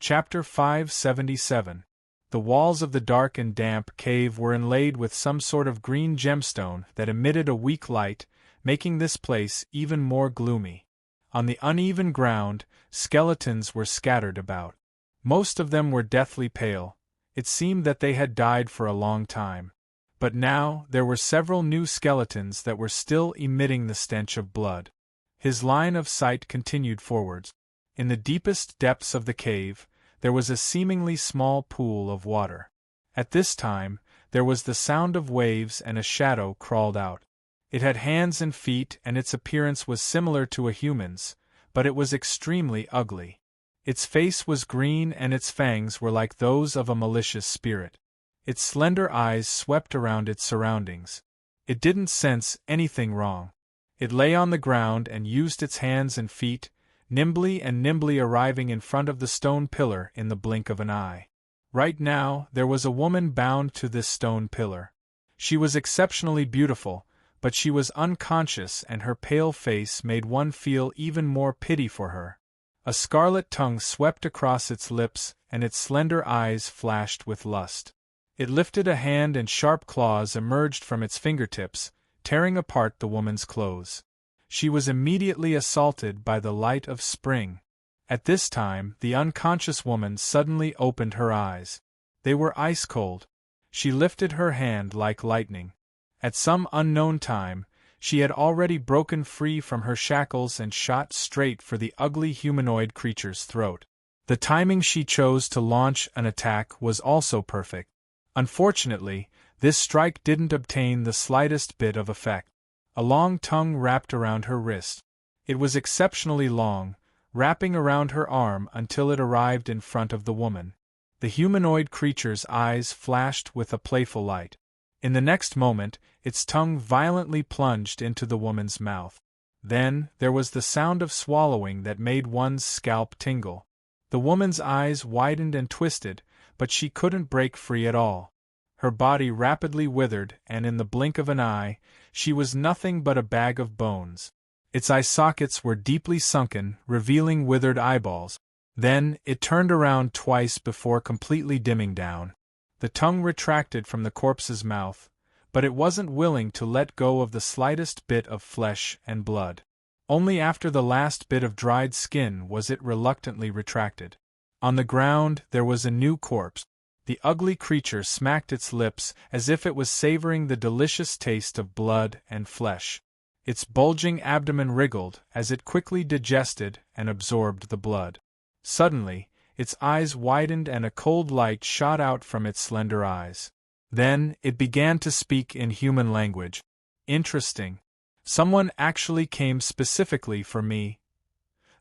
Chapter 577. The walls of the dark and damp cave were inlaid with some sort of green gemstone that emitted a weak light, making this place even more gloomy. On the uneven ground, skeletons were scattered about. Most of them were deathly pale. It seemed that they had died for a long time. But now, there were several new skeletons that were still emitting the stench of blood. His line of sight continued forwards. In the deepest depths of the cave, there was a seemingly small pool of water. At this time, there was the sound of waves and a shadow crawled out. It had hands and feet and its appearance was similar to a human's, but it was extremely ugly. Its face was green and its fangs were like those of a malicious spirit. Its slender eyes swept around its surroundings. It didn't sense anything wrong. It lay on the ground and used its hands and feet, nimbly arriving in front of the stone pillar in the blink of an eye. Right now, there was a woman bound to this stone pillar. She was exceptionally beautiful, but she was unconscious and her pale face made one feel even more pity for her. A scarlet tongue swept across its lips and its slender eyes flashed with lust. It lifted a hand and sharp claws emerged from its fingertips, tearing apart the woman's clothes. She was immediately assaulted by the light of spring. At this time, the unconscious woman suddenly opened her eyes. They were ice cold. She lifted her hand like lightning. At some unknown time, she had already broken free from her shackles and shot straight for the ugly humanoid creature's throat. The timing she chose to launch an attack was also perfect. Unfortunately, this strike didn't obtain the slightest bit of effect. A long tongue wrapped around her wrist. It was exceptionally long, wrapping around her arm until it arrived in front of the woman. The humanoid creature's eyes flashed with a playful light. In the next moment, its tongue violently plunged into the woman's mouth. Then, there was the sound of swallowing that made one's scalp tingle. The woman's eyes widened and twisted, but she couldn't break free at all. Her body rapidly withered, and in the blink of an eye, she was nothing but a bag of bones. Its eye sockets were deeply sunken, revealing withered eyeballs. Then, it turned around twice before completely dimming down. The tongue retracted from the corpse's mouth, but it wasn't willing to let go of the slightest bit of flesh and blood. Only after the last bit of dried skin was it reluctantly retracted. On the ground, there was a new corpse. The ugly creature smacked its lips as if it was savoring the delicious taste of blood and flesh. Its bulging abdomen wriggled as it quickly digested and absorbed the blood. Suddenly, its eyes widened and a cold light shot out from its slender eyes. Then, it began to speak in human language. Interesting. Someone actually came specifically for me.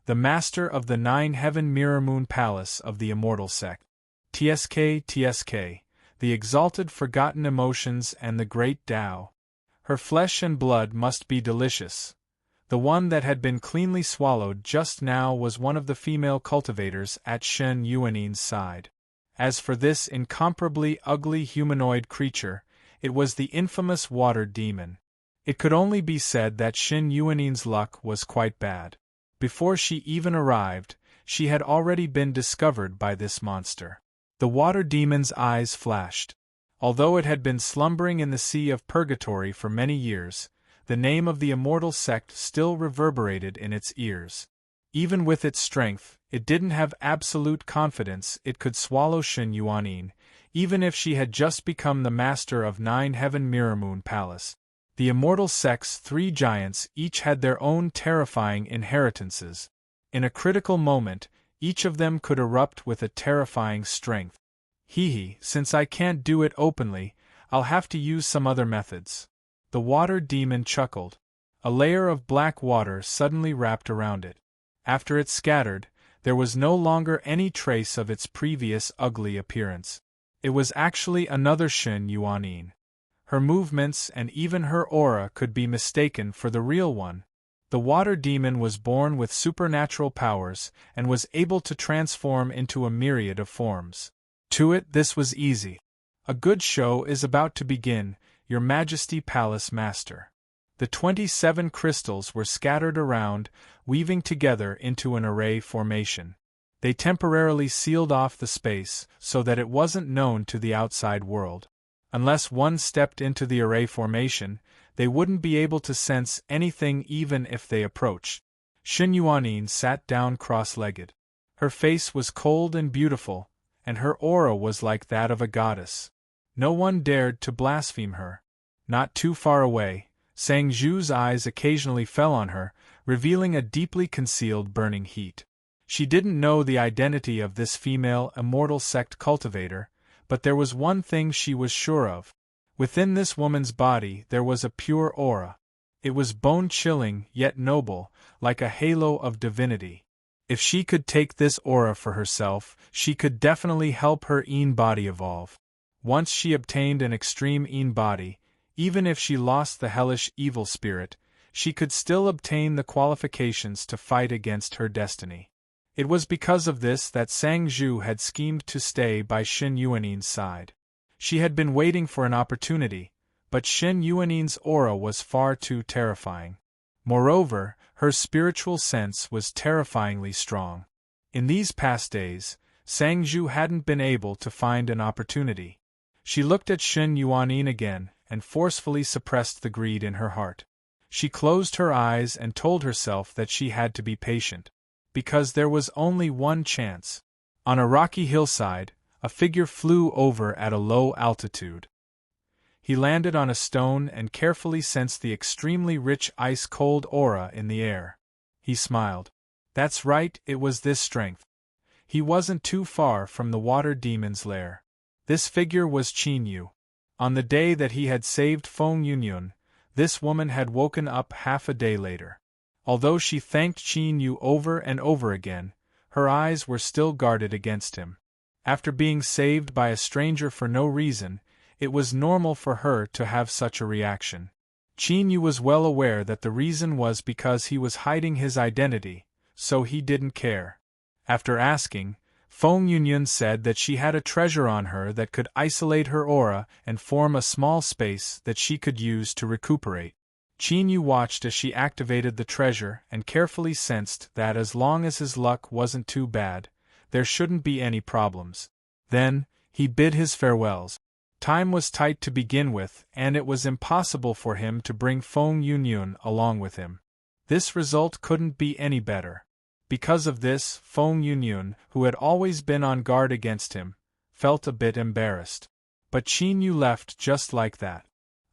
The master of the 9-heaven mirror moon palace of the immortal sect. TSK, the exalted forgotten emotions and the great Tao. Her flesh and blood must be delicious. The one that had been cleanly swallowed just now was one of the female cultivators at Shen Yuanin's side. As for this incomparably ugly humanoid creature, it was the infamous water demon. It could only be said that Shen Yuanin's luck was quite bad. Before she even arrived, she had already been discovered by this monster. The water demon's eyes flashed. Although it had been slumbering in the sea of purgatory for many years, the name of the immortal sect still reverberated in its ears. Even with its strength, it didn't have absolute confidence it could swallow Shen Yuanin, even if she had just become the master of 9-heaven mirror moon palace. The immortal sect's 3 giants each had their own terrifying inheritances. In a critical moment, each of them could erupt with a terrifying strength. Since I can't do it openly, I'll have to use some other methods. The water demon chuckled. A layer of black water suddenly wrapped around it. After it scattered, there was no longer any trace of its previous ugly appearance. It was actually another Shen Yuanin. Her movements and even her aura could be mistaken for the real one. The water demon was born with supernatural powers and was able to transform into a myriad of forms. To it, this was easy. A good show is about to begin, Your Majesty Palace Master. The 27 crystals were scattered around, weaving together into an array formation. They temporarily sealed off the space so that it wasn't known to the outside world. Unless one stepped into the array formation, they wouldn't be able to sense anything even if they approached. Shen Yuanin sat down cross-legged. Her face was cold and beautiful, and her aura was like that of a goddess. No one dared to blaspheme her. Not too far away, Sang Zhu's eyes occasionally fell on her, revealing a deeply concealed burning heat. She didn't know the identity of this female immortal sect cultivator, but there was one thing she was sure of. Within this woman's body there was a pure aura. It was bone-chilling yet noble, like a halo of divinity. If she could take this aura for herself, she could definitely help her Yin body evolve. Once she obtained an extreme Yin body, even if she lost the hellish evil spirit, she could still obtain the qualifications to fight against her destiny. It was because of this that Sang Zhu had schemed to stay by Shen Yuanin's side. She had been waiting for an opportunity, but Shen Yuanin's aura was far too terrifying. Moreover, her spiritual sense was terrifyingly strong. In these past days, Sang Zhu hadn't been able to find an opportunity. She looked at Shen Yuanin again and forcefully suppressed the greed in her heart. She closed her eyes and told herself that she had to be patient, because there was only one chance. On a rocky hillside, a figure flew over at a low altitude. He landed on a stone and carefully sensed the extremely rich ice-cold aura in the air. He smiled. That's right, it was this strength. He wasn't too far from the water demon's lair. This figure was Qin Yu. On the day that he had saved Feng Yunyun, this woman had woken up half a day later. Although she thanked Qin Yu over and over again, her eyes were still guarded against him. After being saved by a stranger for no reason, it was normal for her to have such a reaction. Qin Yu was well aware that the reason was because he was hiding his identity, so he didn't care. After asking, Feng Yunyun said that she had a treasure on her that could isolate her aura and form a small space that she could use to recuperate. Qin Yu watched as she activated the treasure and carefully sensed that as long as his luck wasn't too bad, there shouldn't be any problems. Then, he bid his farewells. Time was tight to begin with, and it was impossible for him to bring Feng Yunyun along with him. This result couldn't be any better. Because of this, Feng Yunyun, who had always been on guard against him, felt a bit embarrassed. But Qin Yu left just like that.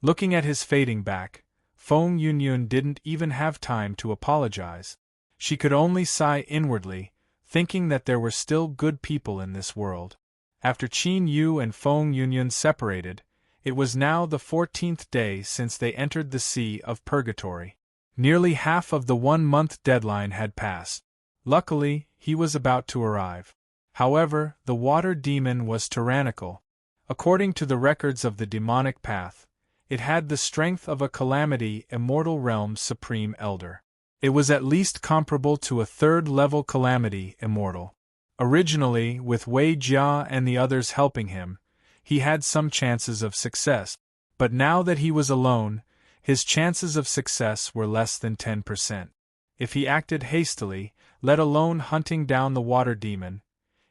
Looking at his fading back, Feng Yunyun didn't even have time to apologize. She could only sigh inwardly, thinking that there were still good people in this world. After Qin Yu and Feng Yunyun separated, it was now the 14th day since they entered the Sea of Purgatory. Nearly half of the 1-month deadline had passed. Luckily, he was about to arrive. However, the water demon was tyrannical. According to the records of the demonic path, it had the strength of a calamity immortal realm's supreme elder. It was at least comparable to a third-level calamity immortal. Originally, with Wei Jia and the others helping him, he had some chances of success, but now that he was alone, his chances of success were less than 10%. If he acted hastily, let alone hunting down the water demon,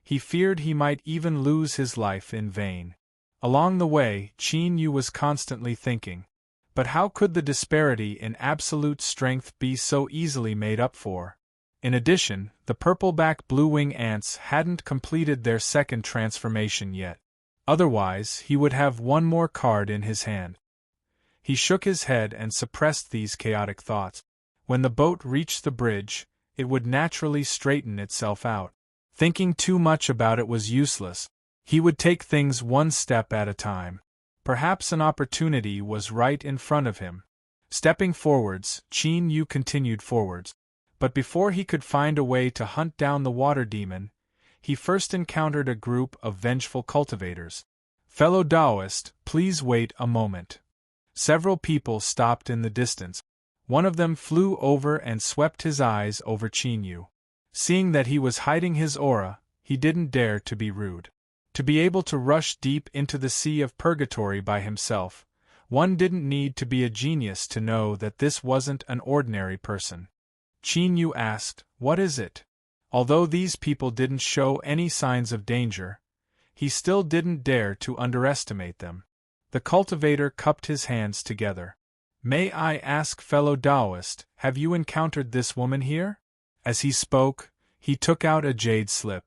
he feared he might even lose his life in vain. Along the way, Qin Yu was constantly thinking, but how could the disparity in absolute strength be so easily made up for? In addition, the purple-back blue-wing ants hadn't completed their second transformation yet. Otherwise, he would have one more card in his hand. He shook his head and suppressed these chaotic thoughts. When the boat reached the bridge, it would naturally straighten itself out. Thinking too much about it was useless. He would take things one step at a time. Perhaps an opportunity was right in front of him. Stepping forwards, Qin Yu continued forwards. But before he could find a way to hunt down the water demon, he first encountered a group of vengeful cultivators. "Fellow Taoist, please wait a moment." Several people stopped in the distance. One of them flew over and swept his eyes over Qin Yu. Seeing that he was hiding his aura, he didn't dare to be rude. To be able to rush deep into the Sea of Purgatory by himself, one didn't need to be a genius to know that this wasn't an ordinary person. Qin Yu asked, "What is it?" Although these people didn't show any signs of danger, he still didn't dare to underestimate them. The cultivator cupped his hands together. "May I ask, fellow Taoist, have you encountered this woman here?" As he spoke, he took out a jade slip.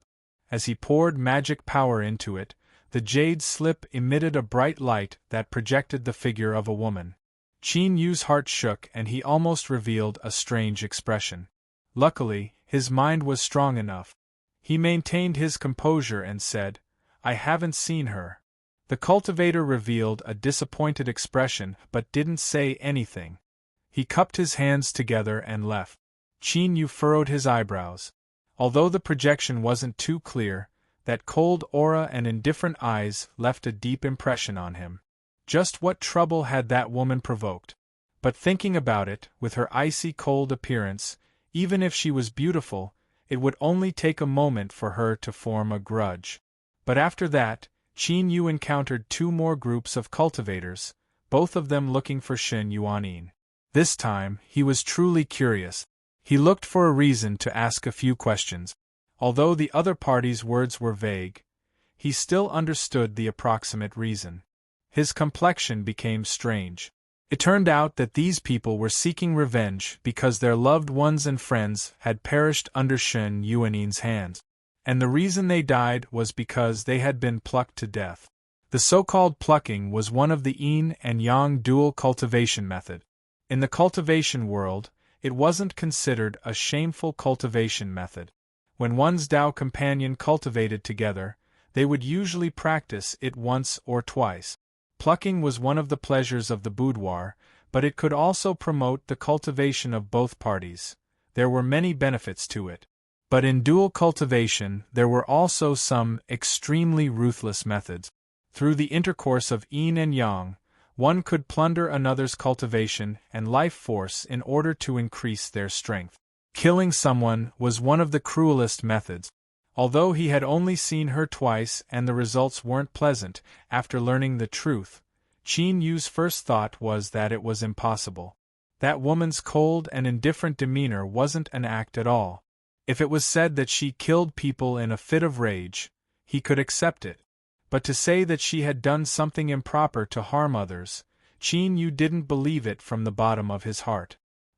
As he poured magic power into it, the jade slip emitted a bright light that projected the figure of a woman. Qin Yu's heart shook and he almost revealed a strange expression. Luckily, his mind was strong enough. He maintained his composure and said, "I haven't seen her." The cultivator revealed a disappointed expression but didn't say anything. He cupped his hands together and left. Qin Yu furrowed his eyebrows. Although the projection wasn't too clear, that cold aura and indifferent eyes left a deep impression on him. Just what trouble had that woman provoked? But thinking about it, with her icy cold appearance, even if she was beautiful, it would only take a moment for her to form a grudge. But after that, Qin Yu encountered two more groups of cultivators, both of them looking for Shen Yuanin. This time, he was truly curious. He looked for a reason to ask a few questions. Although the other party's words were vague, he still understood the approximate reason. His complexion became strange. It turned out that these people were seeking revenge because their loved ones and friends had perished under Shen Yuanin's hands. And the reason they died was because they had been plucked to death. The so-called plucking was one of the yin and yang dual cultivation method. In the cultivation world, it wasn't considered a shameful cultivation method. When one's Tao companion cultivated together, they would usually practice it once or twice. Plucking was one of the pleasures of the boudoir, but it could also promote the cultivation of both parties. There were many benefits to it. But in dual cultivation, there were also some extremely ruthless methods. Through the intercourse of yin and yang, one could plunder another's cultivation and life force in order to increase their strength. Killing someone was one of the cruelest methods. Although he had only seen her twice and the results weren't pleasant, after learning the truth, Qin Yu's first thought was that it was impossible. That woman's cold and indifferent demeanor wasn't an act at all. If it was said that she killed people in a fit of rage, he could accept it. But to say that she had done something improper to harm others, Qin Yu didn't believe it from the bottom of his heart.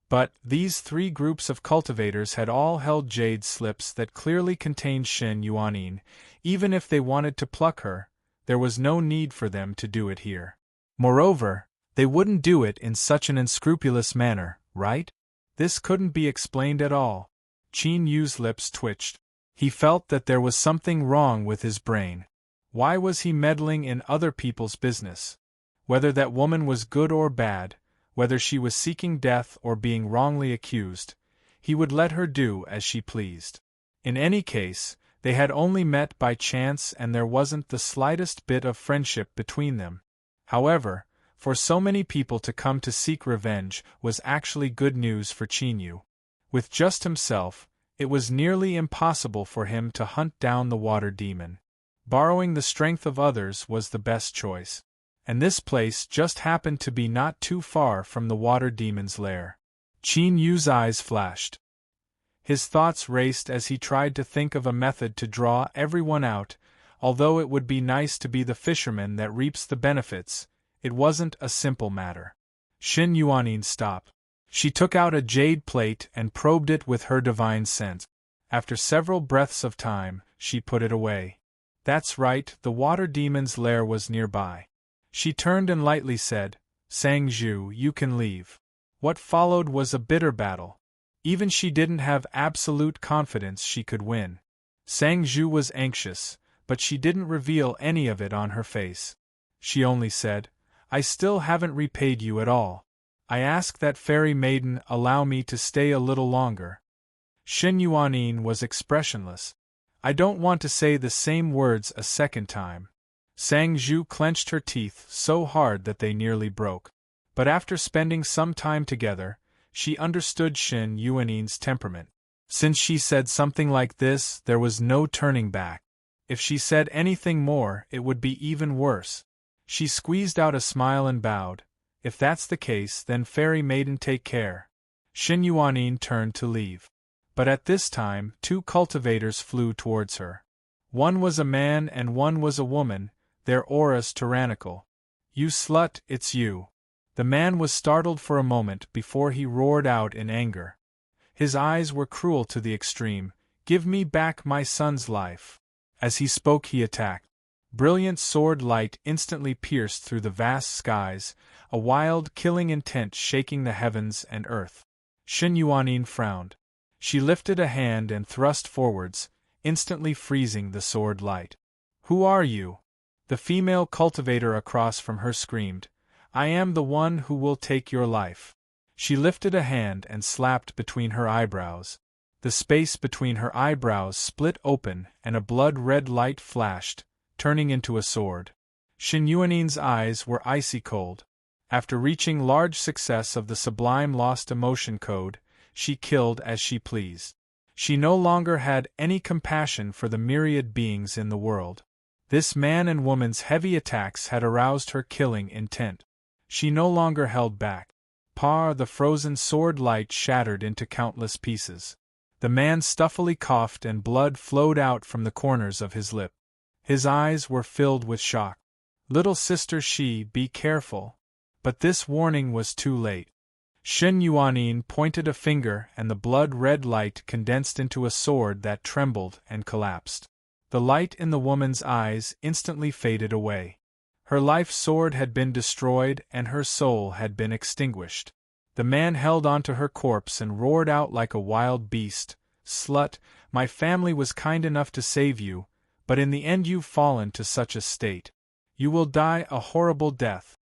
But these three groups of cultivators had all held jade slips that clearly contained Shen Yuanin. Even if they wanted to pluck her, there was no need for them to do it here. Moreover, they wouldn't do it in such an unscrupulous manner, right? This couldn't be explained at all. Qin Yu's lips twitched. He felt that there was something wrong with his brain. Why was he meddling in other people's business? Whether that woman was good or bad, whether she was seeking death or being wrongly accused, he would let her do as she pleased. In any case, they had only met by chance and there wasn't the slightest bit of friendship between them. However, for so many people to come to seek revenge was actually good news for Qin Yu. With just himself, it was nearly impossible for him to hunt down the water demon. Borrowing the strength of others was the best choice. And this place just happened to be not too far from the water demon's lair. Qin Yu's eyes flashed. His thoughts raced as he tried to think of a method to draw everyone out. Although it would be nice to be the fisherman that reaps the benefits, it wasn't a simple matter. Shen Yuanin stopped. She took out a jade plate and probed it with her divine scent. After several breaths of time, she put it away. That's right, the water demon's lair was nearby. She turned and lightly said, "Sang Zhu, you can leave." What followed was a bitter battle. Even she didn't have absolute confidence she could win. Sang Zhu was anxious, but she didn't reveal any of it on her face. She only said, "I still haven't repaid you at all. I ask that fairy maiden allow me to stay a little longer." Shen Yuanin was expressionless. "I don't want to say the same words a second time." Sang Zhu clenched her teeth so hard that they nearly broke. But after spending some time together, she understood Shen Yuanin's temperament. Since she said something like this, there was no turning back. If she said anything more, it would be even worse. She squeezed out a smile and bowed. "If that's the case, then fairy maiden take care." Shen Yuanin turned to leave. But at this time, two cultivators flew towards her. One was a man and one was a woman, their auras tyrannical. "You slut, it's you." The man was startled for a moment before he roared out in anger. His eyes were cruel to the extreme. "Give me back my son's life." As he spoke he attacked. Brilliant sword light instantly pierced through the vast skies, a wild, killing intent shaking the heavens and earth. Shen Yuanin frowned. She lifted a hand and thrust forwards, instantly freezing the sword light. "Who are you?" The female cultivator across from her screamed. "I am the one who will take your life." She lifted a hand and slapped between her eyebrows. The space between her eyebrows split open and a blood-red light flashed, turning into a sword. Shen Yuanin's eyes were icy cold. After reaching large success of the sublime lost emotion code, she killed as she pleased. She no longer had any compassion for the myriad beings in the world. This man and woman's heavy attacks had aroused her killing intent. She no longer held back. The frozen sword light shattered into countless pieces. The man stuffily coughed and blood flowed out from the corners of his lip. His eyes were filled with shock. "Little sister be careful." But this warning was too late. Shen Yuanin pointed a finger and the blood-red light condensed into a sword that trembled and collapsed. The light in the woman's eyes instantly faded away. Her life sword had been destroyed and her soul had been extinguished. The man held onto her corpse and roared out like a wild beast, "Slut, my family was kind enough to save you, but in the end you've fallen to such a state. You will die a horrible death."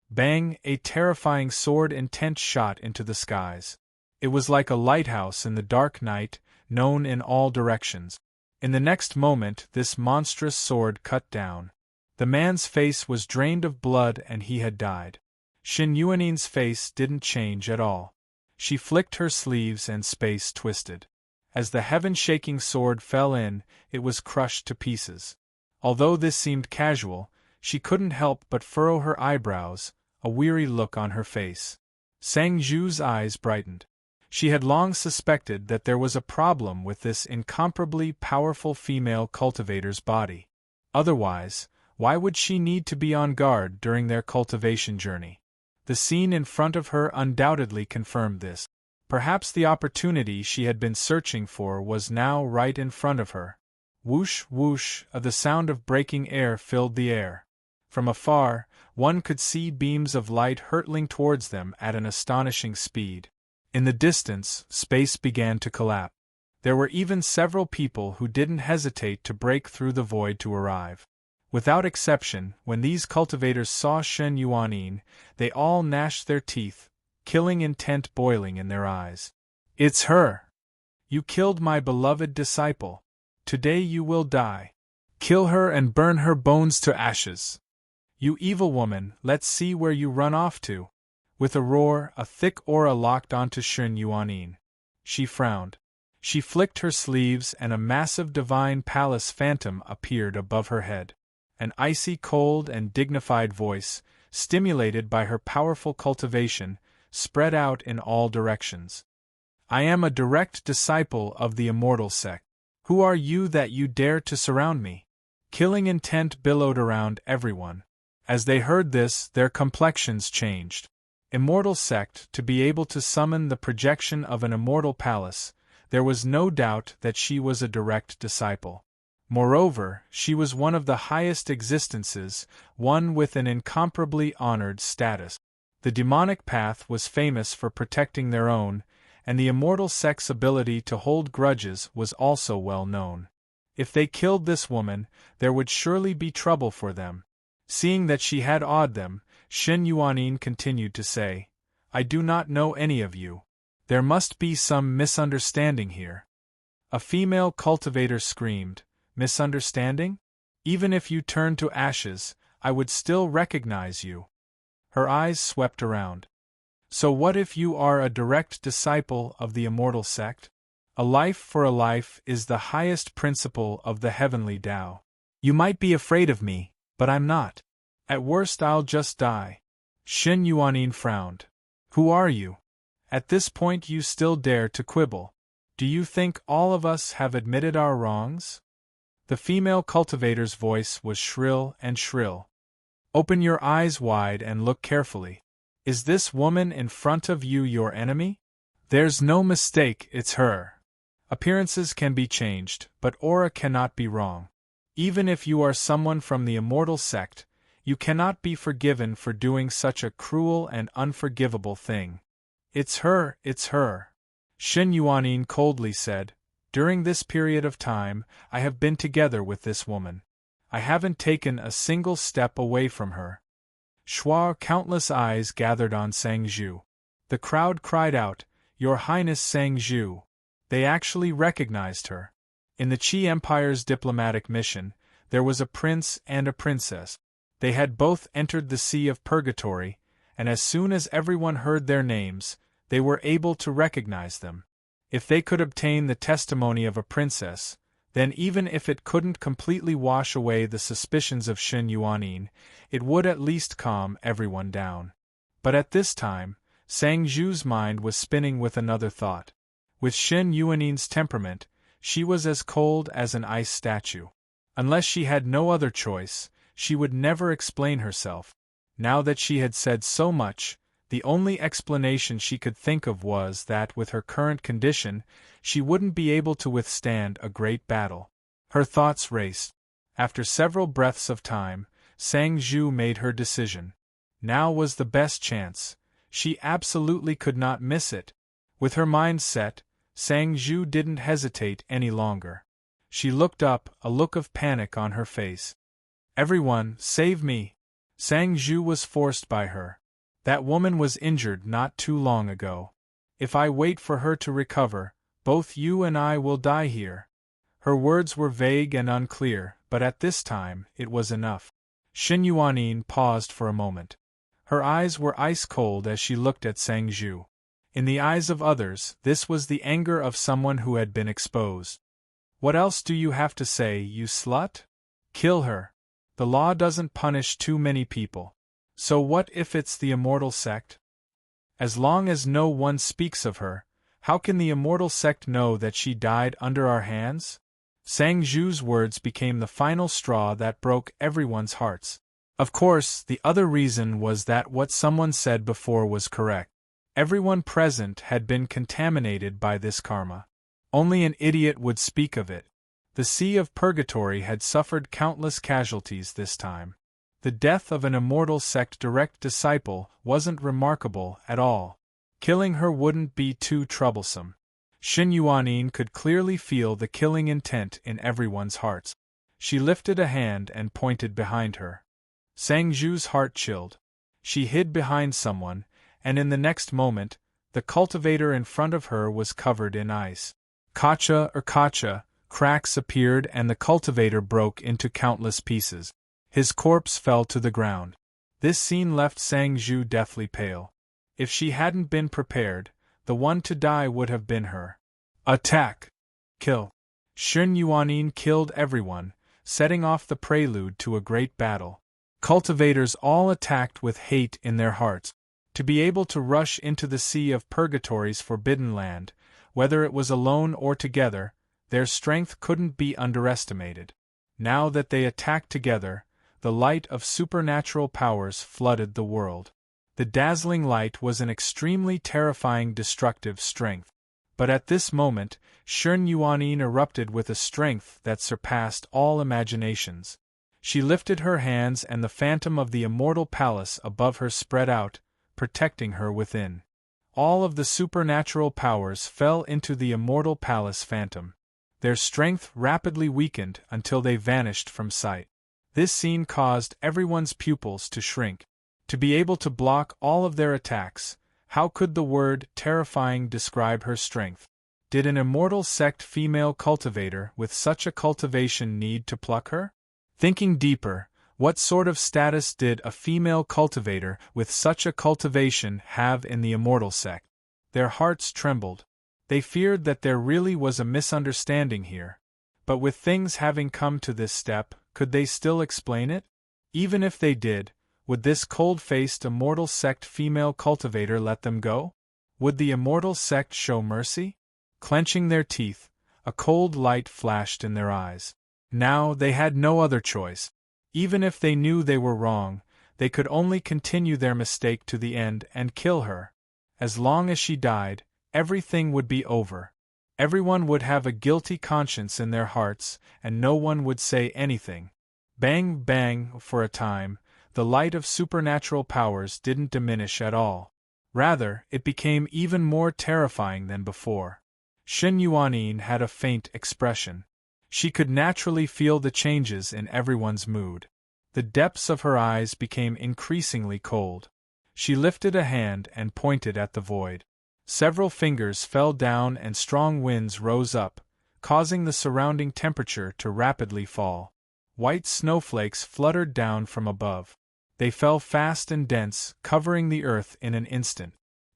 Bang! A terrifying sword intent shot into the skies. It was like a lighthouse in the dark night, known in all directions. In the next moment this monstrous sword cut down. The man's face was drained of blood and he had died. Shen Yuanin's face didn't change at all. She flicked her sleeves and space twisted. As the heaven-shaking sword fell in, it was crushed to pieces. Although this seemed casual, she couldn't help but furrow her eyebrows, a weary look on her face. Sang Zhu's eyes brightened. She had long suspected that there was a problem with this incomparably powerful female cultivator's body. Otherwise, why would she need to be on guard during their cultivation journey? The scene in front of her undoubtedly confirmed this. Perhaps the opportunity she had been searching for was now right in front of her. Whoosh, whoosh, the sound of breaking air filled the air. From afar, one could see beams of light hurtling towards them at an astonishing speed. In the distance, space began to collapse. There were even several people who didn't hesitate to break through the void to arrive. Without exception, when these cultivators saw Shen Yuanin, they all gnashed their teeth, killing intent boiling in their eyes. "It's her! You killed my beloved disciple. Today you will die. Kill her and burn her bones to ashes. You evil woman, let's see where you run off to." With a roar, a thick aura locked onto Shen Yuanin. She frowned. She flicked her sleeves and a massive divine palace phantom appeared above her head. An icy cold and dignified voice, stimulated by her powerful cultivation, spread out in all directions. "I am a direct disciple of the immortal sect. Who are you that you dare to surround me?" Killing intent billowed around everyone. As they heard this, their complexions changed. Immortal sect, to be able to summon the projection of an immortal palace, there was no doubt that she was a direct disciple. Moreover, she was one of the highest existences, one with an incomparably honored status. The demonic path was famous for protecting their own, and the immortal sect's ability to hold grudges was also well known. If they killed this woman, there would surely be trouble for them. Seeing that she had awed them, Shen Yuanin continued to say, "I do not know any of you. There must be some misunderstanding here." A female cultivator screamed, "Misunderstanding? Even if you turn to ashes, I would still recognize you." Her eyes swept around. "So what if you are a direct disciple of the immortal sect? A life for a life is the highest principle of the heavenly Tao. You might be afraid of me, but I'm not. At worst I'll just die." Shen Yuanin frowned. "Who are you? At this point you still dare to quibble. Do you think all of us have admitted our wrongs? The female cultivator's voice was shrill and shrill. Open your eyes wide and look carefully. Is this woman in front of you your enemy? There's no mistake, it's her. Appearances can be changed, but aura cannot be wrong. Even if you are someone from the immortal sect, you cannot be forgiven for doing such a cruel and unforgivable thing. It's her, it's her. Shen Yuanin coldly said, during this period of time, I have been together with this woman. I haven't taken a single step away from her. Shua, countless eyes gathered on Sang Zhu. The crowd cried out, Your Highness Sang Zhu. They actually recognized her. In the Qi Empire's diplomatic mission, there was a prince and a princess. They had both entered the Sea of Purgatory, and as soon as everyone heard their names, they were able to recognize them. If they could obtain the testimony of a princess, then even if it couldn't completely wash away the suspicions of Shen Yuanin, it would at least calm everyone down. But at this time, Sang Zhu's mind was spinning with another thought. With Shen Yuanin's temperament, she was as cold as an ice statue. Unless she had no other choice, she would never explain herself. Now that she had said so much, the only explanation she could think of was that with her current condition, she wouldn't be able to withstand a great battle. Her thoughts raced. After several breaths of time, Sang Zhu made her decision. Now was the best chance. She absolutely could not miss it. With her mind set, Sang Zhu didn't hesitate any longer. She looked up, a look of panic on her face. Everyone, save me! Sang Zhu was forced by her. That woman was injured not too long ago. If I wait for her to recover, both you and I will die here. Her words were vague and unclear, but at this time, it was enough. Shen Yuanin paused for a moment. Her eyes were ice-cold as she looked at Sang Zhu. In the eyes of others, this was the anger of someone who had been exposed. What else do you have to say, you slut? Kill her. The law doesn't punish too many people. So what if it's the immortal sect? As long as no one speaks of her, how can the immortal sect know that she died under our hands? Sang Zhu's words became the final straw that broke everyone's hearts. Of course, the other reason was that what someone said before was correct. Everyone present had been contaminated by this karma. Only an idiot would speak of it. The Sea of Purgatory had suffered countless casualties this time. The death of an immortal sect direct disciple wasn't remarkable at all. Killing her wouldn't be too troublesome. Shen Yuanin could clearly feel the killing intent in everyone's hearts. She lifted a hand and pointed behind her. Sang Zhu's heart chilled. She hid behind someone, and in the next moment, the cultivator in front of her was covered in ice. Kacha, cracks appeared and the cultivator broke into countless pieces. His corpse fell to the ground. This scene left Sang Zhu deathly pale. If she hadn't been prepared, the one to die would have been her. Attack! Kill! Shen Yuanin killed everyone, setting off the prelude to a great battle. Cultivators all attacked with hate in their hearts. To be able to rush into the Sea of Purgatory's forbidden land, whether it was alone or together, their strength couldn't be underestimated. Now that they attacked together, the light of supernatural powers flooded the world. The dazzling light was an extremely terrifying destructive strength. But at this moment, Shen Yuanin erupted with a strength that surpassed all imaginations. She lifted her hands and the phantom of the immortal palace above her spread out, protecting her within. All of the supernatural powers fell into the immortal palace phantom. Their strength rapidly weakened until they vanished from sight. This scene caused everyone's pupils to shrink. To be able to block all of their attacks, how could the word terrifying describe her strength? Did an immortal sect female cultivator with such a cultivation need to pluck her? Thinking deeper, what sort of status did a female cultivator with such a cultivation have in the immortal sect? Their hearts trembled. They feared that there really was a misunderstanding here. But with things having come to this step, could they still explain it? Even if they did, would this cold-faced immortal sect female cultivator let them go? Would the immortal sect show mercy? Clenching their teeth, a cold light flashed in their eyes. Now they had no other choice. Even if they knew they were wrong, they could only continue their mistake to the end and kill her. As long as she died, everything would be over. Everyone would have a guilty conscience in their hearts, and no one would say anything. Bang, bang, for a time, the light of supernatural powers didn't diminish at all. Rather, it became even more terrifying than before. Shen Yuanin had a faint expression. She could naturally feel the changes in everyone's mood. The depths of her eyes became increasingly cold. She lifted a hand and pointed at the void. Several fingers fell down and strong winds rose up, causing the surrounding temperature to rapidly fall. White snowflakes fluttered down from above. They fell fast and dense, covering the earth in an instant.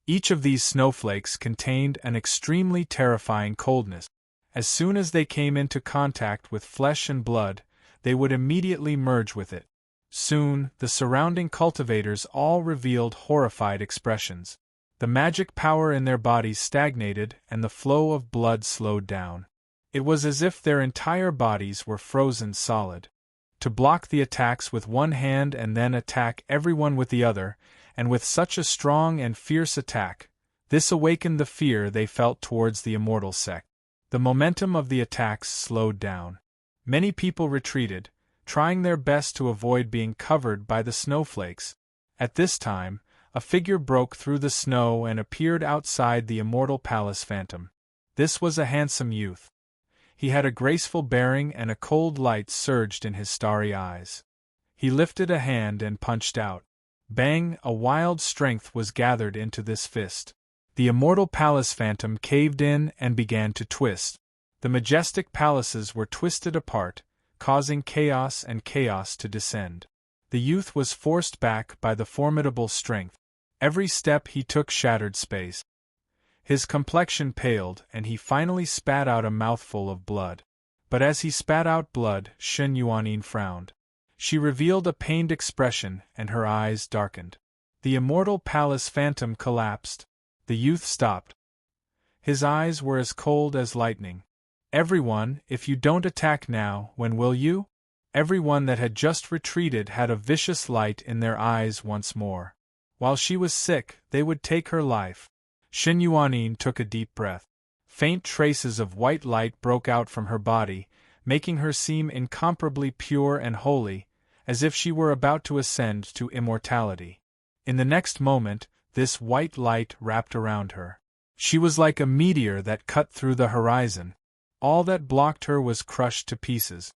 Each of these snowflakes contained an extremely terrifying coldness. As soon as they came into contact with flesh and blood, they would immediately merge with it. Soon, the surrounding cultivators all revealed horrified expressions. The magic power in their bodies stagnated and the flow of blood slowed down. It was as if their entire bodies were frozen solid. To block the attacks with one hand and then attack everyone with the other, and with such a strong and fierce attack, this awakened the fear they felt towards the immortal sect. The momentum of the attacks slowed down. Many people retreated, trying their best to avoid being covered by the snowflakes. At this time, a figure broke through the snow and appeared outside the immortal palace phantom. This was a handsome youth. He had a graceful bearing and a cold light surged in his starry eyes. He lifted a hand and punched out. Bang! A wild strength was gathered into this fist. The immortal palace phantom caved in and began to twist. The majestic palaces were twisted apart, causing chaos and chaos to descend. The youth was forced back by the formidable strength. Every step he took shattered space. His complexion paled and he finally spat out a mouthful of blood. But as he spat out blood, Shen Yuanin frowned. She revealed a pained expression and her eyes darkened. The immortal palace phantom collapsed. The youth stopped. His eyes were as cold as lightning. Everyone, if you don't attack now, when will you? Everyone that had just retreated had a vicious light in their eyes once more. While she was sick, they would take her life. Shen Yuanin took a deep breath. Faint traces of white light broke out from her body, making her seem incomparably pure and holy, as if she were about to ascend to immortality. In the next moment, this white light wrapped around her. She was like a meteor that cut through the horizon. All that blocked her was crushed to pieces.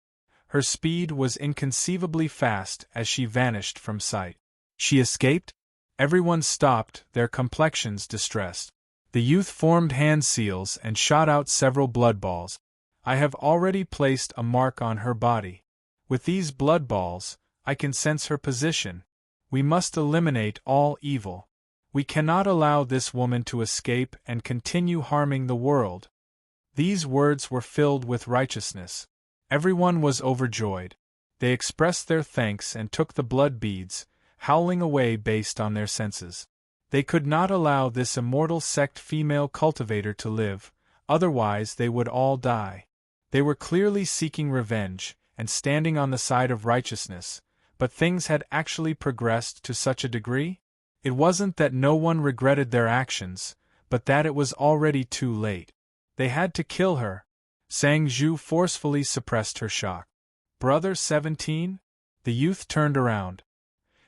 Her speed was inconceivably fast as she vanished from sight. She escaped? Everyone stopped, their complexions distressed. The youth formed hand seals and shot out several blood balls. I have already placed a mark on her body. With these blood balls, I can sense her position. We must eliminate all evil. We cannot allow this woman to escape and continue harming the world. These words were filled with righteousness. Everyone was overjoyed. They expressed their thanks and took the blood beads, howling away based on their senses. They could not allow this immortal sect female cultivator to live, otherwise they would all die. They were clearly seeking revenge, and standing on the side of righteousness, but things had actually progressed to such a degree? It wasn't that no one regretted their actions, but that it was already too late. They had to kill her. Sang Zhu forcefully suppressed her shock. Brother 17? The youth turned around.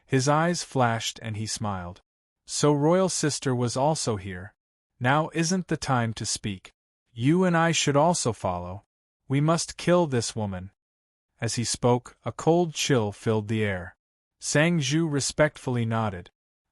His eyes flashed and he smiled. So royal sister was also here. Now isn't the time to speak. You and I should also follow. We must kill this woman. As he spoke, a cold chill filled the air. Sang Zhu respectfully nodded.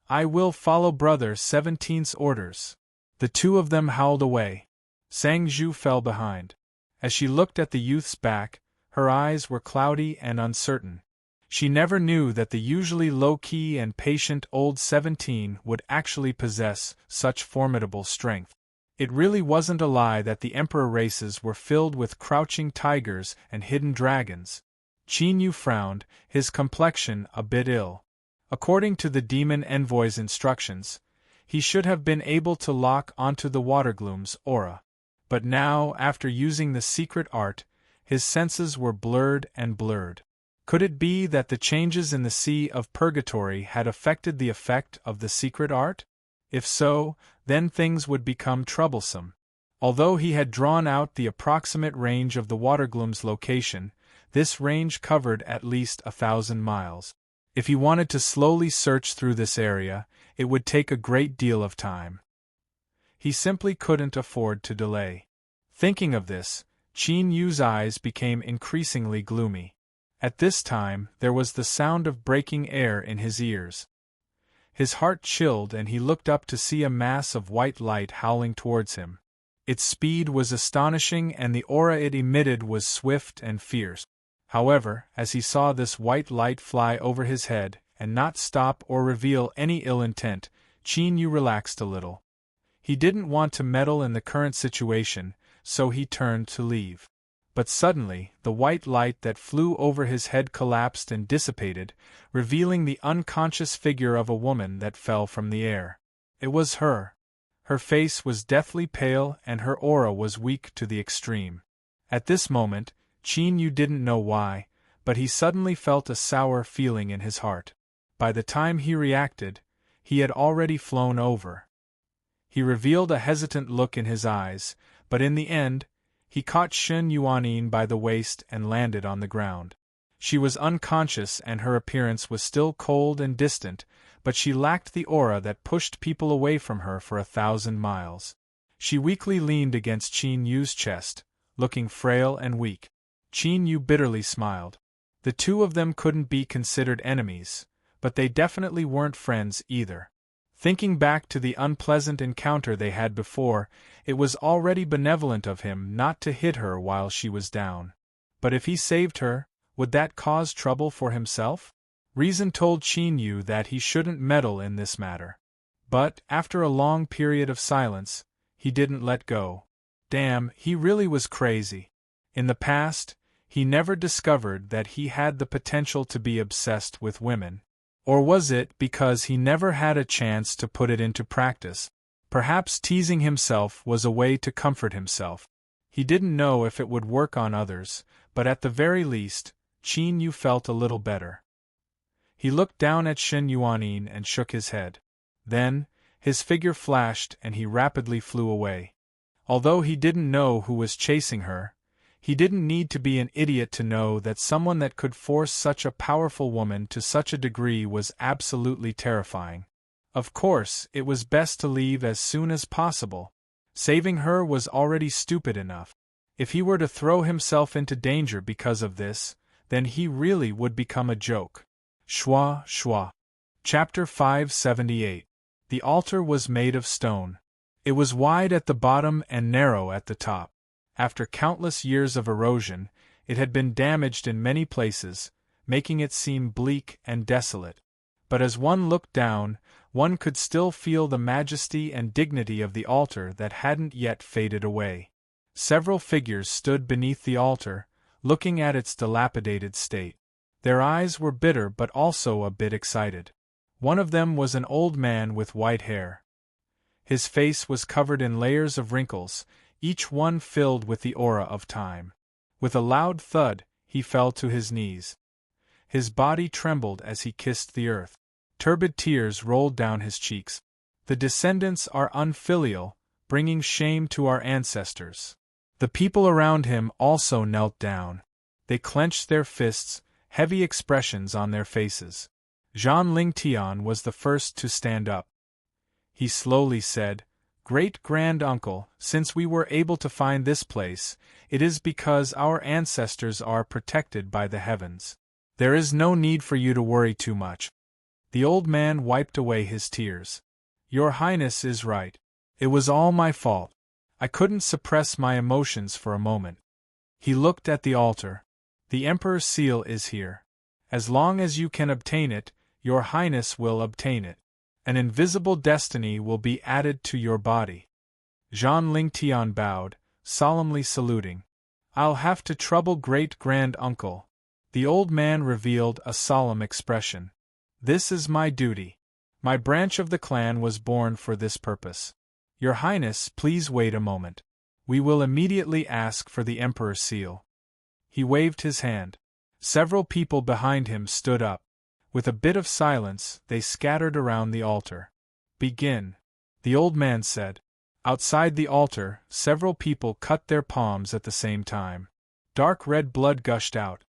I will follow brother 17's orders. The two of them howled away. Sang Zhu fell behind. As she looked at the youth's back, her eyes were cloudy and uncertain. She never knew that the usually low-key and patient old 17 would actually possess such formidable strength. It really wasn't a lie that the emperor races were filled with crouching tigers and hidden dragons. Qin Yu frowned, his complexion a bit ill. According to the demon envoy's instructions, he should have been able to lock onto the Watergloom's aura. But now, after using the secret art, his senses were blurred and blurred. Could it be that the changes in the Sea of Purgatory had affected the effect of the secret art? If so, then things would become troublesome. Although he had drawn out the approximate range of the Watergloom's location, this range covered at least 1,000 miles. If he wanted to slowly search through this area, it would take a great deal of time. He simply couldn't afford to delay. Thinking of this, Qin Yu's eyes became increasingly gloomy. At this time, there was the sound of breaking air in his ears. His heart chilled and he looked up to see a mass of white light howling towards him. Its speed was astonishing and the aura it emitted was swift and fierce. However, as he saw this white light fly over his head, and not stop or reveal any ill intent, Qin Yu relaxed a little. He didn't want to meddle in the current situation, so he turned to leave. But suddenly, the white light that flew over his head collapsed and dissipated, revealing the unconscious figure of a woman that fell from the air. It was her. Her face was deathly pale and her aura was weak to the extreme. At this moment, Qin Yu didn't know why, but he suddenly felt a sour feeling in his heart. By the time he reacted, he had already flown over. He revealed a hesitant look in his eyes, but in the end, he caught Shen Yuanin by the waist and landed on the ground. She was unconscious and her appearance was still cold and distant, but she lacked the aura that pushed people away from her for 1,000 miles. She weakly leaned against Qin Yu's chest, looking frail and weak. Qin Yu bitterly smiled. The two of them couldn't be considered enemies, but they definitely weren't friends either. Thinking back to the unpleasant encounter they had before, it was already benevolent of him not to hit her while she was down. But if he saved her, would that cause trouble for himself? Reason told Qin Yu that he shouldn't meddle in this matter. But, after a long period of silence, he didn't let go. Damn, he really was crazy. In the past, he never discovered that he had the potential to be obsessed with women. Or was it because he never had a chance to put it into practice? Perhaps teasing himself was a way to comfort himself. He didn't know if it would work on others, but at the very least, Qin Yu felt a little better. He looked down at Shen Yuanin and shook his head. Then, his figure flashed and he rapidly flew away. Although he didn't know who was chasing her, he didn't need to be an idiot to know that someone that could force such a powerful woman to such a degree was absolutely terrifying. Of course, it was best to leave as soon as possible. Saving her was already stupid enough. If he were to throw himself into danger because of this, then he really would become a joke. Schwa, schwa. Chapter 578. The altar was made of stone. It was wide at the bottom and narrow at the top. After countless years of erosion, it had been damaged in many places, making it seem bleak and desolate. But as one looked down, one could still feel the majesty and dignity of the altar that hadn't yet faded away. Several figures stood beneath the altar, looking at its dilapidated state. Their eyes were bitter but also a bit excited. One of them was an old man with white hair. His face was covered in layers of wrinkles, each one filled with the aura of time. With a loud thud, he fell to his knees. His body trembled as he kissed the earth. Turbid tears rolled down his cheeks. The descendants are unfilial, bringing shame to our ancestors. The people around him also knelt down. They clenched their fists, heavy expressions on their faces. Zhang Lingtian was the first to stand up. He slowly said, "Great-grand-uncle, since we were able to find this place, it is because our ancestors are protected by the heavens. There is no need for you to worry too much." The old man wiped away his tears. "Your Highness is right. It was all my fault. I couldn't suppress my emotions for a moment." He looked at the altar. "The Emperor's seal is here. As long as you can obtain it, your Highness will obtain it. An invisible destiny will be added to your body." Zhang Lingtian bowed, solemnly saluting. "I'll have to trouble great-grand-uncle." The old man revealed a solemn expression. "This is my duty. My branch of the clan was born for this purpose. Your Highness, please wait a moment." We will immediately ask for the Emperor's seal. He waved his hand. Several people behind him stood up. With a bit of silence, they scattered around the altar. Begin, the old man said. Outside the altar, several people cut their palms at the same time. Dark red blood gushed out.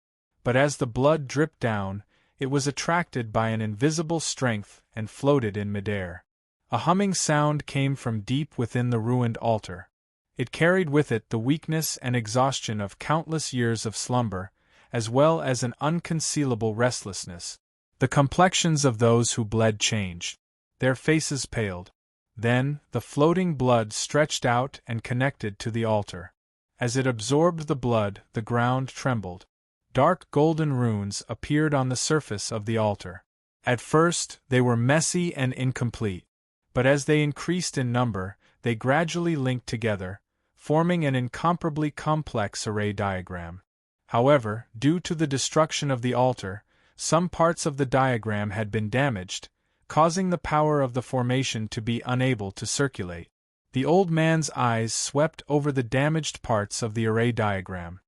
But as the blood dripped down, it was attracted by an invisible strength and floated in midair. A humming sound came from deep within the ruined altar. It carried with it the weakness and exhaustion of countless years of slumber, as well as an unconcealable restlessness. The complexions of those who bled changed. Their faces paled. Then, the floating blood stretched out and connected to the altar. As it absorbed the blood, the ground trembled. Dark golden runes appeared on the surface of the altar. At first, they were messy and incomplete, but as they increased in number, they gradually linked together, forming an incomparably complex array diagram. However, due to the destruction of the altar, some parts of the diagram had been damaged, causing the power of the formation to be unable to circulate. The old man's eyes swept over the damaged parts of the array diagram.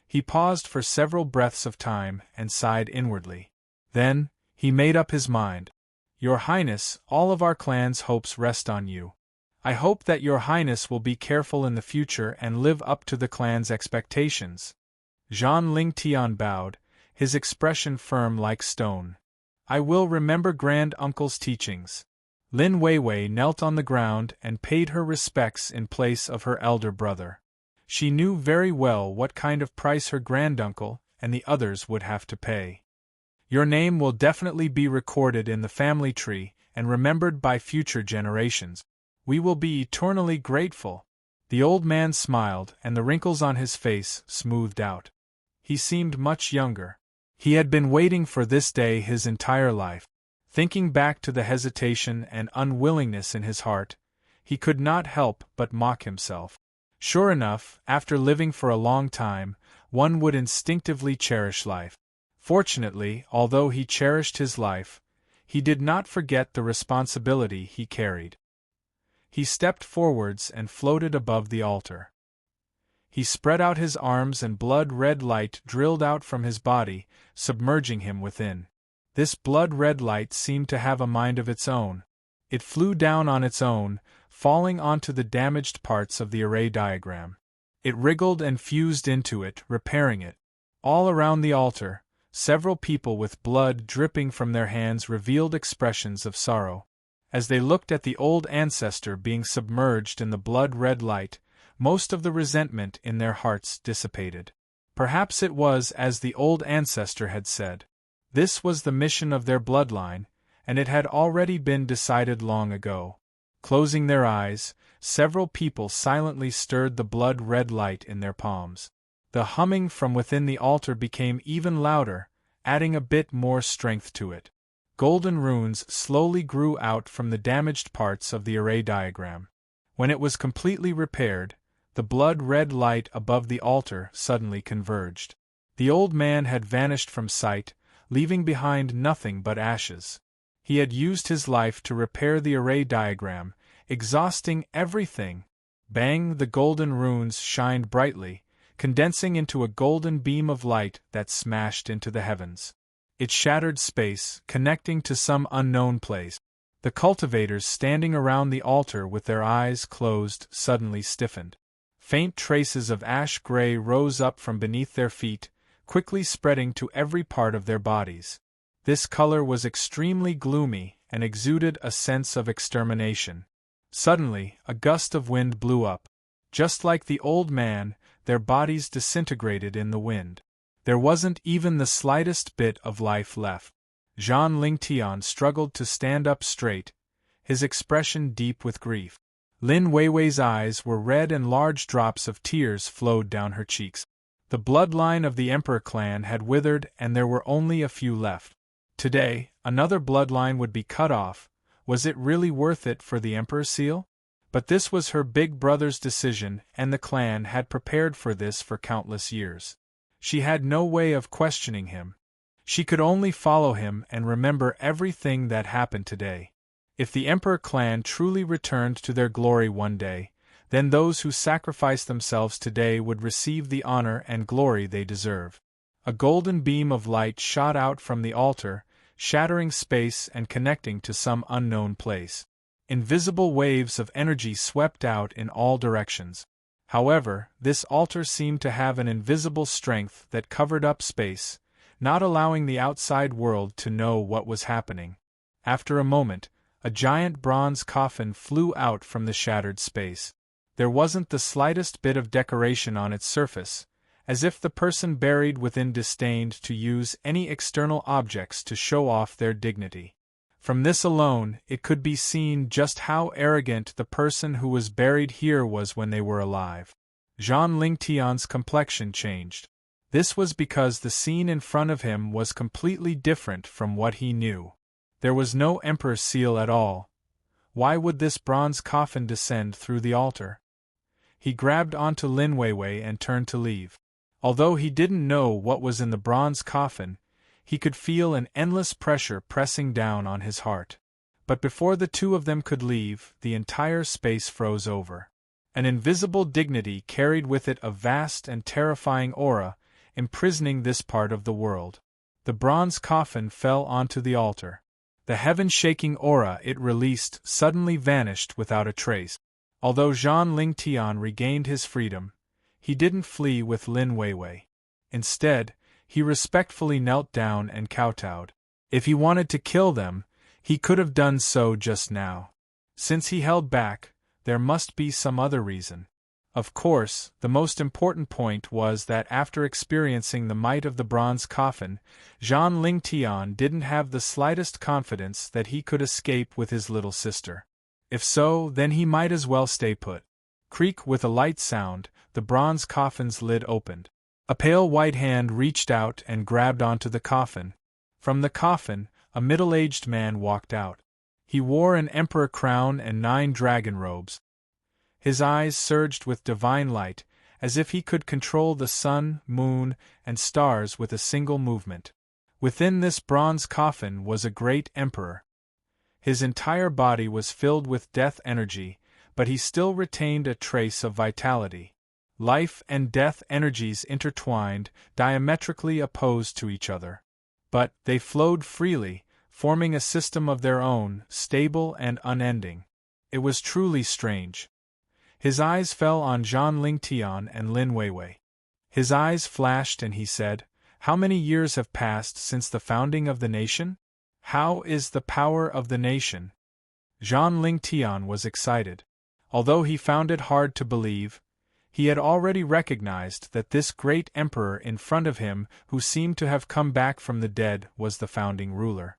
He paused for several breaths of time and sighed inwardly. Then, he made up his mind. Your Highness, all of our clan's hopes rest on you. I hope that your Highness will be careful in the future and live up to the clan's expectations. Zhang Lingtian bowed, his expression firm like stone. I will remember Grand Uncle's teachings. Lin Weiwei knelt on the ground and paid her respects in place of her elder brother. She knew very well what kind of price her granduncle and the others would have to pay. Your name will definitely be recorded in the family tree and remembered by future generations. We will be eternally grateful. The old man smiled, and the wrinkles on his face smoothed out. He seemed much younger. He had been waiting for this day his entire life. Thinking back to the hesitation and unwillingness in his heart, he could not help but mock himself. Sure enough, after living for a long time, one would instinctively cherish life. Fortunately, although he cherished his life, he did not forget the responsibility he carried. He stepped forwards and floated above the altar. He spread out his arms and blood-red light drilled out from his body, submerging him within. This blood-red light seemed to have a mind of its own. It flew down on its own, falling onto the damaged parts of the array diagram. It wriggled and fused into it, repairing it. All around the altar, several people with blood dripping from their hands revealed expressions of sorrow. As they looked at the old ancestor being submerged in the blood-red light, most of the resentment in their hearts dissipated. Perhaps it was as the old ancestor had said. This was the mission of their bloodline, and it had already been decided long ago. Closing their eyes, several people silently stirred the blood-red light in their palms. The humming from within the altar became even louder, adding a bit more strength to it. Golden runes slowly grew out from the damaged parts of the array diagram. When it was completely repaired, the blood-red light above the altar suddenly converged. The old man had vanished from sight, leaving behind nothing but ashes. He had used his life to repair the array diagram, exhausting everything. Bang! The golden runes shined brightly, condensing into a golden beam of light that smashed into the heavens. It shattered space, connecting to some unknown place. The cultivators standing around the altar with their eyes closed suddenly stiffened. Faint traces of ash gray rose up from beneath their feet, quickly spreading to every part of their bodies. This color was extremely gloomy and exuded a sense of extermination. Suddenly, a gust of wind blew up. Just like the old man, their bodies disintegrated in the wind. There wasn't even the slightest bit of life left. Zhang Lingtian struggled to stand up straight, his expression deep with grief. Lin Weiwei's eyes were red and large drops of tears flowed down her cheeks. The bloodline of the Emperor clan had withered and there were only a few left. Today, another bloodline would be cut off. Was it really worth it for the Emperor's seal? But this was her big brother's decision, and the clan had prepared for this for countless years. She had no way of questioning him. She could only follow him and remember everything that happened today. If the Emperor clan truly returned to their glory one day, then those who sacrifice themselves today would receive the honor and glory they deserve. A golden beam of light shot out from the altar, shattering space and connecting to some unknown place. Invisible waves of energy swept out in all directions. However, this altar seemed to have an invisible strength that covered up space, not allowing the outside world to know what was happening. After a moment, a giant bronze coffin flew out from the shattered space. There wasn't the slightest bit of decoration on its surface, as if the person buried within disdained to use any external objects to show off their dignity. From this alone, it could be seen just how arrogant the person who was buried here was when they were alive. Zhang Lingtian's complexion changed. This was because the scene in front of him was completely different from what he knew. There was no emperor's seal at all. Why would this bronze coffin descend through the altar? He grabbed onto Lin Weiwei and turned to leave. Although he didn't know what was in the bronze coffin, he could feel an endless pressure pressing down on his heart. But before the two of them could leave, the entire space froze over. An invisible dignity carried with it a vast and terrifying aura, imprisoning this part of the world. The bronze coffin fell onto the altar. The heaven-shaking aura it released suddenly vanished without a trace. Although Zhang Lingtian regained his freedom, he didn't flee with Lin Weiwei. Instead, he respectfully knelt down and kowtowed. If he wanted to kill them, he could have done so just now. Since he held back, there must be some other reason. Of course, the most important point was that after experiencing the might of the bronze coffin, Zhang Lingtian didn't have the slightest confidence that he could escape with his little sister. If so, then he might as well stay put. Creak with a light sound, the bronze coffin's lid opened. A pale white hand reached out and grabbed onto the coffin. From the coffin, a middle-aged man walked out. He wore an emperor crown and 9 dragon robes. His eyes surged with divine light, as if he could control the sun, moon, and stars with a single movement. Within this bronze coffin was a great emperor. His entire body was filled with death energy, but he still retained a trace of vitality. Life and death energies intertwined, diametrically opposed to each other. But they flowed freely, forming a system of their own, stable and unending. It was truly strange. His eyes fell on Zhang Lingtian and Lin Weiwei. His eyes flashed and he said, "How many years have passed since the founding of the nation? How is the power of the nation?" Zhang Lingtian was excited. Although he found it hard to believe, he had already recognized that this great emperor in front of him, who seemed to have come back from the dead, was the founding ruler.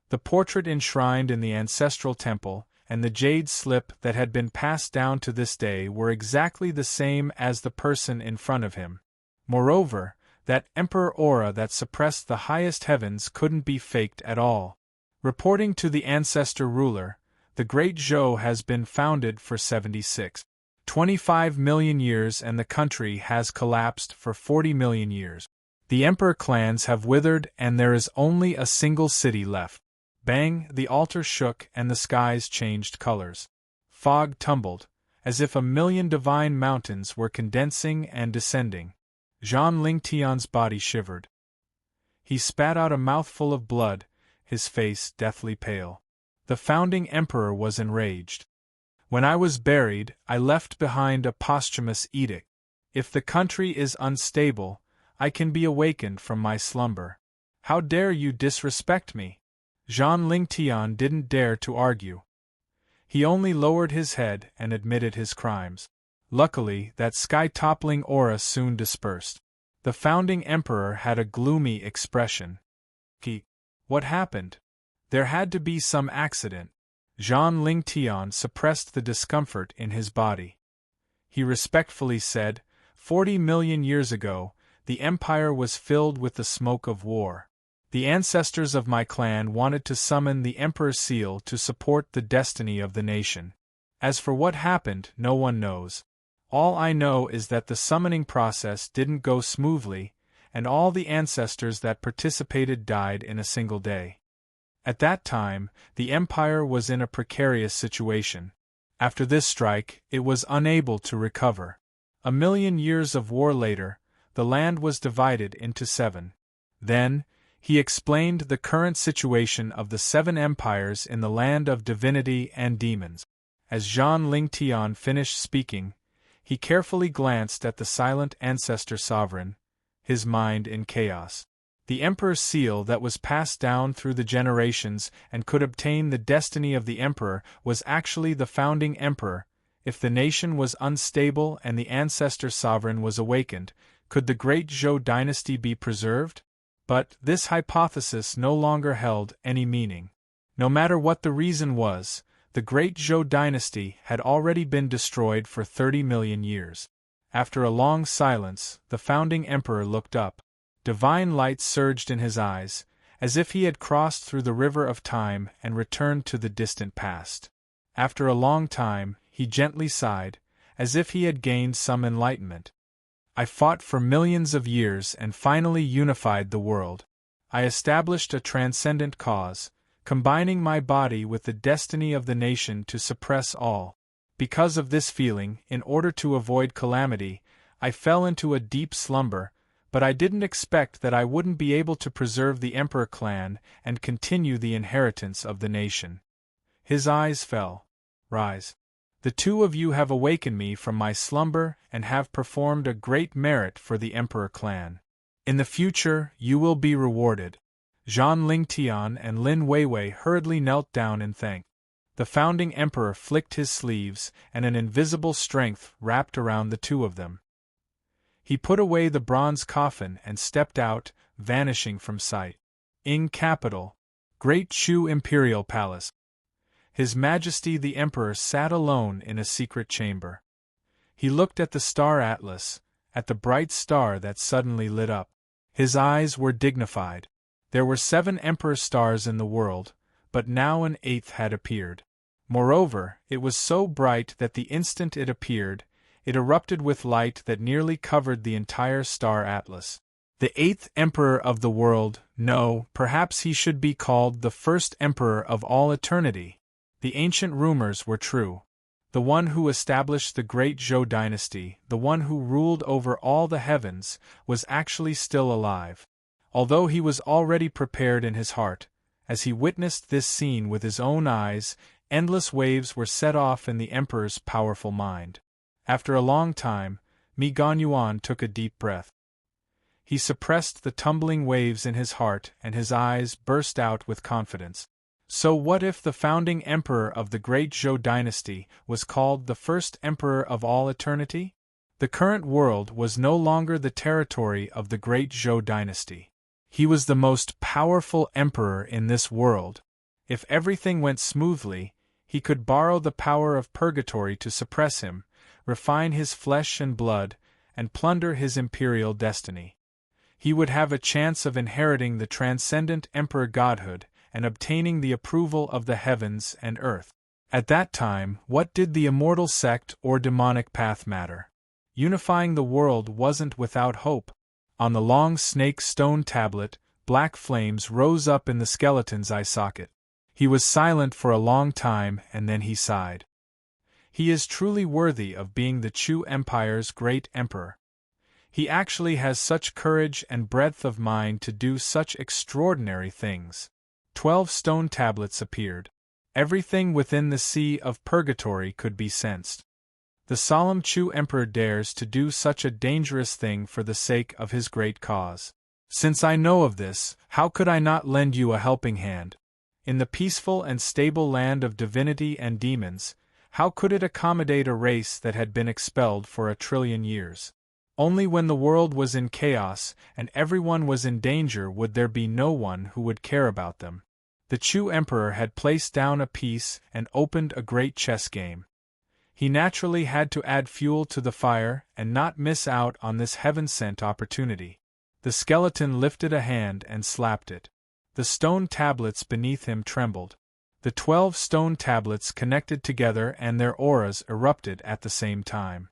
The portrait enshrined in the ancestral temple, and the jade slip that had been passed down to this day were exactly the same as the person in front of him. Moreover, that emperor aura that suppressed the highest heavens couldn't be faked at all. Reporting to the ancestor ruler, the Great Zhou has been founded for 25 million years and the country has collapsed for 40 million years. The emperor clans have withered and there is only a single city left. Bang, the altar shook and the skies changed colors. Fog tumbled, as if a million divine mountains were condensing and descending. Zhang Lingtian's body shivered. He spat out a mouthful of blood, his face deathly pale. The founding emperor was enraged. "When I was buried, I left behind a posthumous edict. If the country is unstable, I can be awakened from my slumber. How dare you disrespect me?" Zhang Lingtian didn't dare to argue. He only lowered his head and admitted his crimes. Luckily, that sky-toppling aura soon dispersed. The founding emperor had a gloomy expression. What happened? There had to be some accident. Zhang Lingtian suppressed the discomfort in his body. He respectfully said, 40 million years ago, the empire was filled with the smoke of war. The ancestors of my clan wanted to summon the Emperor's seal to support the destiny of the nation. As for what happened, no one knows. All I know is that the summoning process didn't go smoothly, and all the ancestors that participated died in a single day. At that time, the empire was in a precarious situation. After this strike, it was unable to recover. 1,000,000 years of war later, the land was divided into 7. Then, he explained the current situation of the 7 empires in the land of divinity and demons. As Zhang Lingtian finished speaking, he carefully glanced at the silent ancestor sovereign, his mind in chaos. The emperor's seal that was passed down through the generations and could obtain the destiny of the emperor was actually the founding emperor. If the nation was unstable and the ancestor sovereign was awakened, could the great Zhou dynasty be preserved? But this hypothesis no longer held any meaning. No matter what the reason was, the great Zhou dynasty had already been destroyed for 30 million years. After a long silence, the founding emperor looked up. Divine light surged in his eyes, as if he had crossed through the river of time and returned to the distant past. After a long time, he gently sighed, as if he had gained some enlightenment. I fought for millions of years and finally unified the world. I established a transcendent cause, combining my body with the destiny of the nation to suppress all. Because of this feeling, in order to avoid calamity, I fell into a deep slumber, but I didn't expect that I wouldn't be able to preserve the emperor clan and continue the inheritance of the nation. His eyes fell. Rise. The 2 of you have awakened me from my slumber and have performed a great merit for the emperor clan. In the future, you will be rewarded. Zhang Lingtian and Lin Weiwei hurriedly knelt down in thanks. The founding emperor flicked his sleeves, and an invisible strength wrapped around the 2 of them. He put away the bronze coffin and stepped out, vanishing from sight. Ing capital, Great Chu Imperial Palace. His Majesty the Emperor sat alone in a secret chamber. He looked at the star atlas, at the bright star that suddenly lit up. His eyes were dignified. There were 7 emperor stars in the world, but now an 8th had appeared. Moreover, it was so bright that the instant it appeared, it erupted with light that nearly covered the entire star atlas. The 8th emperor of the world, no, perhaps he should be called the first emperor of all eternity. The ancient rumors were true. The one who established the great Zhou dynasty, the one who ruled over all the heavens, was actually still alive. Although he was already prepared in his heart, as he witnessed this scene with his own eyes, endless waves were set off in the emperor's powerful mind. After a long time, Mi Ganyuan took a deep breath. He suppressed the tumbling waves in his heart and his eyes burst out with confidence. So what if the founding emperor of the great Zhou dynasty was called the first emperor of all eternity? The current world was no longer the territory of the great Zhou dynasty. He was the most powerful emperor in this world. If everything went smoothly, he could borrow the power of purgatory to suppress him, refine his flesh and blood, and plunder his imperial destiny. He would have a chance of inheriting the transcendent emperor godhood and obtaining the approval of the heavens and earth. At that time, what did the immortal sect or demonic path matter? Unifying the world wasn't without hope. On the long snake stone tablet, black flames rose up in the skeleton's eye socket. He was silent for a long time and then he sighed. He is truly worthy of being the Chu Empire's great emperor. He actually has such courage and breadth of mind to do such extraordinary things. 12 stone tablets appeared. Everything within the sea of purgatory could be sensed. The solemn Chu Emperor dares to do such a dangerous thing for the sake of his great cause. Since I know of this, how could I not lend you a helping hand? In the peaceful and stable land of divinity and demons, how could it accommodate a race that had been expelled for 1 trillion years? Only when the world was in chaos and everyone was in danger would there be no one who would care about them. The Chu Emperor had placed down a piece and opened a great chess game. He naturally had to add fuel to the fire and not miss out on this heaven-sent opportunity. The skeleton lifted a hand and slapped it. The stone tablets beneath him trembled. The 12 stone tablets connected together and their auras erupted at the same time.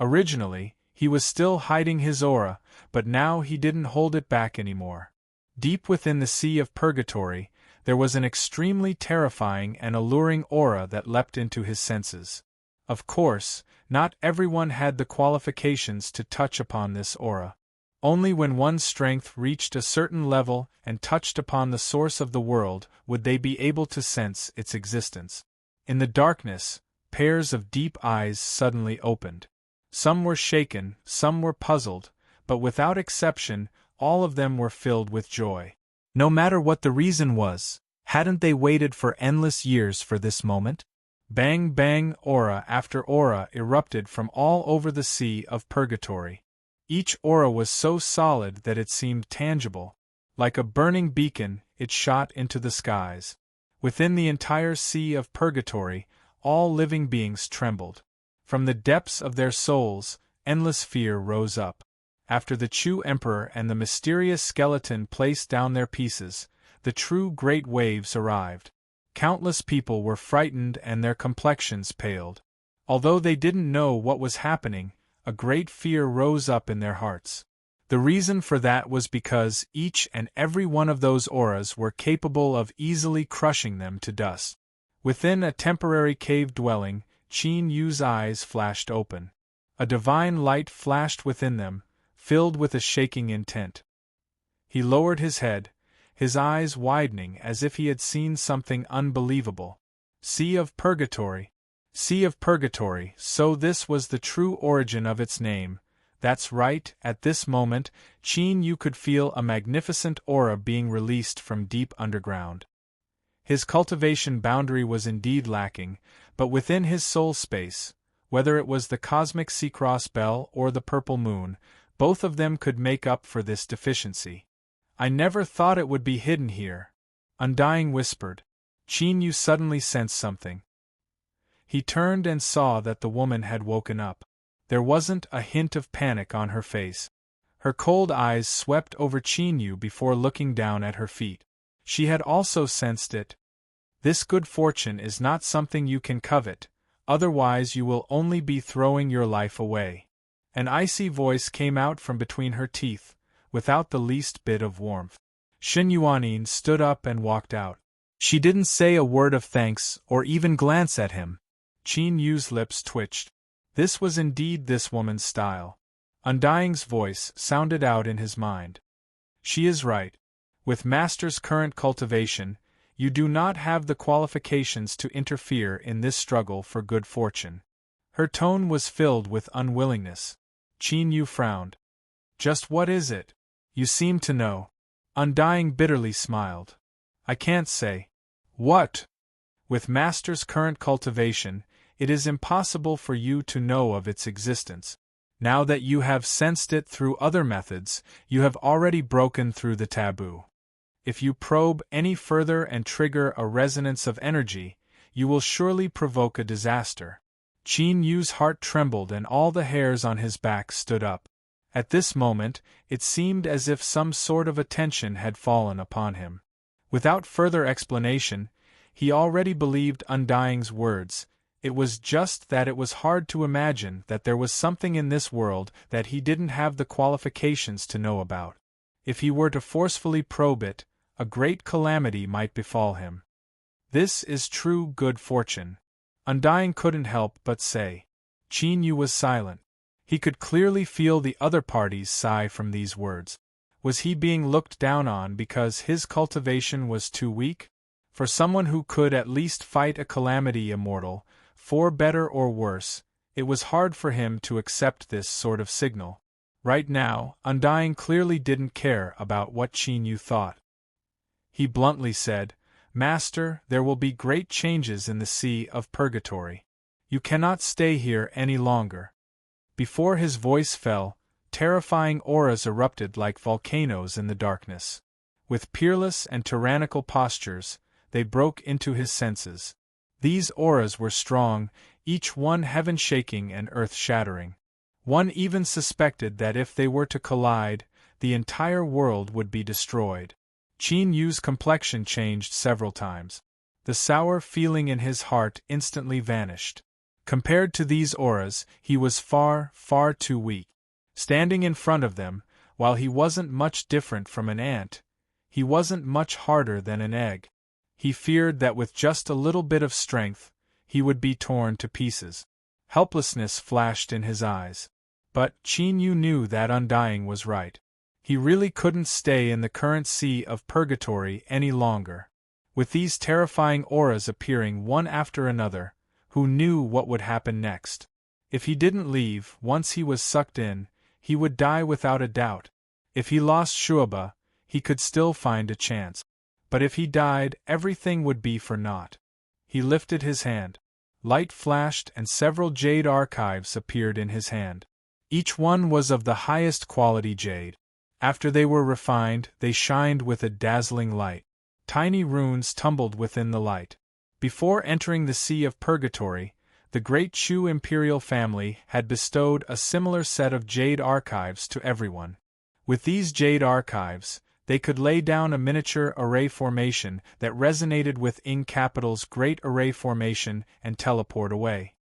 Originally, he was still hiding his aura, but now he didn't hold it back anymore. Deep within the sea of purgatory, there was an extremely terrifying and alluring aura that leapt into his senses. Of course, not everyone had the qualifications to touch upon this aura. Only when one's strength reached a certain level and touched upon the source of the world would they be able to sense its existence. In the darkness, pairs of deep eyes suddenly opened. Some were shaken, some were puzzled, but without exception, all of them were filled with joy. No matter what the reason was, hadn't they waited for endless years for this moment? Bang bang, aura after aura erupted from all over the sea of purgatory. Each aura was so solid that it seemed tangible. Like a burning beacon, it shot into the skies. Within the entire sea of purgatory, all living beings trembled. From the depths of their souls, endless fear rose up. After the Chu Emperor and the mysterious skeleton placed down their pieces, the true great waves arrived. Countless people were frightened and their complexions paled. Although they didn't know what was happening, a great fear rose up in their hearts. The reason for that was because each and every one of those auras were capable of easily crushing them to dust. Within a temporary cave dwelling, Qin Yu's eyes flashed open. A divine light flashed within them, filled with a shaking intent. He lowered his head, his eyes widening as if he had seen something unbelievable. Sea of Purgatory. Sea of Purgatory, so this was the true origin of its name. That's right, at this moment, Qin Yu could feel a magnificent aura being released from deep underground. His cultivation boundary was indeed lacking, but within his soul space, whether it was the cosmic sea-cross bell or the purple moon, both of them could make up for this deficiency. I never thought it would be hidden here, Undying whispered. Qin Yu suddenly sensed something. He turned and saw that the woman had woken up. There wasn't a hint of panic on her face. Her cold eyes swept over Qin Yu before looking down at her feet. She had also sensed it. This good fortune is not something you can covet, otherwise you will only be throwing your life away. An icy voice came out from between her teeth, without the least bit of warmth. Shen Yuanin stood up and walked out. She didn't say a word of thanks or even glance at him. Qin Yu's lips twitched. This was indeed this woman's style. Undying's voice sounded out in his mind. She is right. With Master's current cultivation, you do not have the qualifications to interfere in this struggle for good fortune. Her tone was filled with unwillingness. Qin Yu frowned. Just what is it? You seem to know. Undying bitterly smiled. I can't say. What? With Master's current cultivation, it is impossible for you to know of its existence. Now that you have sensed it through other methods, you have already broken through the taboo. If you probe any further and trigger a resonance of energy, you will surely provoke a disaster. Qin Yu's heart trembled and all the hairs on his back stood up. At this moment, it seemed as if some sort of attention had fallen upon him. Without further explanation, he already believed Undying's words. It was just that it was hard to imagine that there was something in this world that he didn't have the qualifications to know about. If he were to forcefully probe it, a great calamity might befall him. This is true good fortune. Undying couldn't help but say. Qin Yu was silent. He could clearly feel the other party's sigh from these words. Was he being looked down on because his cultivation was too weak? For someone who could at least fight a calamity immortal, for better or worse, it was hard for him to accept this sort of signal. Right now, Undying clearly didn't care about what Qin Yu thought. He bluntly said, Master, there will be great changes in the Sea of Purgatory. You cannot stay here any longer. Before his voice fell, terrifying auras erupted like volcanoes in the darkness. With peerless and tyrannical postures, they broke into his senses. These auras were strong, each one heaven-shaking and earth-shattering. One even suspected that if they were to collide, the entire world would be destroyed. Qin Yu's complexion changed several times. The sour feeling in his heart instantly vanished. Compared to these auras, he was far, far too weak. Standing in front of them, while he wasn't much different from an ant, he wasn't much harder than an egg. He feared that with just a little bit of strength, he would be torn to pieces. Helplessness flashed in his eyes. But Qin Yu knew that undying was right. He really couldn't stay in the current sea of purgatory any longer. With these terrifying auras appearing one after another, who knew what would happen next? If he didn't leave, once he was sucked in, he would die without a doubt. If he lost Shuaba, he could still find a chance. But if he died, everything would be for naught. He lifted his hand. Light flashed and several jade archives appeared in his hand. Each one was of the highest quality jade. After they were refined, they shined with a dazzling light. Tiny runes tumbled within the light. Before entering the Sea of Purgatory, the great Chu imperial family had bestowed a similar set of jade archives to everyone. With these jade archives, they could lay down a miniature array formation that resonated with Ing Capital's Great Array Formation and teleport away.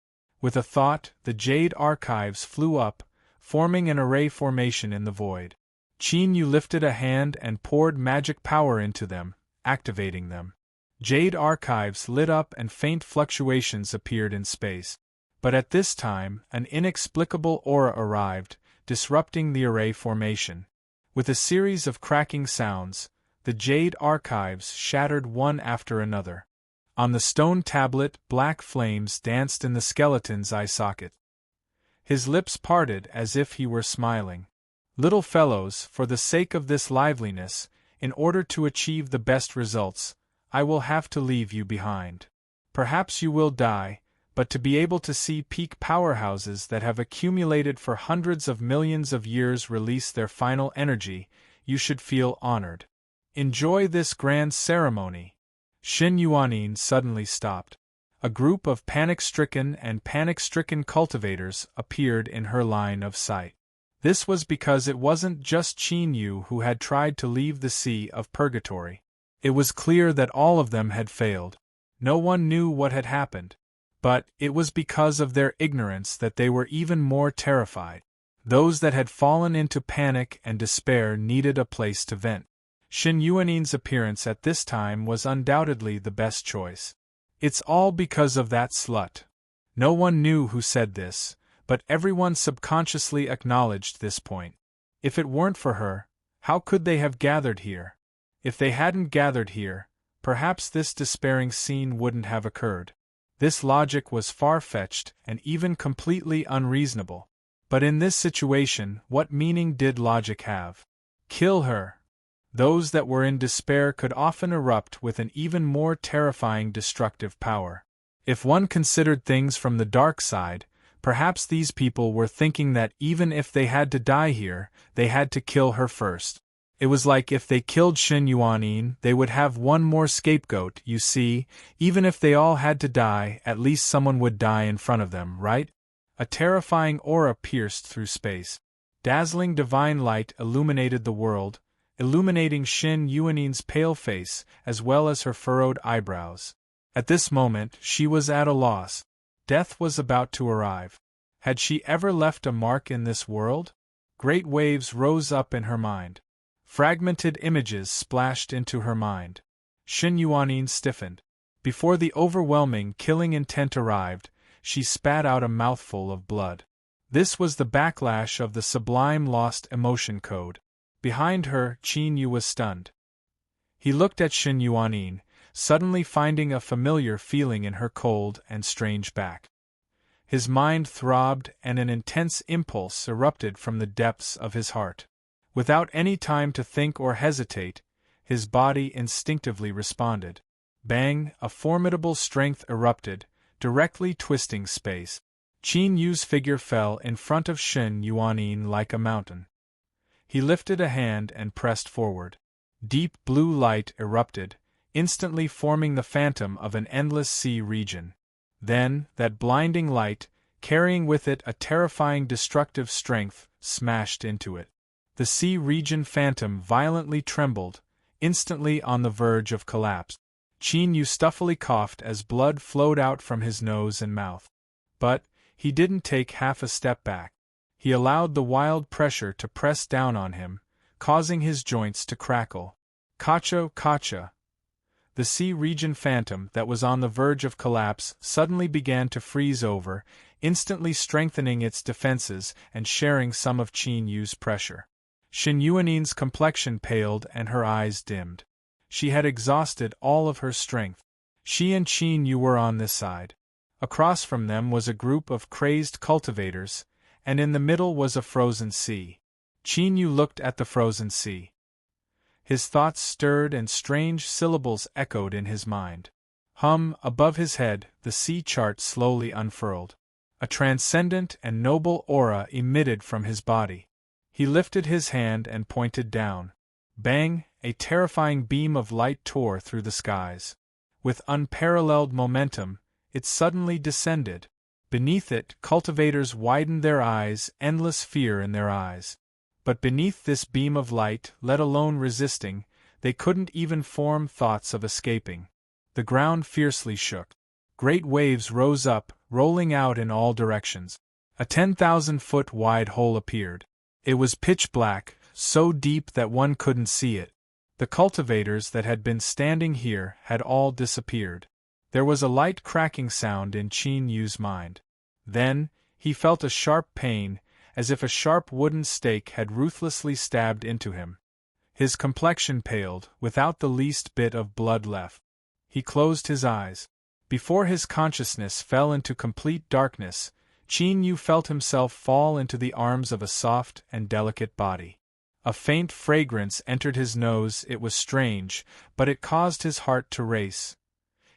With a thought, the jade archives flew up, forming an array formation in the void. Qin Yu lifted a hand and poured magic power into them, activating them. Jade archives lit up and faint fluctuations appeared in space. But at this time, an inexplicable aura arrived, disrupting the array formation. With a series of cracking sounds, the jade archives shattered one after another. On the stone tablet, black flames danced in the skeleton's eye socket. His lips parted as if he were smiling. Little fellows, for the sake of this liveliness, in order to achieve the best results, I will have to leave you behind. Perhaps you will die, but to be able to see peak powerhouses that have accumulated for hundreds of millions of years release their final energy, you should feel honored. Enjoy this grand ceremony. Xin Yuanin suddenly stopped. A group of panic-stricken cultivators appeared in her line of sight. This was because it wasn't just Qin Yu who had tried to leave the Sea of Purgatory. It was clear that all of them had failed. No one knew what had happened. But it was because of their ignorance that they were even more terrified. Those that had fallen into panic and despair needed a place to vent. Xin Yuanin's appearance at this time was undoubtedly the best choice. It's all because of that slut. No one knew who said this, but everyone subconsciously acknowledged this point. If it weren't for her, how could they have gathered here? If they hadn't gathered here, perhaps this despairing scene wouldn't have occurred. This logic was far-fetched and even completely unreasonable. But in this situation, what meaning did logic have? Kill her. Those that were in despair could often erupt with an even more terrifying destructive power. If one considered things from the dark side, perhaps these people were thinking that even if they had to die here, they had to kill her first. It was like if they killed Xin Yuanin, they would have one more scapegoat, you see, even if they all had to die, at least someone would die in front of them, right? A terrifying aura pierced through space. Dazzling divine light illuminated the world, illuminating Xin Yuanin's pale face as well as her furrowed eyebrows. At this moment, she was at a loss. Death was about to arrive. Had she ever left a mark in this world? Great waves rose up in her mind. Fragmented images splashed into her mind. Xin Yuanin stiffened. Before the overwhelming killing intent arrived, she spat out a mouthful of blood. This was the backlash of the sublime lost emotion code. Behind her, Qin Yu was stunned. He looked at Xin Yuanin, suddenly finding a familiar feeling in her cold and strange back. His mind throbbed and an intense impulse erupted from the depths of his heart. Without any time to think or hesitate, his body instinctively responded. Bang! A formidable strength erupted, directly twisting space. Qin Yu's figure fell in front of Xin Yuanin like a mountain. He lifted a hand and pressed forward. Deep blue light erupted, instantly forming the phantom of an endless sea region. Then, that blinding light, carrying with it a terrifying destructive strength, smashed into it. The sea region phantom violently trembled, instantly on the verge of collapse. Qin Yu stuffily coughed as blood flowed out from his nose and mouth. But he didn't take half a step back. He allowed the wild pressure to press down on him, causing his joints to crackle. Kacha, kacha. The sea region phantom that was on the verge of collapse suddenly began to freeze over, instantly strengthening its defenses and sharing some of Qin Yu's pressure. Shen Yuanin's complexion paled and her eyes dimmed. She had exhausted all of her strength. She and Qin Yu were on this side. Across from them was a group of crazed cultivators, and in the middle was a frozen sea. Qin Yu looked at the frozen sea. His thoughts stirred and strange syllables echoed in his mind. Above his head, the sea chart slowly unfurled. A transcendent and noble aura emitted from his body. He lifted his hand and pointed down. Bang! A terrifying beam of light tore through the skies. With unparalleled momentum, it suddenly descended. Beneath it, cultivators widened their eyes, endless fear in their eyes. But beneath this beam of light, let alone resisting, they couldn't even form thoughts of escaping. The ground fiercely shook. Great waves rose up, rolling out in all directions. A 10,000-foot wide hole appeared. It was pitch black, so deep that one couldn't see it. The cultivators that had been standing here had all disappeared. There was a light cracking sound in Qin Yu's mind. Then, he felt a sharp pain, as if a sharp wooden stake had ruthlessly stabbed into him. His complexion paled, without the least bit of blood left. He closed his eyes. Before his consciousness fell into complete darkness, Qin Yu felt himself fall into the arms of a soft and delicate body. A faint fragrance entered his nose. It was strange, but it caused his heart to race.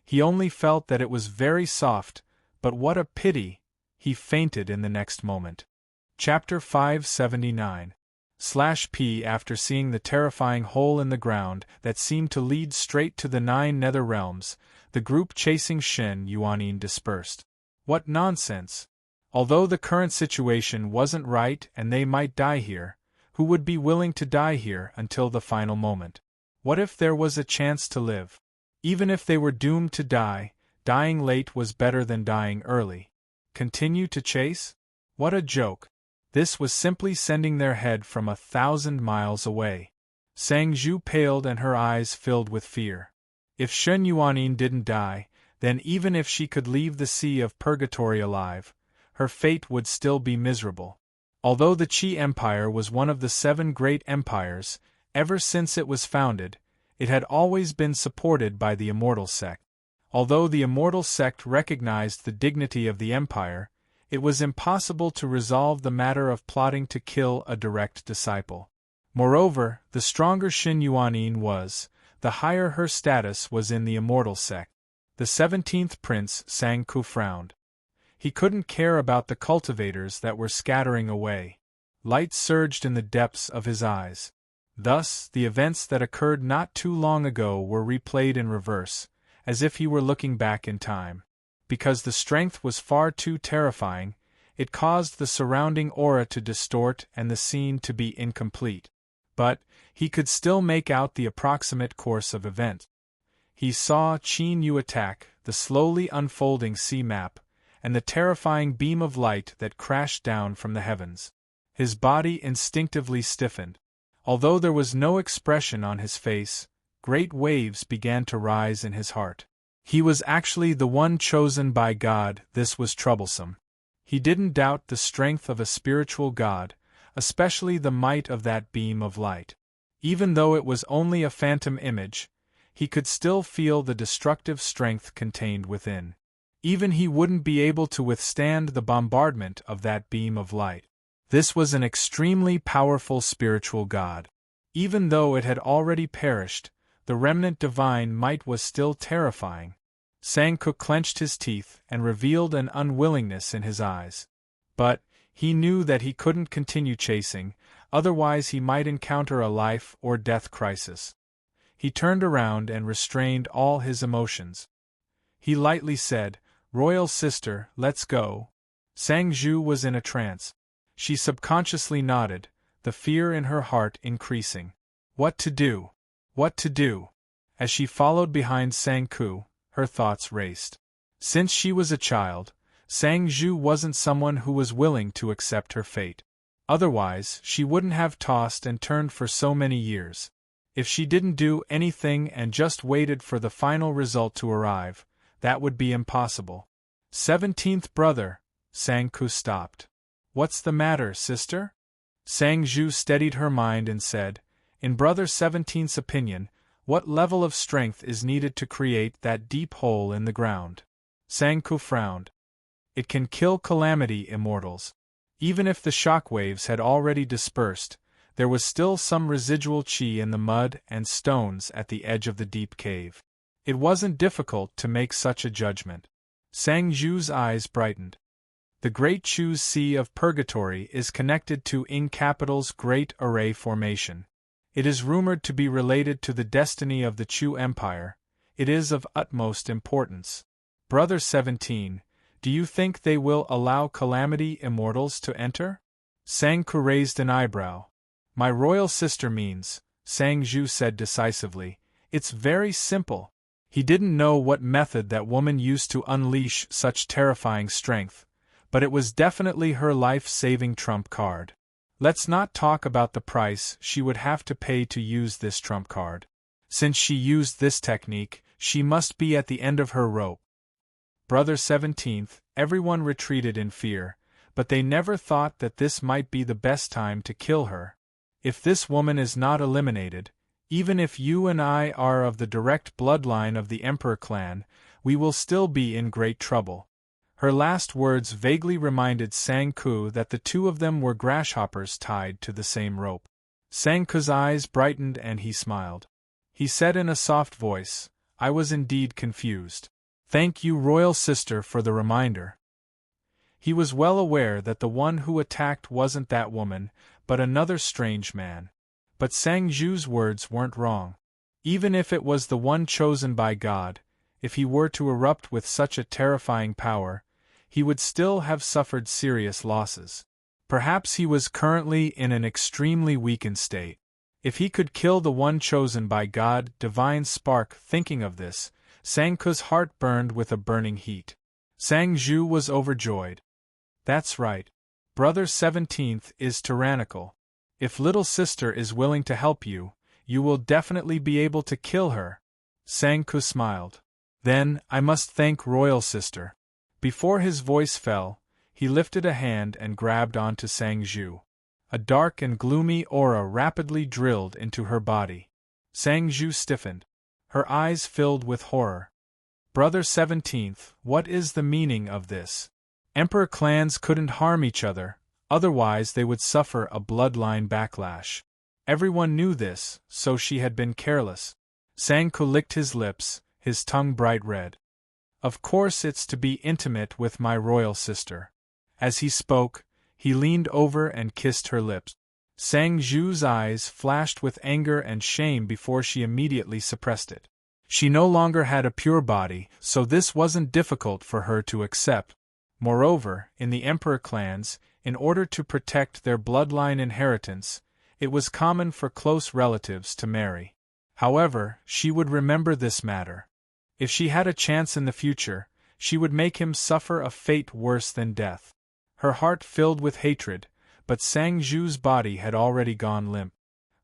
He only felt that it was very soft, but what a pity! He fainted in the next moment. Chapter 579/P. After seeing the terrifying hole in the ground that seemed to lead straight to the 9 nether realms, the group chasing Shen Yuanin dispersed. What nonsense! Although the current situation wasn't right and they might die here, who would be willing to die here until the final moment? What if there was a chance to live? Even if they were doomed to die, dying late was better than dying early. Continue to chase? What a joke! This was simply sending their head from 1,000 miles away. Sang Zhu paled and her eyes filled with fear. If Shen Yuanin didn't die, then even if she could leave the Sea of Purgatory alive, her fate would still be miserable. Although the Qi Empire was one of the 7 great empires, ever since it was founded, it had always been supported by the Immortal Sect. Although the Immortal Sect recognized the dignity of the empire, it was impossible to resolve the matter of plotting to kill a direct disciple. Moreover, the stronger Shen Yuanin was, the higher her status was in the Immortal Sect. The 17th Prince Sang Ku frowned. He couldn't care about the cultivators that were scattering away. Light surged in the depths of his eyes. Thus, the events that occurred not too long ago were replayed in reverse, as if he were looking back in time. Because the strength was far too terrifying, it caused the surrounding aura to distort and the scene to be incomplete. But, he could still make out the approximate course of events. He saw Qin Yu attack, the slowly unfolding sea map, and the terrifying beam of light that crashed down from the heavens. His body instinctively stiffened. Although there was no expression on his face, great waves began to rise in his heart. He was actually the one chosen by God. This was troublesome. He didn't doubt the strength of a spiritual God, especially the might of that beam of light. Even though it was only a phantom image, he could still feel the destructive strength contained within. Even he wouldn't be able to withstand the bombardment of that beam of light. This was an extremely powerful spiritual God. Even though it had already perished, the remnant divine might was still terrifying. Sang Ku clenched his teeth and revealed an unwillingness in his eyes. But, he knew that he couldn't continue chasing, otherwise he might encounter a life-or-death crisis. He turned around and restrained all his emotions. He lightly said, "Royal sister, let's go." Sang Zhu was in a trance. She subconsciously nodded, the fear in her heart increasing. What to do? What to do? As she followed behind Sang Ku, her thoughts raced. Since she was a child, Sang Zhu wasn't someone who was willing to accept her fate. Otherwise, she wouldn't have tossed and turned for so many years. If she didn't do anything and just waited for the final result to arrive, that would be impossible. 17th brother, Sang Ku stopped. What's the matter, sister? Sang Zhu steadied her mind and said, in Brother 17's opinion, what level of strength is needed to create that deep hole in the ground? Sang Ku frowned. It can kill calamity immortals. Even if the shockwaves had already dispersed, there was still some residual qi in the mud and stones at the edge of the deep cave. It wasn't difficult to make such a judgment. Sang Zhu's eyes brightened. The Great Chu's Sea of Purgatory is connected to Ing Capital's Great Array Formation. It is rumored to be related to the destiny of the Chu Empire. It is of utmost importance. Brother 17, do you think they will allow calamity immortals to enter? Sang Ku raised an eyebrow. My royal sister means, Sang Zhu said decisively, it's very simple. He didn't know what method that woman used to unleash such terrifying strength, but it was definitely her life-saving trump card. Let's not talk about the price she would have to pay to use this trump card. Since she used this technique, she must be at the end of her rope. Brother 17th, everyone retreated in fear, but they never thought that this might be the best time to kill her. If this woman is not eliminated, even if you and I are of the direct bloodline of the Emperor clan, we will still be in great trouble. Her last words vaguely reminded Sang Ku that the two of them were grasshoppers tied to the same rope. Sang Ku's eyes brightened and he smiled. He said in a soft voice, I was indeed confused. Thank you, royal sister, for the reminder. He was well aware that the one who attacked wasn't that woman, but another strange man. But Sang Zhu's words weren't wrong. Even if it was the one chosen by God, if he were to erupt with such a terrifying power, he would still have suffered serious losses. Perhaps he was currently in an extremely weakened state. If he could kill the one chosen by God, divine spark, thinking of this, Sang Ku's heart burned with a burning heat. Sang Zhu was overjoyed. That's right. Brother 17th is tyrannical. If little sister is willing to help you, you will definitely be able to kill her. Sang Ku smiled. Then, I must thank royal sister. Before his voice fell, he lifted a hand and grabbed onto Sang Zhu. A dark and gloomy aura rapidly drilled into her body. Sang Zhu stiffened. Her eyes filled with horror. Brother 17th, what is the meaning of this? Emperor clans couldn't harm each other, otherwise they would suffer a bloodline backlash. Everyone knew this, so she had been careless. Sang Ku licked his lips, his tongue bright red. Of course it's to be intimate with my royal sister. As he spoke, he leaned over and kissed her lips. Sang Zhu's eyes flashed with anger and shame before she immediately suppressed it. She no longer had a pure body, so this wasn't difficult for her to accept. Moreover, in the emperor clans, in order to protect their bloodline inheritance, it was common for close relatives to marry. However, she would remember this matter. If she had a chance in the future, she would make him suffer a fate worse than death. Her heart filled with hatred, but Sang Zhu's body had already gone limp.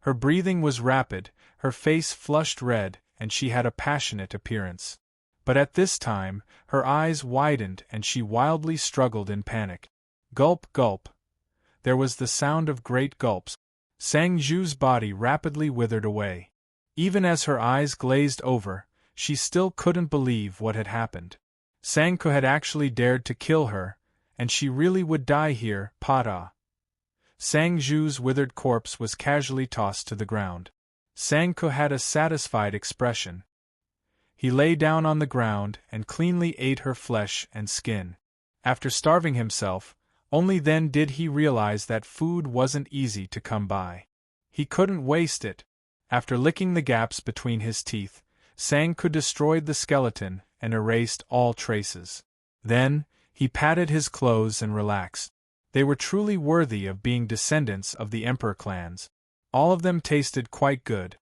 Her breathing was rapid, her face flushed red, and she had a passionate appearance. But at this time, her eyes widened and she wildly struggled in panic. Gulp, gulp. There was the sound of great gulps. Sang Zhu's body rapidly withered away. Even as her eyes glazed over, she still couldn't believe what had happened. Sang Ku had actually dared to kill her, and she really would die here, Pata. Sang Zhu's withered corpse was casually tossed to the ground. Sang Ku had a satisfied expression. He lay down on the ground and cleanly ate her flesh and skin. After starving himself, only then did he realize that food wasn't easy to come by. He couldn't waste it. After licking the gaps between his teeth, Sang Ku destroyed the skeleton and erased all traces. Then, he patted his clothes and relaxed. They were truly worthy of being descendants of the emperor clans. All of them tasted quite good.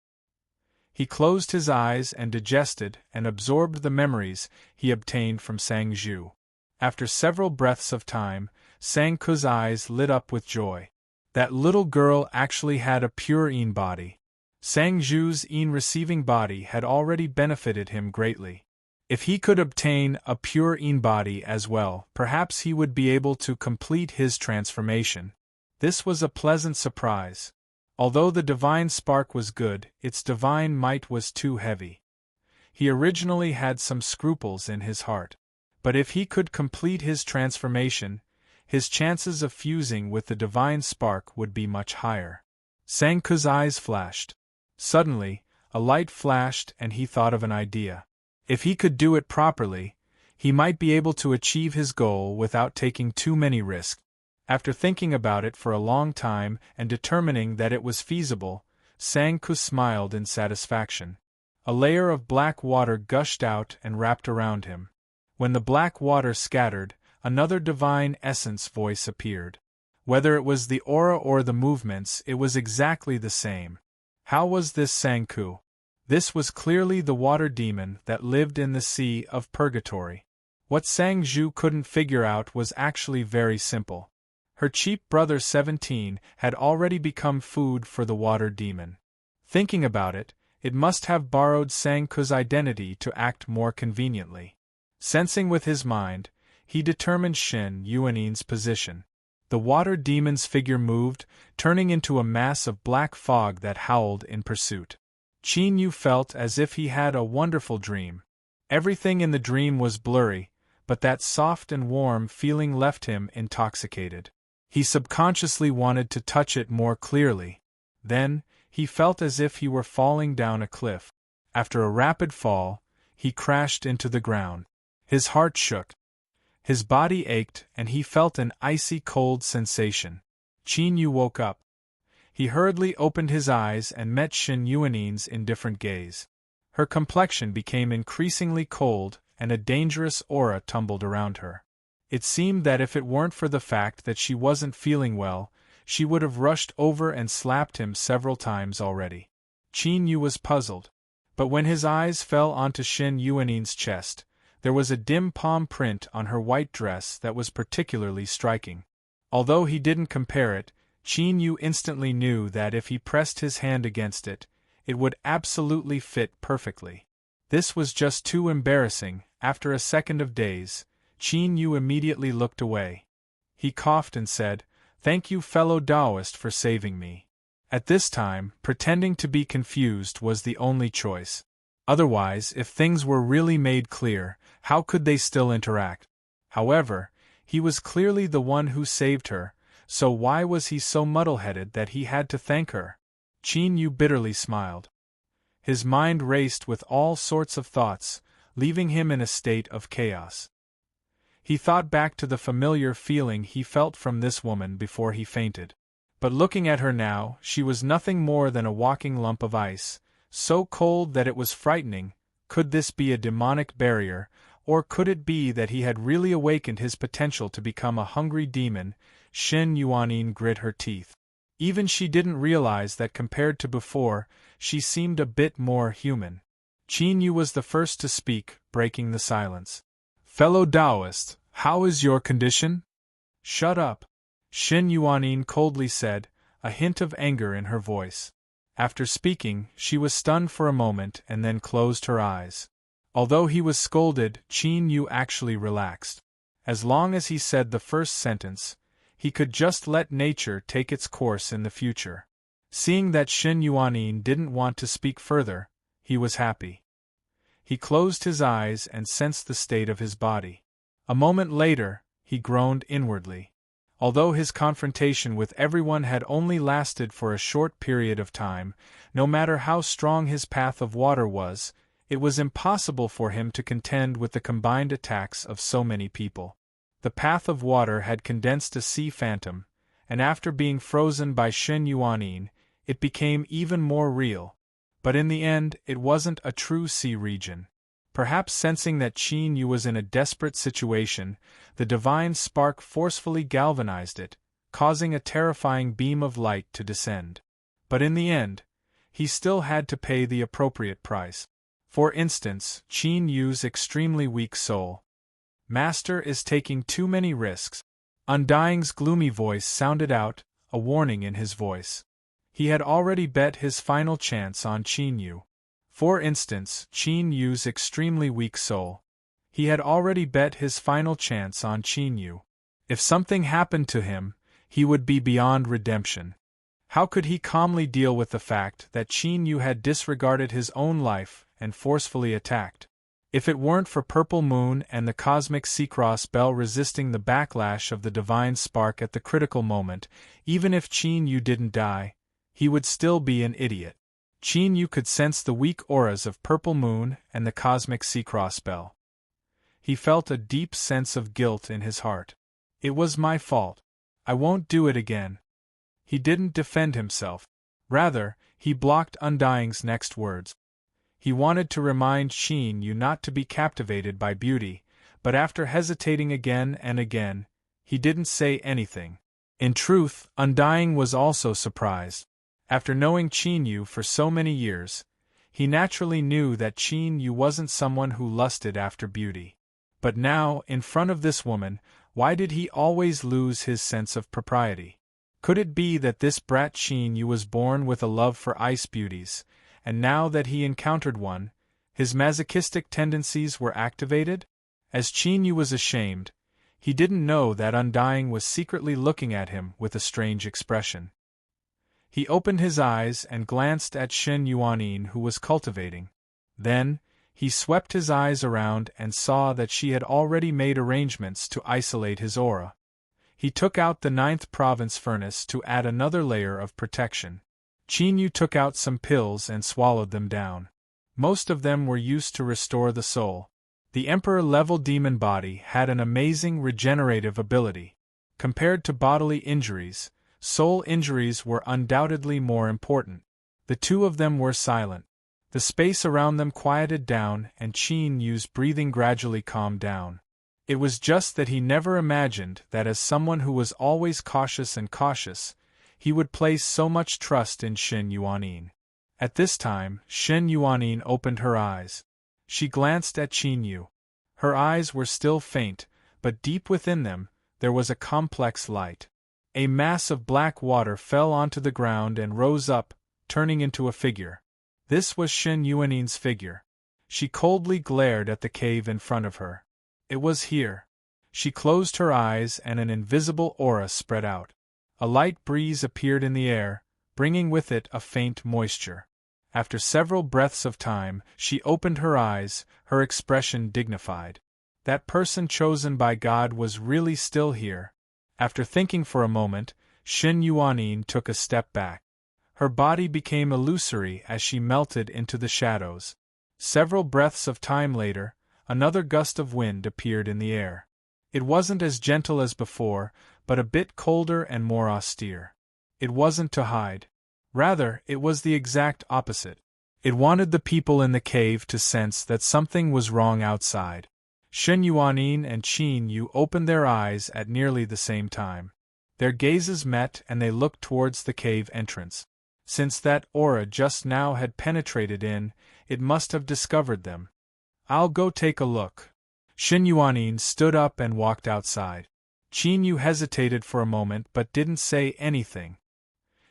He closed his eyes and digested and absorbed the memories he obtained from Sang Zhu. After several breaths of time, Sang Ku's eyes lit up with joy. That little girl actually had a pure body. Sang Zhu's receiving body had already benefited him greatly. If he could obtain a pure body as well, perhaps he would be able to complete his transformation. This was a pleasant surprise. Although the divine spark was good, its divine might was too heavy. He originally had some scruples in his heart. But if he could complete his transformation, his chances of fusing with the divine spark would be much higher. Sang Ku's eyes flashed. Suddenly, a light flashed and he thought of an idea. If he could do it properly, he might be able to achieve his goal without taking too many risks. After thinking about it for a long time and determining that it was feasible, Sang Ku smiled in satisfaction. A layer of black water gushed out and wrapped around him. When the black water scattered, another divine essence voice appeared. Whether it was the aura or the movements, it was exactly the same. How was this Sang Ku? This was clearly the water demon that lived in the sea of purgatory. What Sang Zhu couldn't figure out was actually very simple. Her cheap brother 17 had already become food for the water demon. Thinking about it, it must have borrowed Sang Ku's identity to act more conveniently. Sensing with his mind, he determined Shen Yuanin's position. The water demon's figure moved, turning into a mass of black fog that howled in pursuit. Qin Yu felt as if he had a wonderful dream. Everything in the dream was blurry, but that soft and warm feeling left him intoxicated. He subconsciously wanted to touch it more clearly. Then, he felt as if he were falling down a cliff. After a rapid fall, he crashed into the ground. His heart shook. His body ached and he felt an icy cold sensation. Qin Yu woke up. He hurriedly opened his eyes and met Shen Yuanin's indifferent gaze. Her complexion became increasingly cold and a dangerous aura tumbled around her. It seemed that if it weren't for the fact that she wasn't feeling well, she would have rushed over and slapped him several times already. Qin Yu was puzzled. But when his eyes fell onto Shen Yuanin's chest, there was a dim palm print on her white dress that was particularly striking. Although he didn't compare it, Qin Yu instantly knew that if he pressed his hand against it, it would absolutely fit perfectly. This was just too embarrassing. After a second of daze, Qin Yu immediately looked away. He coughed and said, "Thank you, fellow Taoist, for saving me." At this time, pretending to be confused was the only choice. Otherwise, if things were really made clear, how could they still interact? However, he was clearly the one who saved her, so why was he so muddle-headed that he had to thank her? Qin Yu bitterly smiled. His mind raced with all sorts of thoughts, leaving him in a state of chaos. He thought back to the familiar feeling he felt from this woman before he fainted. But looking at her now, she was nothing more than a walking lump of ice, so cold that it was frightening. Could this be a demonic barrier, or could it be that he had really awakened his potential to become a hungry demon? Shen Yuanin grit her teeth. Even she didn't realize that compared to before, she seemed a bit more human. Qin Yu was the first to speak, breaking the silence. "Fellow Taoist, how is your condition?" "Shut up," Shen Yuanin coldly said, a hint of anger in her voice. After speaking, she was stunned for a moment and then closed her eyes. Although he was scolded, Qin Yu actually relaxed. As long as he said the first sentence, he could just let nature take its course in the future. Seeing that Shen Yuanin didn't want to speak further, he was happy. He closed his eyes and sensed the state of his body. A moment later, he groaned inwardly. Although his confrontation with everyone had only lasted for a short period of time, no matter how strong his path of water was, it was impossible for him to contend with the combined attacks of so many people. The path of water had condensed a sea phantom, and after being frozen by Shen Yuanin, it became even more real. But in the end, it wasn't a true sea region. Perhaps sensing that Qin Yu was in a desperate situation, the divine spark forcefully galvanized it, causing a terrifying beam of light to descend. But in the end, he still had to pay the appropriate price. For instance, Qin Yu's extremely weak soul. "Master is taking too many risks." Undying's gloomy voice sounded out, a warning in his voice. He had already bet his final chance on Qin Yu. For instance, Qin Yu's extremely weak soul. He had already bet his final chance on Qin Yu. If something happened to him, he would be beyond redemption. How could he calmly deal with the fact that Qin Yu had disregarded his own life and forcefully attacked? If it weren't for Purple Moon and the cosmic Seacross Bell resisting the backlash of the divine spark at the critical moment, even if Qin Yu didn't die, he would still be an idiot. Qin Yu could sense the weak auras of Purple Moon and the cosmic Seacross Bell. He felt a deep sense of guilt in his heart. It was my fault. I won't do it again. He didn't defend himself. Rather, he blocked Undying's next words. He wanted to remind Qin Yu not to be captivated by beauty, but after hesitating again and again, he didn't say anything. In truth, Undying was also surprised. After knowing Qin Yu for so many years, he naturally knew that Qin Yu wasn't someone who lusted after beauty. But now, in front of this woman, why did he always lose his sense of propriety? Could it be that this brat Qin Yu was born with a love for ice beauties, and now that he encountered one, his masochistic tendencies were activated? As Qin Yu was ashamed, he didn't know that Undying was secretly looking at him with a strange expression. He opened his eyes and glanced at Shen Yuanin, who was cultivating. Then, he swept his eyes around and saw that she had already made arrangements to isolate his aura. He took out the 9th province furnace to add another layer of protection. Qin Yu took out some pills and swallowed them down. Most of them were used to restore the soul. The Emperor-level demon body had an amazing regenerative ability. Compared to bodily injuries, soul injuries were undoubtedly more important. The two of them were silent. The space around them quieted down and Qin Yu's breathing gradually calmed down. It was just that he never imagined that as someone who was always cautious, he would place so much trust in Shen Yuanin. At this time, Shen Yuanin opened her eyes. She glanced at Qin Yu. Her eyes were still faint, but deep within them, there was a complex light. A mass of black water fell onto the ground and rose up, turning into a figure. This was Shen Yuanin's figure. She coldly glared at the cave in front of her. It was here. She closed her eyes and an invisible aura spread out. A light breeze appeared in the air, bringing with it a faint moisture. After several breaths of time, she opened her eyes, her expression dignified. That person chosen by God was really still here. After thinking for a moment, Shen Yuanin took a step back. Her body became illusory as she melted into the shadows. Several breaths of time later, another gust of wind appeared in the air. It wasn't as gentle as before, but a bit colder and more austere. It wasn't to hide. Rather, it was the exact opposite. It wanted the people in the cave to sense that something was wrong outside. Shen Yuanin and Qin Yu opened their eyes at nearly the same time. Their gazes met and they looked towards the cave entrance. Since that aura just now had penetrated in, it must have discovered them. I'll go take a look. Shen Yuanin stood up and walked outside. Qin Yu hesitated for a moment but didn't say anything.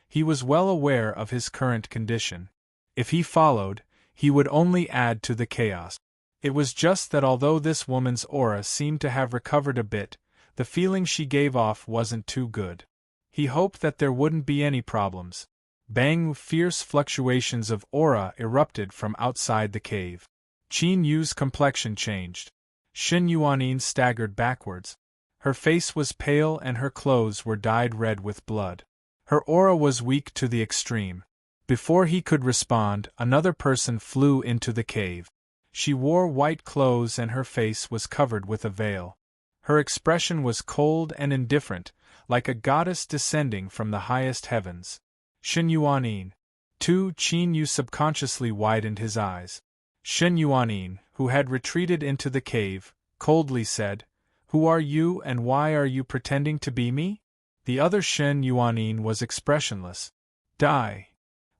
He was well aware of his current condition. If he followed, he would only add to the chaos. It was just that although this woman's aura seemed to have recovered a bit, the feeling she gave off wasn't too good. He hoped that there wouldn't be any problems. Bang! Fierce fluctuations of aura erupted from outside the cave. Qin Yu's complexion changed. Shen Yuanin staggered backwards. Her face was pale and her clothes were dyed red with blood. Her aura was weak to the extreme. Before he could respond, another person flew into the cave. She wore white clothes and her face was covered with a veil. Her expression was cold and indifferent, like a goddess descending from the highest heavens. Shen Yuanin. Too, Qin Yu subconsciously widened his eyes. Shen Yuanin, who had retreated into the cave, coldly said, "Who are you and why are you pretending to be me?" The other Shen Yuanin was expressionless. Die.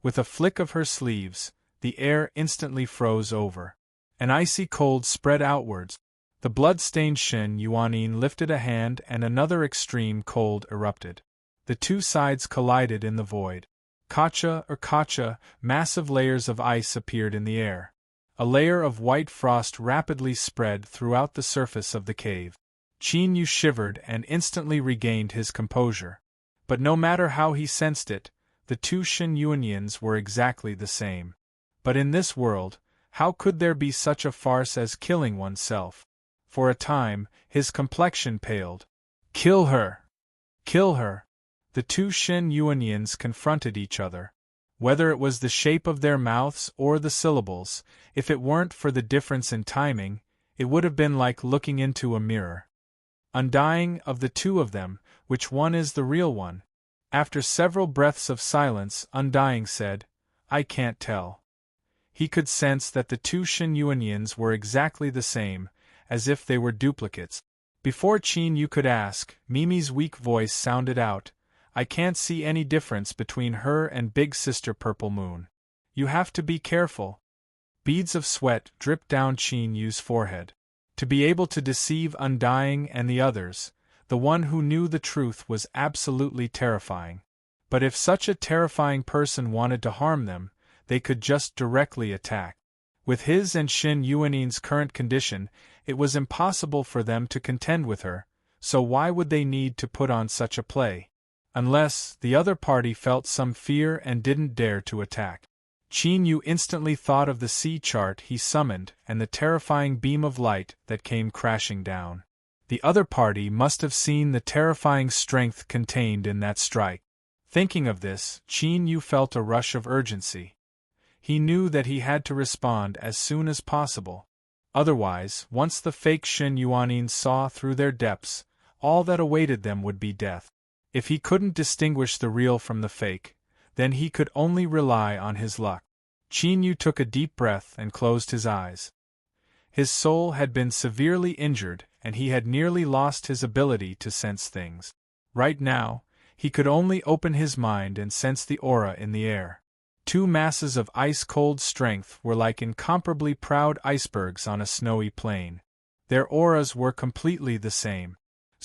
With a flick of her sleeves, the air instantly froze over. An icy cold spread outwards. The blood-stained Shen Yuanin lifted a hand and another extreme cold erupted. The two sides collided in the void. Kacha, massive layers of ice appeared in the air. A layer of white frost rapidly spread throughout the surface of the cave. Qin Yu shivered and instantly regained his composure. But no matter how he sensed it, the two Shen Yuanyans were exactly the same. But in this world, how could there be such a farce as killing oneself? For a time, his complexion paled. Kill her! Kill her! The two Shen Yuanyans confronted each other. Whether it was the shape of their mouths or the syllables, if it weren't for the difference in timing, it would have been like looking into a mirror. Undying, of the two of them, which one is the real one? After several breaths of silence, Undying said, I can't tell. He could sense that the two Shen Yuanyans were exactly the same, as if they were duplicates. Before Qin Yu could ask, Mimi's weak voice sounded out, I can't see any difference between her and Big Sister Purple Moon. You have to be careful. Beads of sweat dripped down Qin Yu's forehead. To be able to deceive Undying and the others, the one who knew the truth, was absolutely terrifying. But if such a terrifying person wanted to harm them, they could just directly attack. With his and Shen Yuanin's current condition, it was impossible for them to contend with her, so why would they need to put on such a play? Unless the other party felt some fear and didn't dare to attack. Qin Yu instantly thought of the sea chart he summoned and the terrifying beam of light that came crashing down. The other party must have seen the terrifying strength contained in that strike. Thinking of this, Qin Yu felt a rush of urgency. He knew that he had to respond as soon as possible. Otherwise, once the fake Shen Yuanin saw through their depths, all that awaited them would be death. If he couldn't distinguish the real from the fake, then he could only rely on his luck. Qin Yu took a deep breath and closed his eyes. His soul had been severely injured, and he had nearly lost his ability to sense things. Right now, he could only open his mind and sense the aura in the air. Two masses of ice-cold strength were like incomparably proud icebergs on a snowy plain. Their auras were completely the same.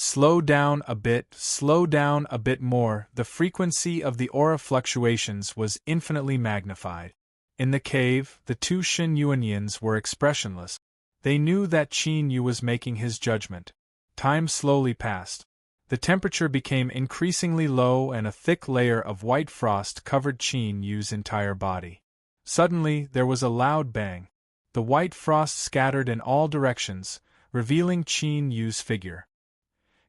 Slow down a bit more, the frequency of the aura fluctuations was infinitely magnified. In the cave, the two Shen Yuanyans were expressionless. They knew that Qin Yu was making his judgment. Time slowly passed. The temperature became increasingly low and a thick layer of white frost covered Qin Yu's entire body. Suddenly, there was a loud bang. The white frost scattered in all directions, revealing Qin Yu's figure.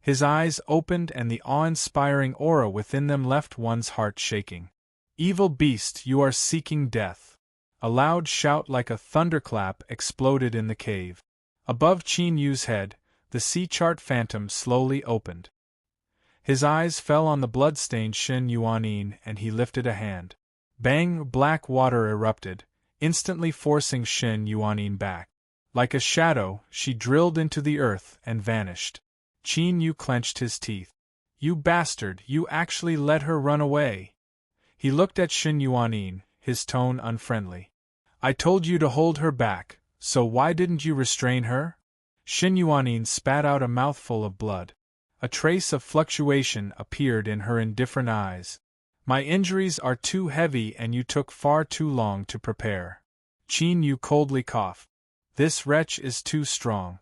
His eyes opened and the awe-inspiring aura within them left one's heart shaking. Evil beast, you are seeking death. A loud shout like a thunderclap exploded in the cave. Above Qin Yu's head, the sea chart phantom slowly opened. His eyes fell on the blood-stained Shen Yuanin and he lifted a hand. Bang! Black water erupted, instantly forcing Shen Yuanin back. Like a shadow, she drilled into the earth and vanished. Qin Yu clenched his teeth. You bastard, you actually let her run away. He looked at Shen Yuanin, his tone unfriendly. I told you to hold her back, so why didn't you restrain her? Shen Yuanin spat out a mouthful of blood. A trace of fluctuation appeared in her indifferent eyes. My injuries are too heavy and you took far too long to prepare. Qin Yu coldly coughed. This wretch is too strong.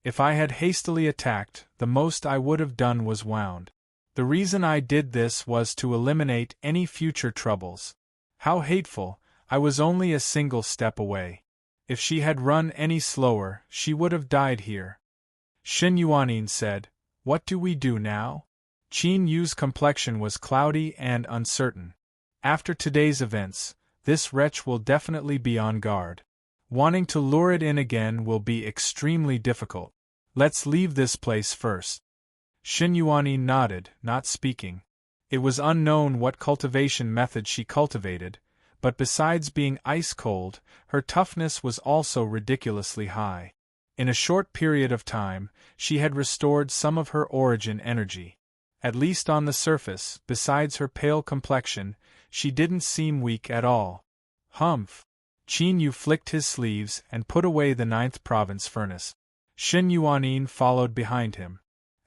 If I had hastily attacked, the most I would have done was wound. The reason I did this was to eliminate any future troubles. How hateful, I was only a single step away. If she had run any slower, she would have died here. Shen Yuanin said, What do we do now? Qin Yu's complexion was cloudy and uncertain. After today's events, this wretch will definitely be on guard. Wanting to lure it in again will be extremely difficult. Let's leave this place first. Shen Yuanin nodded, not speaking. It was unknown what cultivation method she cultivated, but besides being ice-cold, her toughness was also ridiculously high. In a short period of time, she had restored some of her origin energy. At least on the surface, besides her pale complexion, she didn't seem weak at all. Humph! Qin Yu flicked his sleeves and put away the 9th province furnace. Shen Yuanin followed behind him.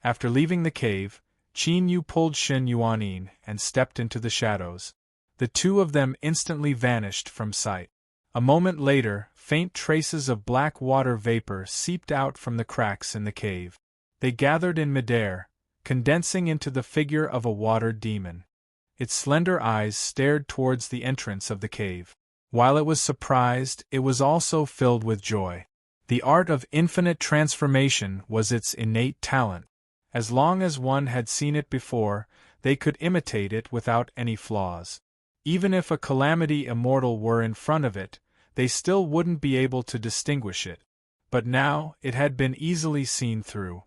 After leaving the cave, Qin Yu pulled Shen Yuanin and stepped into the shadows. The two of them instantly vanished from sight. A moment later, faint traces of black water vapor seeped out from the cracks in the cave. They gathered in midair, condensing into the figure of a water demon. Its slender eyes stared towards the entrance of the cave. While it was surprised, it was also filled with joy. The art of infinite transformation was its innate talent. As long as one had seen it before, they could imitate it without any flaws. Even if a calamity immortal were in front of it, they still wouldn't be able to distinguish it. But now, it had been easily seen through.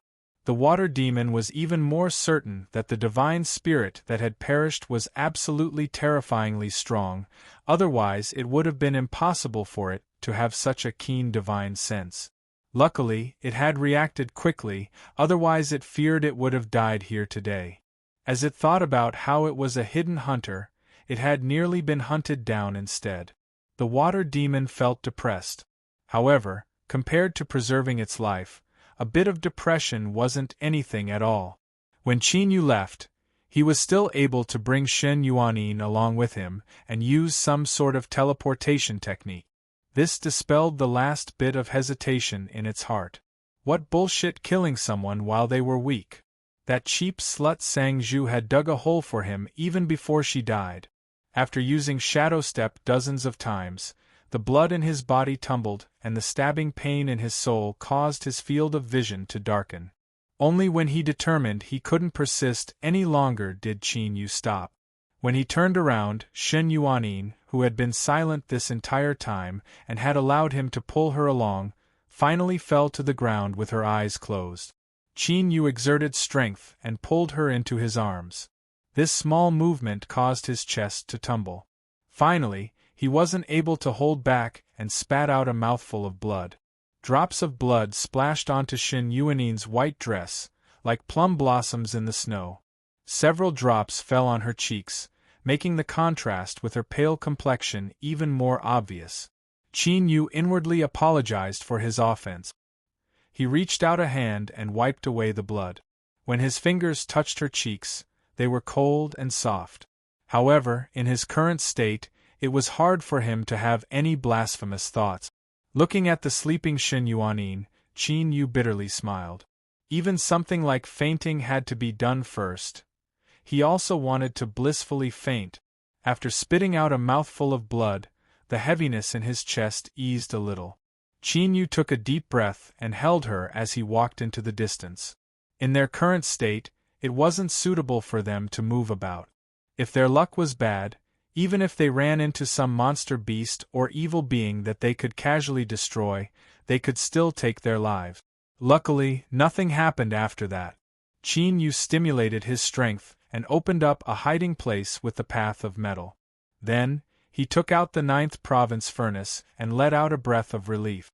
The water demon was even more certain that the divine spirit that had perished was absolutely terrifyingly strong, otherwise it would have been impossible for it to have such a keen divine sense. Luckily, it had reacted quickly, otherwise it feared it would have died here today. As it thought about how it was a hidden hunter, it had nearly been hunted down instead. The water demon felt depressed. However, compared to preserving its life, a bit of depression wasn't anything at all. When Qin Yu left, he was still able to bring Shen Yuanin along with him and use some sort of teleportation technique. This dispelled the last bit of hesitation in its heart. What bullshit killing someone while they were weak. That cheap slut Sang Zhu had dug a hole for him even before she died. After using Shadow Step dozens of times, the blood in his body tumbled and the stabbing pain in his soul caused his field of vision to darken. Only when he determined he couldn't persist any longer did Qin Yu stop. When he turned around, Shen Yuanin, who had been silent this entire time and had allowed him to pull her along, finally fell to the ground with her eyes closed. Qin Yu exerted strength and pulled her into his arms. This small movement caused his chest to tumble. Finally, he wasn't able to hold back and spat out a mouthful of blood. Drops of blood splashed onto Shen Yuanin's white dress, like plum blossoms in the snow. Several drops fell on her cheeks, making the contrast with her pale complexion even more obvious. Qin Yu inwardly apologized for his offense. He reached out a hand and wiped away the blood. When his fingers touched her cheeks, they were cold and soft. However, in his current state, it was hard for him to have any blasphemous thoughts. Looking at the sleeping Shen Yuanin, Qin Yu bitterly smiled. Even something like fainting had to be done first. He also wanted to blissfully faint. After spitting out a mouthful of blood, the heaviness in his chest eased a little. Qin Yu took a deep breath and held her as he walked into the distance. In their current state, it wasn't suitable for them to move about. If their luck was bad, even if they ran into some monster beast or evil being that they could casually destroy, they could still take their lives. Luckily, nothing happened after that. Qin Yu stimulated his strength and opened up a hiding place with the path of metal. Then, he took out the 9th province furnace and let out a breath of relief.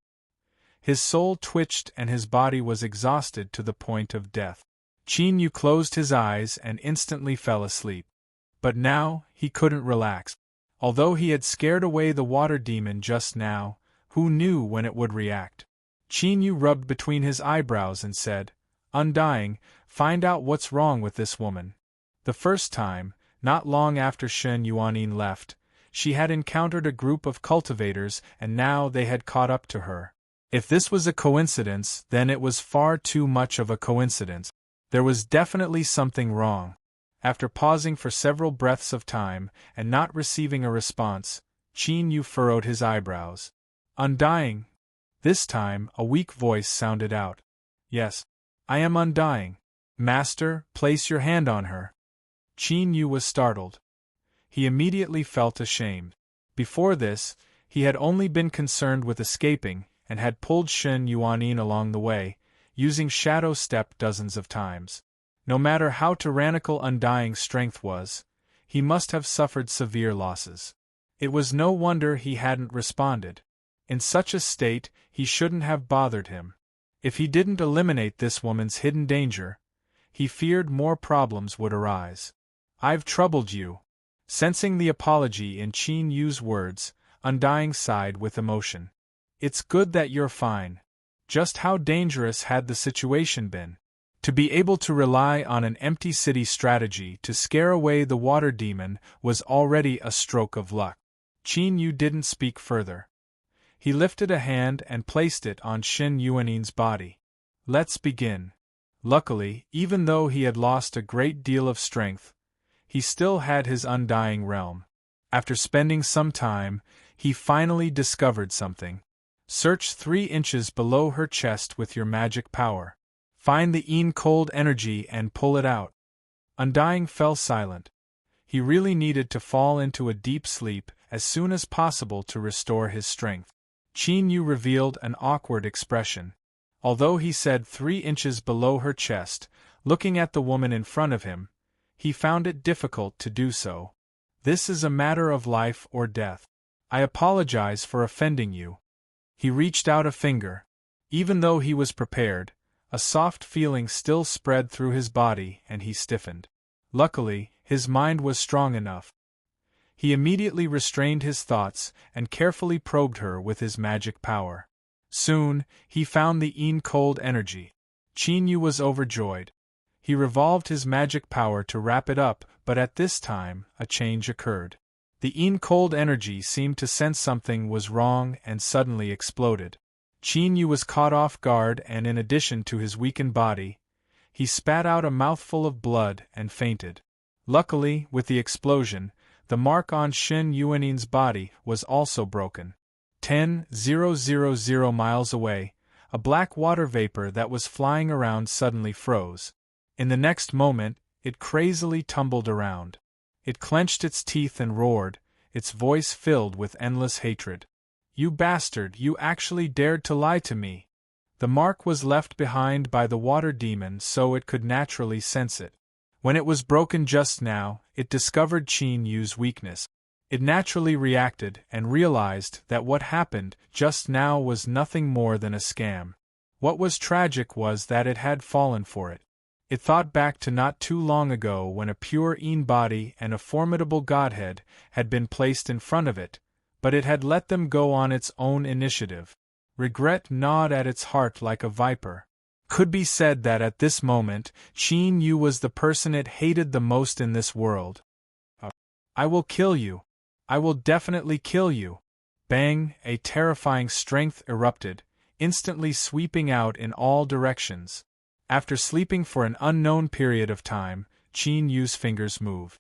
His soul twitched and his body was exhausted to the point of death. Qin Yu closed his eyes and instantly fell asleep. But now, he couldn't relax. Although he had scared away the water demon just now, who knew when it would react? Qin Yu rubbed between his eyebrows and said, "Undying, find out what's wrong with this woman." The first time, not long after Shen Yuanin left, she had encountered a group of cultivators and now they had caught up to her. If this was a coincidence, then it was far too much of a coincidence. There was definitely something wrong. After pausing for several breaths of time and not receiving a response, Qin Yu furrowed his eyebrows. "Undying?" This time, a weak voice sounded out. "Yes, I am undying. Master, place your hand on her." Qin Yu was startled. He immediately felt ashamed. Before this, he had only been concerned with escaping and had pulled Shen Yuanin along the way, using Shadow Step dozens of times. No matter how tyrannical Undying's strength was, he must have suffered severe losses. It was no wonder he hadn't responded. In such a state, he shouldn't have bothered him. If he didn't eliminate this woman's hidden danger, he feared more problems would arise. "I've troubled you." Sensing the apology in Qin Yu's words, Undying sighed with emotion. "It's good that you're fine. Just how dangerous had the situation been?" To be able to rely on an empty city strategy to scare away the water demon was already a stroke of luck. Qin Yu didn't speak further. He lifted a hand and placed it on Shen Yuanin's body. Let's begin. Luckily, even though he had lost a great deal of strength, he still had his undying realm. After spending some time, he finally discovered something. Search 3 inches below her chest with your magic power. Find the cold energy and pull it out. Undying fell silent. He really needed to fall into a deep sleep as soon as possible to restore his strength. Qin Yu revealed an awkward expression. Although he said 3 inches below her chest, looking at the woman in front of him, he found it difficult to do so. This is a matter of life or death. I apologize for offending you. He reached out a finger. Even though he was prepared, a soft feeling still spread through his body and he stiffened. Luckily, his mind was strong enough. He immediately restrained his thoughts and carefully probed her with his magic power. Soon, he found the cold energy. Qin Yu was overjoyed. He revolved his magic power to wrap it up, but at this time, a change occurred. The cold energy seemed to sense something was wrong and suddenly exploded. Qin Yu was caught off guard and in addition to his weakened body, he spat out a mouthful of blood and fainted. Luckily, with the explosion, the mark on Shen Yuanin's body was also broken. 10,000 miles away, a black water vapor that was flying around suddenly froze. In the next moment, it crazily tumbled around. It clenched its teeth and roared, its voice filled with endless hatred. You bastard, you actually dared to lie to me. The mark was left behind by the water demon so it could naturally sense it. When it was broken just now, it discovered Qin Yu's weakness. It naturally reacted and realized that what happened just now was nothing more than a scam. What was tragic was that it had fallen for it. It thought back to not too long ago when a pure body and a formidable godhead had been placed in front of it, but it had let them go on its own initiative. Regret gnawed at its heart like a viper. Could be said that at this moment, Qin Yu was the person it hated the most in this world. I will kill you. I will definitely kill you. Bang, a terrifying strength erupted, instantly sweeping out in all directions. After sleeping for an unknown period of time, Qin Yu's fingers moved.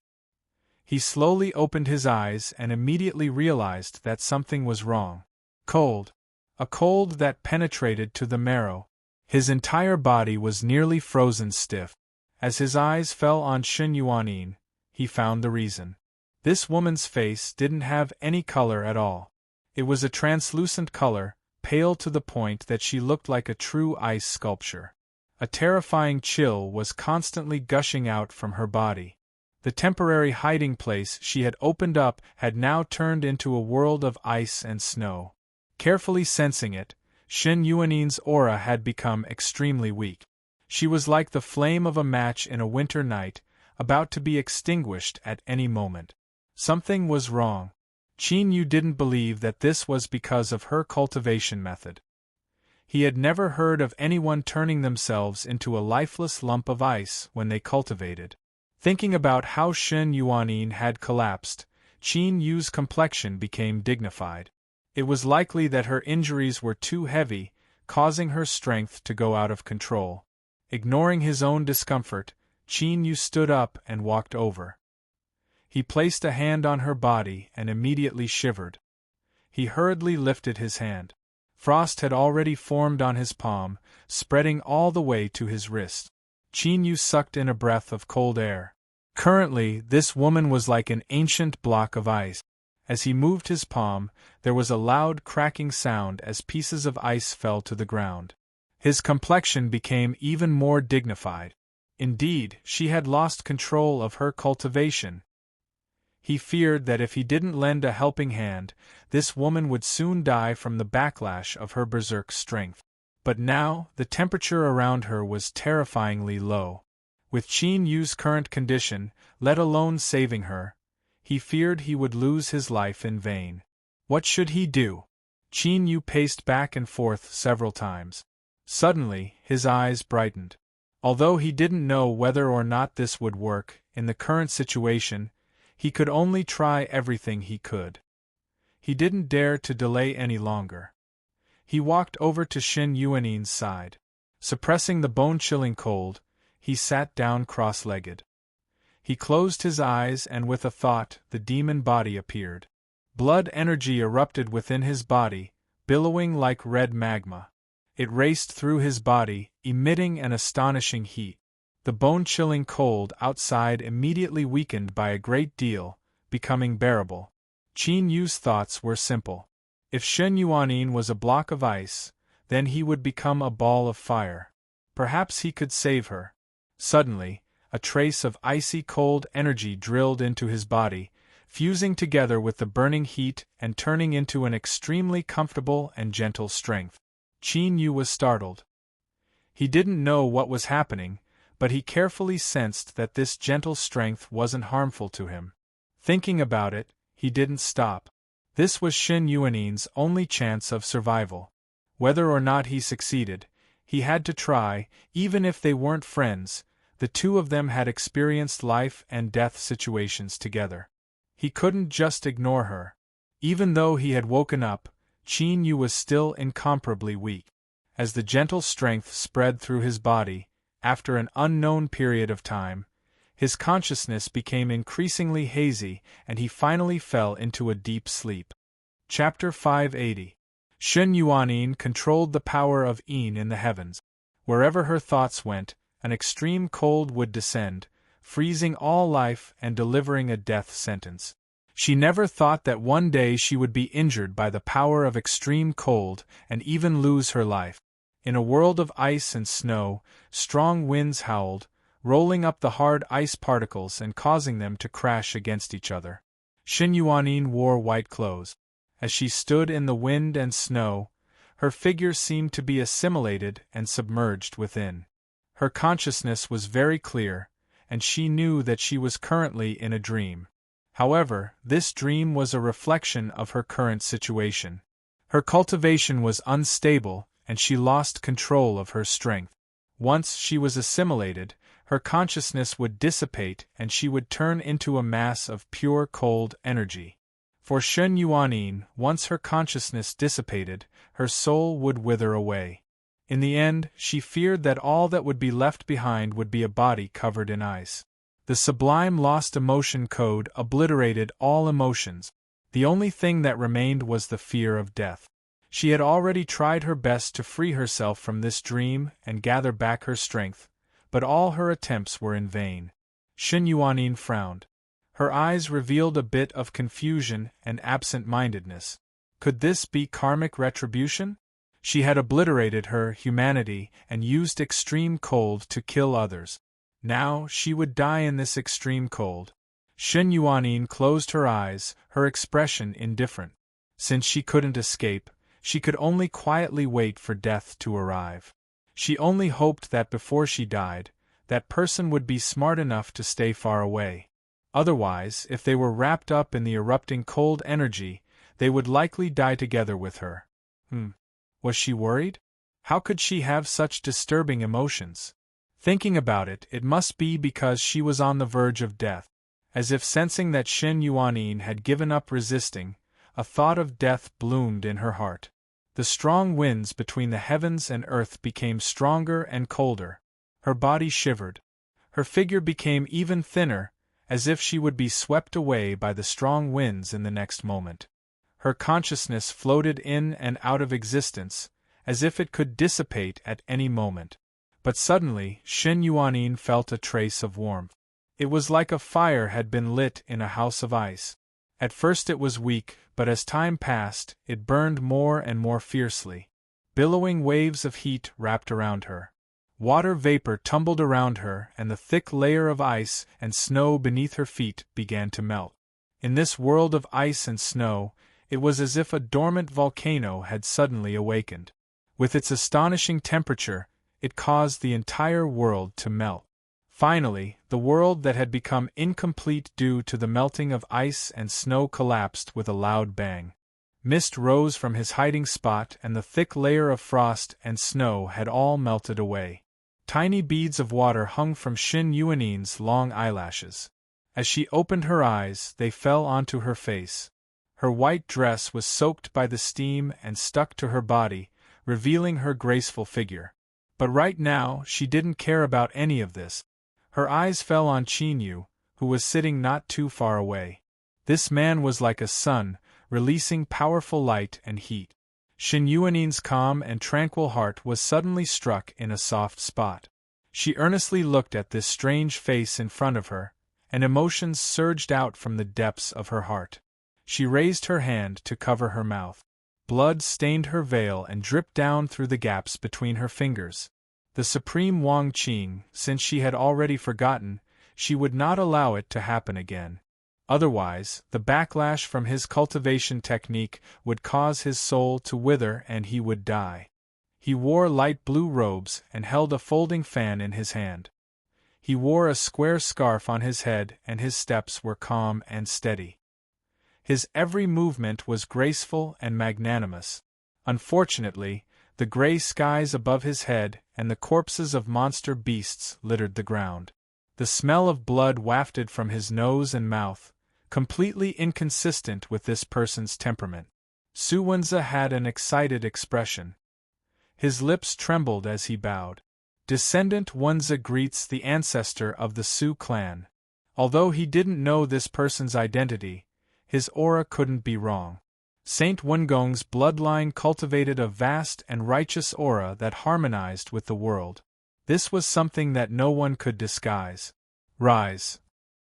He slowly opened his eyes and immediately realized that something was wrong. Cold. A cold that penetrated to the marrow. His entire body was nearly frozen stiff. As his eyes fell on Shen Yuanin, he found the reason. This woman's face didn't have any color at all. It was a translucent color, pale to the point that she looked like a true ice sculpture. A terrifying chill was constantly gushing out from her body. The temporary hiding place she had opened up had now turned into a world of ice and snow. Carefully sensing it, Shen Yuanin's aura had become extremely weak. She was like the flame of a match in a winter night, about to be extinguished at any moment. Something was wrong. Qin Yu didn't believe that this was because of her cultivation method. He had never heard of anyone turning themselves into a lifeless lump of ice when they cultivated. Thinking about how Shen Yuanin had collapsed, Qin Yu's complexion became dignified. It was likely that her injuries were too heavy, causing her strength to go out of control. Ignoring his own discomfort, Qin Yu stood up and walked over. He placed a hand on her body and immediately shivered. He hurriedly lifted his hand. Frost had already formed on his palm, spreading all the way to his wrist. Qin Yu sucked in a breath of cold air. Currently, this woman was like an ancient block of ice. As he moved his palm, there was a loud cracking sound as pieces of ice fell to the ground. His complexion became even more dignified. Indeed, she had lost control of her cultivation. He feared that if he didn't lend a helping hand, this woman would soon die from the backlash of her berserk strength. But now, the temperature around her was terrifyingly low. With Qin Yu's current condition, let alone saving her, he feared he would lose his life in vain. What should he do? Qin Yu paced back and forth several times. Suddenly, his eyes brightened. Although he didn't know whether or not this would work, in the current situation, he could only try everything he could. He didn't dare to delay any longer. He walked over to Shen Yuaning's side. Suppressing the bone-chilling cold, he sat down cross-legged. He closed his eyes and with a thought, the demon body appeared. Blood energy erupted within his body, billowing like red magma. It raced through his body, emitting an astonishing heat. The bone-chilling cold outside immediately weakened by a great deal, becoming bearable. Qin Yu's thoughts were simple. If Shen Yuaning was a block of ice, then he would become a ball of fire. Perhaps he could save her. Suddenly, a trace of icy cold energy drilled into his body, fusing together with the burning heat and turning into an extremely comfortable and gentle strength. Qin Yu was startled. He didn't know what was happening, but he carefully sensed that this gentle strength wasn't harmful to him. Thinking about it, he didn't stop. This was Shen Yuaning's only chance of survival. Whether or not he succeeded, he had to try. Even if they weren't friends, the two of them had experienced life and death situations together. He couldn't just ignore her. Even though he had woken up, Qin Yu was still incomparably weak. As the gentle strength spread through his body, after an unknown period of time, his consciousness became increasingly hazy and he finally fell into a deep sleep. Chapter 580. Shen Yuaning controlled the power of Yin in the heavens. Wherever her thoughts went, an extreme cold would descend, freezing all life and delivering a death sentence. She never thought that one day she would be injured by the power of extreme cold and even lose her life. In a world of ice and snow, strong winds howled, rolling up the hard ice particles and causing them to crash against each other. Shen Yuaning wore white clothes. As she stood in the wind and snow, her figure seemed to be assimilated and submerged within. Her consciousness was very clear, and she knew that she was currently in a dream. However, this dream was a reflection of her current situation. Her cultivation was unstable, and she lost control of her strength. Once she was assimilated, her consciousness would dissipate and she would turn into a mass of pure cold energy. For Shen Yuaning, once her consciousness dissipated, her soul would wither away. In the end, she feared that all that would be left behind would be a body covered in ice. The sublime lost emotion code obliterated all emotions. The only thing that remained was the fear of death. She had already tried her best to free herself from this dream and gather back her strength, but all her attempts were in vain. Shen Yuaning frowned. Her eyes revealed a bit of confusion and absent-mindedness. Could this be karmic retribution? She had obliterated her humanity and used extreme cold to kill others. Now she would die in this extreme cold. Shen Yuaning closed her eyes, her expression indifferent. Since she couldn't escape, she could only quietly wait for death to arrive. She only hoped that before she died, that person would be smart enough to stay far away. Otherwise, if they were wrapped up in the erupting cold energy, they would likely die together with her. Was she worried? How could she have such disturbing emotions? Thinking about it, it must be because she was on the verge of death. As if sensing that Shen Yuaning had given up resisting, a thought of death bloomed in her heart. The strong winds between the heavens and earth became stronger and colder. Her body shivered. Her figure became even thinner, as if she would be swept away by the strong winds in the next moment. Her consciousness floated in and out of existence, as if it could dissipate at any moment. But suddenly, Shen Yuaning felt a trace of warmth. It was like a fire had been lit in a house of ice. At first it was weak, but as time passed, it burned more and more fiercely. Billowing waves of heat wrapped around her. Water vapor tumbled around her, and the thick layer of ice and snow beneath her feet began to melt. In this world of ice and snow, it was as if a dormant volcano had suddenly awakened. With its astonishing temperature, it caused the entire world to melt. Finally, the world that had become incomplete due to the melting of ice and snow collapsed with a loud bang. Mist rose from his hiding spot and the thick layer of frost and snow had all melted away. Tiny beads of water hung from Xin Yuaning's long eyelashes. As she opened her eyes, they fell onto her face. Her white dress was soaked by the steam and stuck to her body, revealing her graceful figure. But right now, she didn't care about any of this. Her eyes fell on Qinyu, who was sitting not too far away. This man was like a sun, releasing powerful light and heat. Xin Yuaning's calm and tranquil heart was suddenly struck in a soft spot. She earnestly looked at this strange face in front of her, and emotions surged out from the depths of her heart. She raised her hand to cover her mouth. Blood stained her veil and dripped down through the gaps between her fingers. The supreme Wang Qing, since she had already forgotten, she would not allow it to happen again. Otherwise, the backlash from his cultivation technique would cause his soul to wither and he would die. He wore light blue robes and held a folding fan in his hand. He wore a square scarf on his head and his steps were calm and steady. His every movement was graceful and magnanimous. Unfortunately, the gray skies above his head and the corpses of monster beasts littered the ground. The smell of blood wafted from his nose and mouth, completely inconsistent with this person's temperament. Su Wenze had an excited expression. His lips trembled as he bowed. Descendant Wenze greets the ancestor of the Su clan. Although he didn't know this person's identity, his aura couldn't be wrong. Saint Wengong's bloodline cultivated a vast and righteous aura that harmonized with the world. This was something that no one could disguise. Rise.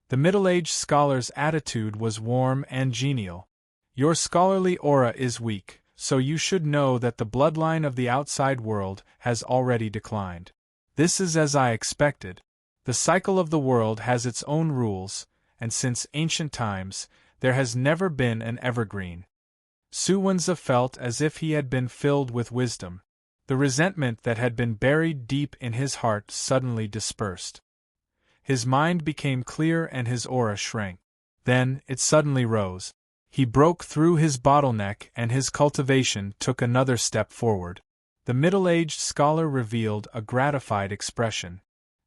The middle-aged scholar's attitude was warm and genial. Your scholarly aura is weak, so you should know that the bloodline of the outside world has already declined. This is as I expected. The cycle of the world has its own rules, and since ancient times, there has never been an evergreen. Su Wenze felt as if he had been filled with wisdom. The resentment that had been buried deep in his heart suddenly dispersed. His mind became clear and his aura shrank. Then, it suddenly rose. He broke through his bottleneck and his cultivation took another step forward. The middle-aged scholar revealed a gratified expression.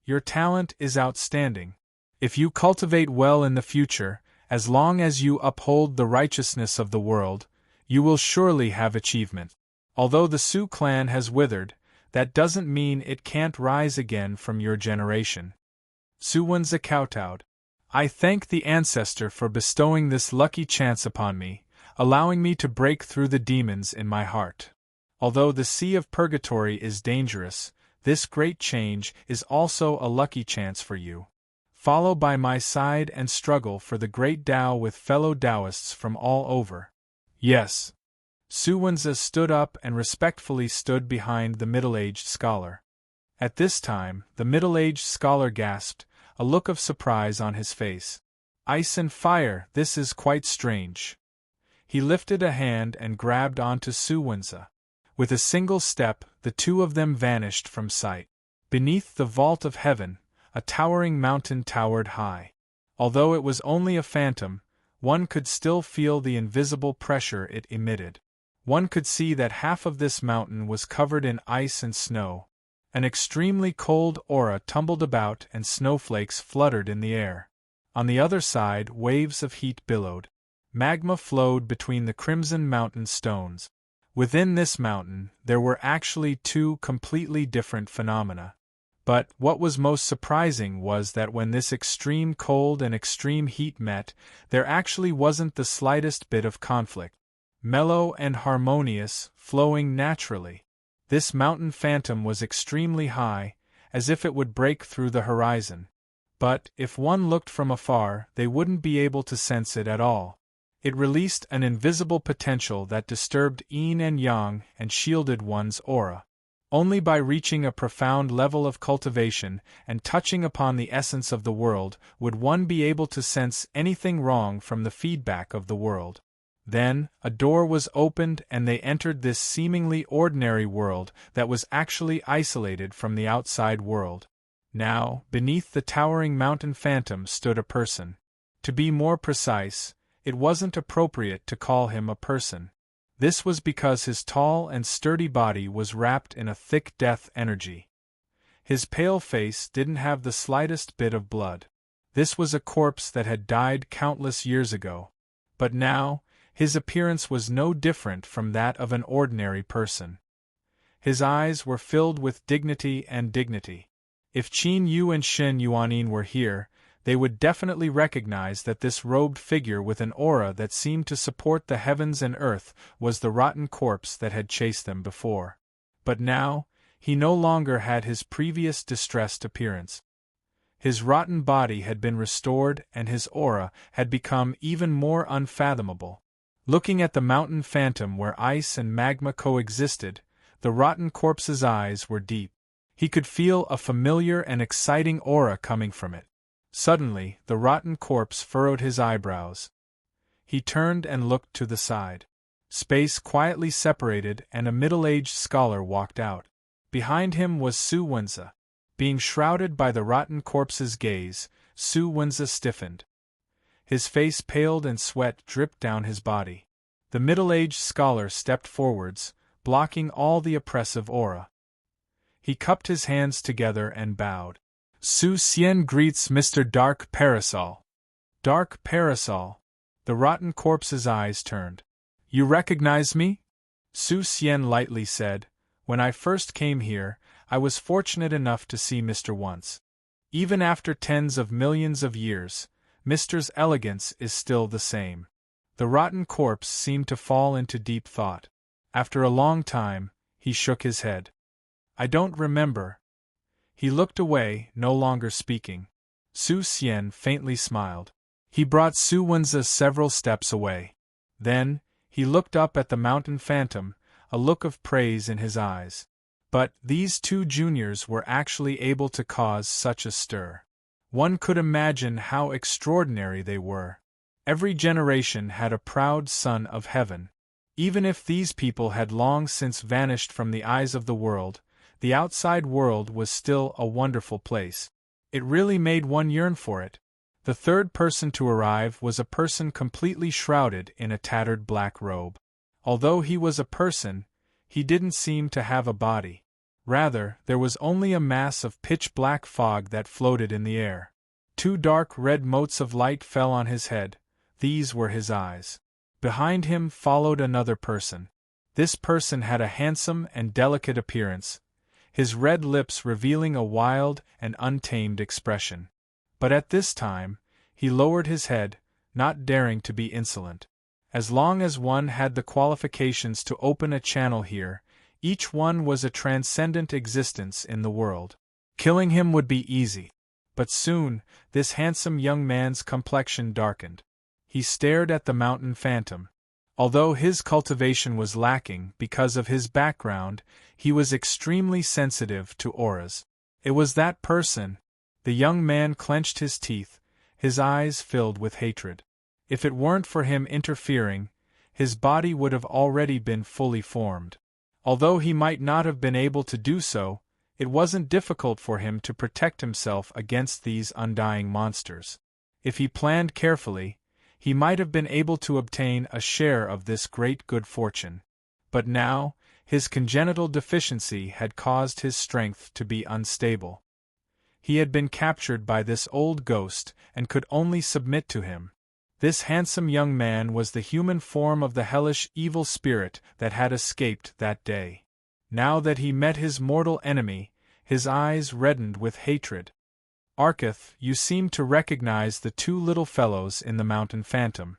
Your talent is outstanding. If you cultivate well in the future, as long as you uphold the righteousness of the world, you will surely have achievement. Although the Su clan has withered, that doesn't mean it can't rise again from your generation. Su Wenze kowtowed. I thank the ancestor for bestowing this lucky chance upon me, allowing me to break through the demons in my heart. Although the sea of purgatory is dangerous, this great change is also a lucky chance for you. Follow by my side and struggle for the great Tao with fellow Taoists from all over. Yes. Su Wenze stood up and respectfully stood behind the middle-aged scholar. At this time, the middle-aged scholar gasped, a look of surprise on his face. Ice and fire, this is quite strange. He lifted a hand and grabbed onto Su Wenze. With a single step, the two of them vanished from sight. Beneath the vault of heaven, a towering mountain towered high. Although it was only a phantom, one could still feel the invisible pressure it emitted. One could see that half of this mountain was covered in ice and snow. An extremely cold aura tumbled about and snowflakes fluttered in the air. On the other side, waves of heat billowed. Magma flowed between the crimson mountain stones. Within this mountain, there were actually two completely different phenomena. But what was most surprising was that when this extreme cold and extreme heat met, there actually wasn't the slightest bit of conflict. Mellow and harmonious, flowing naturally. This mountain phantom was extremely high, as if it would break through the horizon. But, if one looked from afar, they wouldn't be able to sense it at all. It released an invisible potential that disturbed yin and yang and shielded one's aura. Only by reaching a profound level of cultivation and touching upon the essence of the world would one be able to sense anything wrong from the feedback of the world. Then, a door was opened and they entered this seemingly ordinary world that was actually isolated from the outside world. Now, beneath the towering mountain phantom stood a person. To be more precise, it wasn't appropriate to call him a person. This was because his tall and sturdy body was wrapped in a thick death energy. His pale face didn't have the slightest bit of blood. This was a corpse that had died countless years ago. But now, his appearance was no different from that of an ordinary person. His eyes were filled with dignity and dignity. If Qin Yu and Shen Yuanin were here, they would definitely recognize that this robed figure with an aura that seemed to support the heavens and earth was the rotten corpse that had chased them before. But now, he no longer had his previous distressed appearance. His rotten body had been restored and his aura had become even more unfathomable. Looking at the mountain phantom where ice and magma coexisted, the rotten corpse's eyes were deep. He could feel a familiar and exciting aura coming from it. Suddenly, the rotten corpse furrowed his eyebrows. He turned and looked to the side. Space quietly separated and a middle-aged scholar walked out. Behind him was Su Wenza. Being shrouded by the rotten corpse's gaze, Su Wenza stiffened. His face paled and sweat dripped down his body. The middle-aged scholar stepped forwards, blocking all the oppressive aura. He cupped his hands together and bowed. Su Xian greets Mr. Dark Parasol. Dark Parasol. The rotten corpse's eyes turned. You recognize me? Su Xian lightly said, When I first came here, I was fortunate enough to see Mr. once. Even after tens of millions of years, Mr.'s elegance is still the same. The rotten corpse seemed to fall into deep thought. After a long time, he shook his head. I don't remember. He looked away, no longer speaking. Su Xian faintly smiled. He brought Su Wenza several steps away. Then, he looked up at the mountain phantom, a look of praise in his eyes. But these two juniors were actually able to cause such a stir. One could imagine how extraordinary they were. Every generation had a proud son of heaven. Even if these people had long since vanished from the eyes of the world, the outside world was still a wonderful place. It really made one yearn for it. The third person to arrive was a person completely shrouded in a tattered black robe. Although he was a person, he didn't seem to have a body. Rather, there was only a mass of pitch-black fog that floated in the air. Two dark red motes of light fell on his head. These were his eyes. Behind him followed another person. This person had a handsome and delicate appearance, his red lips revealing a wild and untamed expression. But at this time, he lowered his head, not daring to be insolent. As long as one had the qualifications to open a channel here, each one was a transcendent existence in the world. Killing him would be easy. But soon, this handsome young man's complexion darkened. He stared at the mountain phantom. Although his cultivation was lacking because of his background, he was extremely sensitive to auras. It was that person. The young man clenched his teeth, his eyes filled with hatred. If it weren't for him interfering, his body would have already been fully formed. Although he might not have been able to do so, it wasn't difficult for him to protect himself against these undying monsters. If he planned carefully, he might have been able to obtain a share of this great good fortune. But now, his congenital deficiency had caused his strength to be unstable. He had been captured by this old ghost and could only submit to him. This handsome young man was the human form of the hellish evil spirit that had escaped that day. Now that he met his mortal enemy, his eyes reddened with hatred. Arketh, you seem to recognize the two little fellows in the mountain phantom.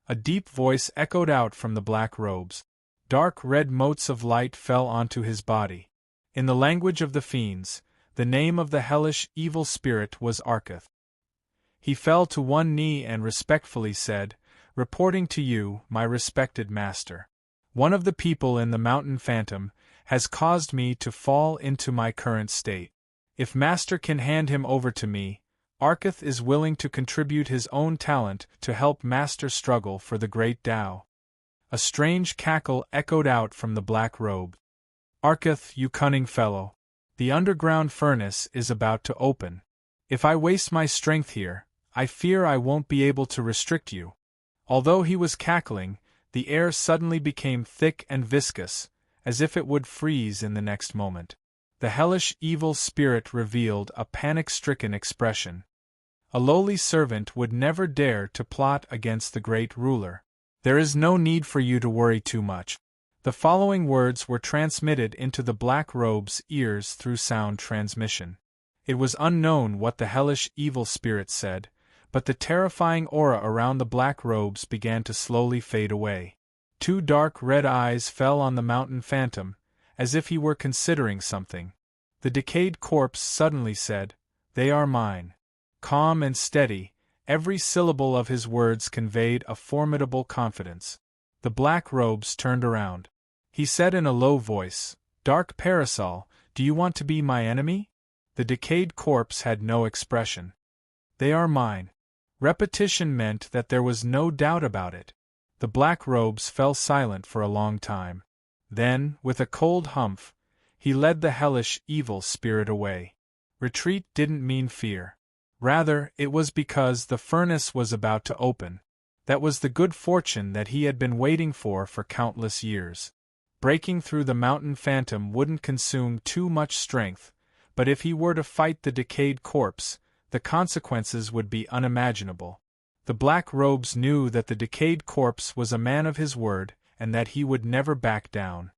A deep voice echoed out from the black robes. Dark red motes of light fell onto his body. In the language of the fiends, the name of the hellish evil spirit was Arketh. He fell to one knee and respectfully said, "Reporting to you, my respected master. One of the people in the mountain phantom has caused me to fall into my current state. If master can hand him over to me, Arketh is willing to contribute his own talent to help master struggle for the great Tao." A strange cackle echoed out from the black robe. "Arketh, you cunning fellow. The underground furnace is about to open. If I waste my strength here, I fear I won't be able to restrict you." Although he was cackling, the air suddenly became thick and viscous, as if it would freeze in the next moment. The hellish evil spirit revealed a panic-stricken expression. A lowly servant would never dare to plot against the great ruler. There is no need for you to worry too much. The following words were transmitted into the Black Robe's ears through sound transmission. It was unknown what the hellish evil spirit said, but the terrifying aura around the Black Robes began to slowly fade away. 2 dark red eyes fell on the mountain phantom, as if he were considering something. The decayed corpse suddenly said, "They are mine." Calm and steady, every syllable of his words conveyed a formidable confidence. The Black Robes turned around. He said in a low voice, "Dark Parasol, do you want to be my enemy?" The decayed corpse had no expression. "They are mine." Repetition meant that there was no doubt about it. The Black Robes fell silent for a long time. Then, with a cold humph, he led the hellish evil spirit away. Retreat didn't mean fear. Rather, it was because the furnace was about to open. That was the good fortune that he had been waiting for countless years. Breaking through the mountain phantom wouldn't consume too much strength, but if he were to fight the decayed corpse, the consequences would be unimaginable. The Black Robes knew that the decayed corpse was a man of his word, and that he would never back down.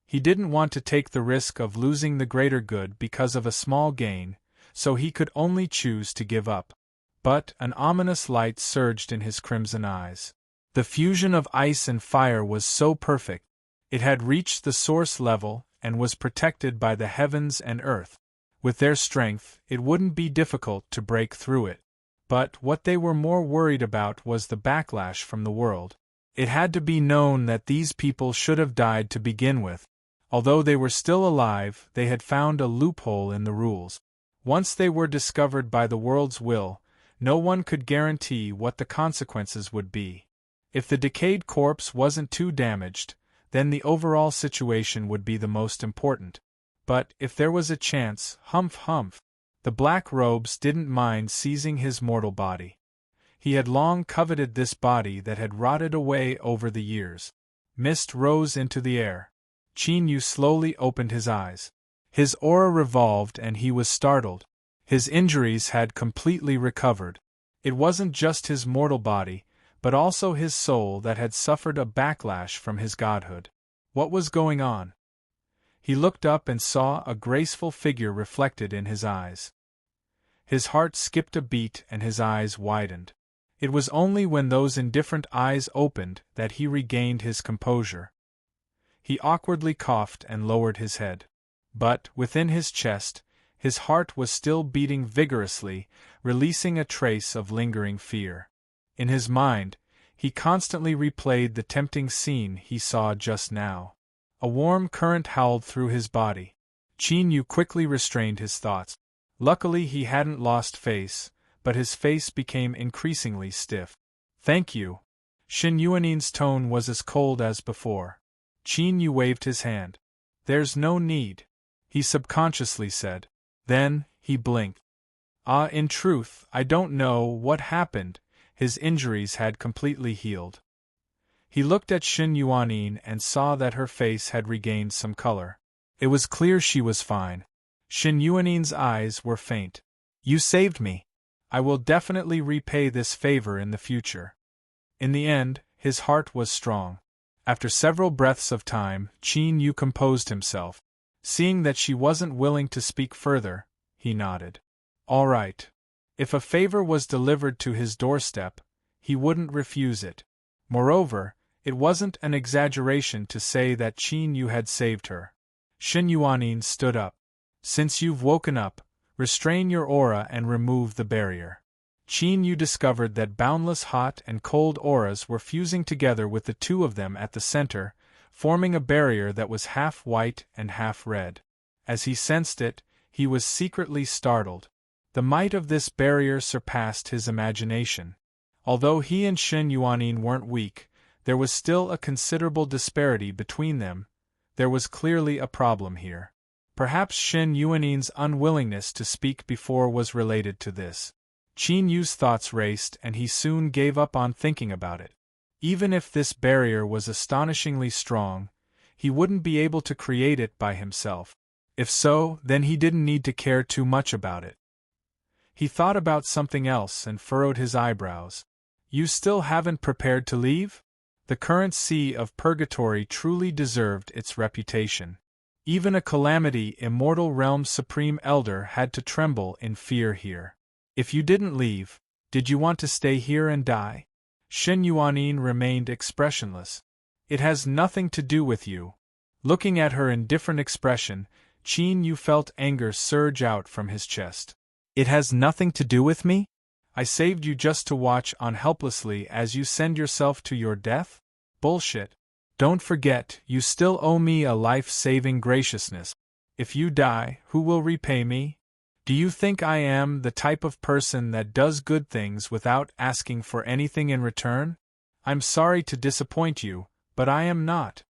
He didn't want to take the risk of losing the greater good because of a small gain, so he could only choose to give up. But an ominous light surged in his crimson eyes. The fusion of ice and fire was so perfect, it had reached the source level and was protected by the heavens and earth. With their strength, it wouldn't be difficult to break through it. But what they were more worried about was the backlash from the world. It had to be known that these people should have died to begin with. Although they were still alive, they had found a loophole in the rules. Once they were discovered by the world's will, no one could guarantee what the consequences would be. If the decayed corpse wasn't too damaged, then the overall situation would be the most important. But if there was a chance, humph humph, the Black Robes didn't mind seizing his mortal body. He had long coveted this body that had rotted away over the years. Mist rose into the air. Qin Yu slowly opened his eyes. His aura revolved and he was startled. His injuries had completely recovered. It wasn't just his mortal body, but also his soul that had suffered a backlash from his godhood. What was going on? He looked up and saw a graceful figure reflected in his eyes. His heart skipped a beat and his eyes widened. It was only when those indifferent eyes opened that he regained his composure. He awkwardly coughed and lowered his head. But, within his chest, his heart was still beating vigorously, releasing a trace of lingering fear. In his mind, he constantly replayed the tempting scene he saw just now. A warm current howled through his body. Qin Yu quickly restrained his thoughts. Luckily he hadn't lost face, but his face became increasingly stiff. "Thank you." Shen Yuanin's tone was as cold as before. Qin Yu waved his hand. "There's no need," he subconsciously said. Then, he blinked. In truth, I don't know what happened. His injuries had completely healed. He looked at Shen Yuanin and saw that her face had regained some color. It was clear she was fine. Shen Yuanin's eyes were faint. "You saved me. I will definitely repay this favor in the future." In the end, his heart was strong. After several breaths of time, Qin Yu composed himself. Seeing that she wasn't willing to speak further, he nodded. All right. If a favor was delivered to his doorstep, he wouldn't refuse it. Moreover, it wasn't an exaggeration to say that Qin Yu had saved her. Shen Yuanin stood up. "Since you've woken up, restrain your aura and remove the barrier." Qin Yu discovered that boundless hot and cold auras were fusing together with the two of them at the center, forming a barrier that was half white and half red. As he sensed it, he was secretly startled. The might of this barrier surpassed his imagination. Although he and Shen Yuanin weren't weak, there was still a considerable disparity between them. There was clearly a problem here. Perhaps Shen Yuanin's unwillingness to speak before was related to this. Qin Yu's thoughts raced and he soon gave up on thinking about it. Even if this barrier was astonishingly strong, he wouldn't be able to create it by himself. If so, then he didn't need to care too much about it. He thought about something else and furrowed his eyebrows. You still haven't prepared to leave? The current sea of purgatory truly deserved its reputation. Even a calamity immortal realm's supreme elder had to tremble in fear here. If you didn't leave, did you want to stay here and die? Shen Yuanin remained expressionless. It has nothing to do with you. Looking at her indifferent expression, Qin Yu felt anger surge out from his chest. It has nothing to do with me? I saved you just to watch on helplessly as you send yourself to your death? Bullshit. Don't forget, you still owe me a life-saving graciousness. If you die, who will repay me? Do you think I am the type of person that does good things without asking for anything in return? I'm sorry to disappoint you, but I am not.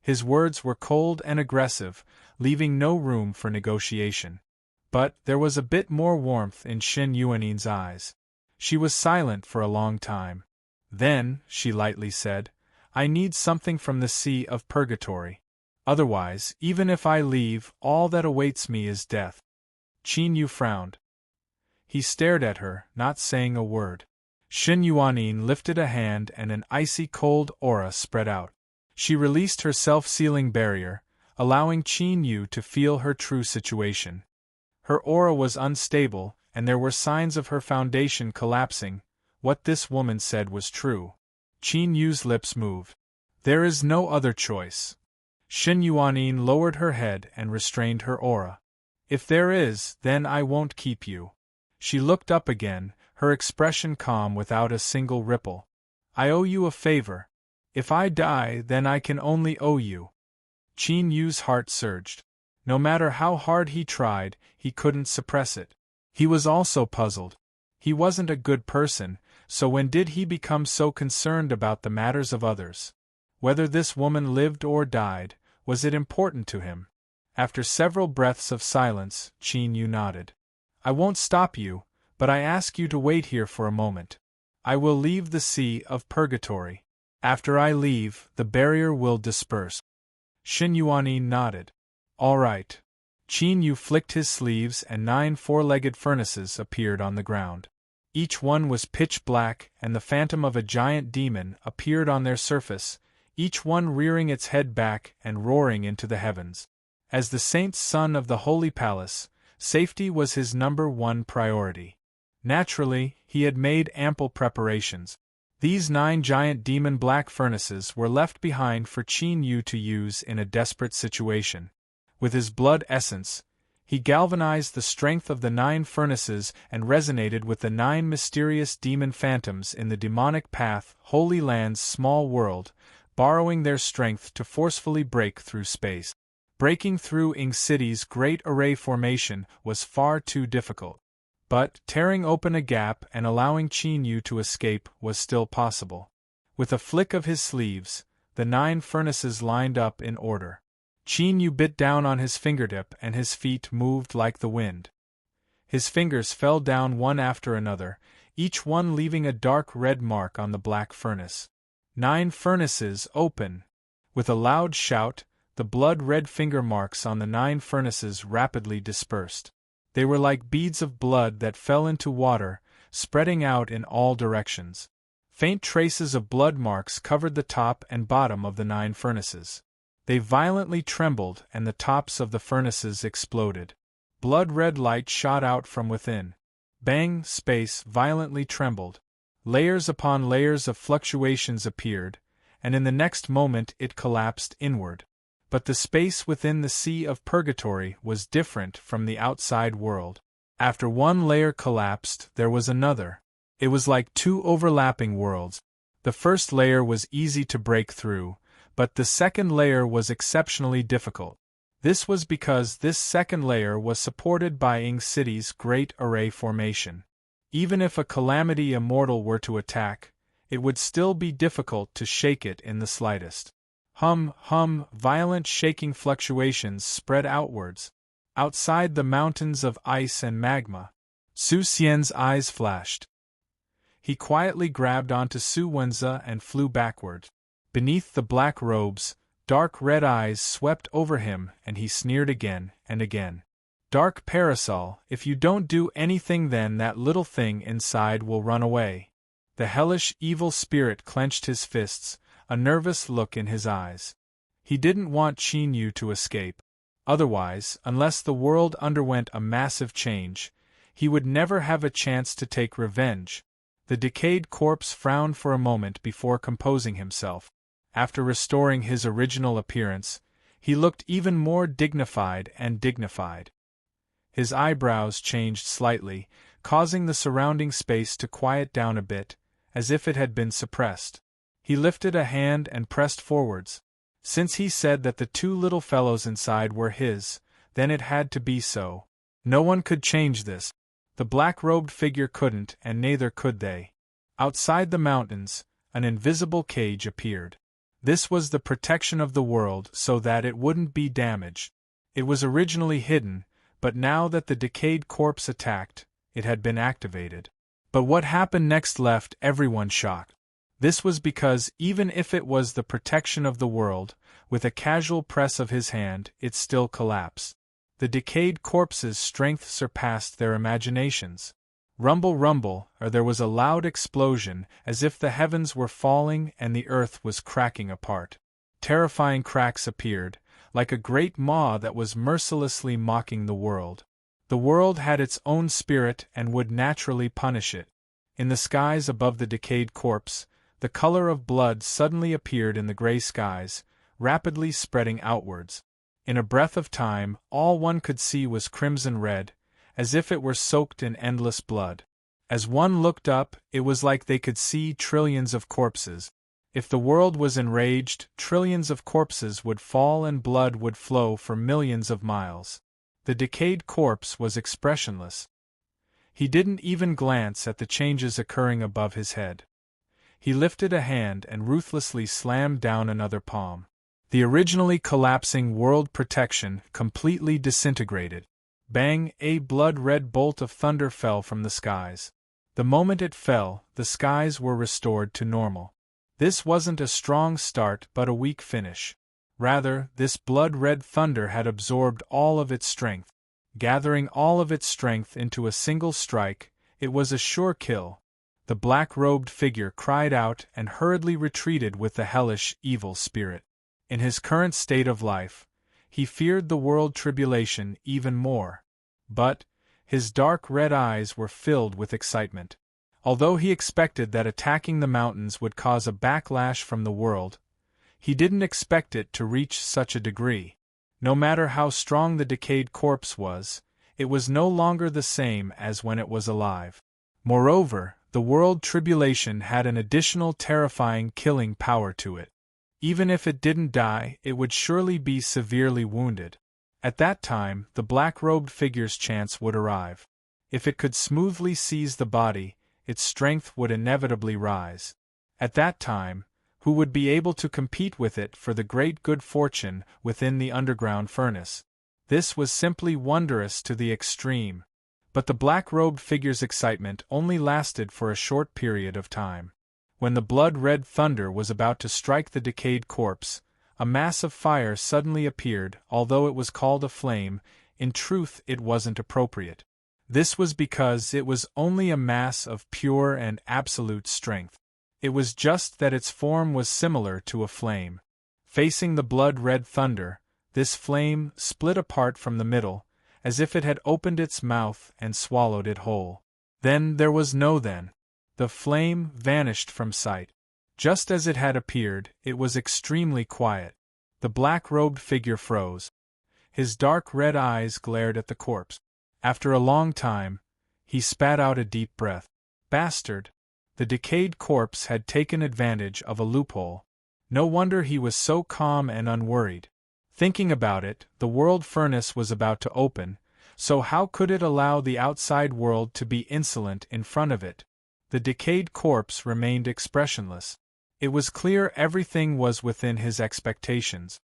His words were cold and aggressive, leaving no room for negotiation. But there was a bit more warmth in Shen Yuanin's eyes. She was silent for a long time. Then, she lightly said, I need something from the sea of purgatory. Otherwise, even if I leave, all that awaits me is death. Qin Yu frowned. He stared at her, not saying a word. Shen Yuanin lifted a hand and an icy cold aura spread out. She released her self-sealing barrier, allowing Qin Yu to feel her true situation. Her aura was unstable, and there were signs of her foundation collapsing. What this woman said was true. Qin Yu's lips moved. There is no other choice. Shen Yuanin lowered her head and restrained her aura. If there is, then I won't keep you. She looked up again, her expression calm without a single ripple. I owe you a favor. If I die, then I can only owe you. Qin Yu's heart surged. No matter how hard he tried, he couldn't suppress it. He was also puzzled. He wasn't a good person, so when did he become so concerned about the matters of others? Whether this woman lived or died, was it important to him? After several breaths of silence, Qin Yu nodded. I won't stop you, but I ask you to wait here for a moment. I will leave the sea of purgatory. After I leave, the barrier will disperse. Shen Yuanin nodded. All right. Qin Yu flicked his sleeves and 9 four-legged furnaces appeared on the ground. Each one was pitch black, and the phantom of a giant demon appeared on their surface, each one rearing its head back and roaring into the heavens. As the saint's son of the Holy Palace, safety was his #1 priority. Naturally, he had made ample preparations. These 9 giant demon black furnaces were left behind for Qin Yu to use in a desperate situation. With his blood essence, he galvanized the strength of the 9 furnaces and resonated with the 9 mysterious demon phantoms in the demonic path, Holy Land's small world, borrowing their strength to forcefully break through space. Breaking through Ing City's Great Array formation was far too difficult. But tearing open a gap and allowing Qin Yu to escape was still possible. With a flick of his sleeves, the 9 furnaces lined up in order. Qin Yu bit down on his fingertip and his feet moved like the wind. His fingers fell down one after another, each one leaving a dark red mark on the black furnace. 9 furnaces open! With a loud shout, the blood-red finger marks on the 9 furnaces rapidly dispersed. They were like beads of blood that fell into water, spreading out in all directions. Faint traces of blood marks covered the top and bottom of the 9 furnaces. They violently trembled and the tops of the furnaces exploded. Blood-red light shot out from within. Bang! Space violently trembled. Layers upon layers of fluctuations appeared, and in the next moment it collapsed inward. But the space within the sea of purgatory was different from the outside world. After one layer collapsed, there was another. It was like 2 overlapping worlds. The first layer was easy to break through, but the second layer was exceptionally difficult. This was because this second layer was supported by Ing City's Great Array formation. Even if a calamity immortal were to attack, it would still be difficult to shake it in the slightest. Violent shaking fluctuations spread outwards. Outside the mountains of ice and magma, Su Xian's eyes flashed. He quietly grabbed onto Su Wenze and flew backward. Beneath the black robes, Dark red eyes swept over him and he sneered again and again. Dark parasol, if you don't do anything then that little thing inside will run away. The hellish evil spirit clenched his fists, a nervous look in his eyes. He didn't want Chinyu to escape. Otherwise, unless the world underwent a massive change, he would never have a chance to take revenge. The decayed corpse frowned for a moment before composing himself. After restoring his original appearance, he looked even more dignified and dignified. His eyebrows changed slightly, causing the surrounding space to quiet down a bit, as if it had been suppressed. He lifted a hand and pressed forwards. Since he said that the two little fellows inside were his, then it had to be so. No one could change this. The black-robed figure couldn't, and neither could they. Outside the mountains, an invisible cage appeared. This was the protection of the world so that it wouldn't be damaged. It was originally hidden, but now that the decayed corpse attacked, it had been activated. But what happened next left everyone shocked. This was because even if it was the protection of the world, with a casual press of his hand, it still collapsed. The decayed corpse's strength surpassed their imaginations. Rumble, rumble, or there was a loud explosion, as if the heavens were falling and the earth was cracking apart. Terrifying cracks appeared, like a great maw that was mercilessly mocking the world. The world had its own spirit and would naturally punish it. In the skies above the decayed corpse, the color of blood suddenly appeared in the gray skies, rapidly spreading outwards. In a breath of time, all one could see was crimson red, as if it were soaked in endless blood. As one looked up, it was like they could see trillions of corpses. If the world was enraged, trillions of corpses would fall and blood would flow for millions of miles. The decayed corpse was expressionless. He didn't even glance at the changes occurring above his head. He lifted a hand and ruthlessly slammed down another palm. The originally collapsing world protection completely disintegrated. Bang! A blood-red bolt of thunder fell from the skies. The moment it fell, the skies were restored to normal. This wasn't a strong start but a weak finish. Rather, this blood-red thunder had absorbed all of its strength. Gathering all of its strength into a single strike, it was a sure kill. The black-robed figure cried out and hurriedly retreated with the hellish, evil spirit. In his current state of life, he feared the world tribulation even more. But his dark red eyes were filled with excitement. Although he expected that attacking the mountains would cause a backlash from the world, he didn't expect it to reach such a degree. No matter how strong the decayed corpse was, it was no longer the same as when it was alive. Moreover, the world tribulation had an additional terrifying killing power to it. Even if it didn't die, it would surely be severely wounded. At that time, the black-robed figure's chance would arrive. If it could smoothly seize the body, its strength would inevitably rise. At that time, who would be able to compete with it for the great good fortune within the underground furnace? This was simply wondrous to the extreme. But the black-robed figure's excitement only lasted for a short period of time. When the blood-red thunder was about to strike the decayed corpse, a mass of fire suddenly appeared. Although it was called a flame, in truth it wasn't appropriate. This was because it was only a mass of pure and absolute strength. It was just that its form was similar to a flame. Facing the blood-red thunder, this flame split apart from the middle, as if it had opened its mouth and swallowed it whole. Then there was no then. The flame vanished from sight. Just as it had appeared, it was extremely quiet. The black-robed figure froze. His dark red eyes glared at the corpse. After a long time, he spat out a deep breath. Bastard! The decayed corpse had taken advantage of a loophole. No wonder he was so calm and unworried. Thinking about it, the world furnace was about to open, so how could it allow the outside world to be insolent in front of it? The decayed corpse remained expressionless. It was clear everything was within his expectations.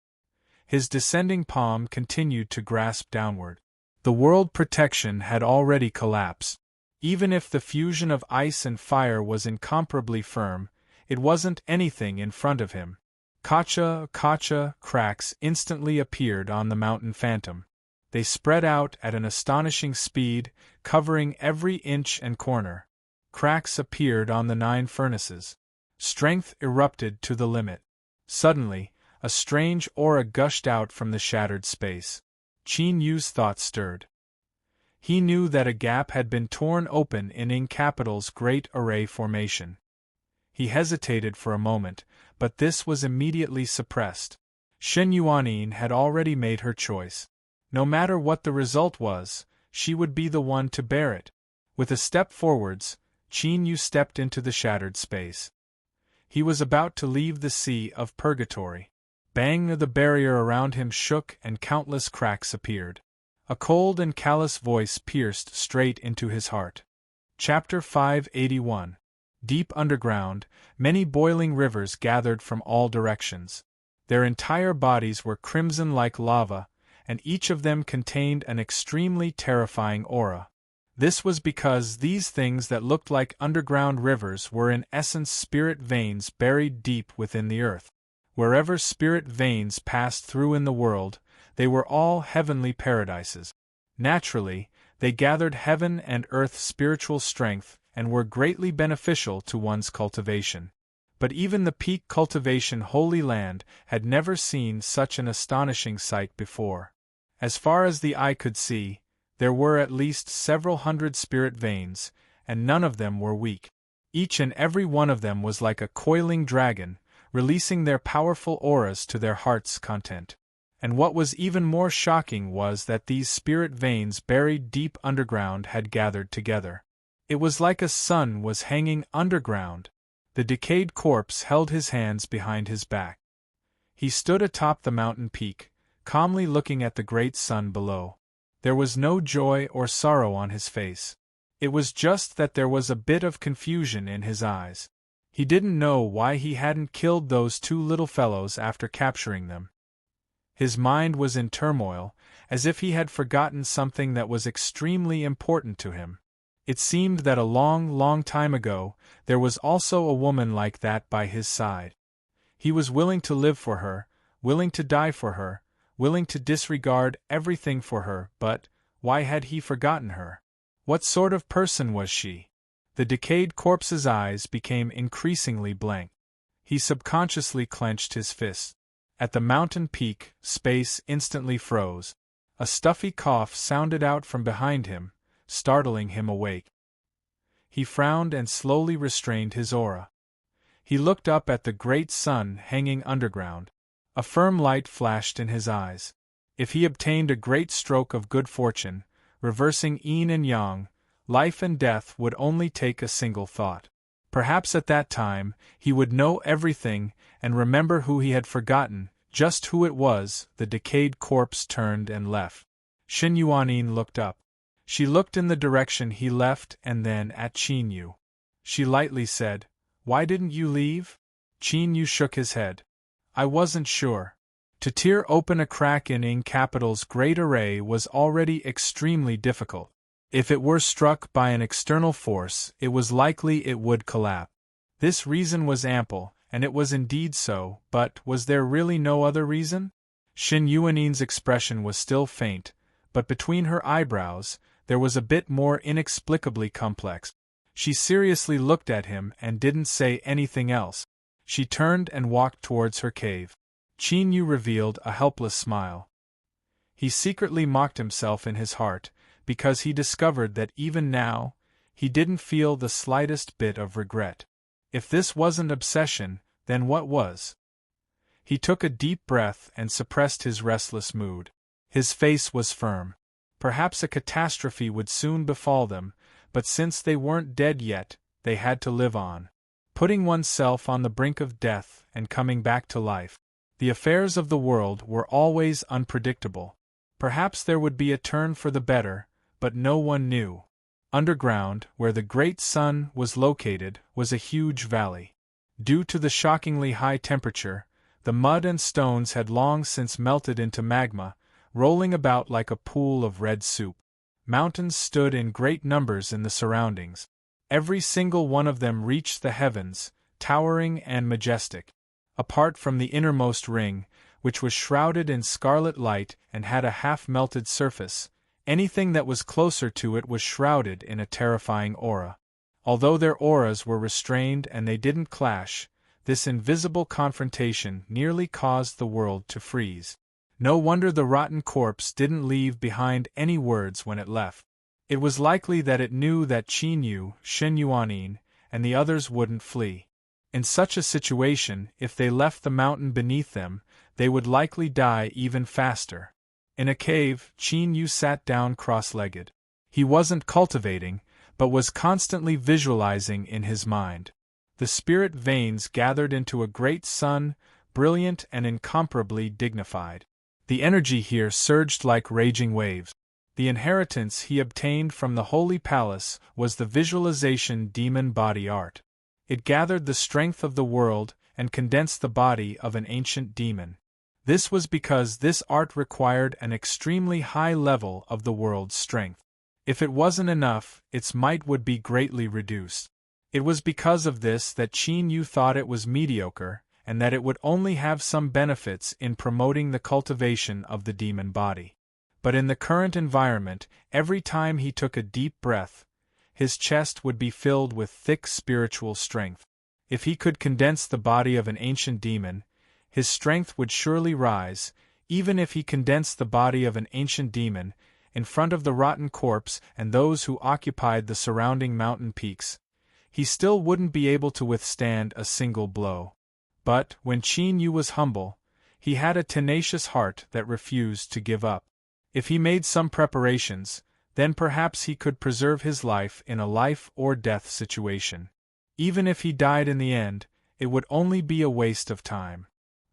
His descending palm continued to grasp downward. The world protection had already collapsed. Even if the fusion of ice and fire was incomparably firm, it wasn't anything in front of him. Kacha cracks instantly appeared on the mountain phantom. They spread out at an astonishing speed, covering every inch and corner. Cracks appeared on the 9 furnaces. Strength erupted to the limit. Suddenly, a strange aura gushed out from the shattered space. Qin Yu's thoughts stirred. He knew that a gap had been torn open in Ing Capital's great array formation. He hesitated for a moment, but this was immediately suppressed. Shen Yuanyin had already made her choice. No matter what the result was, she would be the one to bear it. With a step forwards, Qin Yu stepped into the shattered space. He was about to leave the sea of purgatory. Bang! The barrier around him shook and countless cracks appeared. A cold and callous voice pierced straight into his heart. Chapter 581. Deep underground, many boiling rivers gathered from all directions. Their entire bodies were crimson like lava, and each of them contained an extremely terrifying aura. This was because these things that looked like underground rivers were in essence spirit veins buried deep within the earth. Wherever spirit veins passed through in the world, they were all heavenly paradises. Naturally, they gathered heaven and earth spiritual strength and were greatly beneficial to one's cultivation. But even the peak cultivation Holy Land had never seen such an astonishing sight before. As far as the eye could see, there were at least several hundred spirit veins, and none of them were weak. Each and every one of them was like a coiling dragon, releasing their powerful auras to their heart's content. And what was even more shocking was that these spirit veins buried deep underground had gathered together. It was like a sun was hanging underground. The decayed corpse held his hands behind his back. He stood atop the mountain peak, calmly looking at the great sun below. There was no joy or sorrow on his face. It was just that there was a bit of confusion in his eyes. He didn't know why he hadn't killed those 2 little fellows after capturing them. His mind was in turmoil, as if he had forgotten something that was extremely important to him. It seemed that a long time ago, there was also a woman like that by his side. He was willing to live for her, willing to die for her, willing to disregard everything for her, but why had he forgotten her? What sort of person was she? The decayed corpse's eyes became increasingly blank. He subconsciously clenched his fists. At the mountain peak, space instantly froze. A stuffy cough sounded out from behind him, startling him awake. He frowned and slowly restrained his aura. He looked up at the great sun hanging underground. A firm light flashed in his eyes. If he obtained a great stroke of good fortune, reversing yin and yang, life and death would only take a single thought. Perhaps at that time, he would know everything and remember who he had forgotten, just who it was. The decayed corpse turned and left. Shen Yuanyin looked up. She looked in the direction he left and then at Qin Yu. She lightly said, "Why didn't you leave?" Qin Yu shook his head. "I wasn't sure." To tear open a crack in Ing Capital's great array was already extremely difficult. If it were struck by an external force, it was likely it would collapse. This reason was ample, and it was indeed so, but was there really no other reason? Shen Yuanyin's expression was still faint, but between her eyebrows, there was a bit more inexplicably complex. She seriously looked at him and didn't say anything else. She turned and walked towards her cave. Qin Yu revealed a helpless smile. He secretly mocked himself in his heart, because he discovered that even now, he didn't feel the slightest bit of regret. If this wasn't obsession, then what was? He took a deep breath and suppressed his restless mood. His face was firm. Perhaps a catastrophe would soon befall them, but since they weren't dead yet, they had to live on. Putting oneself on the brink of death and coming back to life. The affairs of the world were always unpredictable. Perhaps there would be a turn for the better, but no one knew. Underground, where the great sun was located, was a huge valley. Due to the shockingly high temperature, the mud and stones had long since melted into magma, rolling about like a pool of red soup. Mountains stood in great numbers in the surroundings. Every single one of them reached the heavens, towering and majestic. Apart from the innermost ring, which was shrouded in scarlet light and had a half-melted surface, anything that was closer to it was shrouded in a terrifying aura. Although their auras were restrained and they didn't clash, this invisible confrontation nearly caused the world to freeze. No wonder the rotten corpse didn't leave behind any words when it left. It was likely that it knew that Qin Yu, Shen Yuanin, and the others wouldn't flee. In such a situation, if they left the mountain beneath them, they would likely die even faster. In a cave, Qin Yu sat down cross-legged. He wasn't cultivating, but was constantly visualizing in his mind. The spirit veins gathered into a great sun, brilliant and incomparably dignified. The energy here surged like raging waves. The inheritance he obtained from the Holy Palace was the visualization demon body art. It gathered the strength of the world and condensed the body of an ancient demon. This was because this art required an extremely high level of the world's strength. If it wasn't enough, its might would be greatly reduced. It was because of this that Qin Yu thought it was mediocre, and that it would only have some benefits in promoting the cultivation of the demon body. But in the current environment, every time he took a deep breath, his chest would be filled with thick spiritual strength. If he could condense the body of an ancient demon, his strength would surely rise. Even if he condensed the body of an ancient demon, in front of the rotten corpse and those who occupied the surrounding mountain peaks, he still wouldn't be able to withstand a single blow. But, when Qin Yu was humble, he had a tenacious heart that refused to give up. If he made some preparations, then perhaps he could preserve his life in a life-or-death situation. Even if he died in the end, it would only be a waste of time.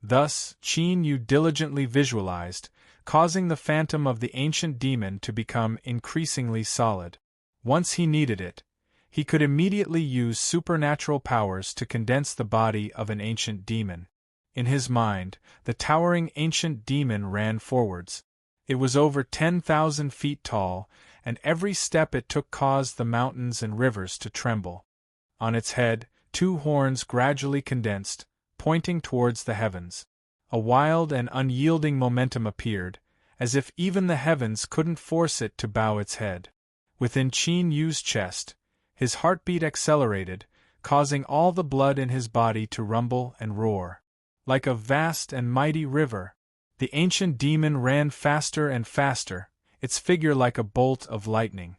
Thus, Qin Yu diligently visualized, causing the phantom of the ancient demon to become increasingly solid. Once he needed it, he could immediately use supernatural powers to condense the body of an ancient demon. In his mind, the towering ancient demon ran forwards. It was over 10,000 feet tall, and every step it took caused the mountains and rivers to tremble. On its head, 2 horns gradually condensed, pointing towards the heavens. A wild and unyielding momentum appeared, as if even the heavens couldn't force it to bow its head. Within Qin Yu's chest, his heartbeat accelerated, causing all the blood in his body to rumble and roar. Like a vast and mighty river, the ancient demon ran faster and faster, its figure like a bolt of lightning.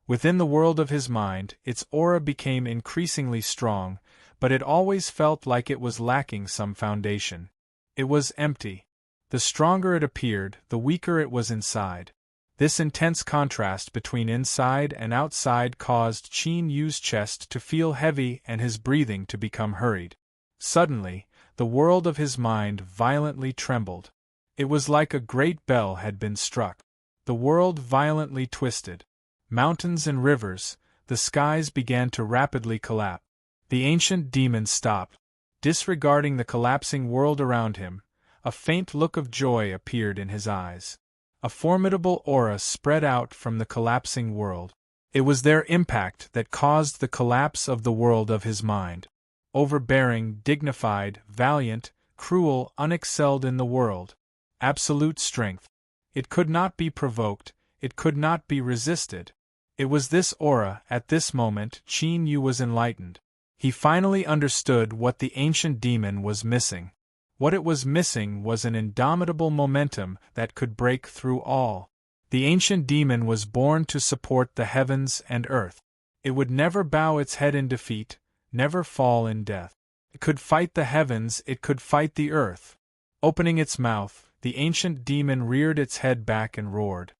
Within the world of his mind, its aura became increasingly strong, but it always felt like it was lacking some foundation. It was empty. The stronger it appeared, the weaker it was inside. This intense contrast between inside and outside caused Qin Yu's chest to feel heavy and his breathing to become hurried. Suddenly, the world of his mind violently trembled. It was like a great bell had been struck. The world violently twisted. Mountains and rivers, the skies began to rapidly collapse. The ancient demon stopped. Disregarding the collapsing world around him, a faint look of joy appeared in his eyes. A formidable aura spread out from the collapsing world. It was their impact that caused the collapse of the world of his mind. Overbearing, dignified, valiant, cruel, unexcelled in the world. Absolute strength. It could not be provoked, it could not be resisted. It was this aura. At this moment, Qin Yu was enlightened. He finally understood what the ancient demon was missing. What it was missing was an indomitable momentum that could break through all. The ancient demon was born to support the heavens and earth. It would never bow its head in defeat, never fall in death. It could fight the heavens, it could fight the earth. Opening its mouth, the ancient demon reared its head back and roared.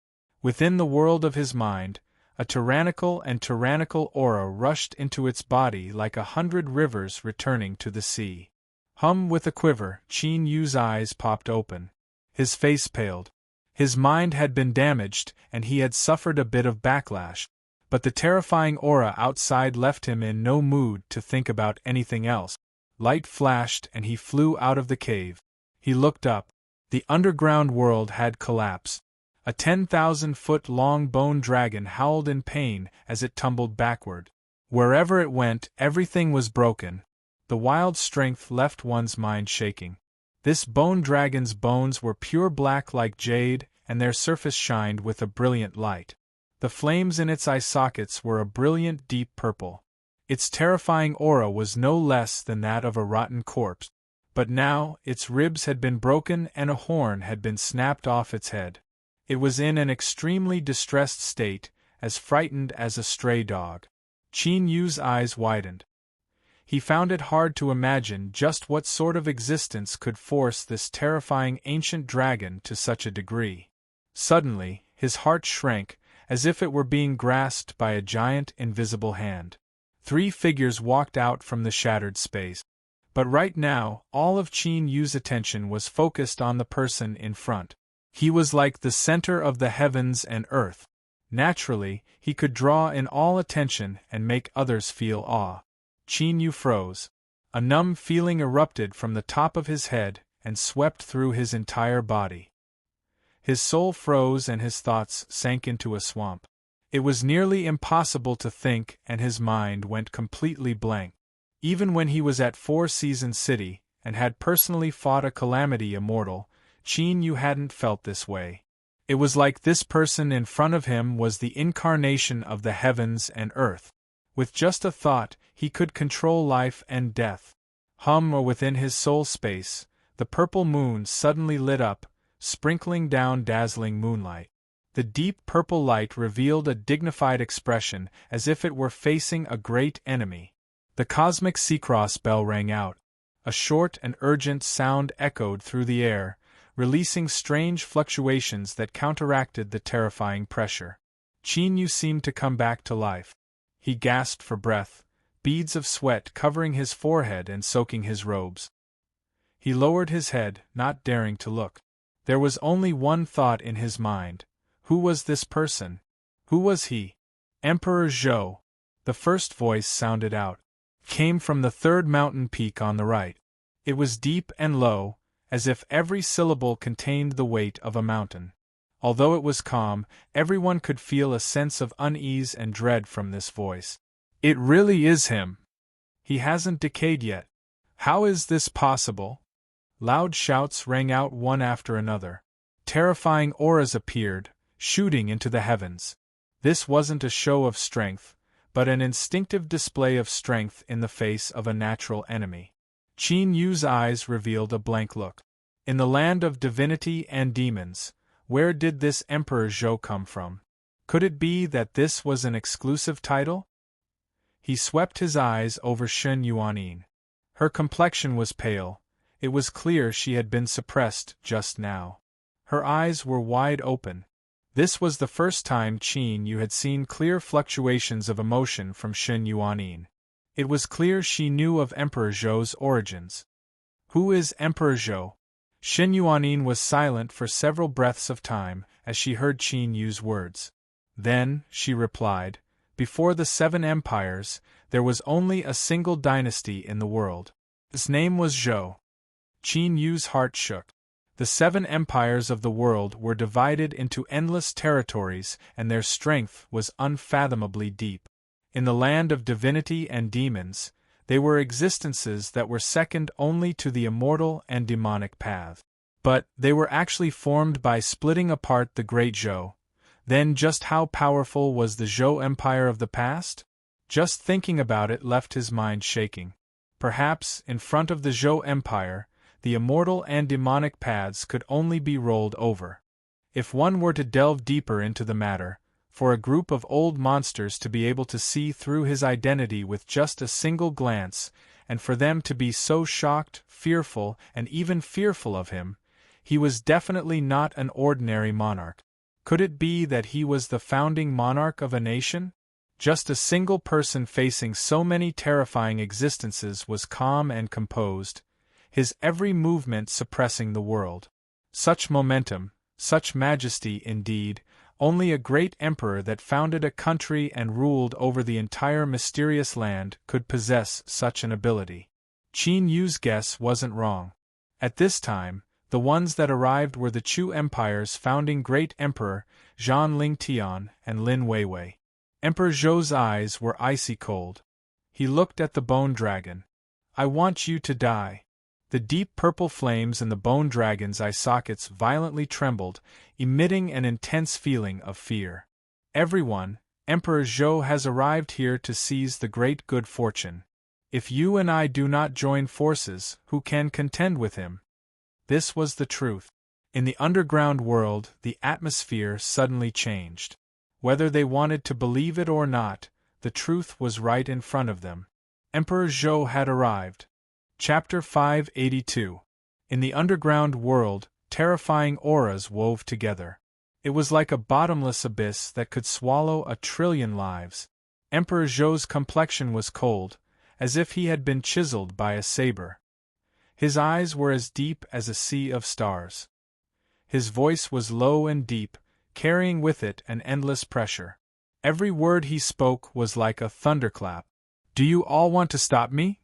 Within the world of his mind, a tyrannical aura rushed into its body like 100 rivers returning to the sea. With a quiver, Qin Yu's eyes popped open. His face paled. His mind had been damaged, and he had suffered a bit of backlash, but the terrifying aura outside left him in no mood to think about anything else. Light flashed and he flew out of the cave. He looked up. The underground world had collapsed. A 10,000-foot-long bone dragon howled in pain as it tumbled backward. Wherever it went, everything was broken. The wild strength left one's mind shaking. This bone dragon's bones were pure black like jade, and their surface shined with a brilliant light. The flames in its eye sockets were a brilliant deep purple. Its terrifying aura was no less than that of a rotten corpse. But now, its ribs had been broken and a horn had been snapped off its head. It was in an extremely distressed state, as frightened as a stray dog. Qin Yu's eyes widened. He found it hard to imagine just what sort of existence could force this terrifying ancient dragon to such a degree. Suddenly, his heart shrank, as if it were being grasped by a giant invisible hand. 3 figures walked out from the shattered space. But right now, all of Qin Yu's attention was focused on the person in front. He was like the center of the heavens and earth. Naturally, he could draw in all attention and make others feel awe. Qin Yu froze. A numb feeling erupted from the top of his head and swept through his entire body. His soul froze and his thoughts sank into a swamp. It was nearly impossible to think, and his mind went completely blank. Even when he was at Four Seasons City, and had personally fought a calamity immortal, Qin Yu hadn't felt this way. It was like this person in front of him was the incarnation of the heavens and earth. With just a thought, he could control life and death. Or within his soul space, the purple moon suddenly lit up, sprinkling down dazzling moonlight. The deep purple light revealed a dignified expression, as if it were facing a great enemy. The cosmic sea-cross bell rang out. A short and urgent sound echoed through the air, releasing strange fluctuations that counteracted the terrifying pressure. Qin Yu seemed to come back to life. He gasped for breath, beads of sweat covering his forehead and soaking his robes. He lowered his head, not daring to look. There was only one thought in his mind. Who was this person? Who was he? Emperor Zhou. The first voice sounded out. Came from the 3rd mountain peak on the right. It was deep and low, as if every syllable contained the weight of a mountain. Although it was calm, everyone could feel a sense of unease and dread from this voice. It really is him. He hasn't decayed yet. How is this possible? Loud shouts rang out one after another. Terrifying auras appeared, shooting into the heavens. This wasn't a show of strength, but an instinctive display of strength in the face of a natural enemy. Qin Yu's eyes revealed a blank look. In the land of divinity and demons, where did this Emperor Zhou come from? Could it be that this was an exclusive title? He swept his eyes over Shen Yuanin. Her complexion was pale. It was clear she had been suppressed just now. Her eyes were wide open. This was the first time Qin Yu had seen clear fluctuations of emotion from Shen Yuanin. It was clear she knew of Emperor Zhou's origins. Who is Emperor Zhou? Shen Yuanin was silent for several breaths of time as she heard Qin Yu's words. Then, she replied, before the 7 empires, there was only a single dynasty in the world. His name was Zhou. Qin Yu's heart shook. The 7 empires of the world were divided into endless territories, and their strength was unfathomably deep. In the land of divinity and demons, they were existences that were second only to the immortal and demonic path. But they were actually formed by splitting apart the great Zhou. Then just how powerful was the Zhou Empire of the past? Just thinking about it left his mind shaking. Perhaps, in front of the Zhou Empire, the immortal and demonic paths could only be rolled over. If one were to delve deeper into the matter, for a group of old monsters to be able to see through his identity with just a single glance, and for them to be so shocked, fearful, and even fearful of him, he was definitely not an ordinary monarch. Could it be that he was the founding monarch of a nation? Just a single person facing so many terrifying existences was calm and composed, his every movement suppressing the world. Such momentum, such majesty indeed, only a great emperor that founded a country and ruled over the entire mysterious land could possess such an ability. Qin Yu's guess wasn't wrong. At this time, the ones that arrived were the Chu Empire's founding great emperor, Zhang Lingtian and Lin Weiwei. Emperor Zhou's eyes were icy cold. He looked at the bone dragon. I want you to die. The deep purple flames in the bone dragon's eye sockets violently trembled, emitting an intense feeling of fear. Everyone, Emperor Zhou has arrived here to seize the great good fortune. If you and I do not join forces, who can contend with him? This was the truth. In the underground world, the atmosphere suddenly changed. Whether they wanted to believe it or not, the truth was right in front of them. Emperor Zhou had arrived. Chapter 582. In the underground world, terrifying auras wove together. It was like a bottomless abyss that could swallow 1,000,000,000,000 lives. Emperor Zhou's complexion was cold, as if he had been chiseled by a saber. His eyes were as deep as a sea of stars. His voice was low and deep, carrying with it an endless pressure. Every word he spoke was like a thunderclap. Do you all want to stop me?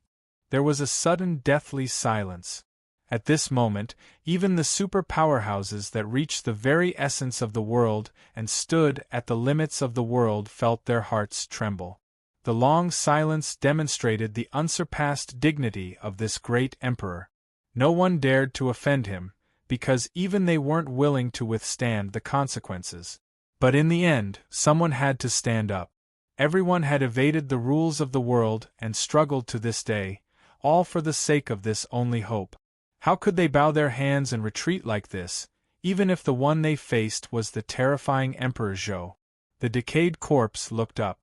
There was a sudden deathly silence. At this moment, even the super powerhouses that reached the very essence of the world and stood at the limits of the world felt their hearts tremble. The long silence demonstrated the unsurpassed dignity of this great emperor. No one dared to offend him, because even they weren't willing to withstand the consequences. But in the end, someone had to stand up. Everyone had evaded the rules of the world and struggled to this day, all for the sake of this only hope. How could they bow their hands and retreat like this, even if the one they faced was the terrifying Emperor Zhou? The decayed corpse looked up.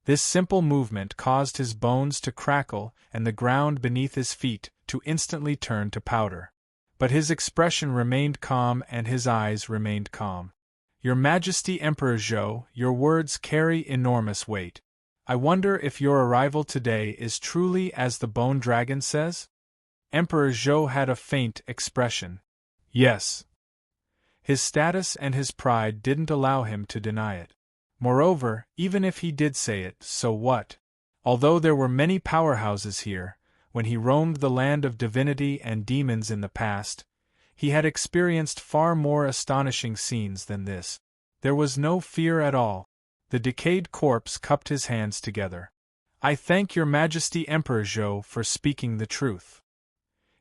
This simple movement caused his bones to crackle and the ground beneath his feet to instantly turn to powder. But his expression remained calm and his eyes remained calm. Your Majesty Emperor Zhou, your words carry enormous weight. I wonder if your arrival today is truly as the Bone Dragon says? Emperor Zhou had a faint expression. Yes. His status and his pride didn't allow him to deny it. Moreover, even if he did say it, so what? Although there were many powerhouses here, when he roamed the land of divinity and demons in the past, he had experienced far more astonishing scenes than this. There was no fear at all. The decayed corpse cupped his hands together. I thank your Majesty Emperor Zhou for speaking the truth.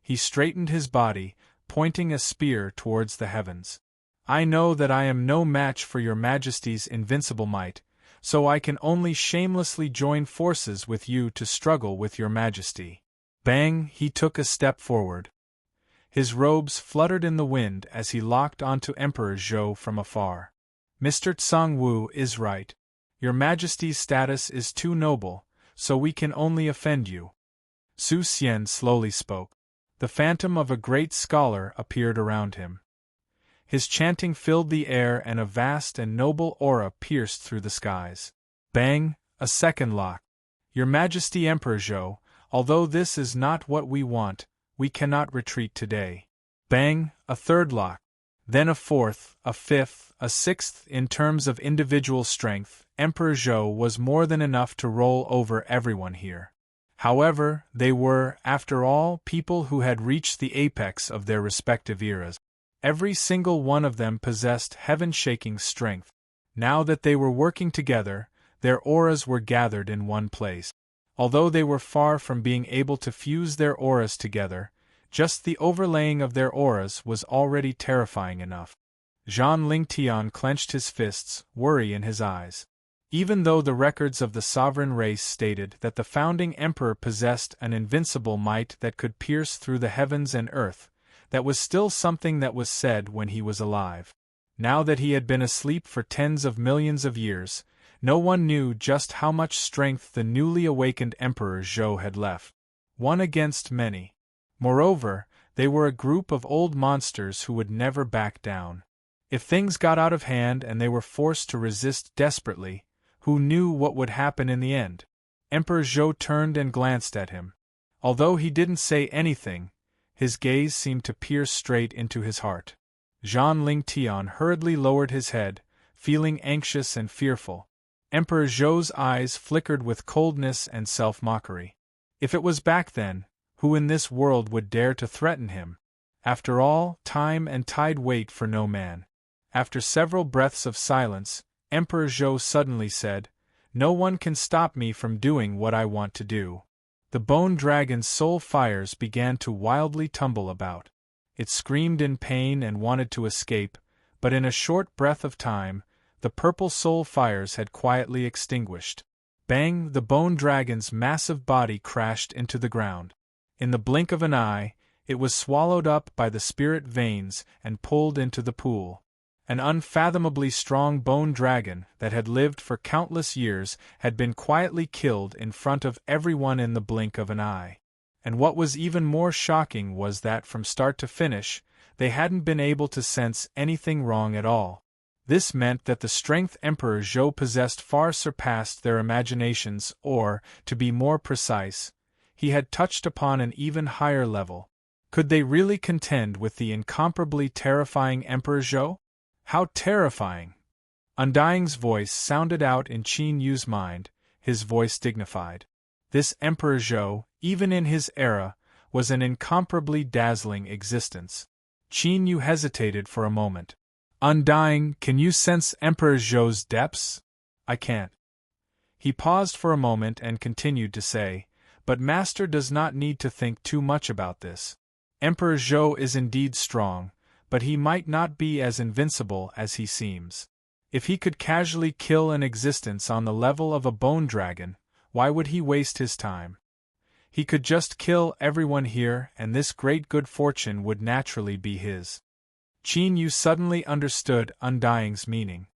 He straightened his body, pointing a spear towards the heavens. I know that I am no match for your Majesty's invincible might, so I can only shamelessly join forces with you to struggle with your Majesty. Bang! He took a step forward. His robes fluttered in the wind as he locked onto Emperor Zhou from afar. Mr. Tsang-Wu is right. Your Majesty's status is too noble, so we can only offend you. Su Xian slowly spoke. The phantom of a great scholar appeared around him. His chanting filled the air and a vast and noble aura pierced through the skies. Bang! A second lock. Your Majesty Emperor Zhou, although this is not what we want, we cannot retreat today. Bang! A third lock. Then a fourth, a fifth, a sixth. In terms of individual strength, Emperor Zhou was more than enough to roll over everyone here. However, they were, after all, people who had reached the apex of their respective eras. Every single one of them possessed heaven-shaking strength. Now that they were working together, their auras were gathered in one place. Although they were far from being able to fuse their auras together, just the overlaying of their auras was already terrifying enough. Zhang Lingtian clenched his fists, worry in his eyes. Even though the records of the sovereign race stated that the founding emperor possessed an invincible might that could pierce through the heavens and earth, that was still something that was said when he was alive. Now that he had been asleep for tens of millions of years, no one knew just how much strength the newly awakened Emperor Zhou had left. One against many. Moreover, they were a group of old monsters who would never back down. If things got out of hand and they were forced to resist desperately, who knew what would happen in the end? Emperor Zhou turned and glanced at him. Although he didn't say anything, his gaze seemed to pierce straight into his heart. Zhang Lingtian hurriedly lowered his head, feeling anxious and fearful. Emperor Zhou's eyes flickered with coldness and self-mockery. If it was back then, who in this world would dare to threaten him? After all, time and tide wait for no man. After several breaths of silence, Emperor Zhou suddenly said, "No one can stop me from doing what I want to do." The bone dragon's soul fires began to wildly tumble about. It screamed in pain and wanted to escape, but in a short breath of time, the purple soul fires had quietly extinguished. Bang! The bone dragon's massive body crashed into the ground. In the blink of an eye, it was swallowed up by the spirit veins and pulled into the pool. An unfathomably strong bone dragon that had lived for countless years had been quietly killed in front of everyone in the blink of an eye. And what was even more shocking was that from start to finish, they hadn't been able to sense anything wrong at all. This meant that the strength Emperor Zhou possessed far surpassed their imaginations, or, to be more precise, he had touched upon an even higher level. Could they really contend with the incomparably terrifying Emperor Zhou? How terrifying! Undying's voice sounded out in Qin Yu's mind, his voice dignified. This Emperor Zhou, even in his era, was an incomparably dazzling existence. Qin Yu hesitated for a moment. Undying, can you sense Emperor Zhou's depths? I can't. He paused for a moment and continued to say, but Master does not need to think too much about this. Emperor Zhou is indeed strong, but he might not be as invincible as he seems. If he could casually kill an existence on the level of a bone dragon, why would he waste his time? He could just kill everyone here and this great good fortune would naturally be his. Qin Yu suddenly understood Undying's meaning.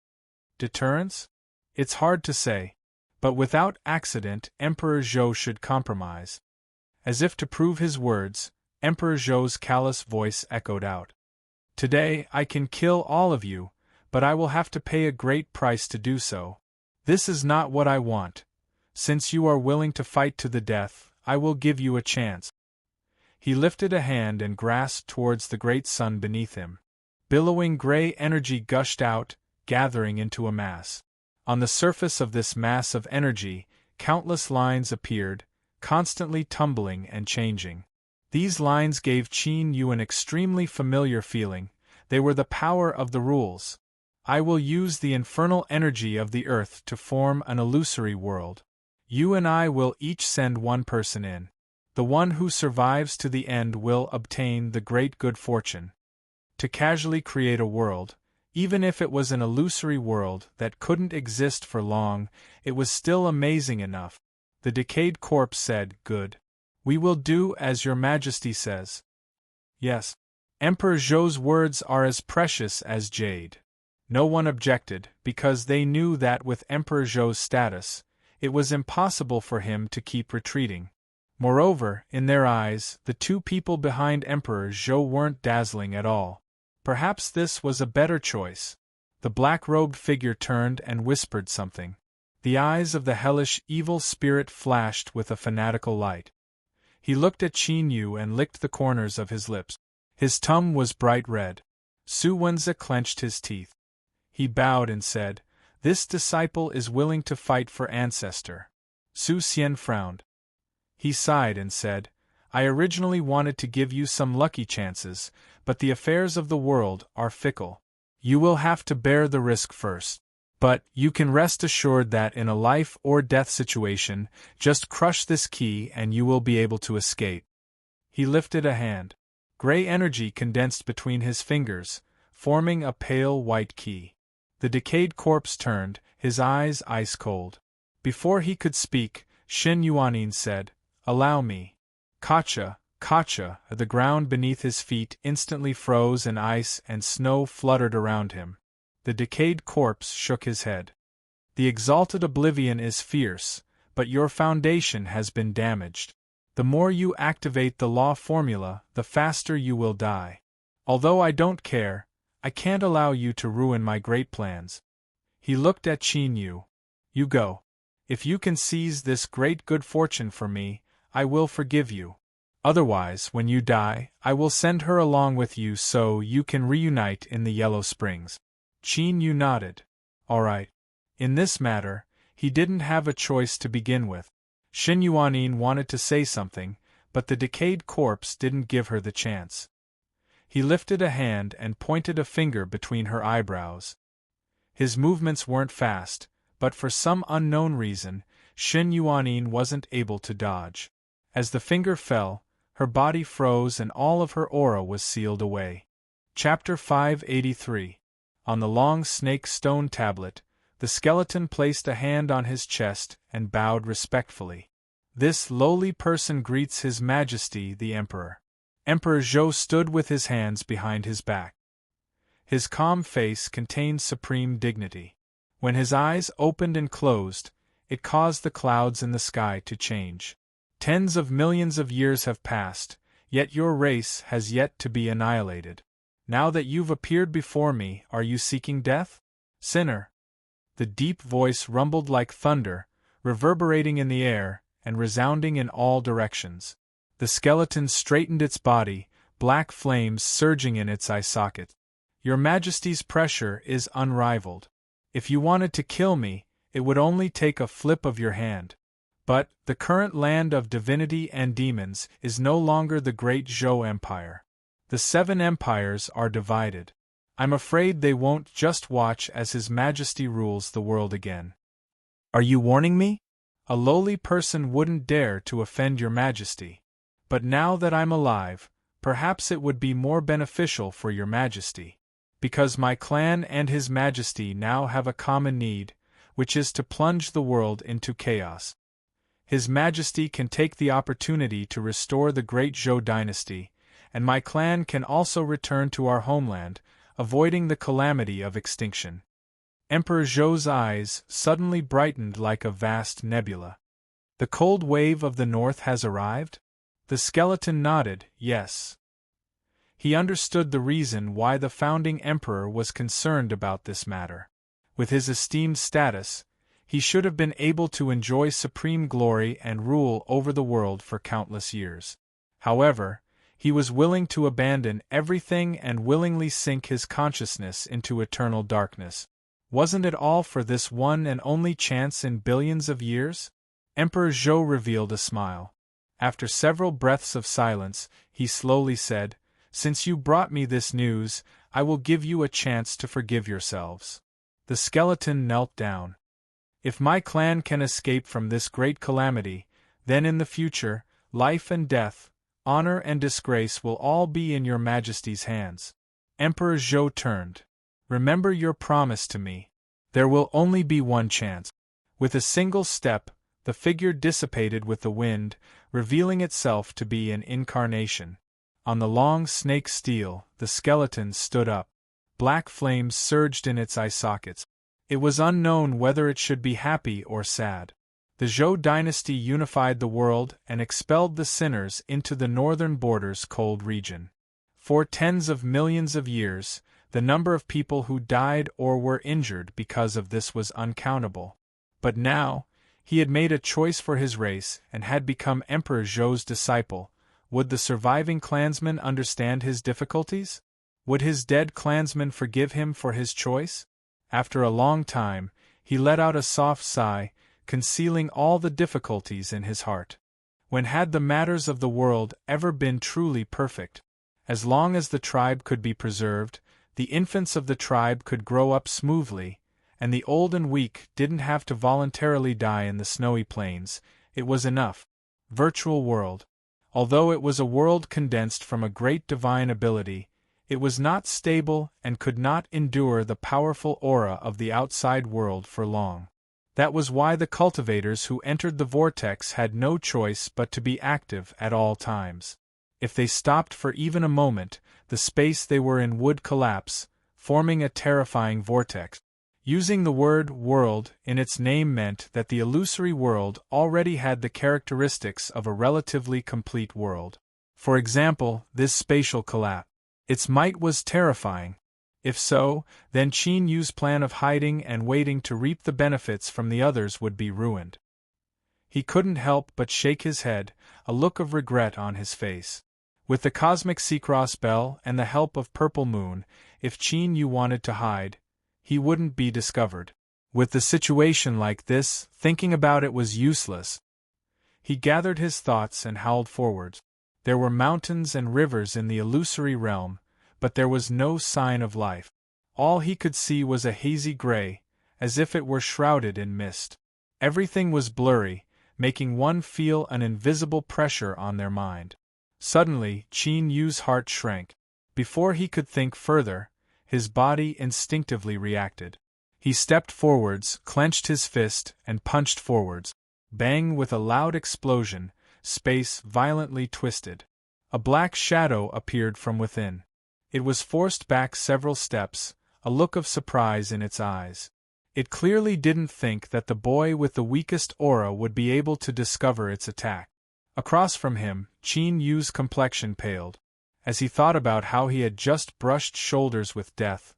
Deterrence? It's hard to say. But without accident, Emperor Zhou should compromise. As if to prove his words, Emperor Zhou's callous voice echoed out. Today I can kill all of you, but I will have to pay a great price to do so. This is not what I want. Since you are willing to fight to the death, I will give you a chance. He lifted a hand and grasped towards the great sun beneath him. Billowing gray energy gushed out, gathering into a mass. On the surface of this mass of energy, countless lines appeared, constantly tumbling and changing. These lines gave Qin Yu an extremely familiar feeling. They were the power of the rules. I will use the infernal energy of the earth to form an illusory world. You and I will each send one person in. The one who survives to the end will obtain the great good fortune. To casually create a world, even if it was an illusory world that couldn't exist for long, it was still amazing enough. The decayed corpse said, "Good. We will do as your majesty says." Yes. Emperor Zhou's words are as precious as jade. No one objected, because they knew that with Emperor Zhou's status, it was impossible for him to keep retreating. Moreover, in their eyes, the two people behind Emperor Zhou weren't dazzling at all. Perhaps this was a better choice. The black-robed figure turned and whispered something. The eyes of the hellish evil spirit flashed with a fanatical light. He looked at Qin Yu and licked the corners of his lips. His tongue was bright red. Su Wenze clenched his teeth. He bowed and said, "This disciple is willing to fight for ancestor." Su Xian frowned. He sighed and said, "I originally wanted to give you some lucky chances, but the affairs of the world are fickle. You will have to bear the risk first. But you can rest assured that in a life-or-death situation, just crush this key and you will be able to escape." He lifted a hand. Gray energy condensed between his fingers, forming a pale white key. The decayed corpse turned, his eyes ice-cold. Before he could speak, Shen Yuanin said, "Allow me." Kacha, Kacha, the ground beneath his feet instantly froze and ice and snow fluttered around him. The decayed corpse shook his head. "The exalted oblivion is fierce, but your foundation has been damaged. The more you activate the law formula, the faster you will die. Although I don't care, I can't allow you to ruin my great plans." He looked at Qin Yu. "You go. If you can seize this great good fortune for me, I will forgive you. Otherwise, when you die, I will send her along with you so you can reunite in the Yellow Springs." Qin Yu nodded. All right. In this matter, he didn't have a choice to begin with. Shen Yuanin wanted to say something, but the decayed corpse didn't give her the chance. He lifted a hand and pointed a finger between her eyebrows. His movements weren't fast, but for some unknown reason, Shen Yuanin wasn't able to dodge. As the finger fell, her body froze and all of her aura was sealed away. Chapter 583. On the long snake stone tablet, the skeleton placed a hand on his chest and bowed respectfully. This lowly person greets His Majesty the Emperor. Emperor Zhou stood with his hands behind his back. His calm face contained supreme dignity. When his eyes opened and closed, it caused the clouds in the sky to change. Tens of millions of years have passed, yet your race has yet to be annihilated. Now that you've appeared before me, are you seeking death? Sinner! The deep voice rumbled like thunder, reverberating in the air and resounding in all directions. The skeleton straightened its body, black flames surging in its eye sockets. Your Majesty's pressure is unrivaled. If you wanted to kill me, it would only take a flip of your hand. But the current land of divinity and demons is no longer the great Zhou Empire. The 7 empires are divided. I'm afraid they won't just watch as His Majesty rules the world again. Are you warning me? A lowly person wouldn't dare to offend your Majesty. But now that I'm alive, perhaps it would be more beneficial for your Majesty. Because my clan and His Majesty now have a common need, which is to plunge the world into chaos. His Majesty can take the opportunity to restore the great Zhou dynasty, and my clan can also return to our homeland, avoiding the calamity of extinction. Emperor Zhou's eyes suddenly brightened like a vast nebula. The cold wave of the north has arrived? The skeleton nodded, yes. He understood the reason why the founding emperor was concerned about this matter. With his esteemed status, he should have been able to enjoy supreme glory and rule over the world for countless years. However, he was willing to abandon everything and willingly sink his consciousness into eternal darkness. Wasn't it all for this one and only chance in billions of years? Emperor Zhou revealed a smile. After several breaths of silence, he slowly said, "Since you brought me this news, I will give you a chance to forgive yourselves." The skeleton knelt down. If my clan can escape from this great calamity, then in the future, life and death, honor and disgrace will all be in your Majesty's hands. Emperor Zhou turned. Remember your promise to me. There will only be one chance. With a single step, the figure dissipated with the wind, revealing itself to be an incarnation. On the long snake steel, the skeleton stood up. Black flames surged in its eye sockets. It was unknown whether it should be happy or sad. The Zhou dynasty unified the world and expelled the sinners into the northern border's cold region. For tens of millions of years, the number of people who died or were injured because of this was uncountable. But now, he had made a choice for his race and had become Emperor Zhou's disciple. Would the surviving clansmen understand his difficulties? Would his dead clansmen forgive him for his choice? After a long time, he let out a soft sigh, concealing all the difficulties in his heart. When had the matters of the world ever been truly perfect? As long as the tribe could be preserved, the infants of the tribe could grow up smoothly, and the old and weak didn't have to voluntarily die in the snowy plains, it was enough. Virtual world. Although it was a world condensed from a great divine ability, it was not stable and could not endure the powerful aura of the outside world for long. That was why the cultivators who entered the vortex had no choice but to be active at all times. If they stopped for even a moment, the space they were in would collapse, forming a terrifying vortex. Using the word world in its name meant that the illusory world already had the characteristics of a relatively complete world. For example, this spatial collapse. Its might was terrifying. If so, then Qin Yu's plan of hiding and waiting to reap the benefits from the others would be ruined. He couldn't help but shake his head, a look of regret on his face. With the cosmic Seacross bell and the help of Purple Moon, if Qin Yu wanted to hide, he wouldn't be discovered. With the situation like this, thinking about it was useless. He gathered his thoughts and howled forward. There were mountains and rivers in the illusory realm, but there was no sign of life. All he could see was a hazy gray, as if it were shrouded in mist. Everything was blurry, making one feel an invisible pressure on their mind. Suddenly, Qin Yu's heart shrank. Before he could think further, his body instinctively reacted. He stepped forwards, clenched his fist, and punched forwards. Bang! With a loud explosion, space violently twisted. A black shadow appeared from within. It was forced back several steps, a look of surprise in its eyes. It clearly didn't think that the boy with the weakest aura would be able to discover its attack. Across from him, Qin Yu's complexion paled. As he thought about how he had just brushed shoulders with death,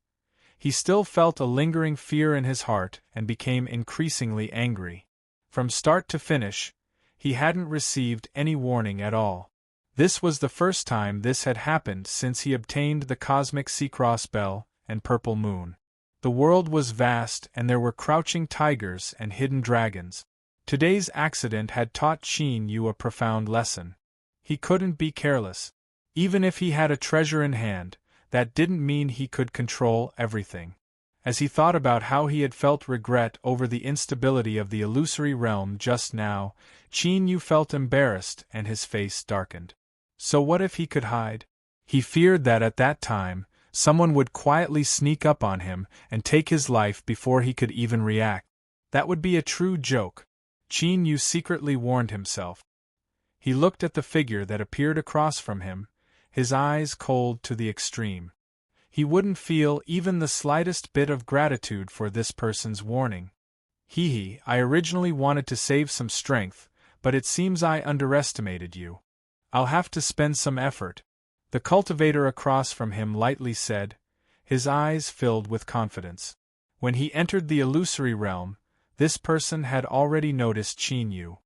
he still felt a lingering fear in his heart and became increasingly angry. From start to finish, he hadn't received any warning at all. This was the first time this had happened since he obtained the cosmic Sea-Cross Bell and Purple Moon. The world was vast and there were crouching tigers and hidden dragons. Today's accident had taught Qin Yu a profound lesson. He couldn't be careless. Even if he had a treasure in hand, that didn't mean he could control everything. As he thought about how he had felt regret over the instability of the illusory realm just now, Qin Yu felt embarrassed and his face darkened. So what if he could hide? He feared that at that time, someone would quietly sneak up on him and take his life before he could even react. That would be a true joke, Qin Yu secretly warned himself. He looked at the figure that appeared across from him, his eyes cold to the extreme. He wouldn't feel even the slightest bit of gratitude for this person's warning. I originally wanted to save some strength, but it seems I underestimated you. I'll have to spend some effort, the cultivator across from him lightly said, his eyes filled with confidence. When he entered the illusory realm, this person had already noticed Qin Yu.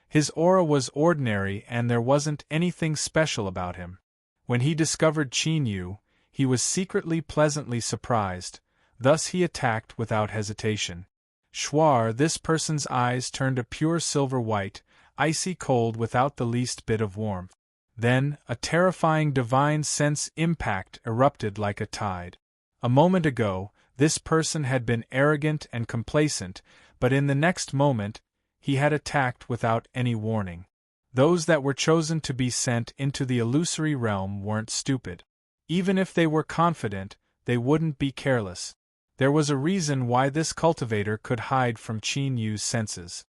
His aura was ordinary and there wasn't anything special about him. When he discovered Qin Yu, he was secretly pleasantly surprised, thus he attacked without hesitation. Schwar, this person's eyes turned a pure silver white, icy cold without the least bit of warmth. Then, a terrifying divine sense impact erupted like a tide. A moment ago, this person had been arrogant and complacent, but in the next moment, he had attacked without any warning. Those that were chosen to be sent into the illusory realm weren't stupid. Even if they were confident, they wouldn't be careless. There was a reason why this cultivator could hide from Qin Yu's senses.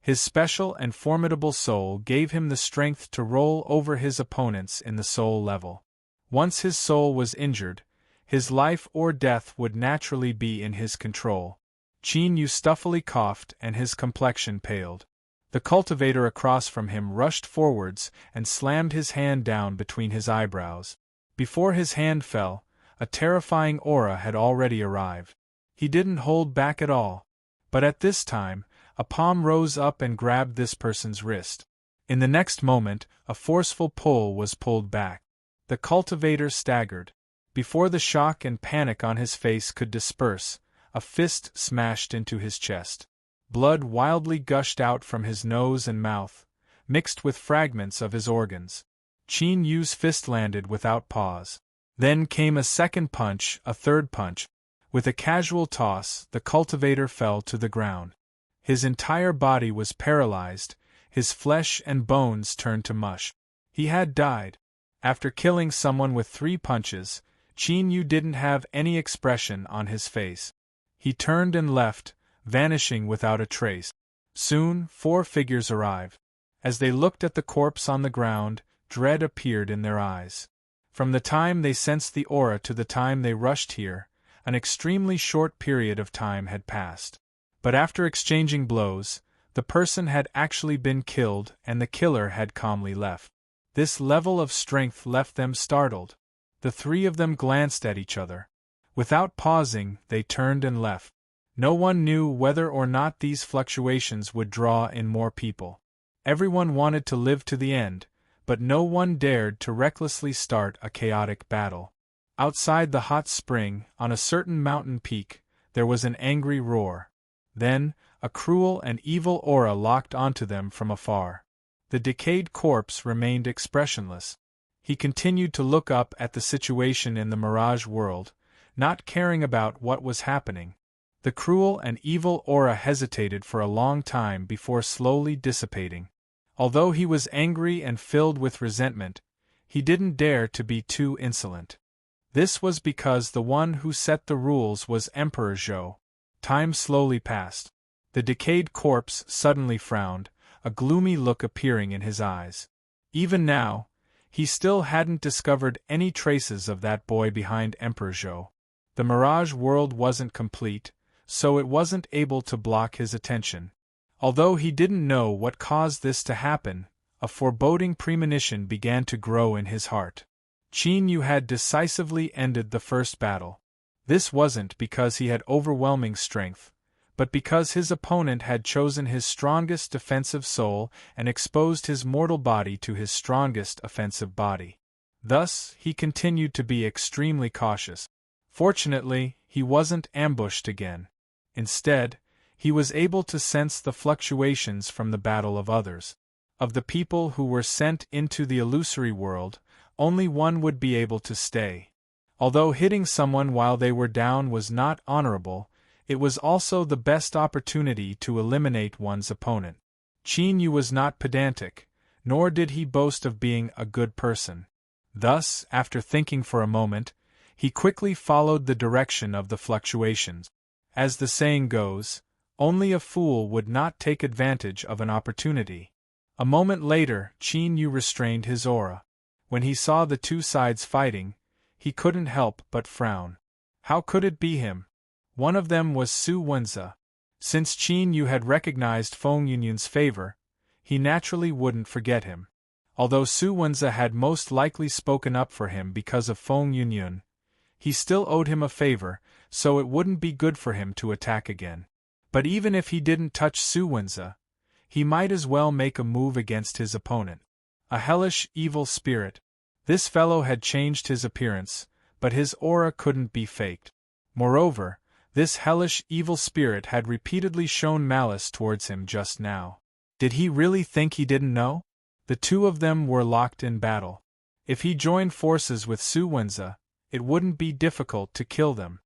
His special and formidable soul gave him the strength to roll over his opponents in the soul level. Once his soul was injured, his life or death would naturally be in his control. Qin Yu stuffily coughed and his complexion paled. The cultivator across from him rushed forwards and slammed his hand down between his eyebrows. Before his hand fell, a terrifying aura had already arrived. He didn't hold back at all. But at this time, a palm rose up and grabbed this person's wrist. In the next moment, a forceful pull was pulled back. The cultivator staggered. Before the shock and panic on his face could disperse, a fist smashed into his chest. Blood wildly gushed out from his nose and mouth, mixed with fragments of his organs. Qin Yu's fist landed without pause. Then came a second punch, a third punch. With a casual toss, the cultivator fell to the ground. His entire body was paralyzed, his flesh and bones turned to mush. He had died. After killing someone with 3 punches, Qin Yu didn't have any expression on his face. He turned and left, vanishing without a trace. Soon, 4 figures arrived. As they looked at the corpse on the ground, dread appeared in their eyes. From the time they sensed the aura to the time they rushed here, an extremely short period of time had passed. But after exchanging blows, the person had actually been killed and the killer had calmly left. This level of strength left them startled. The 3 of them glanced at each other. Without pausing, they turned and left. No one knew whether or not these fluctuations would draw in more people. Everyone wanted to live to the end, but no one dared to recklessly start a chaotic battle. Outside the hot spring, on a certain mountain peak, there was an angry roar. Then, a cruel and evil aura locked onto them from afar. The decayed corpse remained expressionless. He continued to look up at the situation in the mirage world, not caring about what was happening. The cruel and evil aura hesitated for a long time before slowly dissipating. Although he was angry and filled with resentment, he didn't dare to be too insolent. This was because the one who set the rules was Emperor Zhou. Time slowly passed. The decayed corpse suddenly frowned, a gloomy look appearing in his eyes. Even now, he still hadn't discovered any traces of that boy behind Emperor Zhou. The mirage world wasn't complete, so it wasn't able to block his attention. Although he didn't know what caused this to happen, a foreboding premonition began to grow in his heart. Qin Yu had decisively ended the first battle. This wasn't because he had overwhelming strength, but because his opponent had chosen his strongest defensive soul and exposed his mortal body to his strongest offensive body. Thus, he continued to be extremely cautious. Fortunately, he wasn't ambushed again. Instead, he was able to sense the fluctuations from the battle of others. Of the people who were sent into the illusory world, only one would be able to stay. Although hitting someone while they were down was not honorable, it was also the best opportunity to eliminate one's opponent. Qin Yu was not pedantic, nor did he boast of being a good person. Thus, after thinking for a moment, he quickly followed the direction of the fluctuations. As the saying goes, only a fool would not take advantage of an opportunity. A moment later, Qin Yu restrained his aura. When he saw the two sides fighting, he couldn't help but frown. How could it be him? One of them was Su Wenze. Since Qin Yu had recognized Feng Yunyun's favor, he naturally wouldn't forget him. Although Su Wenze had most likely spoken up for him because of Feng Yunyun, he still owed him a favor, so it wouldn't be good for him to attack again. But even if he didn't touch Su Wenze, he might as well make a move against his opponent. A hellish, evil spirit. This fellow had changed his appearance, but his aura couldn't be faked. Moreover, this hellish, evil spirit had repeatedly shown malice towards him just now. Did he really think he didn't know? The two of them were locked in battle. If he joined forces with Su Wenze, it wouldn't be difficult to kill them.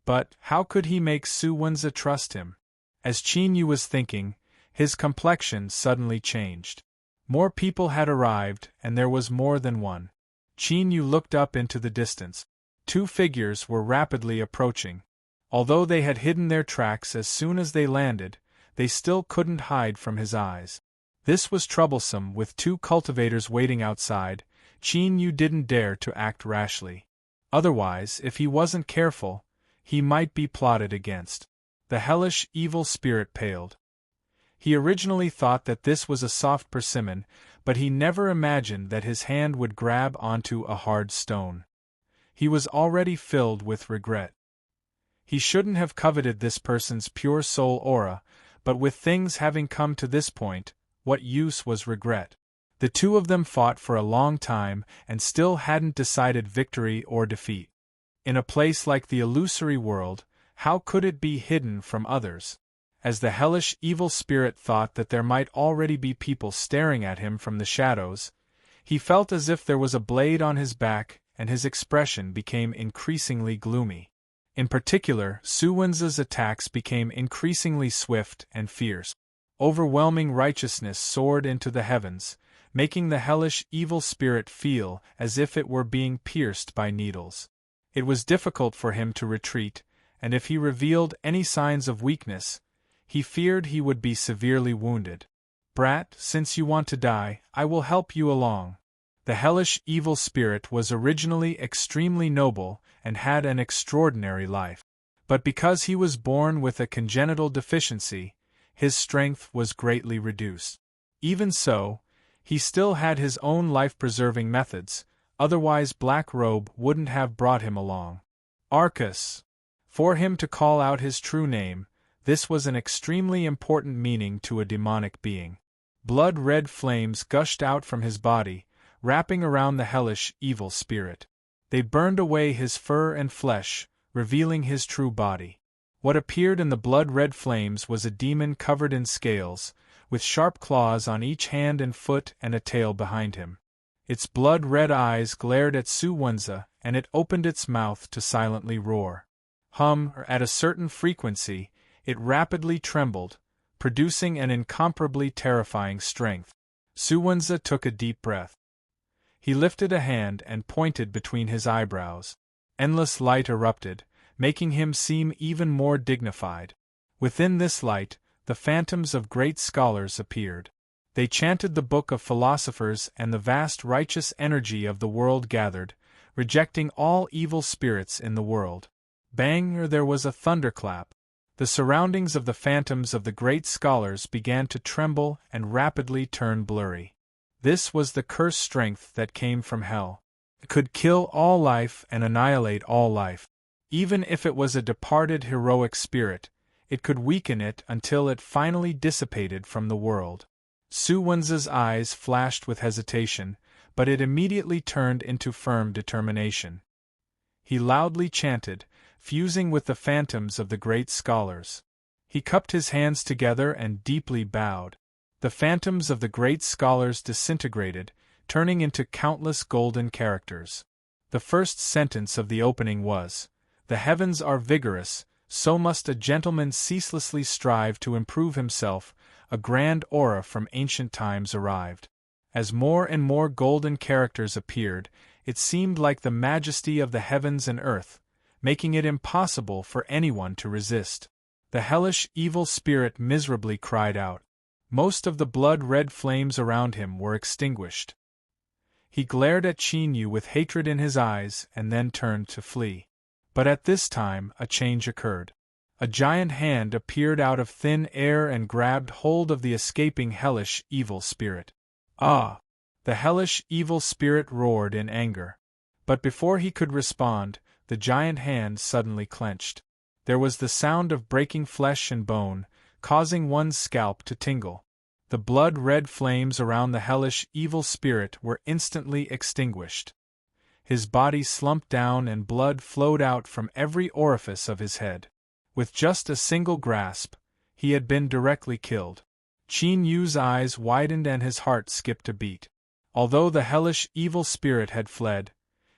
But how could he make Su Wenze trust him? As Qin Yu was thinking, his complexion suddenly changed. More people had arrived, and there was more than one. Qin Yu looked up into the distance. Two figures were rapidly approaching. Although they had hidden their tracks as soon as they landed, they still couldn't hide from his eyes. This was troublesome. With two cultivators waiting outside, Qin Yu didn't dare to act rashly. Otherwise, if he wasn't careful, he might be plotted against. The hellish, evil spirit paled. He originally thought that this was a soft persimmon, but he never imagined that his hand would grab onto a hard stone. He was already filled with regret. He shouldn't have coveted this person's pure soul aura, but with things having come to this point, what use was regret? The two of them fought for a long time and still hadn't decided victory or defeat. In a place like the illusory world, how could it be hidden from others? As the hellish evil spirit thought that there might already be people staring at him from the shadows, he felt as if there was a blade on his back, and his expression became increasingly gloomy. In particular, Su Wenze's attacks became increasingly swift and fierce. Overwhelming righteousness soared into the heavens, making the hellish evil spirit feel as if it were being pierced by needles. It was difficult for him to retreat, and if he revealed any signs of weakness, he feared he would be severely wounded. "Brat, since you want to die, I will help you along." The hellish evil spirit was originally extremely noble and had an extraordinary life. But because he was born with a congenital deficiency, his strength was greatly reduced. Even so, he still had his own life-preserving methods, otherwise Black Robe wouldn't have brought him along. Arcus. For him to call out his true name, this was an extremely important meaning to a demonic being. Blood-red flames gushed out from his body, wrapping around the hellish evil spirit. They burned away his fur and flesh, revealing his true body. What appeared in the blood-red flames was a demon covered in scales, with sharp claws on each hand and foot and a tail behind him. Its blood-red eyes glared at Su Wenze, and it opened its mouth to silently roar. At a certain frequency, it rapidly trembled, producing an incomparably terrifying strength. Suwenza took a deep breath. He lifted a hand and pointed between his eyebrows. Endless light erupted, making him seem even more dignified. Within this light, the phantoms of great scholars appeared. They chanted the book of philosophers, and the vast righteous energy of the world gathered, rejecting all evil spirits in the world. Bang! There was a thunderclap. The surroundings of the phantoms of the great scholars began to tremble and rapidly turn blurry. This was the cursed strength that came from hell. It could kill all life and annihilate all life. Even if it was a departed heroic spirit, it could weaken it until it finally dissipated from the world. Suwenza's eyes flashed with hesitation, but it immediately turned into firm determination. He loudly chanted, fusing with the phantoms of the great scholars. He cupped his hands together and deeply bowed. The phantoms of the great scholars disintegrated, turning into countless golden characters. The first sentence of the opening was, "The heavens are vigorous, so must a gentleman ceaselessly strive to improve himself." A grand aura from ancient times arrived. As more and more golden characters appeared, it seemed like the majesty of the heavens and earth, making it impossible for anyone to resist. The hellish evil spirit miserably cried out. Most of the blood-red flames around him were extinguished. He glared at Chinyu with hatred in his eyes and then turned to flee. But at this time a change occurred. A giant hand appeared out of thin air and grabbed hold of the escaping hellish evil spirit. Ah! The hellish evil spirit roared in anger. But before he could respond, the giant hand suddenly clenched. There was the sound of breaking flesh and bone, causing one's scalp to tingle. The blood-red flames around the hellish evil spirit were instantly extinguished. His body slumped down and blood flowed out from every orifice of his head. With just a single grasp, he had been directly killed. Chinyu's eyes widened and his heart skipped a beat. Although the hellish evil spirit had fled,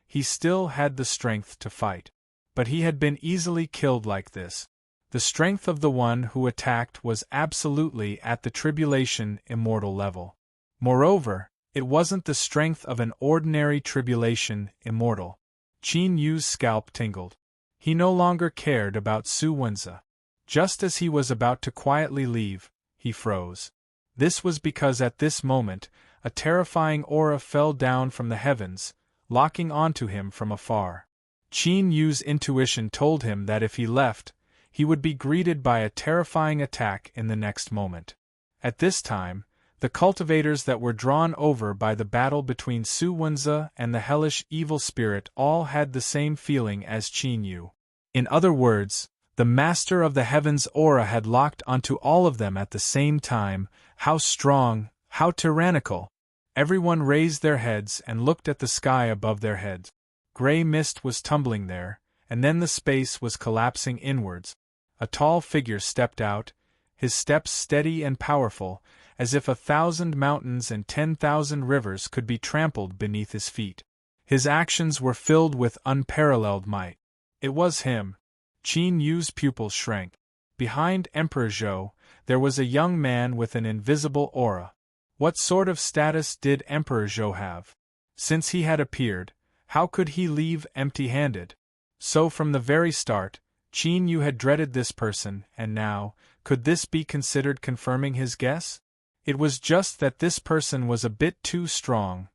he still had the strength to fight. But he had been easily killed like this. The strength of the one who attacked was absolutely at the tribulation immortal level. Moreover, it wasn't the strength of an ordinary tribulation immortal. Chinyu's scalp tingled. He no longer cared about Suwenza. Just as he was about to quietly leave, he froze. This was because at this moment, a terrifying aura fell down from the heavens, locking onto him from afar. Chinyu's intuition told him that if he left, he would be greeted by a terrifying attack in the next moment. At this time, the cultivators that were drawn over by the battle between Suwenza and the hellish evil spirit all had the same feeling as Chinyu. In other words, the master of the heavens aura had locked onto all of them at the same time. How strong, how tyrannical! Everyone raised their heads and looked at the sky above their heads. Gray mist was tumbling there, and then the space was collapsing inwards. A tall figure stepped out, his steps steady and powerful, as if 1,000 mountains and 10,000 rivers could be trampled beneath his feet. His actions were filled with unparalleled might. It was him. Chinyu's pupils shrank. Behind Emperor Zhou, there was a young man with an invisible aura. What sort of status did Emperor Zhou have? Since he had appeared, how could he leave empty-handed? So from the very start, Chinyu had dreaded this person, and now, could this be considered confirming his guess? It was just that this person was a bit too strong.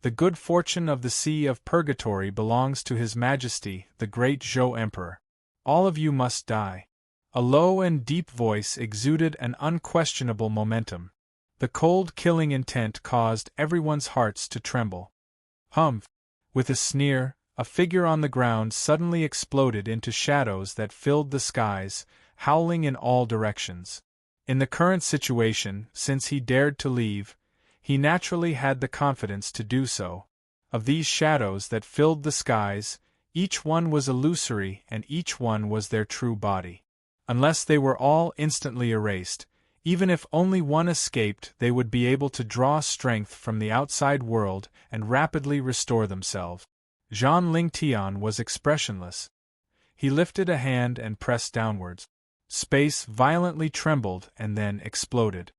The good fortune of the Sea of Purgatory belongs to His Majesty, the great Zhou Emperor. All of you must die. A low and deep voice exuded an unquestionable momentum. The cold killing intent caused everyone's hearts to tremble. Humph! With a sneer, a figure on the ground suddenly exploded into shadows that filled the skies, howling in all directions. In the current situation, since he dared to leave, he naturally had the confidence to do so. Of these shadows that filled the skies, each one was illusory and each one was their true body. Unless they were all instantly erased, even if only one escaped, they would be able to draw strength from the outside world and rapidly restore themselves. Zhang Lingtian was expressionless. He lifted a hand and pressed downwards. Space violently trembled and then exploded.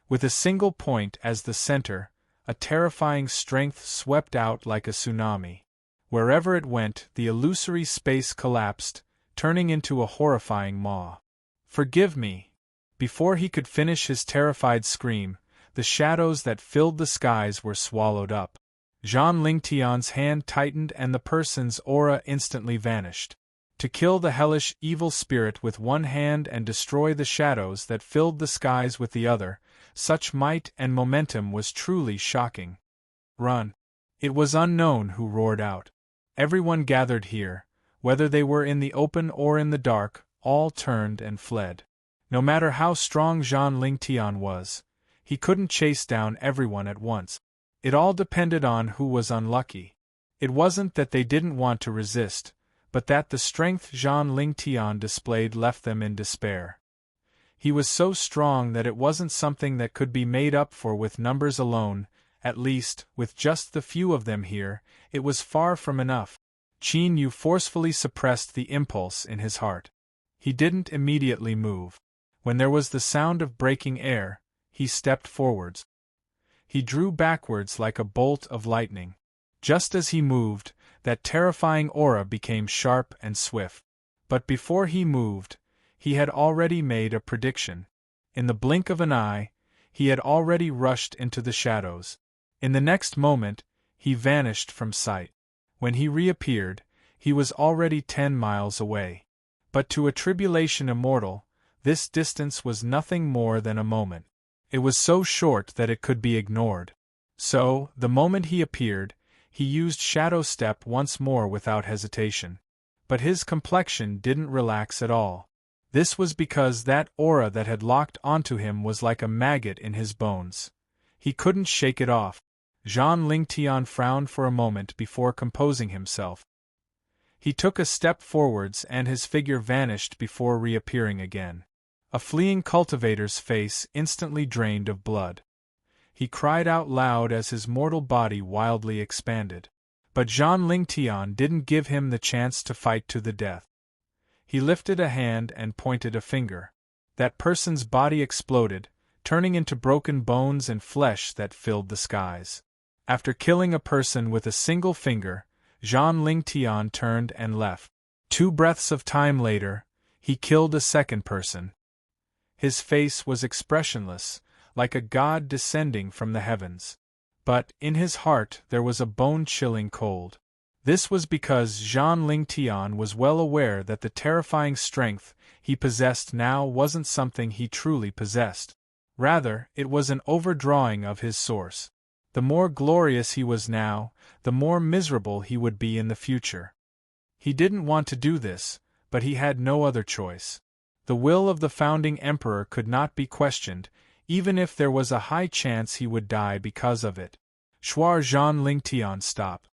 With a single point as the center, a terrifying strength swept out like a tsunami. Wherever it went, the illusory space collapsed, turning into a horrifying maw. "Forgive me!" Before he could finish his terrified scream, the shadows that filled the skies were swallowed up. Zhang Lingtian's hand tightened and the person's aura instantly vanished. To kill the hellish evil spirit with one hand and destroy the shadows that filled the skies with the other, such might and momentum was truly shocking. "Run!" It was unknown who roared out. Everyone gathered here, whether they were in the open or in the dark, all turned and fled. No matter how strong Zhang Lingtian was, he couldn't chase down everyone at once. It all depended on who was unlucky. It wasn't that they didn't want to resist, but that the strength Zhang Lingtian displayed left them in despair. He was so strong that it wasn't something that could be made up for with numbers alone, at least, with just the few of them here, it was far from enough. Qin Yu forcefully suppressed the impulse in his heart. He didn't immediately move. When there was the sound of breaking air, he stepped forwards. He drew backwards like a bolt of lightning. Just as he moved, that terrifying aura became sharp and swift. But before he moved, he had already made a prediction. In the blink of an eye, he had already rushed into the shadows. In the next moment, he vanished from sight. When he reappeared, he was already 10 miles away. But to a tribulation immortal, this distance was nothing more than a moment. It was so short that it could be ignored. So, the moment he appeared, he used Shadow Step once more without hesitation. But his complexion didn't relax at all. This was because that aura that had locked onto him was like a maggot in his bones. He couldn't shake it off. Zhang Lingtian frowned for a moment before composing himself. He took a step forwards and his figure vanished before reappearing again. A fleeing cultivator's face instantly drained of blood. He cried out loud as his mortal body wildly expanded. But Zhang Lingtian didn't give him the chance to fight to the death. He lifted a hand and pointed a finger. That person's body exploded, turning into broken bones and flesh that filled the skies. After killing a person with a single finger, Zhang Lingtian turned and left. 2 breaths of time later, he killed a second person. His face was expressionless, like a god descending from the heavens. But, in his heart, there was a bone-chilling cold. This was because Zhang Lingtian was well aware that the terrifying strength he possessed now wasn't something he truly possessed. Rather, it was an overdrawing of his source. The more glorious he was now, the more miserable he would be in the future. He didn't want to do this, but he had no other choice. The will of the founding emperor could not be questioned, even if there was a high chance he would die because of it. Zhang Lingtian stopped.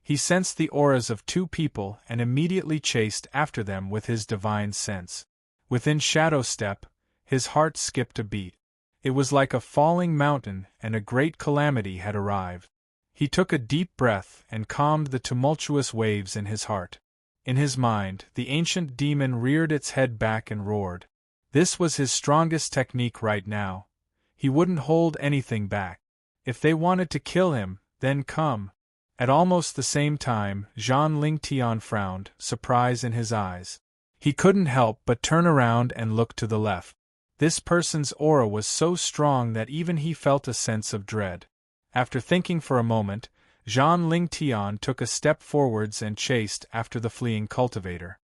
He sensed the auras of 2 people and immediately chased after them with his divine sense. Within Shadow Step, his heart skipped a beat. It was like a falling mountain and a great calamity had arrived. He took a deep breath and calmed the tumultuous waves in his heart. In his mind, the ancient demon reared its head back and roared. This was his strongest technique right now. He wouldn't hold anything back. If they wanted to kill him, then come. At almost the same time, Zhang Lingtian frowned, surprise in his eyes. He couldn't help but turn around and look to the left. This person's aura was so strong that even he felt a sense of dread. After thinking for a moment, Zhang Lingtian took a step forwards and chased after the fleeing cultivator.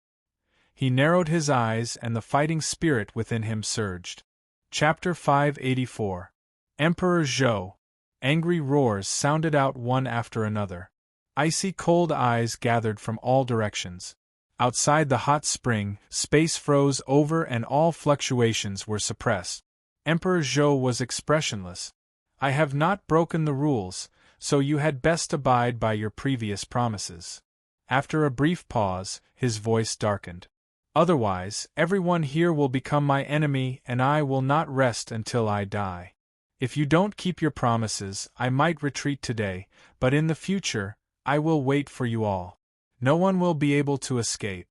He narrowed his eyes and the fighting spirit within him surged. Chapter 584. Emperor Zhou. Angry roars sounded out one after another. Icy cold eyes gathered from all directions. Outside the hot spring, space froze over and all fluctuations were suppressed. Emperor Zhou was expressionless. "I have not broken the rules, so you had best abide by your previous promises." After a brief pause, his voice darkened. "Otherwise, everyone here will become my enemy and I will not rest until I die. If you don't keep your promises, I might retreat today, but in the future, I will wait for you all. No one will be able to escape."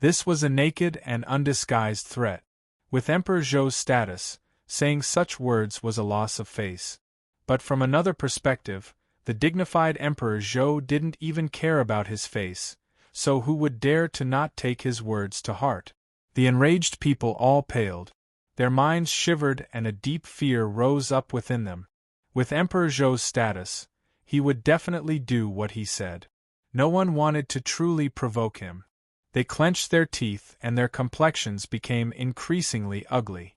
This was a naked and undisguised threat. With Emperor Zhou's status, saying such words was a loss of face. But from another perspective, the dignified Emperor Zhou didn't even care about his face, so who would dare to not take his words to heart? The enraged people all paled. Their minds shivered and a deep fear rose up within them. With Emperor Zhou's status, he would definitely do what he said. No one wanted to truly provoke him. They clenched their teeth and their complexions became increasingly ugly.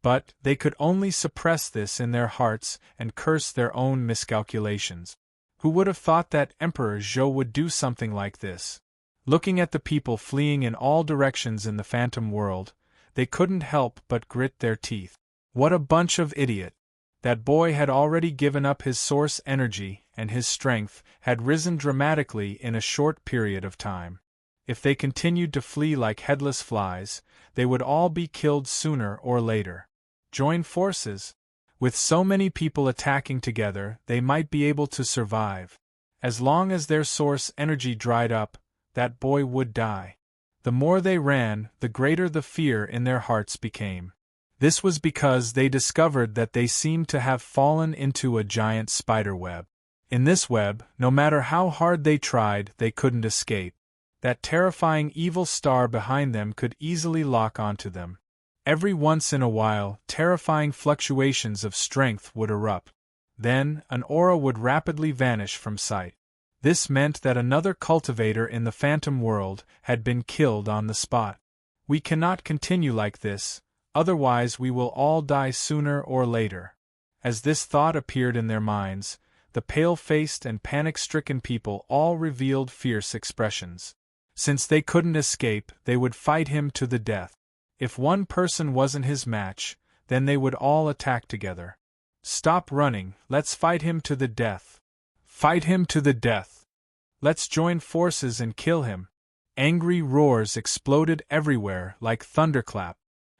But they could only suppress this in their hearts and curse their own miscalculations. Who would have thought that Emperor Zhou would do something like this? Looking at the people fleeing in all directions in the phantom world, they couldn't help but grit their teeth. What a bunch of idiot! That boy had already given up his source energy, and his strength had risen dramatically in a short period of time. If they continued to flee like headless flies, they would all be killed sooner or later. Join forces. With so many people attacking together, they might be able to survive. As long as their source energy dried up, that boy would die. The more they ran, the greater the fear in their hearts became. This was because they discovered that they seemed to have fallen into a giant spider web. In this web, no matter how hard they tried, they couldn't escape. That terrifying evil star behind them could easily lock onto them. Every once in a while, terrifying fluctuations of strength would erupt. Then, an aura would rapidly vanish from sight. This meant that another cultivator in the phantom world had been killed on the spot. We cannot continue like this, otherwise we will all die sooner or later. As this thought appeared in their minds, the pale-faced and panic-stricken people all revealed fierce expressions. Since they couldn't escape, they would fight him to the death. If one person wasn't his match, then they would all attack together. Stop running, let's fight him to the death. Fight him to the death. Let's join forces and kill him. Angry roars exploded everywhere like thunderclap.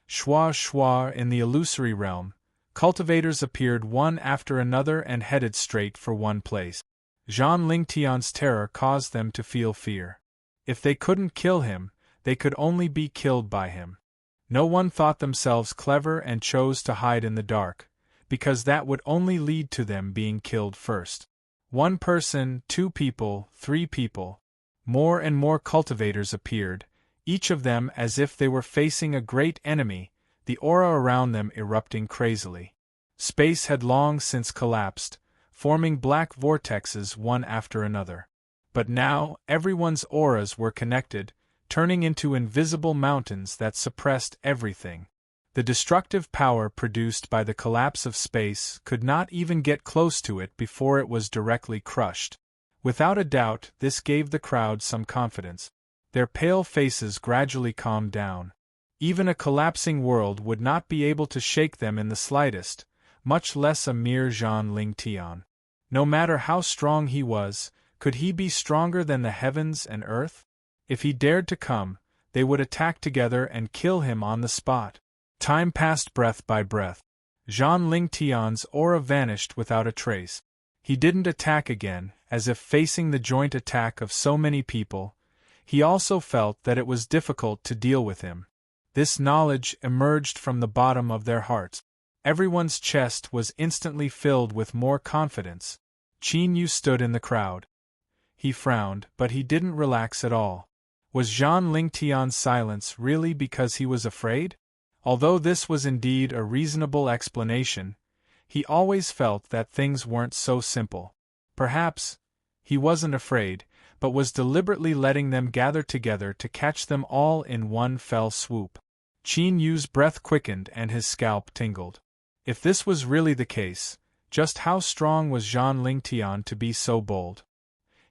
Schwa schwa in the illusory realm, cultivators appeared one after another and headed straight for one place. Zhang Lingtian's terror caused them to feel fear. If they couldn't kill him, they could only be killed by him. No one thought themselves clever and chose to hide in the dark, because that would only lead to them being killed first. One person, 2 people, 3 people. More and more cultivators appeared, each of them as if they were facing a great enemy, the aura around them erupting crazily. Space had long since collapsed, forming black vortexes one after another. But now, everyone's auras were connected, turning into invisible mountains that suppressed everything. The destructive power produced by the collapse of space could not even get close to it before it was directly crushed. Without a doubt, this gave the crowd some confidence. Their pale faces gradually calmed down. Even a collapsing world would not be able to shake them in the slightest, much less a mere Zhang Lingtian. No matter how strong he was, could he be stronger than the heavens and earth? If he dared to come, they would attack together and kill him on the spot. Time passed breath by breath. Zhang Lingtian's aura vanished without a trace. He didn't attack again, as if facing the joint attack of so many people. He also felt that it was difficult to deal with him. This knowledge emerged from the bottom of their hearts. Everyone's chest was instantly filled with more confidence. Qin Yu stood in the crowd. He frowned, but he didn't relax at all. Was Zhang Lingtian's silence really because he was afraid? Although this was indeed a reasonable explanation, he always felt that things weren't so simple. Perhaps he wasn't afraid, but was deliberately letting them gather together to catch them all in one fell swoop. Qin Yu's breath quickened and his scalp tingled. If this was really the case, just how strong was Zhang Lingtian to be so bold?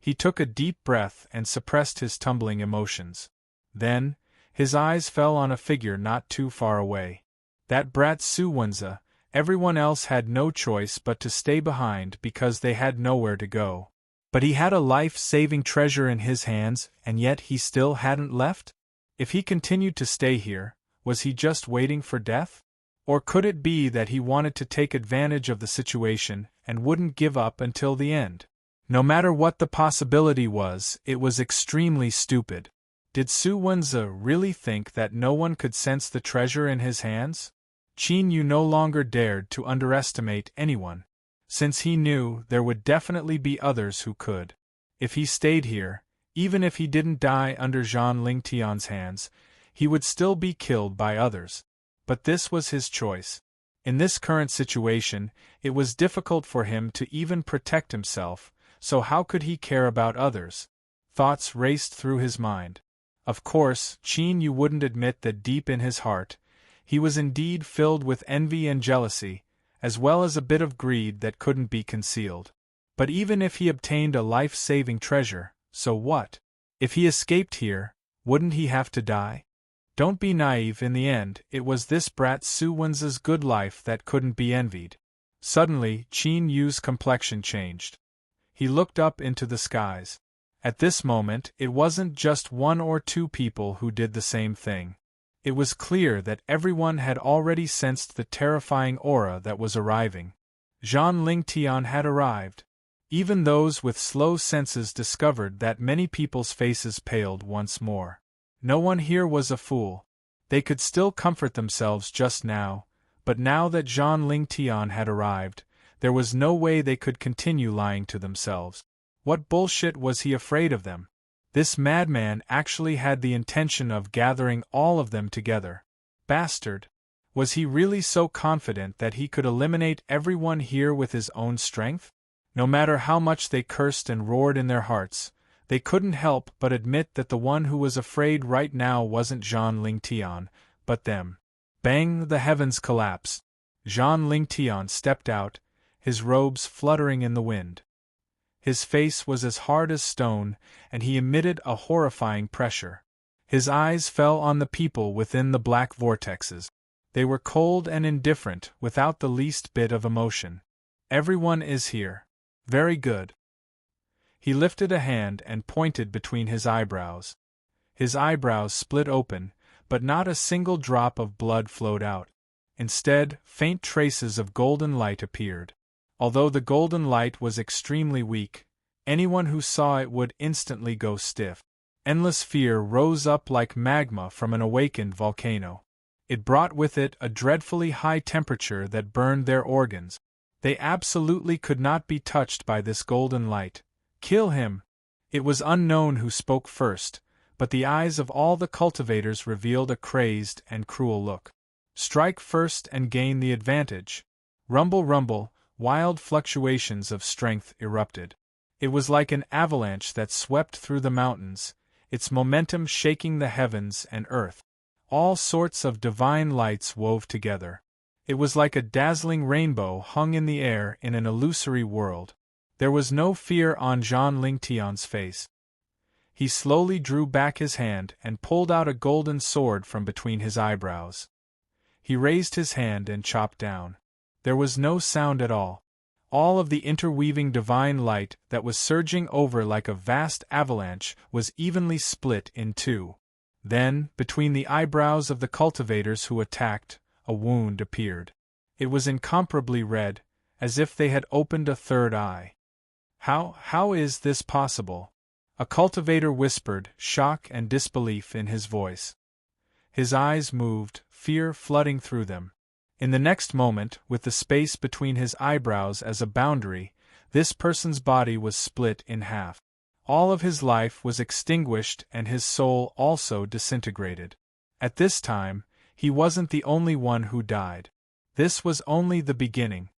He took a deep breath and suppressed his tumbling emotions. Then, his eyes fell on a figure not too far away. That brat Su Wenze. Everyone else had no choice but to stay behind because they had nowhere to go. But he had a life-saving treasure in his hands, and yet he still hadn't left? If he continued to stay here, was he just waiting for death? Or could it be that he wanted to take advantage of the situation and wouldn't give up until the end? No matter what the possibility was, it was extremely stupid. Did Su Wenze really think that no one could sense the treasure in his hands? Qin Yu no longer dared to underestimate anyone, since he knew there would definitely be others who could. If he stayed here, even if he didn't die under Zhang Lingtian's hands, he would still be killed by others. But this was his choice. In this current situation, it was difficult for him to even protect himself, so how could he care about others? Thoughts raced through his mind. Of course, Qin Yu wouldn't admit that deep in his heart, he was indeed filled with envy and jealousy, as well as a bit of greed that couldn't be concealed. But even if he obtained a life-saving treasure, so what? If he escaped here, wouldn't he have to die? Don't be naive. In the end, it was this brat Su Wenze's good life that couldn't be envied. Suddenly, Qin Yu's complexion changed. He looked up into the skies. At this moment, it wasn't just one or two people who did the same thing. It was clear that everyone had already sensed the terrifying aura that was arriving. Zhang Lingtian had arrived. Even those with slow senses discovered that many people's faces paled once more. No one here was a fool. They could still comfort themselves just now, but now that Zhang Lingtian had arrived, there was no way they could continue lying to themselves. What bullshit was he afraid of them? This madman actually had the intention of gathering all of them together. Bastard! Was he really so confident that he could eliminate everyone here with his own strength? No matter how much they cursed and roared in their hearts, they couldn't help but admit that the one who was afraid right now wasn't Zhang Lingtian, but them. Bang! The heavens collapsed. Zhang Lingtian stepped out, his robes fluttering in the wind. His face was as hard as stone, and he emitted a horrifying pressure. His eyes fell on the people within the black vortexes. They were cold and indifferent, without the least bit of emotion. Everyone is here. Very good. He lifted a hand and pointed between his eyebrows. His eyebrows split open, but not a single drop of blood flowed out. Instead, faint traces of golden light appeared. Although the golden light was extremely weak, anyone who saw it would instantly go stiff. Endless fear rose up like magma from an awakened volcano. It brought with it a dreadfully high temperature that burned their organs. They absolutely could not be touched by this golden light. Kill him! It was unknown who spoke first, but the eyes of all the cultivators revealed a crazed and cruel look. Strike first and gain the advantage. Rumble, rumble. Wild fluctuations of strength erupted. It was like an avalanche that swept through the mountains, its momentum shaking the heavens and earth. All sorts of divine lights wove together. It was like a dazzling rainbow hung in the air in an illusory world. There was no fear on Zhang Lingtian's face. He slowly drew back his hand and pulled out a golden sword from between his eyebrows. He raised his hand and chopped down. There was no sound at all. All of the interweaving divine light that was surging over like a vast avalanche was evenly split in two. Then, between the eyebrows of the cultivators who attacked, a wound appeared. It was incomparably red, as if they had opened a third eye. How is this possible? A cultivator whispered, shock and disbelief in his voice. His eyes moved, fear flooding through them. In the next moment, with the space between his eyebrows as a boundary, this person's body was split in half. All of his life was extinguished and his soul also disintegrated. At this time, he wasn't the only one who died. This was only the beginning.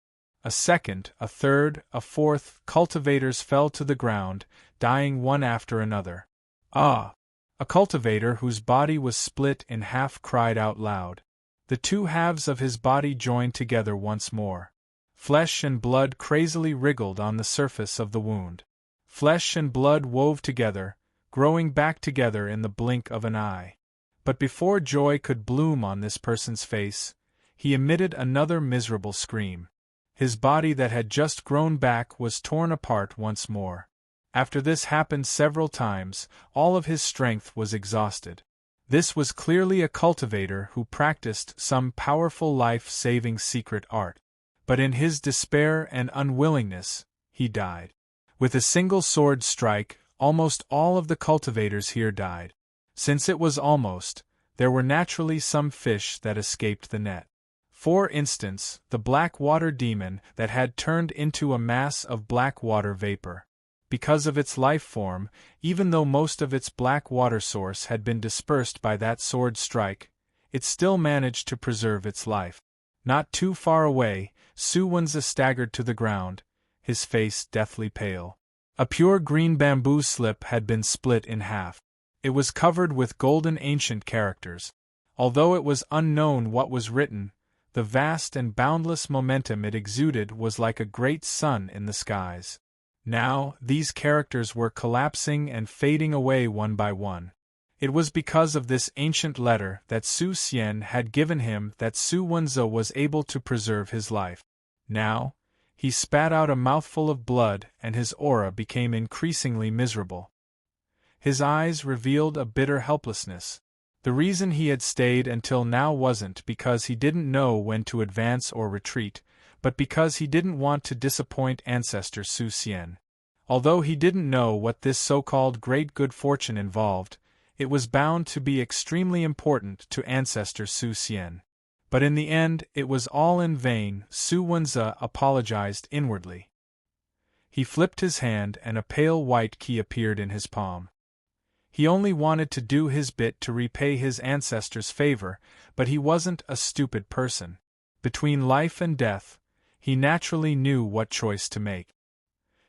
A second, a third, a fourth, cultivators fell to the ground, dying one after another. Ah! A cultivator whose body was split in half cried out loud. The two halves of his body joined together once more. Flesh and blood crazily wriggled on the surface of the wound. Flesh and blood wove together, growing back together in the blink of an eye. But before joy could bloom on this person's face, he emitted another miserable scream. His body that had just grown back was torn apart once more. After this happened several times, all of his strength was exhausted. This was clearly a cultivator who practiced some powerful life-saving secret art. But in his despair and unwillingness, he died. With a single sword strike, almost all of the cultivators here died. Since it was almost, there were naturally some fish that escaped the net. For instance, the black water demon that had turned into a mass of black water vapor. Because of its life form, even though most of its black water source had been dispersed by that sword strike, it still managed to preserve its life. Not too far away, Suwunza staggered to the ground, his face deathly pale. A pure green bamboo slip had been split in half. It was covered with golden ancient characters. Although it was unknown what was written, the vast and boundless momentum it exuded was like a great sun in the skies. Now, these characters were collapsing and fading away one by one. It was because of this ancient letter that Su Xian had given him that Suwunza was able to preserve his life. Now, he spat out a mouthful of blood and his aura became increasingly miserable. His eyes revealed a bitter helplessness. The reason he had stayed until now wasn't because he didn't know when to advance or retreat, but because he didn't want to disappoint Ancestor Su Xian. Although he didn't know what this so-called great good fortune involved, it was bound to be extremely important to Ancestor Su Xian. But in the end, it was all in vain. Suwunza apologized inwardly. He flipped his hand and a pale white key appeared in his palm. He only wanted to do his bit to repay his ancestor's favor, but he wasn't a stupid person. Between life and death, he naturally knew what choice to make.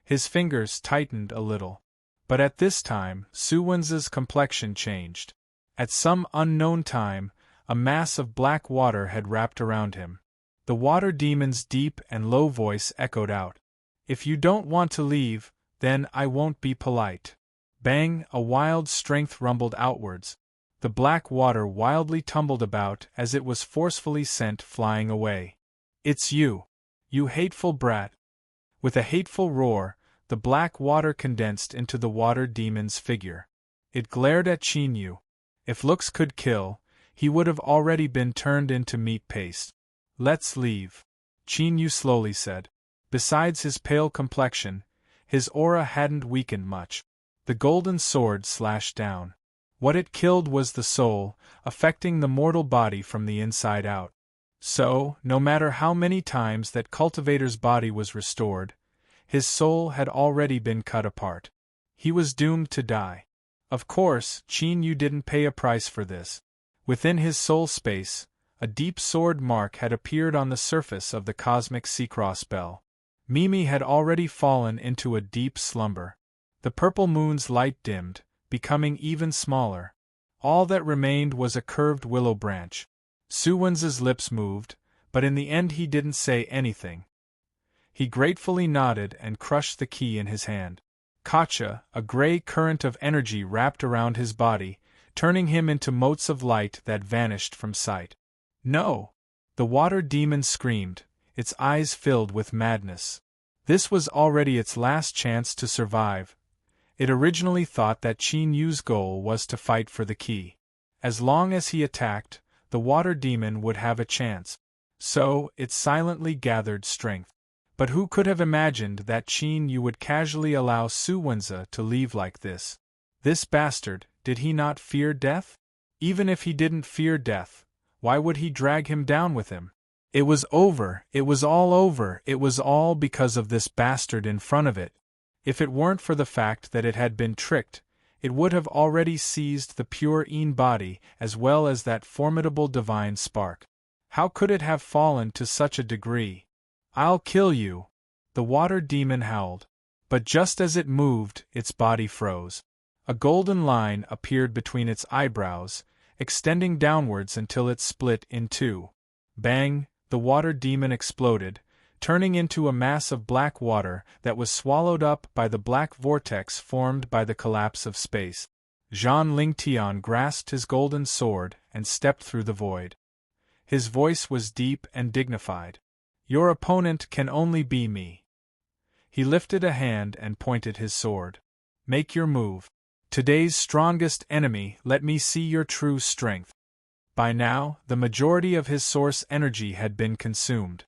His fingers tightened a little. But at this time, Suwunza's complexion changed. At some unknown time, a mass of black water had wrapped around him. The water demon's deep and low voice echoed out. "If you don't want to leave, then I won't be polite." Bang! A wild strength rumbled outwards. The black water wildly tumbled about as it was forcefully sent flying away. "It's you! You hateful brat!" With a hateful roar, the black water condensed into the water demon's figure. It glared at Qin. If looks could kill, he would have already been turned into meat paste. "Let's leave," Qin slowly said. Besides his pale complexion, his aura hadn't weakened much. The golden sword slashed down. What it killed was the soul, affecting the mortal body from the inside out. So, no matter how many times that cultivator's body was restored, his soul had already been cut apart. He was doomed to die. Of course, Qin didn't pay a price for this. Within his soul space, a deep sword mark had appeared on the surface of the cosmic Seacross bell. Mimi had already fallen into a deep slumber. The purple moon's light dimmed, becoming even smaller. All that remained was a curved willow branch. Suwunza's lips moved, but in the end he didn't say anything. He gratefully nodded and crushed the key in his hand. Kacha, a gray current of energy wrapped around his body, turning him into motes of light that vanished from sight. "No!" The water demon screamed, its eyes filled with madness. This was already its last chance to survive. It originally thought that Qin Yu's goal was to fight for the key. As long as he attacked, the water demon would have a chance. So, it silently gathered strength. But who could have imagined that Qin Yu would casually allow Suwunza to leave like this? This bastard, did he not fear death? Even if he didn't fear death, why would he drag him down with him? It was over, it was all over, it was all because of this bastard in front of it. If it weren't for the fact that it had been tricked, it would have already seized the pure Een body as well as that formidable divine spark. How could it have fallen to such a degree? "I'll kill you!" the water demon howled. But just as it moved, its body froze. A golden line appeared between its eyebrows, extending downwards until it split in two. Bang! The water demon exploded, turning into a mass of black water that was swallowed up by the black vortex formed by the collapse of space. Zhang Lingtian grasped his golden sword and stepped through the void. His voice was deep and dignified. "Your opponent can only be me." He lifted a hand and pointed his sword. "Make your move. Today's strongest enemy, let me see your true strength." By now, the majority of his source energy had been consumed.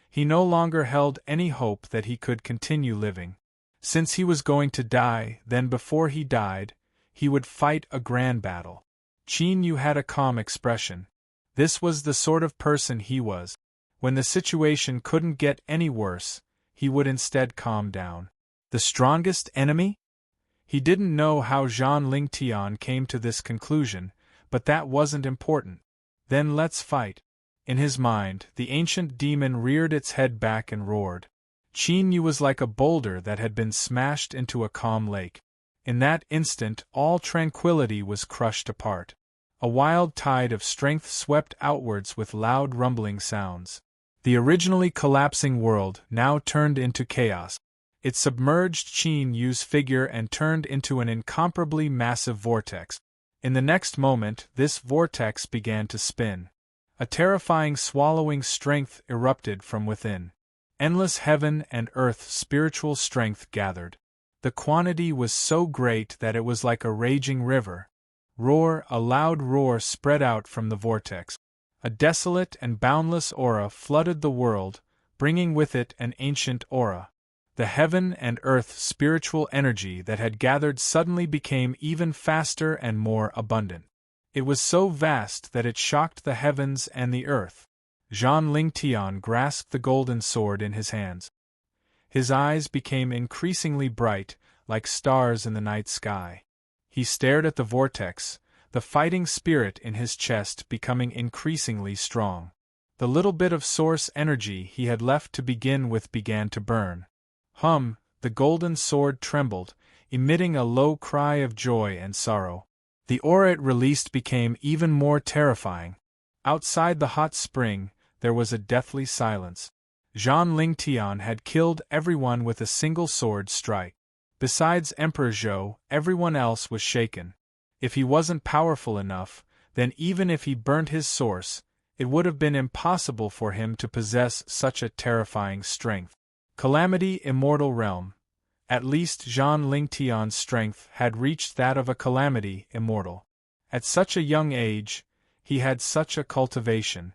He no longer held any hope that he could continue living. Since he was going to die, then before he died, he would fight a grand battle. Qin Yu had a calm expression. This was the sort of person he was. When the situation couldn't get any worse, he would instead calm down. The strongest enemy? He didn't know how Zhang Lingtian came to this conclusion, but that wasn't important. Then let's fight. In his mind, the ancient demon reared its head back and roared. Qin Yu was like a boulder that had been smashed into a calm lake. In that instant, all tranquility was crushed apart. A wild tide of strength swept outwards with loud rumbling sounds. The originally collapsing world now turned into chaos. It submerged Qin Yu's figure and turned into an incomparably massive vortex. In the next moment, this vortex began to spin. A terrifying swallowing strength erupted from within. Endless heaven and earth spiritual strength gathered. The quantity was so great that it was like a raging river. A loud roar spread out from the vortex. A desolate and boundless aura flooded the world, bringing with it an ancient aura. The heaven and earth spiritual energy that had gathered suddenly became even faster and more abundant. It was so vast that it shocked the heavens and the earth. Zhang Lingtian grasped the golden sword in his hands. His eyes became increasingly bright, like stars in the night sky. He stared at the vortex, the fighting spirit in his chest becoming increasingly strong. The little bit of source energy he had left to begin with began to burn. The golden sword trembled, emitting a low cry of joy and sorrow. The aura it released became even more terrifying. Outside the hot spring, there was a deathly silence. Zhang Lingtian had killed everyone with a single sword strike. Besides Emperor Zhou, everyone else was shaken. If he wasn't powerful enough, then even if he burnt his source, it would have been impossible for him to possess such a terrifying strength. Calamity immortal realm. At least Zhang Lingtian's strength had reached that of a calamity immortal. At such a young age, he had such a cultivation.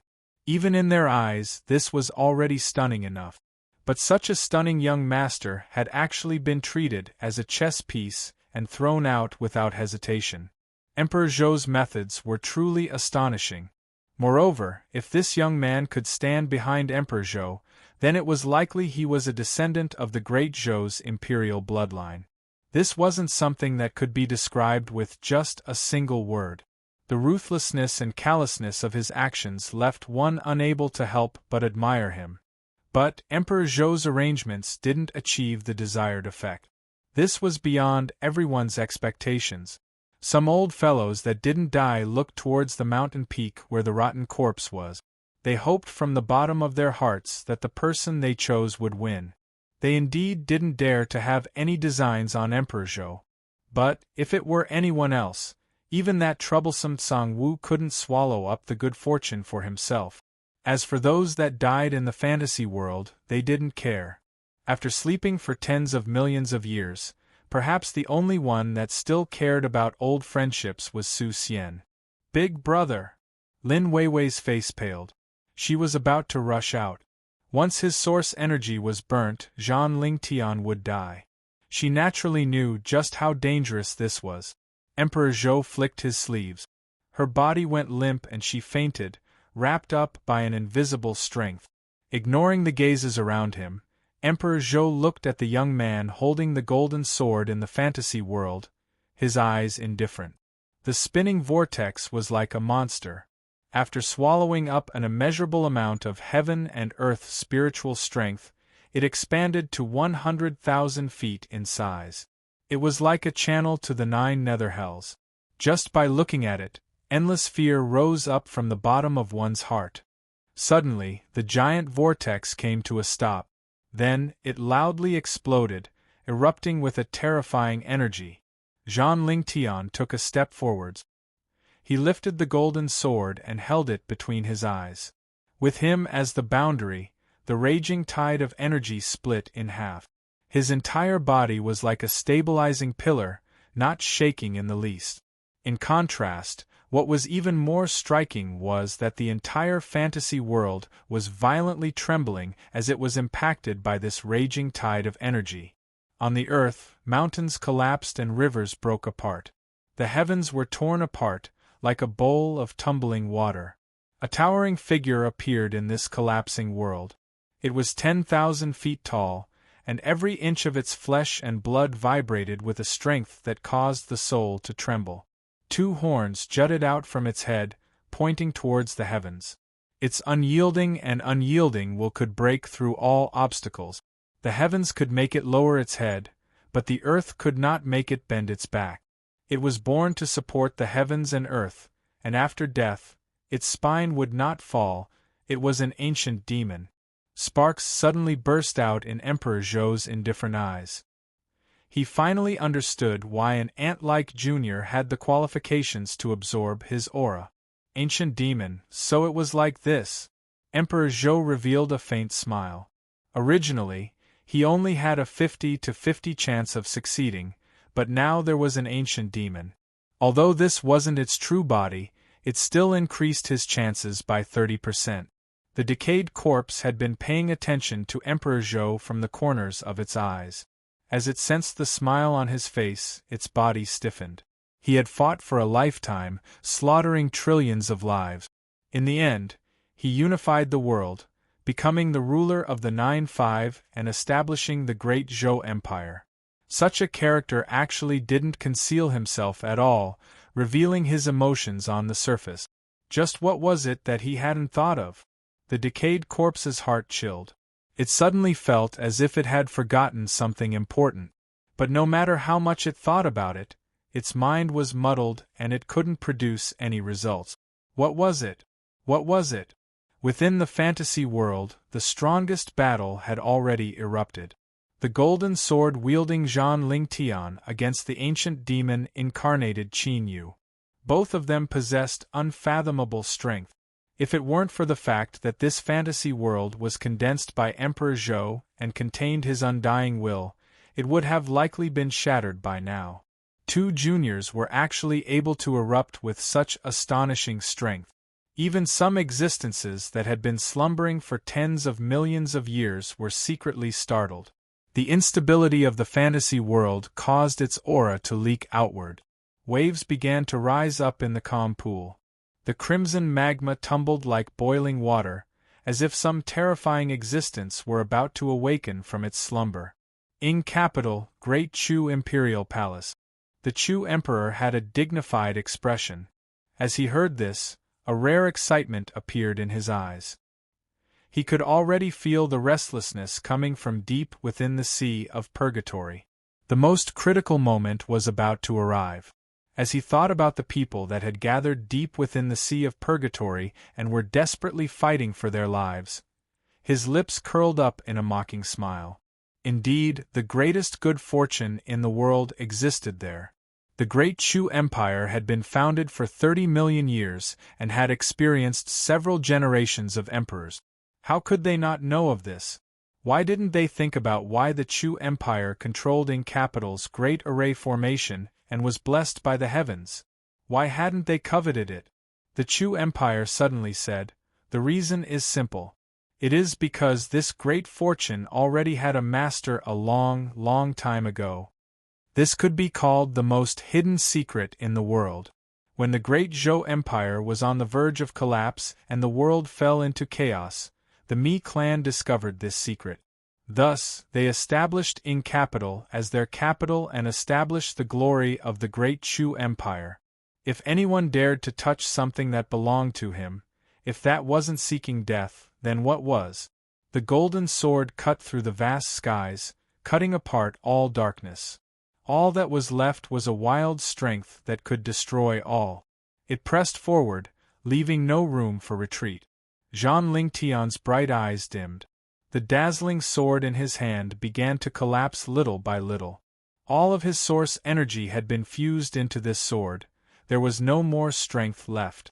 Even in their eyes, this was already stunning enough. But such a stunning young master had actually been treated as a chess piece and thrown out without hesitation. Emperor Zhou's methods were truly astonishing. Moreover, if this young man could stand behind Emperor Zhou, then it was likely he was a descendant of the great Zhou's imperial bloodline. This wasn't something that could be described with just a single word. The ruthlessness and callousness of his actions left one unable to help but admire him. But Emperor Zhou's arrangements didn't achieve the desired effect. This was beyond everyone's expectations. Some old fellows that didn't die looked towards the mountain peak where the rotten corpse was. They hoped from the bottom of their hearts that the person they chose would win. They indeed didn't dare to have any designs on Emperor Zhou. But, if it were anyone else, even that troublesome Song Wu couldn't swallow up the good fortune for himself. As for those that died in the fantasy world, they didn't care. After sleeping for tens of millions of years, perhaps the only one that still cared about old friendships was Su Xian. Big brother! Lin Weiwei's face paled. She was about to rush out. Once his source energy was burnt, Zhang Lingtian would die. She naturally knew just how dangerous this was. Emperor Zhou flicked his sleeves. Her body went limp and she fainted, wrapped up by an invisible strength. Ignoring the gazes around him, Emperor Zhou looked at the young man holding the golden sword in the fantasy world, his eyes indifferent. The spinning vortex was like a monster. After swallowing up an immeasurable amount of heaven and earth spiritual strength, it expanded to 100,000 feet in size. It was like a channel to the 9 nether hells. Just by looking at it, endless fear rose up from the bottom of one's heart. Suddenly, the giant vortex came to a stop. Then, it loudly exploded, erupting with a terrifying energy. Zhang Lingtian took a step forwards. He lifted the golden sword and held it between his eyes. With him as the boundary, the raging tide of energy split in half. His entire body was like a stabilizing pillar, not shaking in the least. In contrast, what was even more striking was that the entire fantasy world was violently trembling as it was impacted by this raging tide of energy. On the earth, mountains collapsed and rivers broke apart. The heavens were torn apart, like a bowl of tumbling water. A towering figure appeared in this collapsing world. It was 10,000 feet tall, and every inch of its flesh and blood vibrated with a strength that caused the soul to tremble. 2 horns jutted out from its head, pointing towards the heavens. Its unyielding will could break through all obstacles. The heavens could make it lower its head, but the earth could not make it bend its back. It was born to support the heavens and earth, and after death, its spine would not fall. It was an ancient demon. Sparks suddenly burst out in Emperor Zhou's indifferent eyes. He finally understood why an ant-like junior had the qualifications to absorb his aura. Ancient demon, so it was like this. Emperor Zhou revealed a faint smile. Originally, he only had a 50-50 chance of succeeding, but now there was an ancient demon. Although this wasn't its true body, it still increased his chances by 30%. The decayed corpse had been paying attention to Emperor Zhou from the corners of its eyes. As it sensed the smile on his face, its body stiffened. He had fought for a lifetime, slaughtering trillions of lives. In the end, he unified the world, becoming the ruler of the 9-5 and establishing the great Zhou Empire. Such a character actually didn't conceal himself at all, revealing his emotions on the surface. Just what was it that he hadn't thought of? The decayed corpse's heart chilled. It suddenly felt as if it had forgotten something important. But no matter how much it thought about it, its mind was muddled and it couldn't produce any results. What was it? What was it? Within the fantasy world, the strongest battle had already erupted. The golden sword-wielding Zhang Lingtian against the ancient demon-incarnated Qin Yu. Both of them possessed unfathomable strength. If it weren't for the fact that this fantasy world was condensed by Emperor Zhou and contained his undying will, it would have likely been shattered by now. 2 juniors were actually able to erupt with such astonishing strength. Even some existences that had been slumbering for tens of millions of years were secretly startled. The instability of the fantasy world caused its aura to leak outward. Waves began to rise up in the calm pool. The crimson magma tumbled like boiling water, as if some terrifying existence were about to awaken from its slumber. In capital, Great Chu Imperial Palace. The Chu Emperor had a dignified expression. As he heard this, a rare excitement appeared in his eyes. He could already feel the restlessness coming from deep within the sea of purgatory. The most critical moment was about to arrive. As he thought about the people that had gathered deep within the sea of purgatory and were desperately fighting for their lives, his lips curled up in a mocking smile. Indeed, the greatest good fortune in the world existed there. The Great Chu Empire had been founded for 30 million years and had experienced several generations of emperors. How could they not know of this? Why didn't they think about why the Chu Empire controlled in capital's great array formation and was blessed by the heavens? Why hadn't they coveted it? The Chu Empire suddenly said, "The reason is simple. It is because this great fortune already had a master a long, long time ago. This could be called the most hidden secret in the world." When the great Zhou Empire was on the verge of collapse and the world fell into chaos, the Mi clan discovered this secret. Thus, they established In capital as their capital and established the glory of the great Chu Empire. If anyone dared to touch something that belonged to him, if that wasn't seeking death, then what was? The golden sword cut through the vast skies, cutting apart all darkness. All that was left was a wild strength that could destroy all. It pressed forward, leaving no room for retreat. Zhang Lingtian's bright eyes dimmed. The dazzling sword in his hand began to collapse little by little. All of his source energy had been fused into this sword. There was no more strength left.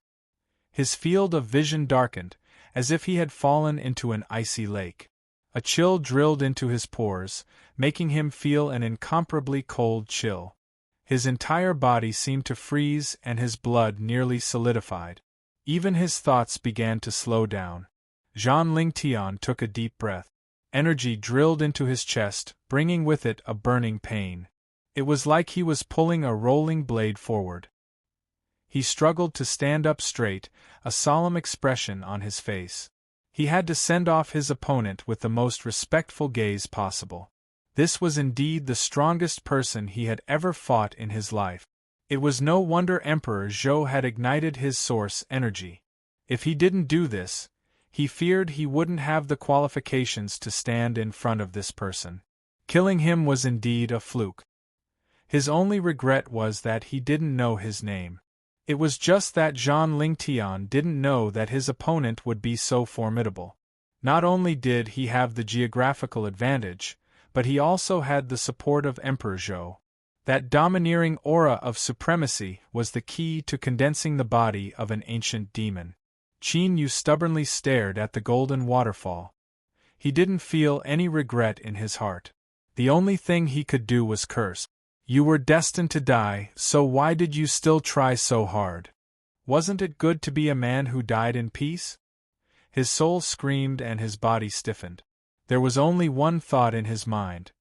His field of vision darkened, as if he had fallen into an icy lake. A chill drilled into his pores, making him feel an incomparably cold chill. His entire body seemed to freeze and his blood nearly solidified. Even his thoughts began to slow down. Zhang Lingtian took a deep breath. Energy drilled into his chest, bringing with it a burning pain. It was like he was pulling a rolling blade forward. He struggled to stand up straight, a solemn expression on his face. He had to send off his opponent with the most respectful gaze possible. This was indeed the strongest person he had ever fought in his life. It was no wonder Emperor Zhou had ignited his source energy. If he didn't do this, he feared he wouldn't have the qualifications to stand in front of this person. Killing him was indeed a fluke. His only regret was that he didn't know his name. It was just that Zhang Lingtian didn't know that his opponent would be so formidable. Not only did he have the geographical advantage, but he also had the support of Emperor Zhou. That domineering aura of supremacy was the key to condensing the body of an ancient demon. Qin Yu stubbornly stared at the golden waterfall. He didn't feel any regret in his heart. The only thing he could do was curse. You were destined to die, so why did you still try so hard? Wasn't it good to be a man who died in peace? His soul screamed and his body stiffened. There was only one thought in his mind.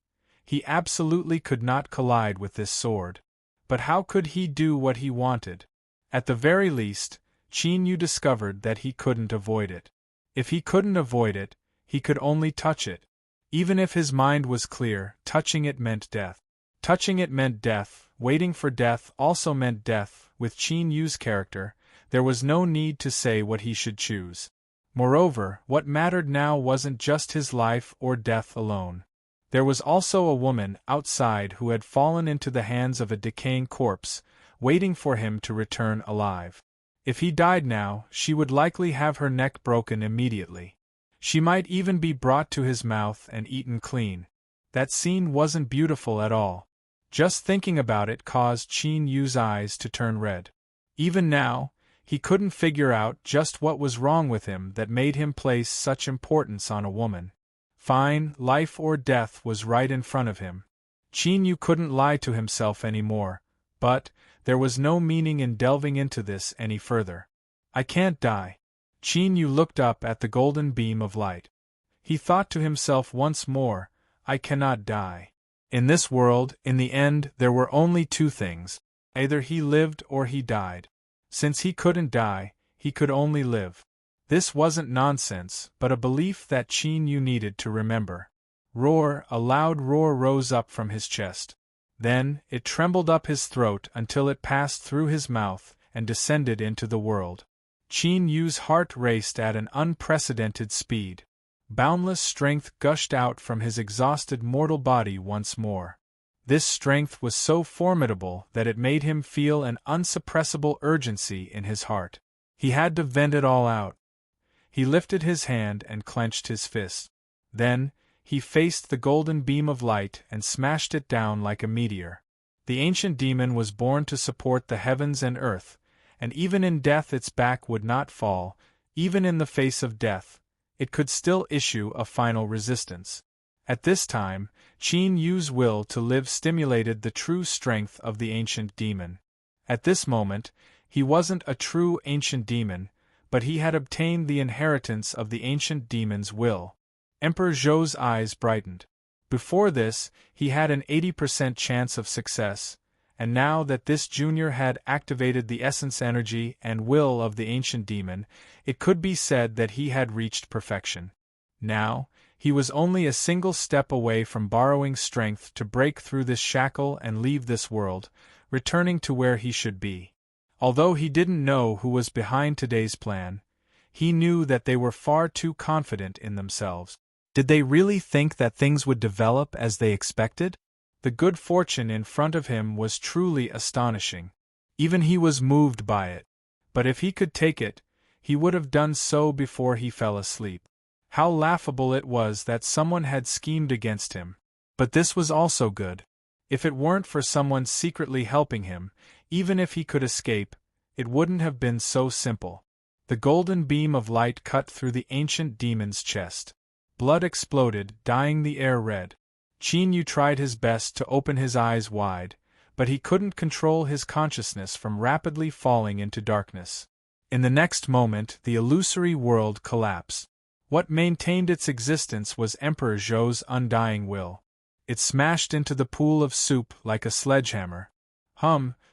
He absolutely could not collide with this sword. But how could he do what he wanted? At the very least, Qin Yu discovered that he couldn't avoid it. If he couldn't avoid it, he could only touch it. Even if his mind was clear, touching it meant death. Touching it meant death, waiting for death also meant death. With Qin Yu's character, there was no need to say what he should choose. Moreover, what mattered now wasn't just his life or death alone. There was also a woman outside who had fallen into the hands of a decaying corpse, waiting for him to return alive. If he died now, she would likely have her neck broken immediately. She might even be brought to his mouth and eaten clean. That scene wasn't beautiful at all. Just thinking about it caused Qin Yu's eyes to turn red. Even now, he couldn't figure out just what was wrong with him that made him place such importance on a woman. Fine, life or death was right in front of him. Qin Yu couldn't lie to himself anymore, but there was no meaning in delving into this any further. I can't die. Qin Yu looked up at the golden beam of light. He thought to himself once more, I cannot die. In this world, in the end, there were only two things. Either he lived or he died. Since he couldn't die, he could only live. This wasn't nonsense, but a belief that Qin Yu needed to remember. Roar, a loud roar rose up from his chest. Then, it trembled up his throat until it passed through his mouth and descended into the world. Qin Yu's heart raced at an unprecedented speed. Boundless strength gushed out from his exhausted mortal body once more. This strength was so formidable that it made him feel an unsuppressible urgency in his heart. He had to vent it all out. He lifted his hand and clenched his fist. Then, he faced the golden beam of light and smashed it down like a meteor. The ancient demon was born to support the heavens and earth, and even in death its back would not fall. Even in the face of death, it could still issue a final resistance. At this time, Qin Yu's will to live stimulated the true strength of the ancient demon. At this moment, he wasn't a true ancient demon, but he had obtained the inheritance of the ancient demon's will. Emperor Zhou's eyes brightened. Before this, he had an 80% chance of success, and now that this junior had activated the essence energy and will of the ancient demon, it could be said that he had reached perfection. Now, he was only a single step away from borrowing strength to break through this shackle and leave this world, returning to where he should be. Although he didn't know who was behind today's plan, he knew that they were far too confident in themselves. Did they really think that things would develop as they expected? The good fortune in front of him was truly astonishing. Even he was moved by it. But if he could take it, he would have done so before he fell asleep. How laughable it was that someone had schemed against him. But this was also good. If it weren't for someone secretly helping him, even if he could escape, it wouldn't have been so simple. The golden beam of light cut through the ancient demon's chest. Blood exploded, dyeing the air red. Qin Yu tried his best to open his eyes wide, but he couldn't control his consciousness from rapidly falling into darkness. In the next moment, the illusory world collapsed. What maintained its existence was Emperor Zhou's undying will. It smashed into the pool of soup like a sledgehammer.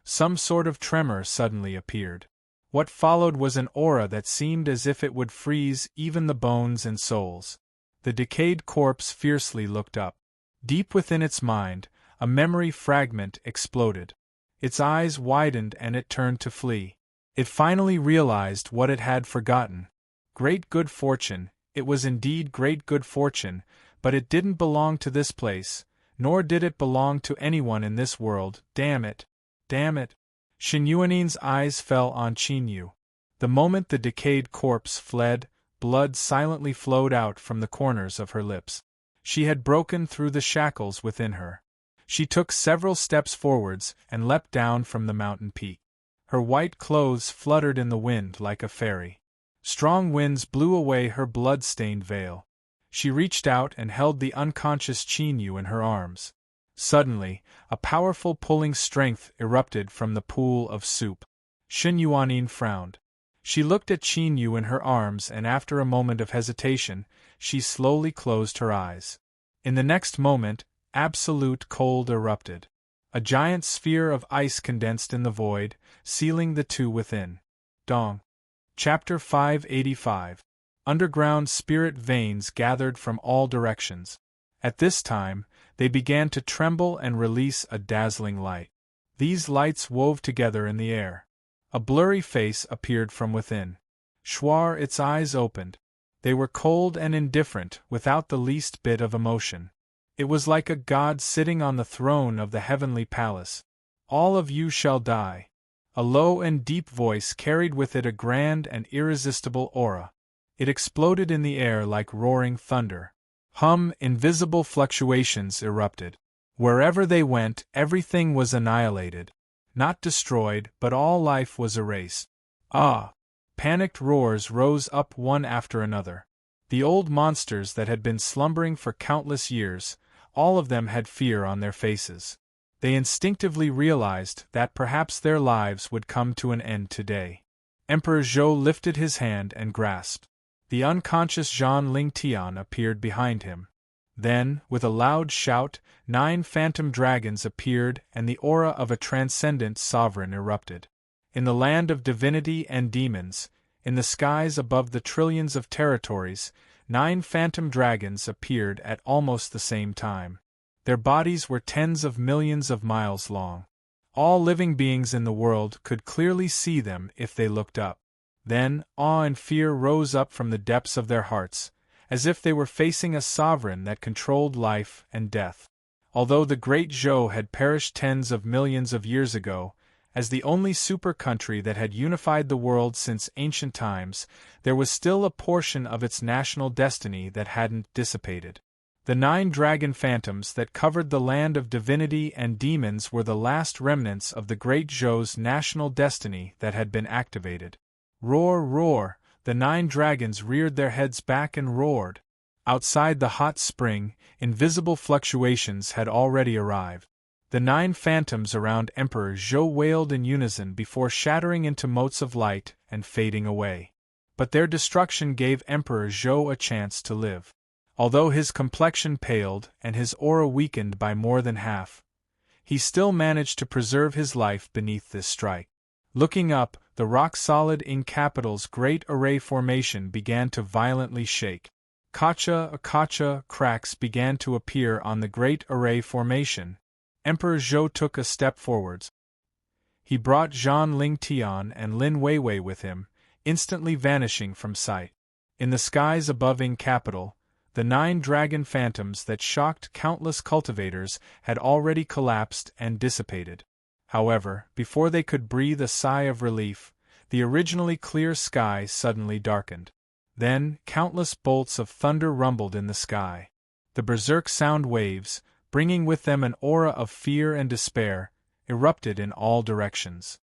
Some sort of tremor suddenly appeared. What followed was an aura that seemed as if it would freeze even the bones and souls. The decayed corpse fiercely looked up. Deep within its mind, a memory fragment exploded. Its eyes widened and it turned to flee. It finally realized what it had forgotten. Great good fortune, it was indeed great good fortune, but it didn't belong to this place, nor did it belong to anyone in this world. Damn it! Damn it! Xinyuanin's eyes fell on Qinyu. The moment the decayed corpse fled, blood silently flowed out from the corners of her lips. She had broken through the shackles within her. She took several steps forwards and leapt down from the mountain peak. Her white clothes fluttered in the wind like a fairy. Strong winds blew away her blood-stained veil. She reached out and held the unconscious Qinyu in her arms. Suddenly, a powerful pulling strength erupted from the pool of soup. Xinyuanin frowned. She looked at Qinyu in her arms and after a moment of hesitation, she slowly closed her eyes. In the next moment, absolute cold erupted. A giant sphere of ice condensed in the void, sealing the two within. Dong. Chapter 585. Underground spirit veins gathered from all directions. At this time, they began to tremble and release a dazzling light. These lights wove together in the air. A blurry face appeared from within. Shuar, its eyes opened. They were cold and indifferent, without the least bit of emotion. It was like a god sitting on the throne of the heavenly palace. All of you shall die. A low and deep voice carried with it a grand and irresistible aura. It exploded in the air like roaring thunder. Invisible fluctuations erupted. Wherever they went, everything was annihilated. Not destroyed, but all life was erased. Panicked roars rose up one after another. The old monsters that had been slumbering for countless years, all of them had fear on their faces. They instinctively realized that perhaps their lives would come to an end today. Emperor Zhou lifted his hand and grasped. The unconscious Zhang Lingtian appeared behind him. Then, with a loud shout, 9 phantom dragons appeared and the aura of a transcendent sovereign erupted. In the land of divinity and demons, in the skies above the trillions of territories, 9 phantom dragons appeared at almost the same time. Their bodies were tens of millions of miles long. All living beings in the world could clearly see them if they looked up. Then, awe and fear rose up from the depths of their hearts, as if they were facing a sovereign that controlled life and death. Although the great Zhou had perished tens of millions of years ago, as the only super country that had unified the world since ancient times, there was still a portion of its national destiny that hadn't dissipated. The 9 dragon phantoms that covered the land of divinity and demons were the last remnants of the great Zhou's national destiny that had been activated. Roar, roar! The 9 dragons reared their heads back and roared. Outside the hot spring, invisible fluctuations had already arrived. The 9 phantoms around Emperor Zhou wailed in unison before shattering into motes of light and fading away. But their destruction gave Emperor Zhou a chance to live. Although his complexion paled and his aura weakened by more than half, he still managed to preserve his life beneath this strike. Looking up, the rock-solid ink capital's great array formation began to violently shake. Kacha cracks began to appear on the great array formation. Emperor Zhou took a step forwards. He brought Zhang Lingtian and Lin Weiwei with him, instantly vanishing from sight. In the skies above ink capital, the 9 dragon phantoms that shocked countless cultivators had already collapsed and dissipated. However, before they could breathe a sigh of relief, the originally clear sky suddenly darkened. Then, countless bolts of thunder rumbled in the sky. The berserk sound waves, bringing with them an aura of fear and despair, erupted in all directions.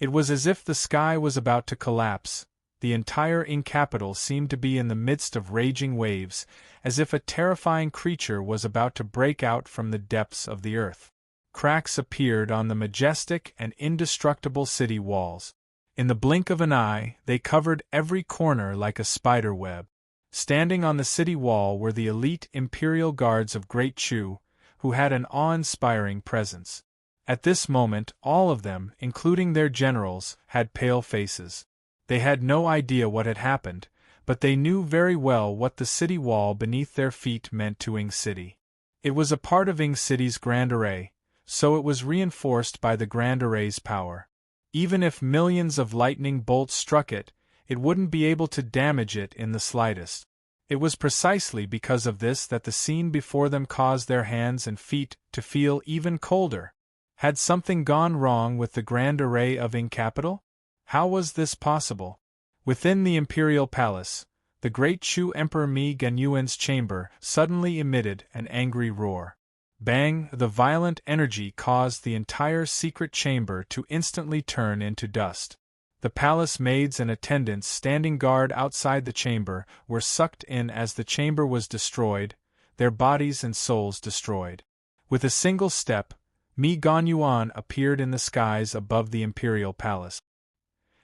It was as if the sky was about to collapse. The entire ink capital seemed to be in the midst of raging waves, as if a terrifying creature was about to break out from the depths of the earth. Cracks appeared on the majestic and indestructible city walls. In the blink of an eye, they covered every corner like a spider web. Standing on the city wall were the elite imperial guards of Great Chu, who had an awe-inspiring presence. At this moment, all of them, including their generals, had pale faces. They had no idea what had happened, but they knew very well what the city wall beneath their feet meant to Ing City. It was a part of Ing City's Grand Array, so it was reinforced by the Grand Array's power. Even if millions of lightning bolts struck it, it wouldn't be able to damage it in the slightest. It was precisely because of this that the scene before them caused their hands and feet to feel even colder. Had something gone wrong with the Grand Array of Ing Capital? How was this possible? Within the Imperial Palace, the great Chu Emperor Mi Ganyuan's chamber suddenly emitted an angry roar. Bang! The violent energy caused the entire secret chamber to instantly turn into dust. The palace maids and attendants standing guard outside the chamber were sucked in as the chamber was destroyed, their bodies and souls destroyed. With a single step, Mi Ganyuan appeared in the skies above the Imperial Palace.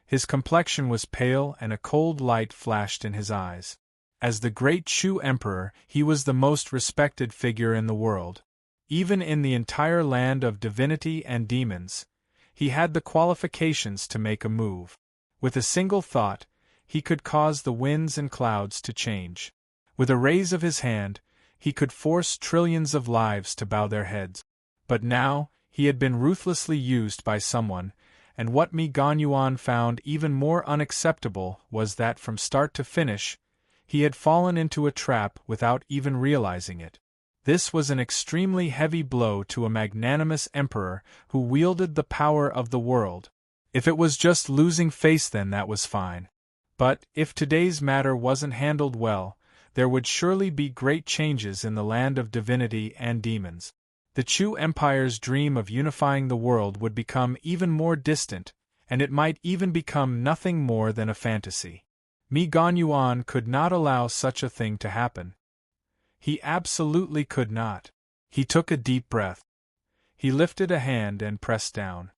His complexion was pale and a cold light flashed in his eyes. As the great Chu Emperor, he was the most respected figure in the world. Even in the entire land of divinity and demons, he had the qualifications to make a move. With a single thought, he could cause the winds and clouds to change. With a raise of his hand, he could force trillions of lives to bow their heads. But now, he had been ruthlessly used by someone, and what Mi Ganyuan found even more unacceptable was that from start to finish, he had fallen into a trap without even realizing it. This was an extremely heavy blow to a magnanimous emperor who wielded the power of the world. If it was just losing face, then that was fine. But, if today's matter wasn't handled well, there would surely be great changes in the land of divinity and demons. The Chu Empire's dream of unifying the world would become even more distant, and it might even become nothing more than a fantasy. Mi Ganyuan could not allow such a thing to happen. He absolutely could not. He took a deep breath. He lifted a hand and pressed down.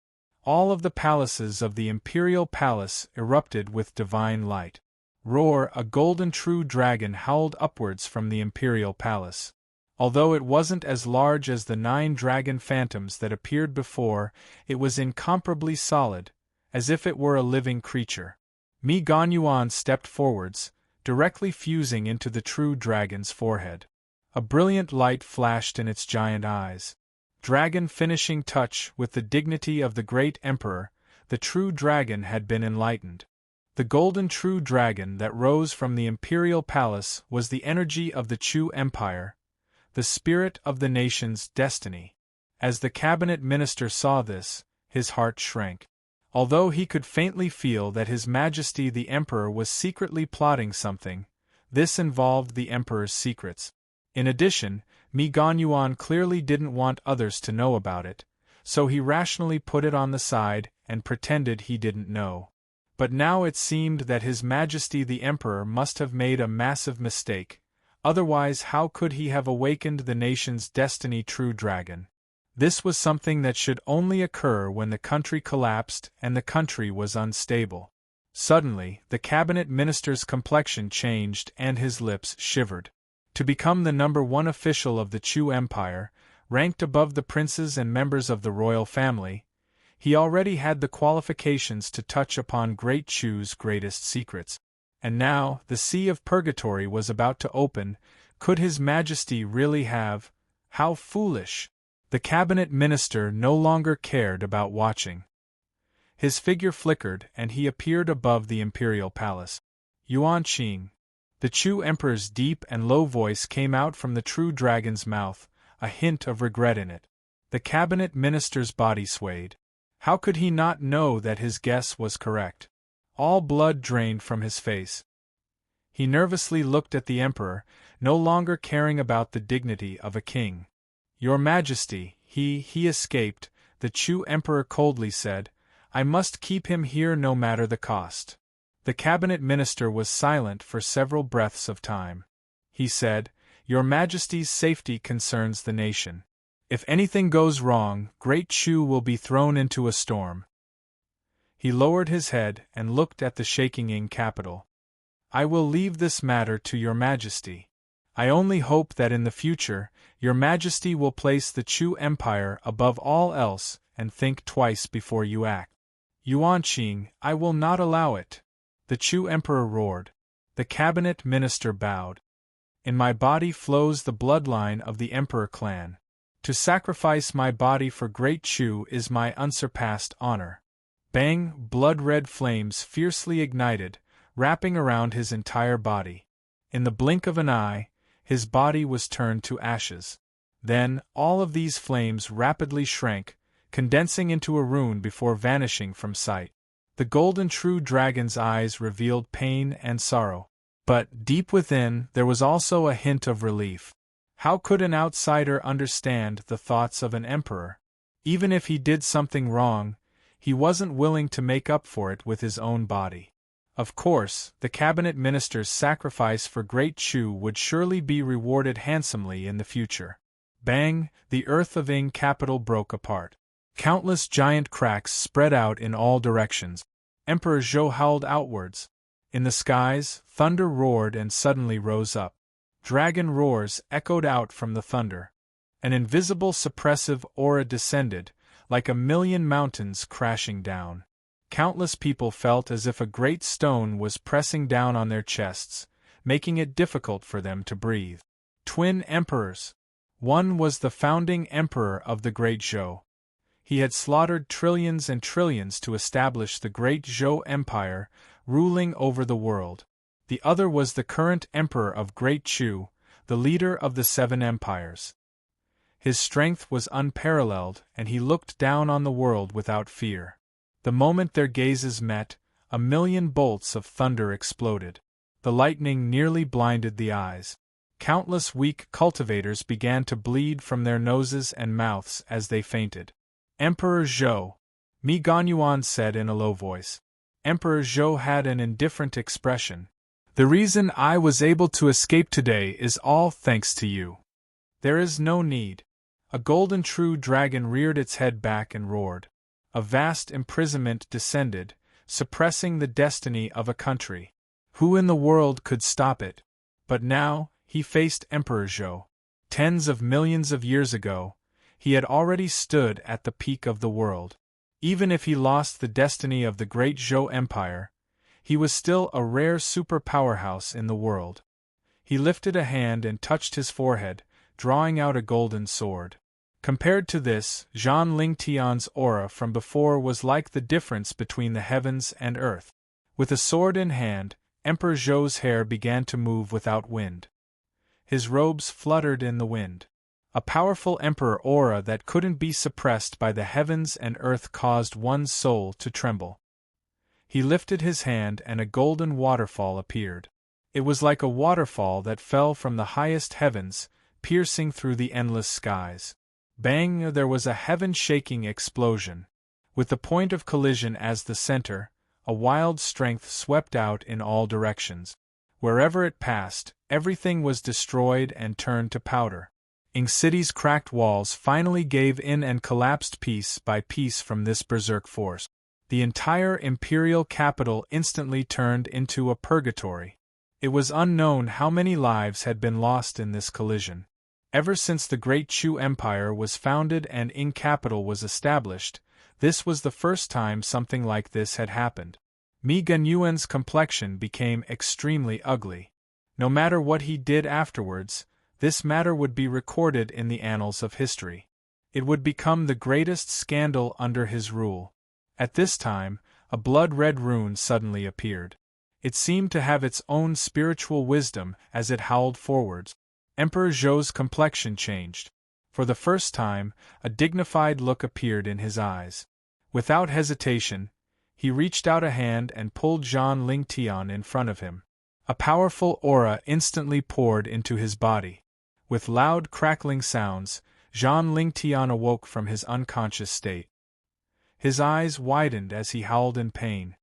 All of the palaces of the Imperial Palace erupted with divine light. Roar! A golden true dragon howled upwards from the Imperial Palace. Although it wasn't as large as the 9 dragon phantoms that appeared before, it was incomparably solid, as if it were a living creature. Mi Ganyuan stepped forwards, directly fusing into the true dragon's forehead. A brilliant light flashed in its giant eyes. Dragon finishing touch with the dignity of the great emperor, the true dragon had been enlightened. The golden true dragon that rose from the Imperial Palace was the energy of the Chu Empire, the spirit of the nation's destiny. As the cabinet minister saw this, his heart shrank. Although he could faintly feel that His Majesty the Emperor was secretly plotting something, this involved the Emperor's secrets. In addition, Mi Ganyuan clearly didn't want others to know about it, so he rationally put it on the side and pretended he didn't know. But now it seemed that His Majesty the Emperor must have made a massive mistake. Otherwise, how could he have awakened the nation's destiny true dragon? This was something that should only occur when the country collapsed and the country was unstable. Suddenly, the cabinet minister's complexion changed and his lips shivered. To become the #1 official of the Chu Empire, ranked above the princes and members of the royal family, he already had the qualifications to touch upon Great Chu's greatest secrets. And now, the Sea of Purgatory was about to open. Could His Majesty really have? How foolish! The cabinet minister no longer cared about watching. His figure flickered and he appeared above the Imperial Palace. Yuan Qing. The Chu Emperor's deep and low voice came out from the true dragon's mouth, a hint of regret in it. The cabinet minister's body swayed. How could he not know that his guess was correct? All blood drained from his face. He nervously looked at the Emperor, no longer caring about the dignity of a king. Your Majesty, he escaped, the Chu Emperor coldly said. I must keep him here no matter the cost. The cabinet minister was silent for several breaths of time. He said, Your Majesty's safety concerns the nation. If anything goes wrong, Great Chu will be thrown into a storm. He lowered his head and looked at the shaking Ing capital. I will leave this matter to Your Majesty. I only hope that in the future, your Majesty will place the Chu Empire above all else and think twice before you act. Yuan Qing, I will not allow it. The Chu Emperor roared. The cabinet minister bowed. In my body flows the bloodline of the Emperor clan. To sacrifice my body for Great Chu is my unsurpassed honor. Bang! Blood-red flames fiercely ignited, wrapping around his entire body. In the blink of an eye, his body was turned to ashes. Then, all of these flames rapidly shrank, condensing into a rune before vanishing from sight. The golden true dragon's eyes revealed pain and sorrow. But, deep within, there was also a hint of relief. How could an outsider understand the thoughts of an emperor? Even if he did something wrong, he wasn't willing to make up for it with his own body. Of course, the cabinet minister's sacrifice for Great Chu would surely be rewarded handsomely in the future. Bang! The earth of Ing capital broke apart. Countless giant cracks spread out in all directions. Emperor Zhou howled outwards. In the skies, thunder roared and suddenly rose up. Dragon roars echoed out from the thunder. An invisible suppressive aura descended, like a million mountains crashing down. Countless people felt as if a great stone was pressing down on their chests, making it difficult for them to breathe. Twin emperors. One was the founding emperor of the Great Zhou. He had slaughtered trillions and trillions to establish the Great Zhou Empire, ruling over the world. The other was the current emperor of Great Chu, the leader of the Seven Empires. His strength was unparalleled, and he looked down on the world without fear. The moment their gazes met, a million bolts of thunder exploded. The lightning nearly blinded the eyes. Countless weak cultivators began to bleed from their noses and mouths as they fainted. Emperor Zhou, Mi Ganyuan said in a low voice. Emperor Zhou had an indifferent expression. The reason I was able to escape today is all thanks to you. There is no need. A golden true dragon reared its head back and roared. A vast imprisonment descended, suppressing the destiny of a country. Who in the world could stop it? But now, he faced Emperor Zhou. Tens of millions of years ago, he had already stood at the peak of the world. Even if he lost the destiny of the Great Zhou Empire, he was still a rare super powerhouse in the world. He lifted a hand and touched his forehead, drawing out a golden sword. Compared to this, Zhang Lingtian's aura from before was like the difference between the heavens and earth. With a sword in hand, Emperor Zhou's hair began to move without wind. His robes fluttered in the wind. A powerful emperor aura that couldn't be suppressed by the heavens and earth caused one's soul to tremble. He lifted his hand and a golden waterfall appeared. It was like a waterfall that fell from the highest heavens, piercing through the endless skies. Bang! There was a heaven-shaking explosion. With the point of collision as the center, a wild strength swept out in all directions. Wherever it passed, everything was destroyed and turned to powder. Ing City's cracked walls finally gave in and collapsed piece by piece from this berserk force. The entire imperial capital instantly turned into a purgatory. It was unknown how many lives had been lost in this collision. Ever since the Great Chu Empire was founded and Ing capital was established, this was the first time something like this had happened. Mi Ganyuan's complexion became extremely ugly. No matter what he did afterwards, this matter would be recorded in the annals of history. It would become the greatest scandal under his rule. At this time, a blood-red rune suddenly appeared. It seemed to have its own spiritual wisdom as it howled forwards. Emperor Zhou's complexion changed. For the first time, a dignified look appeared in his eyes. Without hesitation, he reached out a hand and pulled Zhang Lingtian in front of him. A powerful aura instantly poured into his body. With loud crackling sounds, Zhang Lingtian awoke from his unconscious state. His eyes widened as he howled in pain.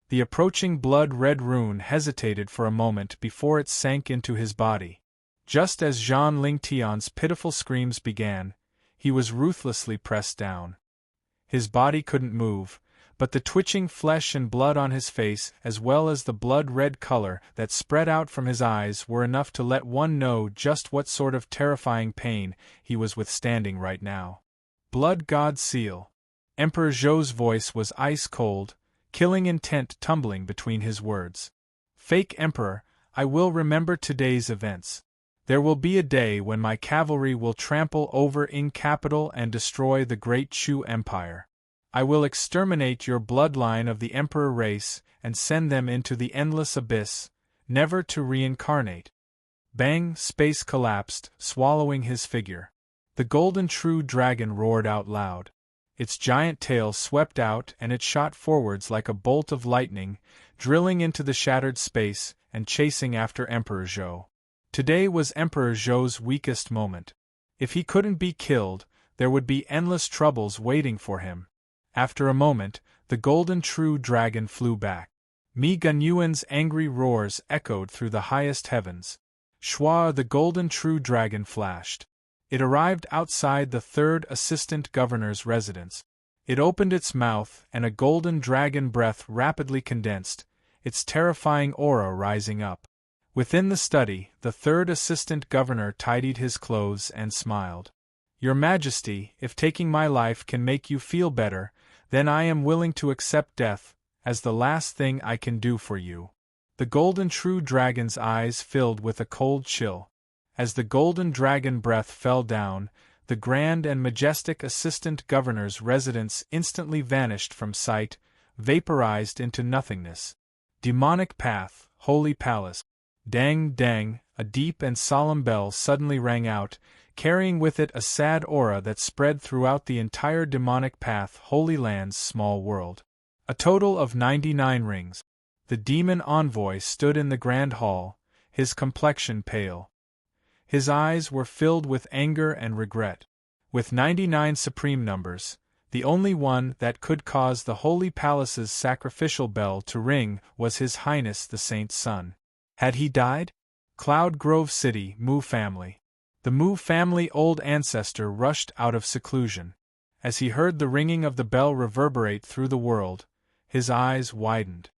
The approaching blood-red rune hesitated for a moment before it sank into his body. Just as Zhang Lingtian's pitiful screams began, he was ruthlessly pressed down. His body couldn't move, but the twitching flesh and blood on his face, as well as the blood-red color that spread out from his eyes, were enough to let one know just what sort of terrifying pain he was withstanding right now. Blood God seal. Emperor Zhou's voice was ice-cold, killing intent tumbling between his words. Fake Emperor, I will remember today's events. There will be a day when my cavalry will trample over Ing capital and destroy the great Chu Empire. I will exterminate your bloodline of the Emperor race and send them into the endless abyss, never to reincarnate. Bang! Space collapsed, swallowing his figure. The golden true dragon roared out loud. Its giant tail swept out and it shot forwards like a bolt of lightning, drilling into the shattered space and chasing after Emperor Zhou. Today was Emperor Zhou's weakest moment. If he couldn't be killed, there would be endless troubles waiting for him. After a moment, the golden true dragon flew back. Mi Gunyuan's angry roars echoed through the highest heavens. Shua, the golden true dragon, flashed. It arrived outside the third assistant governor's residence. It opened its mouth and a golden dragon breath rapidly condensed, its terrifying aura rising up. Within the study, the third assistant governor tidied his clothes and smiled. Your Majesty, if taking my life can make you feel better, then I am willing to accept death, as the last thing I can do for you. The golden true dragon's eyes filled with a cold chill. As the golden dragon breath fell down, the grand and majestic assistant governor's residence instantly vanished from sight, vaporized into nothingness. Demonic path, holy palace. Dang, dang, a deep and solemn bell suddenly rang out, carrying with it a sad aura that spread throughout the entire demonic path Holy Land's small world. A total of 99 rings. The demon envoy stood in the grand hall, his complexion pale. His eyes were filled with anger and regret. With 99 supreme numbers, the only one that could cause the Holy Palace's sacrificial bell to ring was His Highness the Saint's son. Had he died? Cloud Grove City, Mu family. The Mu family old ancestor rushed out of seclusion. As he heard the ringing of the bell reverberate through the world, his eyes widened.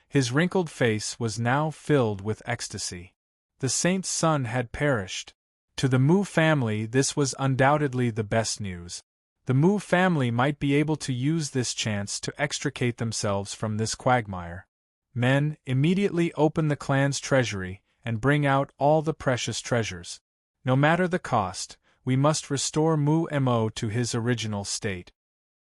His wrinkled face was now filled with ecstasy. The saint's son had perished. To the Mu family this was undoubtedly the best news. The Mu family might be able to use this chance to extricate themselves from this quagmire. Men, immediately open the clan's treasury and bring out all the precious treasures. No matter the cost, we must restore Mu Mo to his original state.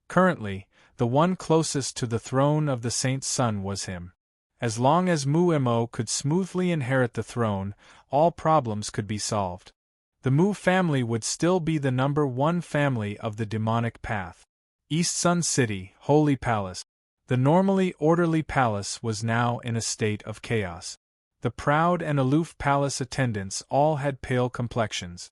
Currently, the one closest to the throne of the saint's son was him. As long as Mu Mo could smoothly inherit the throne, all problems could be solved. The Mu family would still be the #1 family of the demonic path. East Sun City, Holy Palace. The normally orderly palace was now in a state of chaos. The proud and aloof palace attendants all had pale complexions.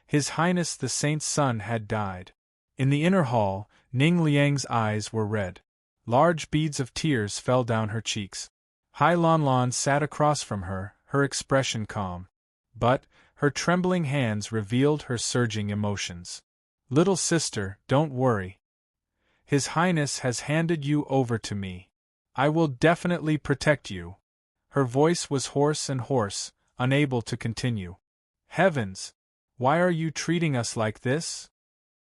His Highness the Saint's son had died. In the inner hall, Ning Liang's eyes were red. Large beads of tears fell down her cheeks. Hai Lanlan sat across from her, her expression calm. But her trembling hands revealed her surging emotions. Little sister, don't worry. His Highness has handed you over to me. I will definitely protect you. Her voice was hoarse, unable to continue. Heavens! Why are you treating us like this?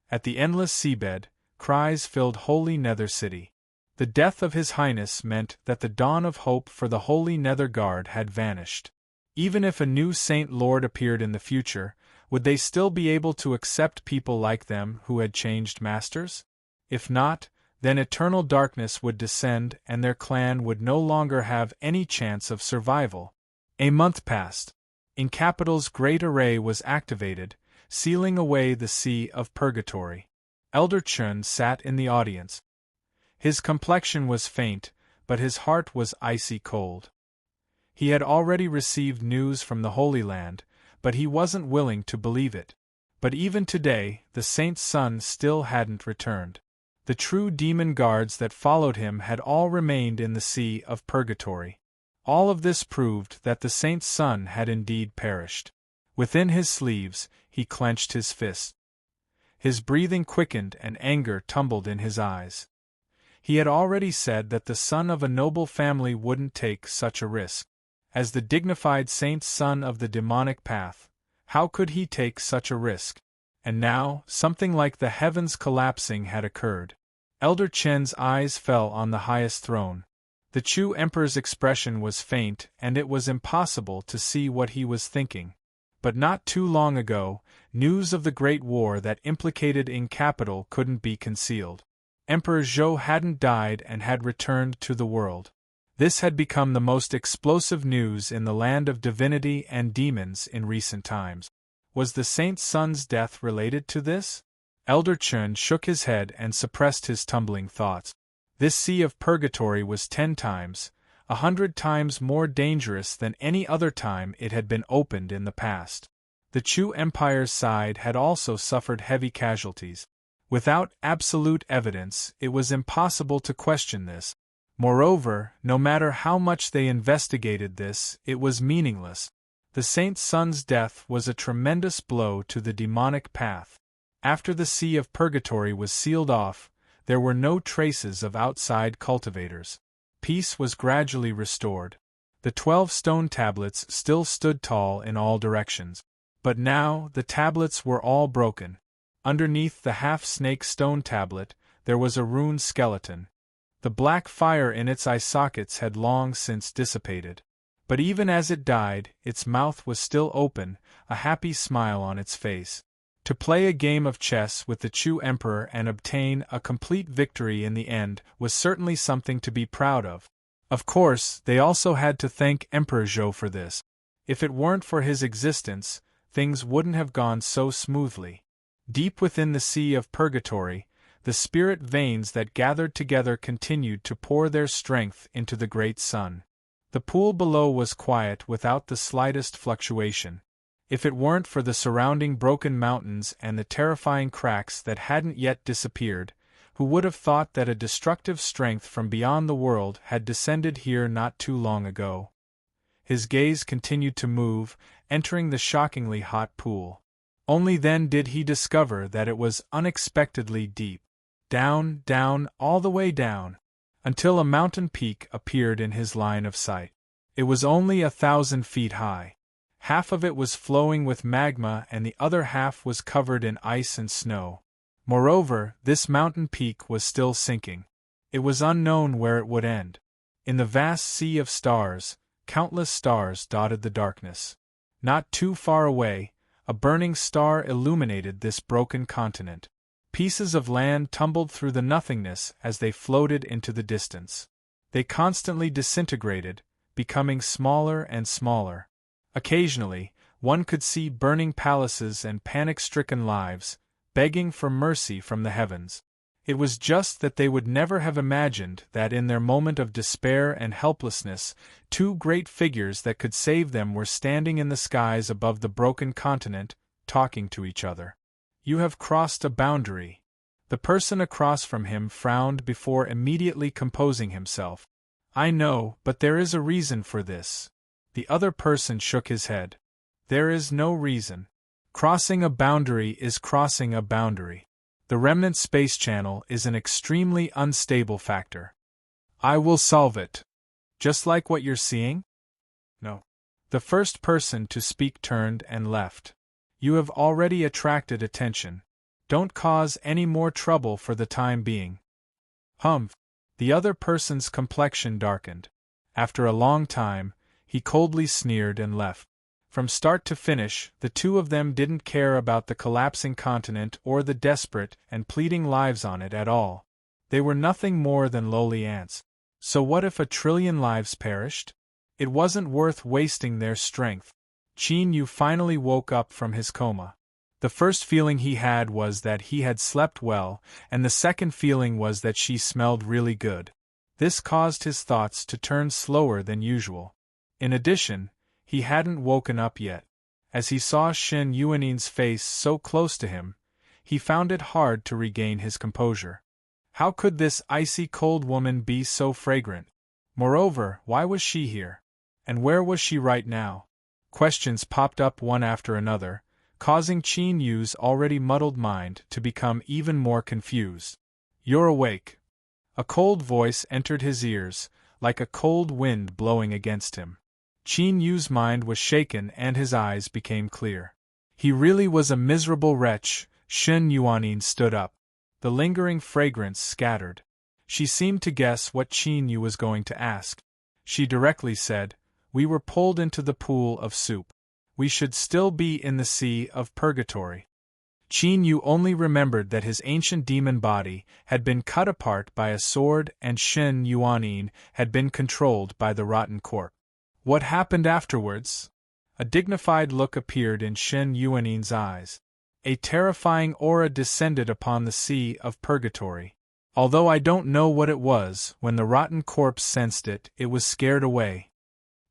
At the endless seabed, cries filled Holy Nether City. The death of His Highness meant that the dawn of hope for the Holy Nether Guard had vanished. Even if a new Saint Lord appeared in the future, would they still be able to accept people like them who had changed masters? If not, then eternal darkness would descend and their clan would no longer have any chance of survival. A month passed. In Capital's great array was activated, sealing away the sea of purgatory. Elder Chun sat in the audience. His complexion was faint, but his heart was icy cold. He had already received news from the Holy Land, but he wasn't willing to believe it. But even today, the Saint's son still hadn't returned. The true demon guards that followed him had all remained in the sea of purgatory. All of this proved that the Saint's son had indeed perished. Within his sleeves, he clenched his fists. His breathing quickened and anger tumbled in his eyes. He had already said that the son of a noble family wouldn't take such a risk. As the dignified saint's son of the demonic path, how could he take such a risk? And now, something like the heavens collapsing had occurred. Elder Chen's eyes fell on the highest throne. The Chu Emperor's expression was faint and it was impossible to see what he was thinking. But not too long ago, news of the Great War that implicated Ing capital couldn't be concealed. Emperor Zhou hadn't died and had returned to the world. This had become the most explosive news in the land of divinity and demons in recent times. Was the saint's son's death related to this? Elder Chen shook his head and suppressed his tumbling thoughts. This sea of purgatory was 10 times, 100 times more dangerous than any other time it had been opened in the past. The Chu Empire's side had also suffered heavy casualties. Without absolute evidence, it was impossible to question this. Moreover, no matter how much they investigated this, it was meaningless. The saint's son's death was a tremendous blow to the demonic path. After the sea of purgatory was sealed off, there were no traces of outside cultivators. Peace was gradually restored. The 12 stone tablets still stood tall in all directions. But now, the tablets were all broken. Underneath the half-snake stone tablet, there was a rune skeleton. The black fire in its eye sockets had long since dissipated. But even as it died, its mouth was still open, a happy smile on its face. To play a game of chess with the Chu Emperor and obtain a complete victory in the end was certainly something to be proud of. Of course, they also had to thank Emperor Zhou for this. If it weren't for his existence, things wouldn't have gone so smoothly. Deep within the sea of purgatory, the spirit veins that gathered together continued to pour their strength into the great sun. The pool below was quiet without the slightest fluctuation. If it weren't for the surrounding broken mountains and the terrifying cracks that hadn't yet disappeared, who would have thought that a destructive strength from beyond the world had descended here not too long ago? His gaze continued to move, entering the shockingly hot pool. Only then did he discover that it was unexpectedly deep. Down, down, all the way down, until a mountain peak appeared in his line of sight. It was only 1,000 feet high. Half of it was flowing with magma and the other half was covered in ice and snow. Moreover, this mountain peak was still sinking. It was unknown where it would end. In the vast sea of stars, countless stars dotted the darkness. Not too far away, a burning star illuminated this broken continent. Pieces of land tumbled through the nothingness as they floated into the distance. They constantly disintegrated, becoming smaller and smaller. Occasionally, one could see burning palaces and panic-stricken lives, begging for mercy from the heavens. It was just that they would never have imagined that in their moment of despair and helplessness, 2 great figures that could save them were standing in the skies above the broken continent, talking to each other. "You have crossed a boundary." The person across from him frowned before immediately composing himself. "I know, but there is a reason for this." The other person shook his head. "There is no reason. Crossing a boundary is crossing a boundary. The remnant space channel is an extremely unstable factor. I will solve it." "Just like what you're seeing?" "No." The first person to speak turned and left. "You have already attracted attention. Don't cause any more trouble for the time being." "Humph." The other person's complexion darkened. After a long time, he coldly sneered and left. From start to finish, the 2 of them didn't care about the collapsing continent or the desperate and pleading lives on it at all. They were nothing more than lowly ants. So what if 1,000,000,000 lives perished? It wasn't worth wasting their strength. Qin Yu finally woke up from his coma. The first feeling he had was that he had slept well, and the second feeling was that she smelled really good. This caused his thoughts to turn slower than usual. In addition, he hadn't woken up yet. As he saw Shen Yuanin's face so close to him, he found it hard to regain his composure. How could this icy cold woman be so fragrant? Moreover, why was she here? And where was she right now? Questions popped up one after another, causing Qin Yu's already muddled mind to become even more confused. "You're awake." A cold voice entered his ears, like a cold wind blowing against him. Qin Yu's mind was shaken and his eyes became clear. He really was a miserable wretch. Shen Yuanin stood up. The lingering fragrance scattered. She seemed to guess what Qin Yu was going to ask. She directly said, "We were pulled into the pool of soup. We should still be in the sea of purgatory." Qin Yu only remembered that his ancient demon body had been cut apart by a sword and Shen Yuanin had been controlled by the rotten corpse. What happened afterwards? A dignified look appeared in Shen Yuanin's eyes. A terrifying aura descended upon the sea of purgatory. Although I don't know what it was, when the rotten corpse sensed it, it was scared away.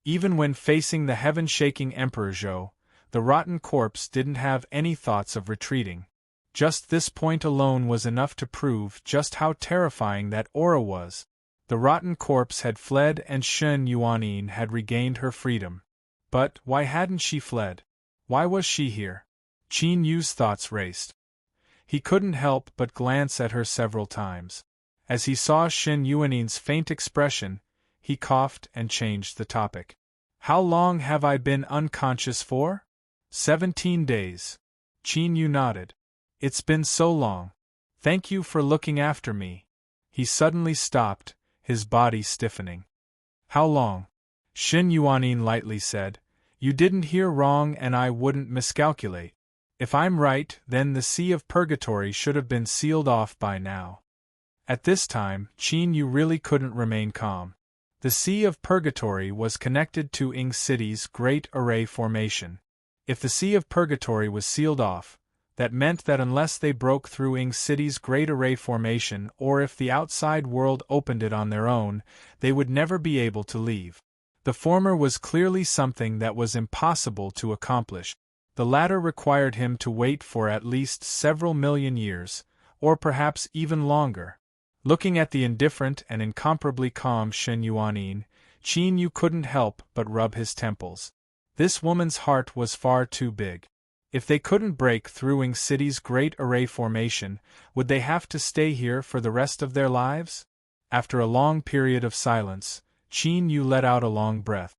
Even when facing the heaven-shaking Emperor Zhou, the rotten corpse didn't have any thoughts of retreating. Just this point alone was enough to prove just how terrifying that aura was. The rotten corpse had fled and Shen Yuanin had regained her freedom. But why hadn't she fled? Why was she here? Qin Yu's thoughts raced. He couldn't help but glance at her several times. As he saw Shen Yuanin's faint expression, he coughed and changed the topic. "How long have I been unconscious for?" 17 days. Qin Yu nodded. "It's been so long. Thank you for looking after me." He suddenly stopped, his body stiffening. "How long?" Shen Yuanin lightly said. "You didn't hear wrong and I wouldn't miscalculate. If I'm right, then the Sea of Purgatory should have been sealed off by now." At this time, Qin Yu really couldn't remain calm. The Sea of Purgatory was connected to Ying City's Great Array Formation. If the Sea of Purgatory was sealed off, that meant that unless they broke through Ying City's Great Array Formation or if the outside world opened it on their own, they would never be able to leave. The former was clearly something that was impossible to accomplish. The latter required him to wait for at least several million years, or perhaps even longer. Looking at the indifferent and incomparably calm Shen Yuanin, Qin Yu couldn't help but rub his temples. This woman's heart was far too big. If they couldn't break through Ying City's Great Array Formation, would they have to stay here for the rest of their lives? After a long period of silence, Qin Yu let out a long breath.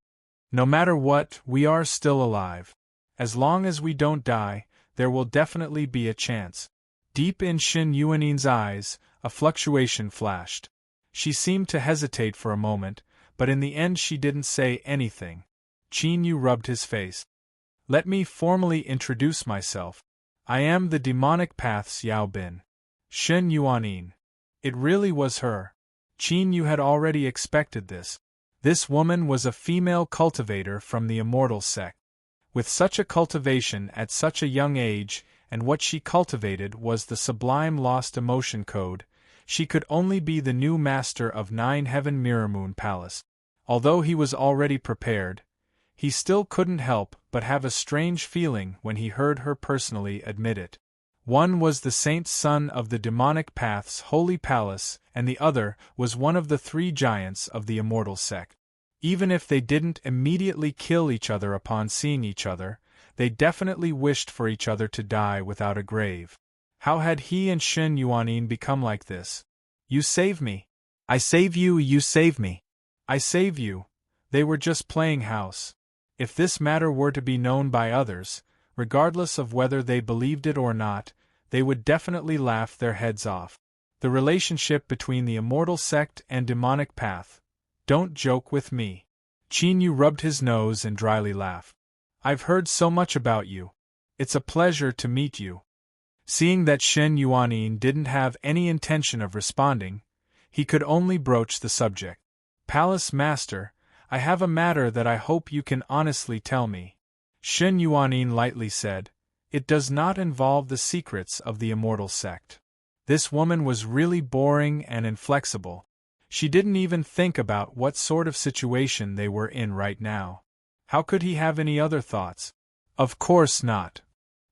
"No matter what, we are still alive. As long as we don't die, there will definitely be a chance." Deep in Shen Yuanin's eyes, a fluctuation flashed. She seemed to hesitate for a moment, but in the end she didn't say anything. Qin Yu rubbed his face. "Let me formally introduce myself. I am the demonic path's Yao Bin. Shen Yuanin." It really was her. Qin Yu had already expected this. This woman was a female cultivator from the immortal sect. With such a cultivation at such a young age, and what she cultivated was the sublime lost emotion code, she could only be the new master of Nine Heaven Mirror Moon Palace. Although he was already prepared, he still couldn't help but have a strange feeling when he heard her personally admit it. One was the saint's son of the demonic path's holy palace, and the other was one of the 3 giants of the immortal sect. Even if they didn't immediately kill each other upon seeing each other, they definitely wished for each other to die without a grave. How had he and Shen Yuanin become like this? "You save me. I save you, you save me. I save you." They were just playing house. If this matter were to be known by others, regardless of whether they believed it or not, they would definitely laugh their heads off. The relationship between the immortal sect and demonic path. Don't joke with me. Qin Yu rubbed his nose and dryly laughed. "I've heard so much about you. It's a pleasure to meet you." Seeing that Shen Yuanin didn't have any intention of responding, he could only broach the subject. "Palace Master, I have a matter that I hope you can honestly tell me." Shen Yuanin lightly said, "It does not involve the secrets of the immortal sect." This woman was really boring and inflexible. She didn't even think about what sort of situation they were in right now. How could he have any other thoughts? Of course not.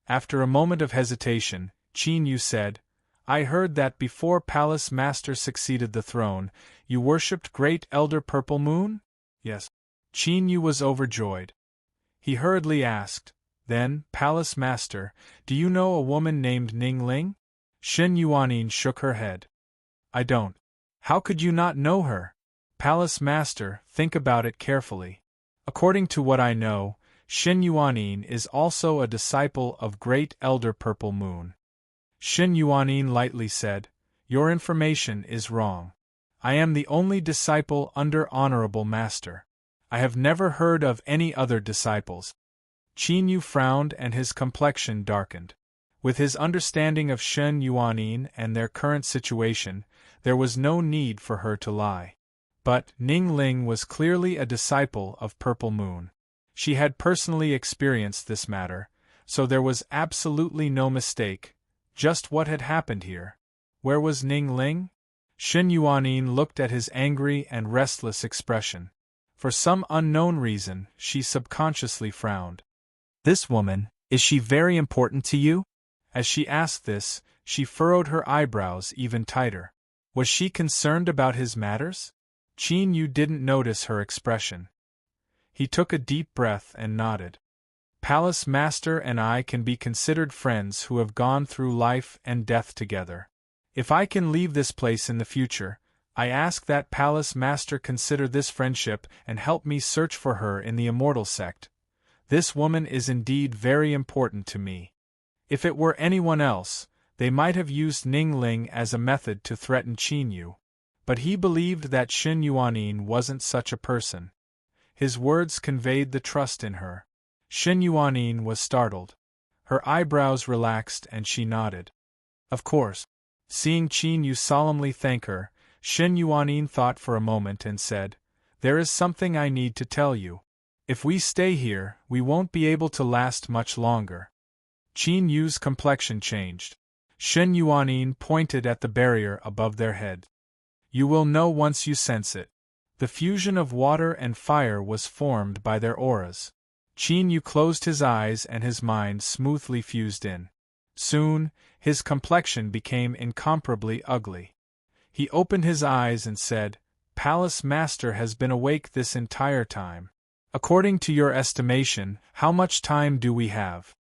After a moment of hesitation, Qin Yu said, "I heard that before Palace Master succeeded the throne, you worshipped Great Elder Purple Moon?" "Yes." Qin Yu was overjoyed. He hurriedly asked, "Then, Palace Master, do you know a woman named Ning Ling?" Shen Yuanin shook her head. "I don't." How could you not know her? Palace Master, think about it carefully. According to what I know, Xin Yuanin is also a disciple of Great Elder Purple Moon. Xin Yuanin lightly said, Your information is wrong. I am the only disciple under Honorable Master. I have never heard of any other disciples. Qin Yu frowned and his complexion darkened. With his understanding of Shen Yuanin and their current situation, there was no need for her to lie. But Ning Ling was clearly a disciple of Purple Moon. She had personally experienced this matter, so there was absolutely no mistake. Just what had happened here? Where was Ning Ling? Shen Yuanin looked at his angry and restless expression. For some unknown reason, she subconsciously frowned. This woman, is she very important to you? As she asked this, she furrowed her eyebrows even tighter. Was she concerned about his matters? Qin Yu didn't notice her expression. He took a deep breath and nodded. Palace Master and I can be considered friends who have gone through life and death together. If I can leave this place in the future, I ask that Palace Master consider this friendship and help me search for her in the Immortal Sect. This woman is indeed very important to me. If it were anyone else, they might have used Ning Ling as a method to threaten Qin Yu. But he believed that Xin Yuanin wasn't such a person. His words conveyed the trust in her. Xin Yuanin was startled. Her eyebrows relaxed and she nodded. Of course. Seeing Qin Yu solemnly thank her, Xin Yuanin thought for a moment and said, There is something I need to tell you. If we stay here, we won't be able to last much longer. Qin Yu's complexion changed. Xin Yuanin pointed at the barrier above their head. You will know once you sense it. The fusion of water and fire was formed by their auras. Qin Yu closed his eyes and his mind smoothly fused in. Soon, his complexion became incomparably ugly. He opened his eyes and said, Palace Master has been awake this entire time. According to your estimation, how much time do we have?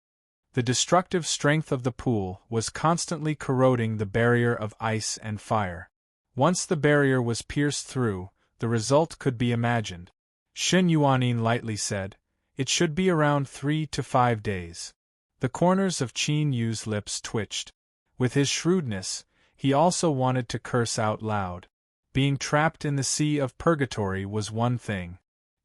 The destructive strength of the pool was constantly corroding the barrier of ice and fire. Once the barrier was pierced through, the result could be imagined. Xin Yuanin lightly said, It should be around 3 to 5 days. The corners of Qin Yu's lips twitched. With his shrewdness, he also wanted to curse out loud. Being trapped in the sea of purgatory was one thing.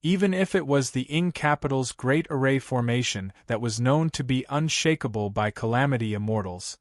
Even if it was the Ing capital's great array formation that was known to be unshakable by calamity immortals,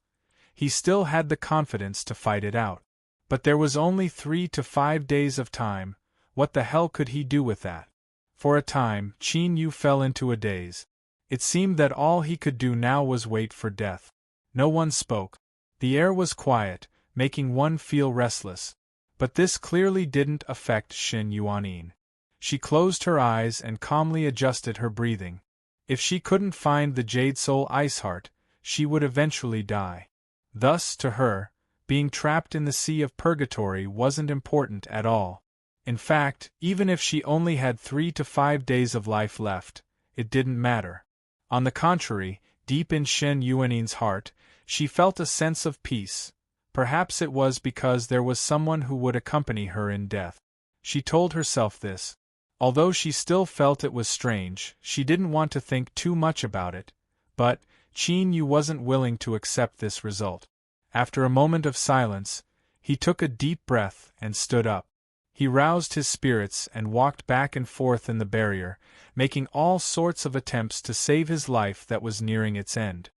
he still had the confidence to fight it out. But there was only 3 to 5 days of time. What the hell could he do with that? For a time, Qin Yu fell into a daze. It seemed that all he could do now was wait for death. No one spoke. The air was quiet, making one feel restless. But this clearly didn't affect Xin Yuanin. She closed her eyes and calmly adjusted her breathing. If she couldn't find the Jade Soul Ice Heart, she would eventually die. Thus, to her, being trapped in the sea of purgatory wasn't important at all. In fact, even if she only had 3 to 5 days of life left, it didn't matter. On the contrary, deep in Shen Yuanin's heart, she felt a sense of peace. Perhaps it was because there was someone who would accompany her in death. She told herself this. Although she still felt it was strange, she didn't want to think too much about it. But Qin Yu wasn't willing to accept this result. After a moment of silence, he took a deep breath and stood up. He roused his spirits and walked back and forth in the barrier, making all sorts of attempts to save his life that was nearing its end.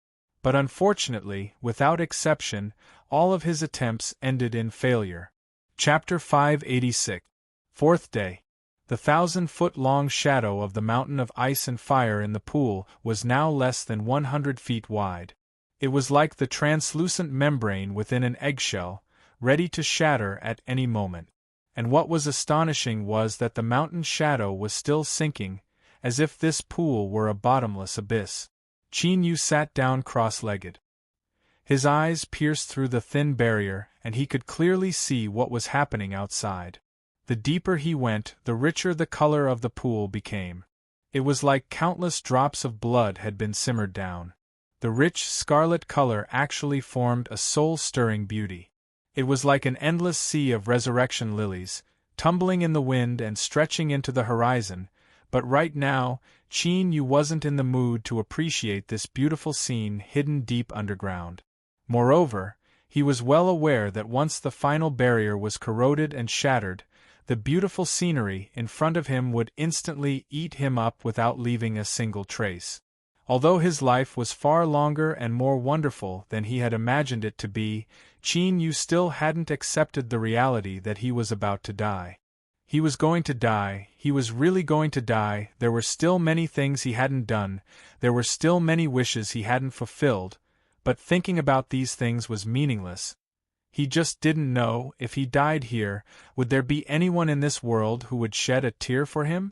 But unfortunately, without exception, all of his attempts ended in failure. Chapter 586. Fourth Day. The 1,000-foot-long shadow of the mountain of ice and fire in the pool was now less than 100 feet wide. It was like the translucent membrane within an eggshell, ready to shatter at any moment. And what was astonishing was that the mountain's shadow was still sinking, as if this pool were a bottomless abyss. Qin Yu sat down cross-legged. His eyes pierced through the thin barrier, and he could clearly see what was happening outside. The deeper he went, the richer the color of the pool became. It was like countless drops of blood had been simmered down. The rich scarlet color actually formed a soul-stirring beauty. It was like an endless sea of resurrection lilies, tumbling in the wind and stretching into the horizon, but right now, Qin Yu wasn't in the mood to appreciate this beautiful scene hidden deep underground. Moreover, he was well aware that once the final barrier was corroded and shattered, the beautiful scenery in front of him would instantly eat him up without leaving a single trace. Although his life was far longer and more wonderful than he had imagined it to be, Qin Yu still hadn't accepted the reality that he was about to die. He was going to die, he was really going to die. There were still many things he hadn't done, there were still many wishes he hadn't fulfilled, but thinking about these things was meaningless. He just didn't know, if he died here, would there be anyone in this world who would shed a tear for him?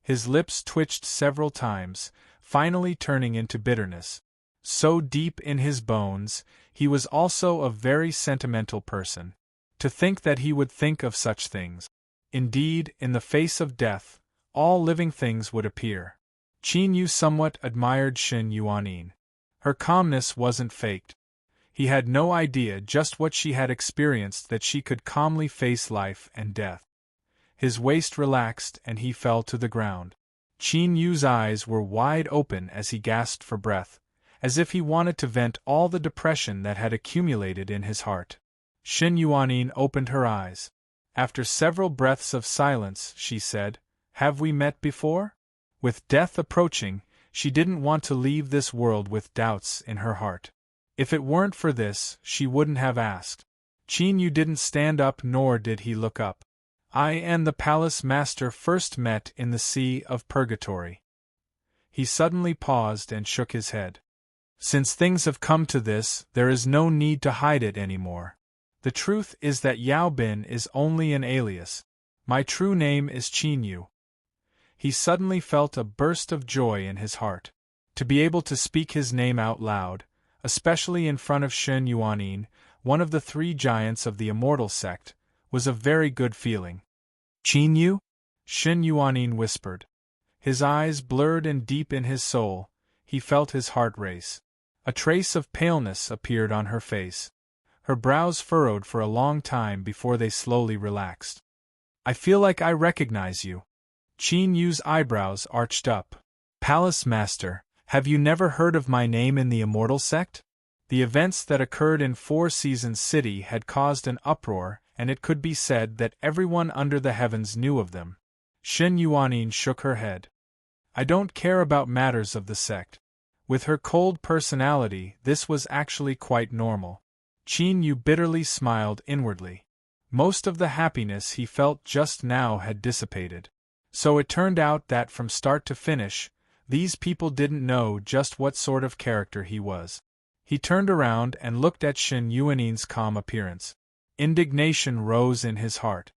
His lips twitched several times, finally turning into bitterness. So deep in his bones, he was also a very sentimental person. To think that he would think of such things. Indeed, in the face of death, all living things would appear. Qin Yu somewhat admired Shen Yuanin. Her calmness wasn't faked. He had no idea just what she had experienced that she could calmly face life and death. His waist relaxed and he fell to the ground. Qin Yu's eyes were wide open as he gasped for breath, as if he wanted to vent all the depression that had accumulated in his heart. Shen Yuanin opened her eyes. After several breaths of silence, she said, "Have we met before?" With death approaching, she didn't want to leave this world with doubts in her heart. If it weren't for this, she wouldn't have asked. Qin Yu didn't stand up nor did he look up. "I and the palace master first met in the Sea of Purgatory." He suddenly paused and shook his head. "Since things have come to this, there is no need to hide it anymore. The truth is that Yao Bin is only an alias. My true name is Qin Yu." He suddenly felt a burst of joy in his heart. To be able to speak his name out loud, especially in front of Shen Yuanin, one of the 3 giants of the immortal sect, was a very good feeling. "Qin Yu?" Shen Yuanin whispered. His eyes blurred and deep in his soul, he felt his heart race. A trace of paleness appeared on her face. Her brows furrowed for a long time before they slowly relaxed. "I feel like I recognize you." Qin Yu's eyebrows arched up. "Palace Master, have you never heard of my name in the immortal sect?" The events that occurred in Four Seasons City had caused an uproar, and it could be said that everyone under the heavens knew of them. Shen Yuanin shook her head. "I don't care about matters of the sect." With her cold personality, this was actually quite normal. Qin Yu bitterly smiled inwardly. Most of the happiness he felt just now had dissipated. So it turned out that from start to finish, these people didn't know just what sort of character he was. He turned around and looked at Shen Yuanin's calm appearance. Indignation rose in his heart.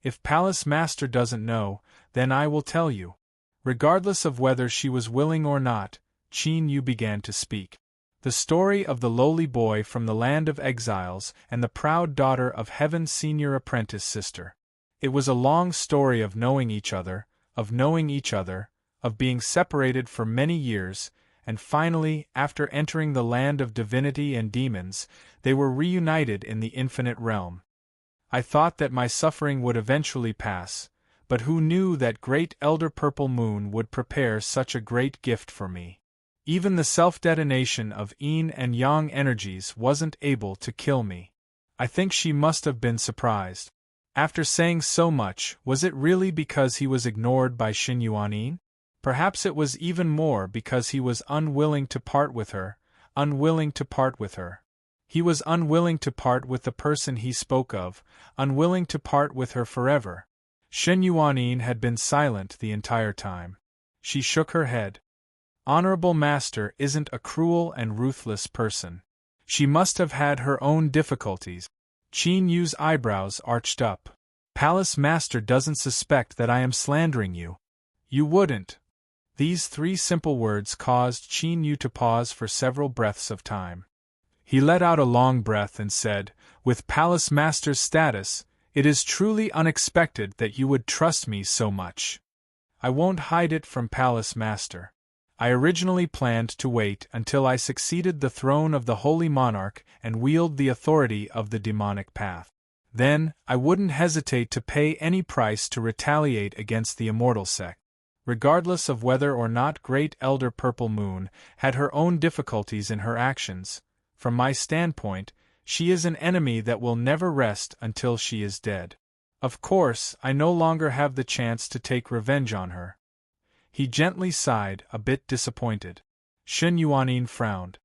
"If Palace Master doesn't know, then I will tell you." Regardless of whether she was willing or not, Qin Yu began to speak. The story of the lowly boy from the land of exiles and the proud daughter of Heaven's senior apprentice sister. It was a long story of knowing each other, of being separated for many years, and finally, after entering the land of divinity and demons, they were reunited in the infinite realm. I thought that my suffering would eventually pass, but who knew that great elder purple moon would prepare such a great gift for me? Even the self-detonation of yin and yang energies wasn't able to kill me. I think she must have been surprised. After saying so much, was it really because he was ignored by Shen Yuanin? Perhaps it was even more because he was unwilling to part with her, He was unwilling to part with the person he spoke of, unwilling to part with her forever. Shen Yuanin had been silent the entire time. She shook her head. Honorable Master isn't a cruel and ruthless person. She must have had her own difficulties. Qin Yu's eyebrows arched up. Palace Master doesn't suspect that I am slandering you. You wouldn't. These 3 simple words caused Qin Yu to pause for several breaths of time. He let out a long breath and said, "With Palace Master's status, it is truly unexpected that you would trust me so much. I won't hide it from Palace Master. I originally planned to wait until I succeeded the throne of the Holy Monarch and wield the authority of the demonic path. Then, I wouldn't hesitate to pay any price to retaliate against the immortal sect. Regardless of whether or not Great Elder Purple Moon had her own difficulties in her actions, from my standpoint, she is an enemy that will never rest until she is dead. Of course, I no longer have the chance to take revenge on her. He gently sighed, a bit disappointed. Shen Yuanin frowned.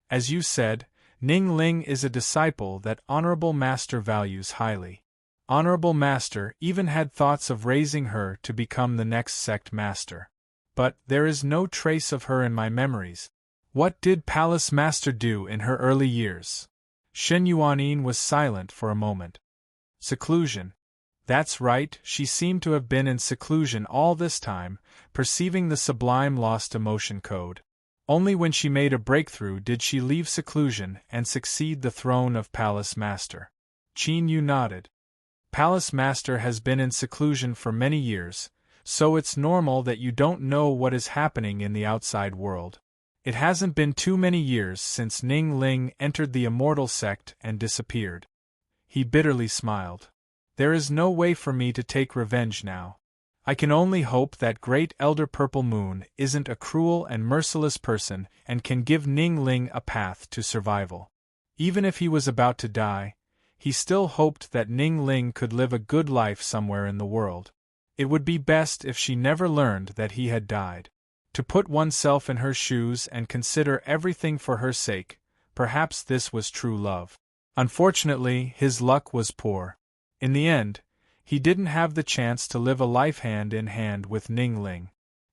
As you said, Ning Ling is a disciple that Honorable Master values highly. Honorable Master even had thoughts of raising her to become the next sect master. But there is no trace of her in my memories. What did Palace Master do in her early years? Shen Yuanin was silent for a moment. Seclusion. That's right, she seemed to have been in seclusion all this time, perceiving the sublime lost emotion code. Only when she made a breakthrough did she leave seclusion and succeed the throne of Palace Master. Qin Yu nodded. Palace Master has been in seclusion for many years, so it's normal that you don't know what is happening in the outside world. It hasn't been too many years since Ning Ling entered the immortal sect and disappeared. He bitterly smiled. There is no way for me to take revenge now. I can only hope that Great Elder Purple Moon isn't a cruel and merciless person and can give Ning Ling a path to survival. Even if he was about to die, he still hoped that Ning Ling could live a good life somewhere in the world. It would be best if she never learned that he had died. To put oneself in her shoes and consider everything for her sake, perhaps this was true love. Unfortunately, his luck was poor. In the end, he didn't have the chance to live a life hand in hand with Ning Ling.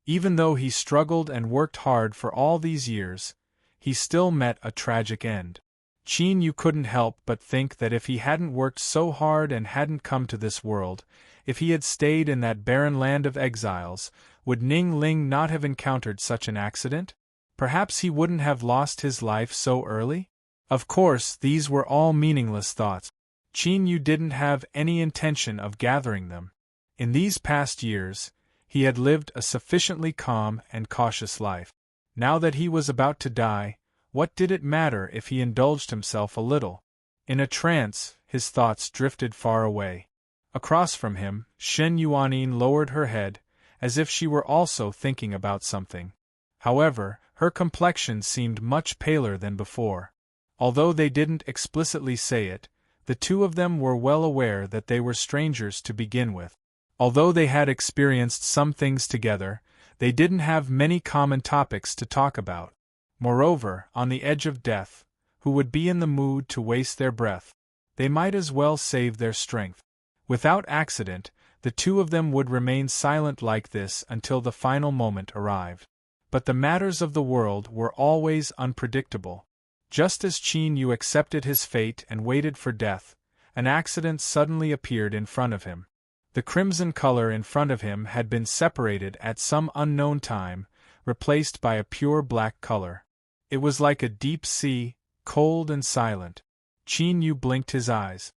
Even though he struggled and worked hard for all these years, he still met a tragic end. Qin Yu couldn't help but think that if he hadn't worked so hard and hadn't come to this world, if he had stayed in that barren land of exiles, would Ning Ling not have encountered such an accident? Perhaps he wouldn't have lost his life so early? Of course, these were all meaningless thoughts. Qin Yu didn't have any intention of gathering them. In these past years, he had lived a sufficiently calm and cautious life. Now that he was about to die, what did it matter if he indulged himself a little? In a trance, his thoughts drifted far away. Across from him, Shen Yuanin lowered her head, as if she were also thinking about something. However, her complexion seemed much paler than before. Although they didn't explicitly say it, the two of them were well aware that they were strangers to begin with. Although they had experienced some things together, they didn't have many common topics to talk about. Moreover, on the edge of death, who would be in the mood to waste their breath? They might as well save their strength. Without accident, the two of them would remain silent like this until the final moment arrived. But the matters of the world were always unpredictable. Just as Qin Yu accepted his fate and waited for death, an accident suddenly appeared in front of him. The crimson color in front of him had been separated at some unknown time, replaced by a pure black color. It was like a deep sea, cold and silent. Qin Yu blinked his eyes.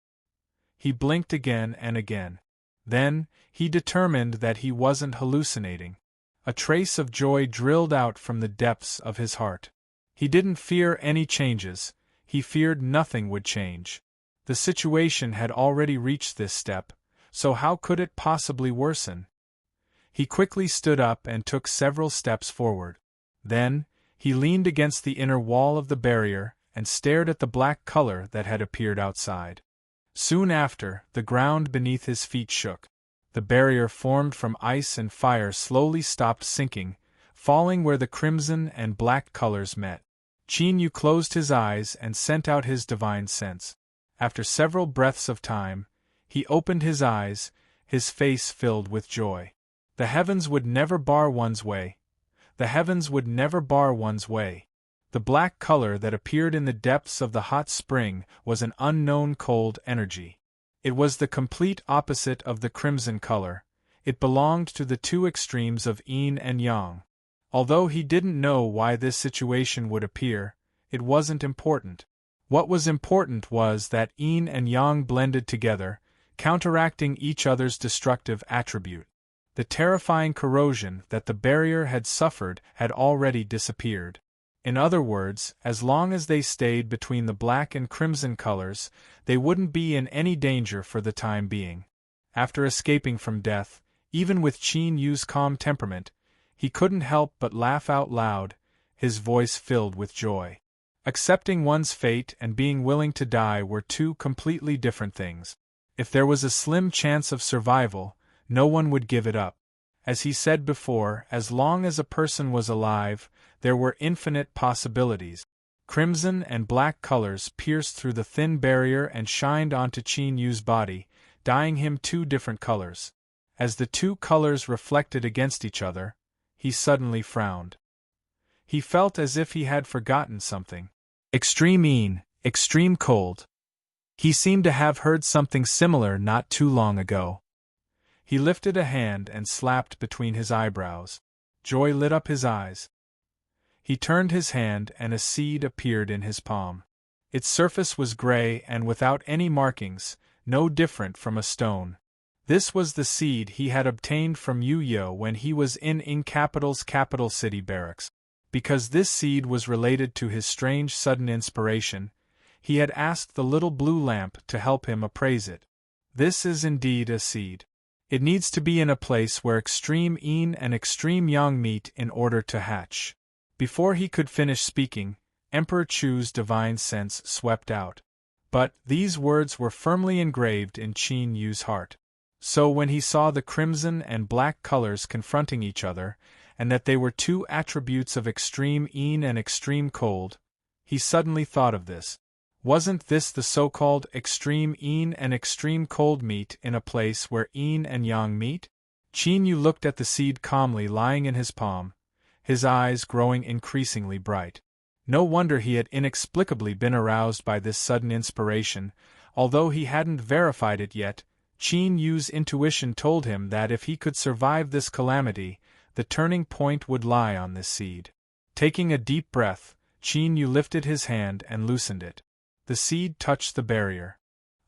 He blinked again and again. Then, he determined that he wasn't hallucinating. A trace of joy drilled out from the depths of his heart. He didn't fear any changes, he feared nothing would change. The situation had already reached this step, so how could it possibly worsen? He quickly stood up and took several steps forward. Then, he leaned against the inner wall of the barrier and stared at the black color that had appeared outside. Soon after, the ground beneath his feet shook. The barrier formed from ice and fire slowly stopped sinking, falling where the crimson and black colors met. Qin Yu closed his eyes and sent out his divine sense. After several breaths of time, he opened his eyes, his face filled with joy. The heavens would never bar one's way. The heavens would never bar one's way. The black color that appeared in the depths of the hot spring was an unknown cold energy. It was the complete opposite of the crimson color. It belonged to the two extremes of yin and yang. Although he didn't know why this situation would appear, it wasn't important. What was important was that yin and yang blended together, counteracting each other's destructive attribute. The terrifying corrosion that the barrier had suffered had already disappeared. In other words, as long as they stayed between the black and crimson colors, they wouldn't be in any danger for the time being. After escaping from death, even with Qin Yu's calm temperament, he couldn't help but laugh out loud, his voice filled with joy. Accepting one's fate and being willing to die were two completely different things. If there was a slim chance of survival, no one would give it up. As he said before, as long as a person was alive, there were infinite possibilities. Crimson and black colors pierced through the thin barrier and shined onto Qin Yu's body, dyeing him two different colors. As the two colors reflected against each other, he suddenly frowned. He felt as if he had forgotten something. Extreme Yin, extreme cold. He seemed to have heard something similar not too long ago. He lifted a hand and slapped between his eyebrows. Joy lit up his eyes. He turned his hand and a seed appeared in his palm. Its surface was gray and without any markings, no different from a stone. This was the seed he had obtained from Yu Yo when he was in Capital's capital city barracks. Because this seed was related to his strange sudden inspiration, he had asked the little blue lamp to help him appraise it. This is indeed a seed. It needs to be in a place where extreme Yin and extreme Yang meet in order to hatch. Before he could finish speaking, Emperor Chu's divine sense swept out. But these words were firmly engraved in Qin Yu's heart. So when he saw the crimson and black colors confronting each other, and that they were two attributes of extreme Yin and extreme cold, he suddenly thought of this. Wasn't this the so-called extreme Yin and extreme cold meet in a place where Yin and Yang meet? Qin Yu looked at the seed calmly lying in his palm, his eyes growing increasingly bright. No wonder he had inexplicably been aroused by this sudden inspiration. Although he hadn't verified it yet, Qin Yu's intuition told him that if he could survive this calamity, the turning point would lie on this seed. Taking a deep breath, Qin Yu lifted his hand and loosened it. The seed touched the barrier.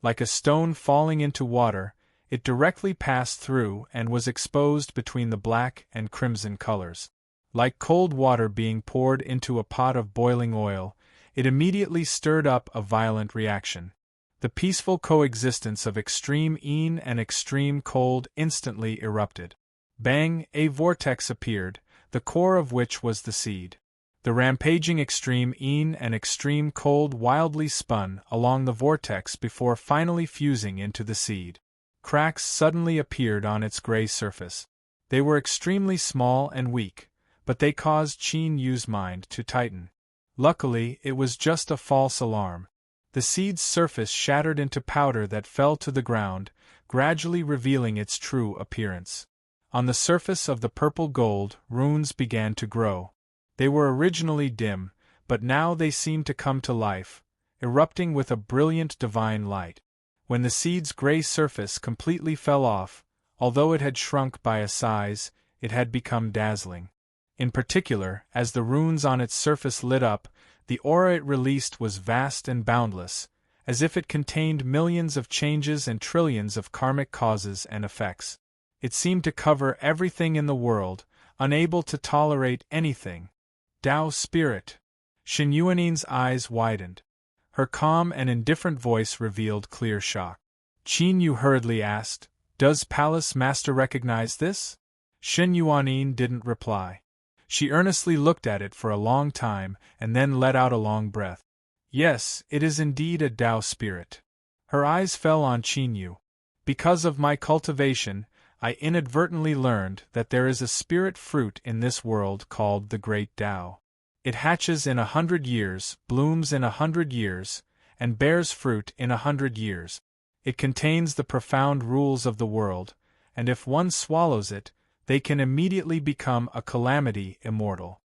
Like a stone falling into water, it directly passed through and was exposed between the black and crimson colors. Like cold water being poured into a pot of boiling oil, it immediately stirred up a violent reaction. The peaceful coexistence of extreme Yin and extreme cold instantly erupted. Bang! A vortex appeared, the core of which was the seed. The rampaging extreme Yin and extreme cold wildly spun along the vortex before finally fusing into the seed. Cracks suddenly appeared on its gray surface. They were extremely small and weak, but they caused Qin Yu's mind to tighten. Luckily, it was just a false alarm. The seed's surface shattered into powder that fell to the ground, gradually revealing its true appearance. On the surface of the purple gold, runes began to grow. They were originally dim, but now they seemed to come to life, erupting with a brilliant divine light. When the seed's gray surface completely fell off, although it had shrunk by a size, it had become dazzling. In particular, as the runes on its surface lit up, the aura it released was vast and boundless, as if it contained millions of changes and trillions of karmic causes and effects. It seemed to cover everything in the world, unable to tolerate anything. Tao Spirit. Shen Yuanin's eyes widened. Her calm and indifferent voice revealed clear shock. Qin Yu hurriedly asked, "Does Palace Master recognize this?" Shen Yuanin didn't reply. She earnestly looked at it for a long time and then let out a long breath. "Yes, it is indeed a Tao Spirit." Her eyes fell on Qin Yu. "Because of my cultivation, I inadvertently learned that there is a spirit fruit in this world called the Great Tao. It hatches in 100 years, blooms in 100 years, and bears fruit in 100 years. It contains the profound rules of the world, and if one swallows it, they can immediately become a calamity immortal.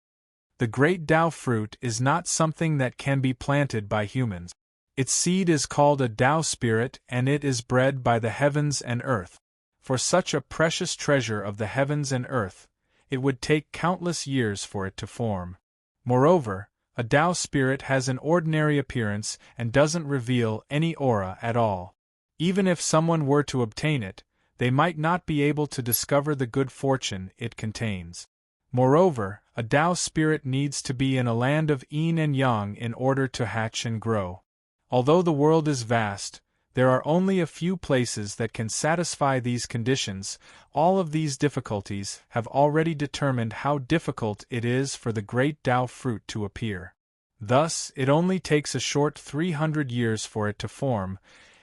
The Great Tao fruit is not something that can be planted by humans. Its seed is called a Tao Spirit and it is bred by the heavens and earth. For such a precious treasure of the heavens and earth, it would take countless years for it to form. Moreover, a Tao Spirit has an ordinary appearance and doesn't reveal any aura at all. Even if someone were to obtain it, they might not be able to discover the good fortune it contains. Moreover, a Tao spirit needs to be in a land of yin and yang in order to hatch and grow. Although the world is vast, there are only a few places that can satisfy these conditions. All of these difficulties have already determined how difficult it is for the great Tao fruit to appear. Thus, it only takes a short 300 years for it to form.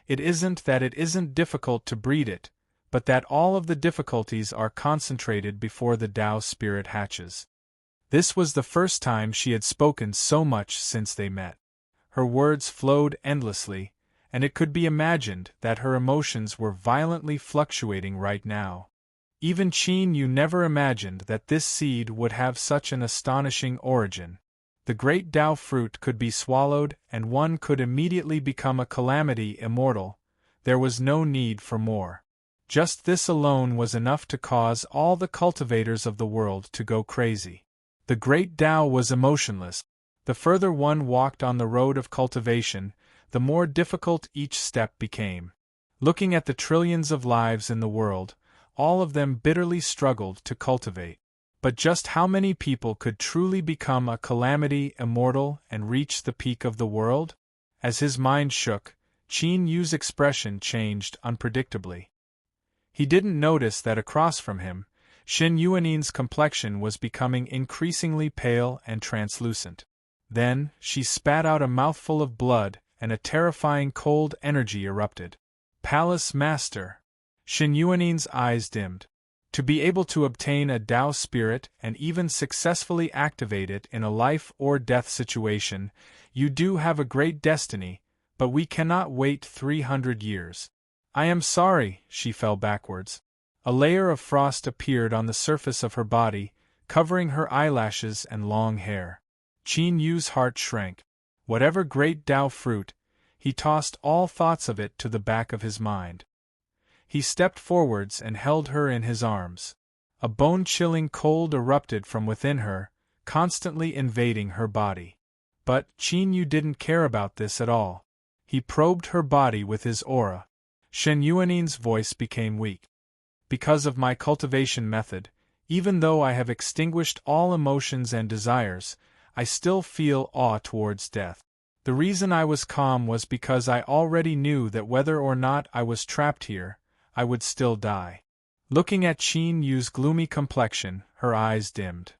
It isn't that it isn't difficult to breed it, but that all of the difficulties are concentrated before the Tao spirit hatches. This was the first time she had spoken so much since they met. Her words flowed endlessly, and it could be imagined that her emotions were violently fluctuating right now. Even Qin Yu never imagined that this seed would have such an astonishing origin. The great Tao fruit could be swallowed and one could immediately become a calamity immortal. There was no need for more. Just this alone was enough to cause all the cultivators of the world to go crazy. The great Tao was emotionless. The further one walked on the road of cultivation, the more difficult each step became. Looking at the trillions of lives in the world, all of them bitterly struggled to cultivate. But just how many people could truly become a calamity immortal and reach the peak of the world? As his mind shook, Qin Yu's expression changed unpredictably. He didn't notice that across from him, Xin Yuanin's complexion was becoming increasingly pale and translucent. Then, she spat out a mouthful of blood, and a terrifying cold energy erupted. Palace Master! Xin Yuanin's eyes dimmed. To be able to obtain a Tao spirit and even successfully activate it in a life-or-death situation, you do have a great destiny, but we cannot wait 300 years. I am sorry, she fell backwards. A layer of frost appeared on the surface of her body, covering her eyelashes and long hair. Qin Yu's heart shrank. Whatever great Tao fruit, he tossed all thoughts of it to the back of his mind. He stepped forwards and held her in his arms. A bone-chilling cold erupted from within her, constantly invading her body. But Qin Yu didn't care about this at all. He probed her body with his aura. Shen Yuanin's voice became weak. Because of my cultivation method, even though I have extinguished all emotions and desires, I still feel awe towards death. The reason I was calm was because I already knew that whether or not I was trapped here, I would still die. Looking at Qin Yu's gloomy complexion, her eyes dimmed.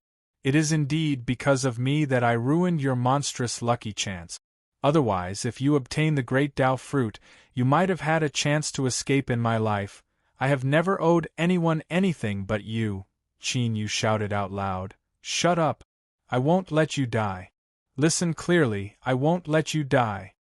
It is indeed because of me that I ruined your monstrous lucky chance. Otherwise, if you obtain the great Tao fruit, you might have had a chance to escape in my life. I have never owed anyone anything but you, Qin Yu shouted out loud. Shut up. I won't let you die. Listen clearly, I won't let you die.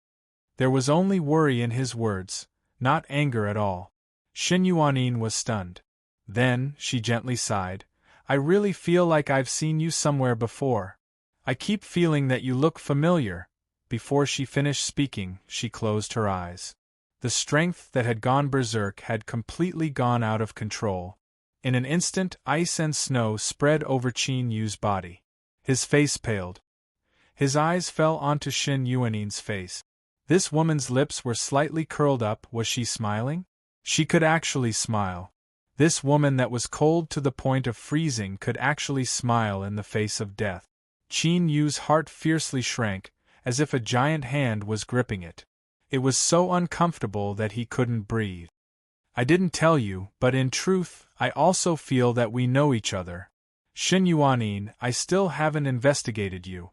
There was only worry in his words, not anger at all. Xin Yuanin was stunned. Then, she gently sighed, I really feel like I've seen you somewhere before. I keep feeling that you look familiar. Before she finished speaking, she closed her eyes. The strength that had gone berserk had completely gone out of control. In an instant, ice and snow spread over Qin Yu's body. His face paled. His eyes fell onto Xin Yuanin's face. This woman's lips were slightly curled up. Was she smiling? She could actually smile. This woman that was cold to the point of freezing could actually smile in the face of death. Qin Yu's heart fiercely shrank, as if a giant hand was gripping it. It was so uncomfortable that he couldn't breathe. I didn't tell you, but in truth, I also feel that we know each other. Xin Yuanin, I still haven't investigated you.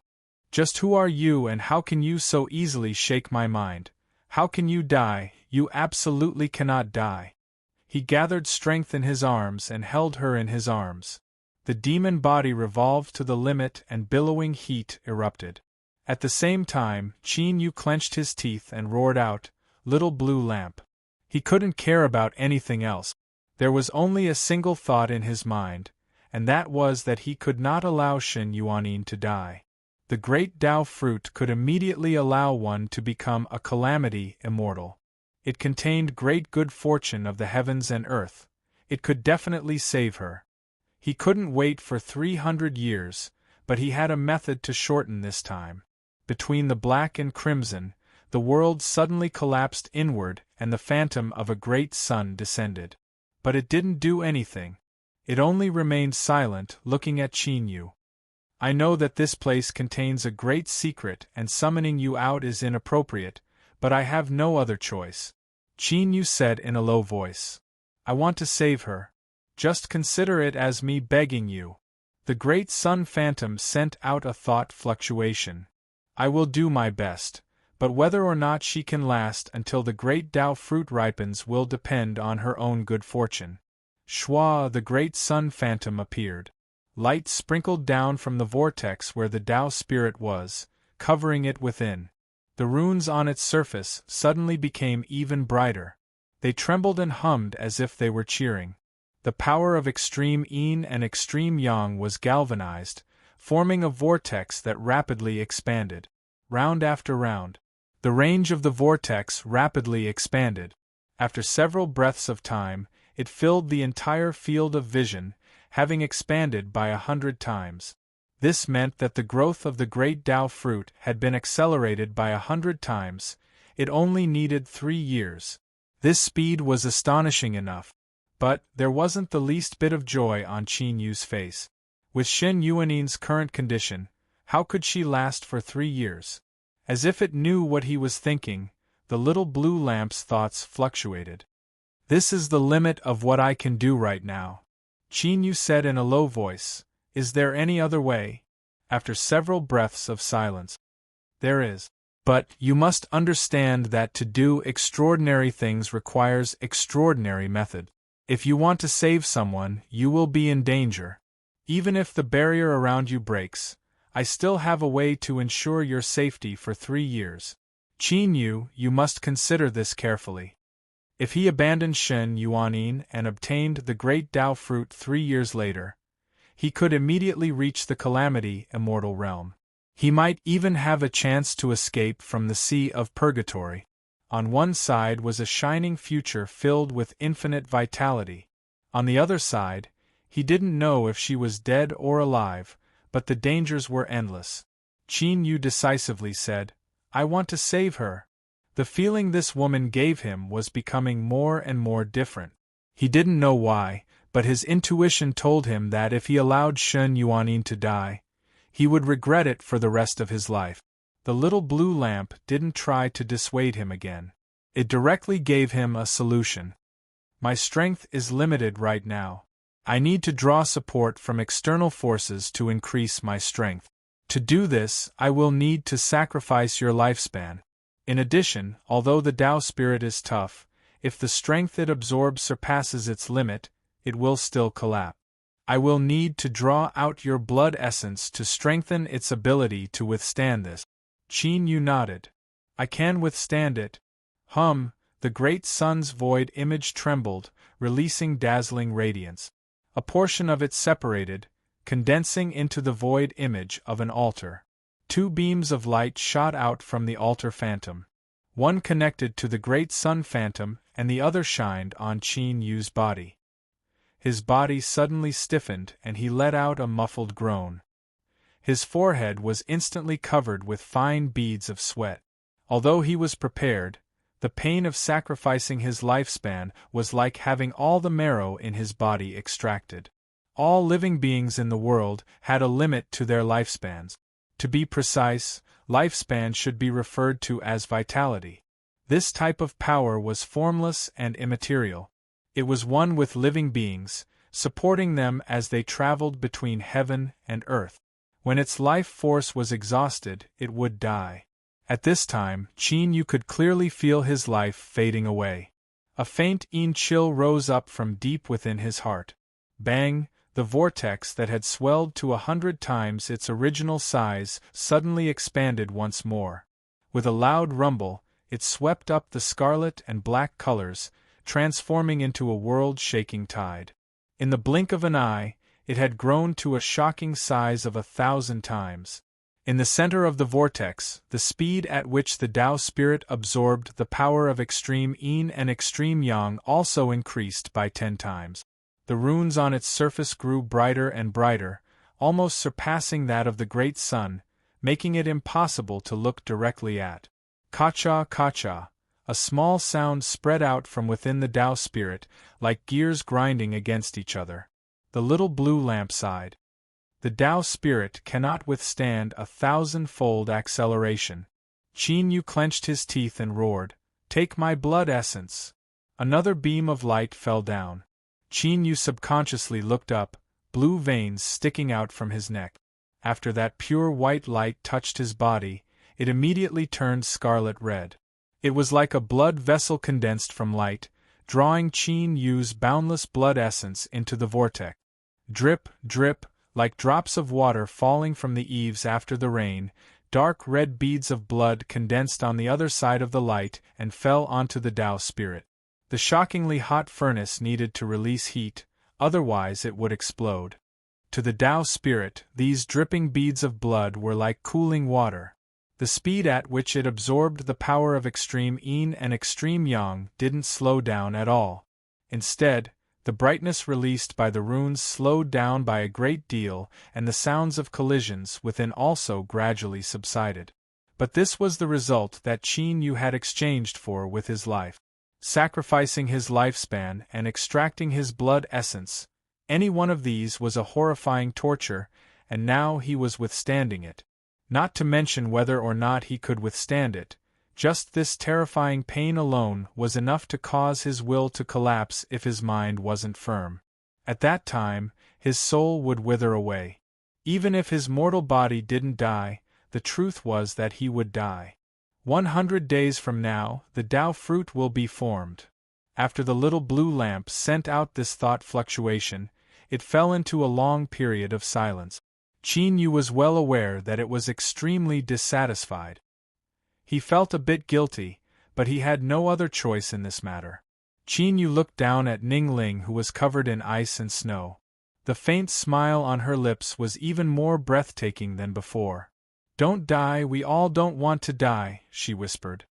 Just who are you and how can you so easily shake my mind? How can you die? You absolutely cannot die. He gathered strength in his arms and held her in his arms. The demon body revolved to the limit and billowing heat erupted. At the same time, Qin Yu clenched his teeth and roared out, Little blue lamp. He couldn't care about anything else. There was only a single thought in his mind, and that was that he could not allow Xin Yuanin to die. The great Tao fruit could immediately allow one to become a calamity immortal. It contained great good fortune of the heavens and earth. It could definitely save her. He couldn't wait for 300 years, but he had a method to shorten this time. Between the black and crimson, the world suddenly collapsed inward and the phantom of a great sun descended. But it didn't do anything. It only remained silent, looking at Qin Yu. I know that this place contains a great secret and summoning you out is inappropriate, but I have no other choice. Qin Yu said in a low voice. I want to save her. Just consider it as me begging you. The great sun phantom sent out a thought fluctuation. I will do my best, but whether or not she can last until the great Tao fruit ripens will depend on her own good fortune. Shua, the great sun phantom appeared. Light sprinkled down from the vortex where the Tao spirit was, covering it within. The runes on its surface suddenly became even brighter. They trembled and hummed as if they were cheering. The power of extreme yin and extreme yang was galvanized, forming a vortex that rapidly expanded. Round after round. The range of the vortex rapidly expanded. After several breaths of time, it filled the entire field of vision, having expanded by 100 times. This meant that the growth of the great Tao fruit had been accelerated by 100 times. It only needed 3 years. This speed was astonishing enough. But there wasn't the least bit of joy on Qin Yu's face. With Shen Yuanin's current condition, how could she last for 3 years? As if it knew what he was thinking, the little blue lamp's thoughts fluctuated. This is the limit of what I can do right now. Qin Yu said in a low voice, Is there any other way? After several breaths of silence. There is. But you must understand that to do extraordinary things requires extraordinary method. If you want to save someone, you will be in danger. Even if the barrier around you breaks, I still have a way to ensure your safety for 3 years. Qin Yu, you must consider this carefully. If he abandoned Shen Yuanin and obtained the great Tao fruit 3 years later, he could immediately reach the calamity immortal realm. He might even have a chance to escape from the sea of purgatory. On one side was a shining future filled with infinite vitality. On the other side, he didn't know if she was dead or alive, but the dangers were endless. Qin Yu decisively said, I want to save her. The feeling this woman gave him was becoming more and more different. He didn't know why, but his intuition told him that if he allowed Shen Yuanin to die, he would regret it for the rest of his life. The little blue lamp didn't try to dissuade him again. It directly gave him a solution. My strength is limited right now. I need to draw support from external forces to increase my strength. To do this, I will need to sacrifice your lifespan. In addition, although the Tao spirit is tough, if the strength it absorbs surpasses its limit, it will still collapse. I will need to draw out your blood essence to strengthen its ability to withstand this. Qin Yu nodded. I can withstand it. The great sun's void image trembled, releasing dazzling radiance. A portion of it separated, condensing into the void image of an altar. 2 beams of light shot out from the altar phantom. One connected to the great sun phantom and the other shined on Qin Yu's body. His body suddenly stiffened and he let out a muffled groan. His forehead was instantly covered with fine beads of sweat. Although he was prepared, the pain of sacrificing his lifespan was like having all the marrow in his body extracted. All living beings in the world had a limit to their lifespans. To be precise, lifespan should be referred to as vitality. This type of power was formless and immaterial. It was one with living beings, supporting them as they traveled between heaven and earth. When its life force was exhausted, it would die. At this time, Qin Yu could clearly feel his life fading away. A faint chill rose up from deep within his heart. Bang! The vortex that had swelled to 100 times its original size suddenly expanded once more. With a loud rumble, it swept up the scarlet and black colors, transforming into a world-shaking tide. In the blink of an eye, it had grown to a shocking size of 1,000 times. In the center of the vortex, the speed at which the Tao spirit absorbed the power of extreme yin and extreme yang also increased by 10 times. The runes on its surface grew brighter and brighter, almost surpassing that of the great sun, making it impossible to look directly at. Ka-cha, a A small sound spread out from within the Tao spirit, like gears grinding against each other. The little blue lamp sighed. The Tao spirit cannot withstand 1,000-fold acceleration. Qin Yu clenched his teeth and roared, "Take my blood essence!" Another beam of light fell down. Qin Yu subconsciously looked up, blue veins sticking out from his neck. After that pure white light touched his body, it immediately turned scarlet red. It was like a blood vessel condensed from light, drawing Qin Yu's boundless blood essence into the vortex. Drip, drip, like drops of water falling from the eaves after the rain, dark red beads of blood condensed on the other side of the light and fell onto the Tao spirit. The shockingly hot furnace needed to release heat, otherwise it would explode. To the Tao spirit, these dripping beads of blood were like cooling water. The speed at which it absorbed the power of extreme yin and extreme yang didn't slow down at all. Instead, the brightness released by the runes slowed down by a great deal, and the sounds of collisions within also gradually subsided. But this was the result that Qin Yu had exchanged for with his life. Sacrificing his lifespan and extracting his blood essence, any one of these was a horrifying torture, and now he was withstanding it. Not to mention whether or not he could withstand it, just this terrifying pain alone was enough to cause his will to collapse if his mind wasn't firm. At that time, his soul would wither away. Even if his mortal body didn't die, the truth was that he would die. 100 days from now, the Tao fruit will be formed. After the little blue lamp sent out this thought fluctuation, it fell into a long period of silence. Qin Yu was well aware that it was extremely dissatisfied. He felt a bit guilty, but he had no other choice in this matter. Qin Yu looked down at Ning Ling, who was covered in ice and snow. The faint smile on her lips was even more breathtaking than before. "Don't die, we all don't want to die," she whispered.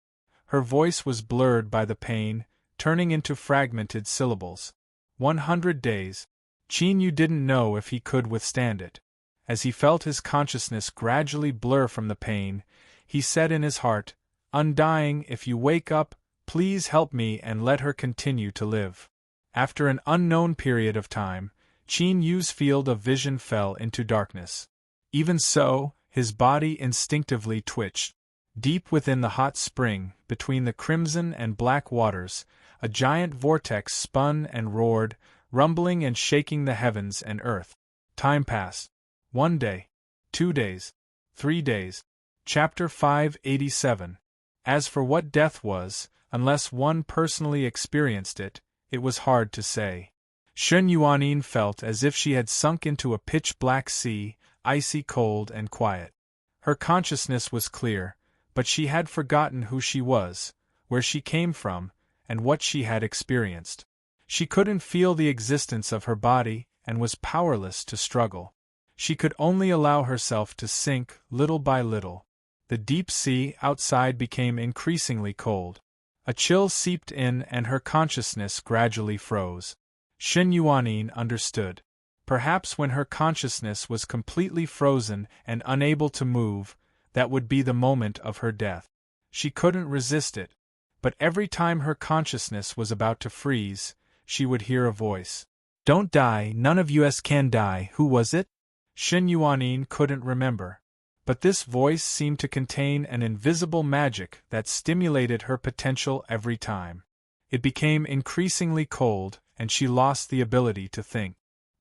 Her voice was blurred by the pain, turning into fragmented syllables. 100 days. Qin Yu didn't know if he could withstand it. As he felt his consciousness gradually blur from the pain, he said in his heart, "Undying, if you wake up, please help me and let her continue to live." After an unknown period of time, Qin Yu's field of vision fell into darkness. Even so, his body instinctively twitched. Deep within the hot spring, between the crimson and black waters, a giant vortex spun and roared, rumbling and shaking the heavens and earth. Time passed. 1 day. 2 days. 3 days. Chapter 587. As for what death was, unless one personally experienced it, it was hard to say. Shun Yuanin felt as if she had sunk into a pitch-black sea, icy cold and quiet. Her consciousness was clear, but she had forgotten who she was, where she came from, and what she had experienced. She couldn't feel the existence of her body, and was powerless to struggle. She could only allow herself to sink little by little. The deep sea outside became increasingly cold. A chill seeped in and her consciousness gradually froze. Shen Yuanin understood. Perhaps when her consciousness was completely frozen and unable to move, that would be the moment of her death. She couldn't resist it. But every time her consciousness was about to freeze, she would hear a voice. "Don't die, none of us can die." Who was it? Shen Yuanin couldn't remember. But this voice seemed to contain an invisible magic that stimulated her potential every time. It became increasingly cold, and she lost the ability to think.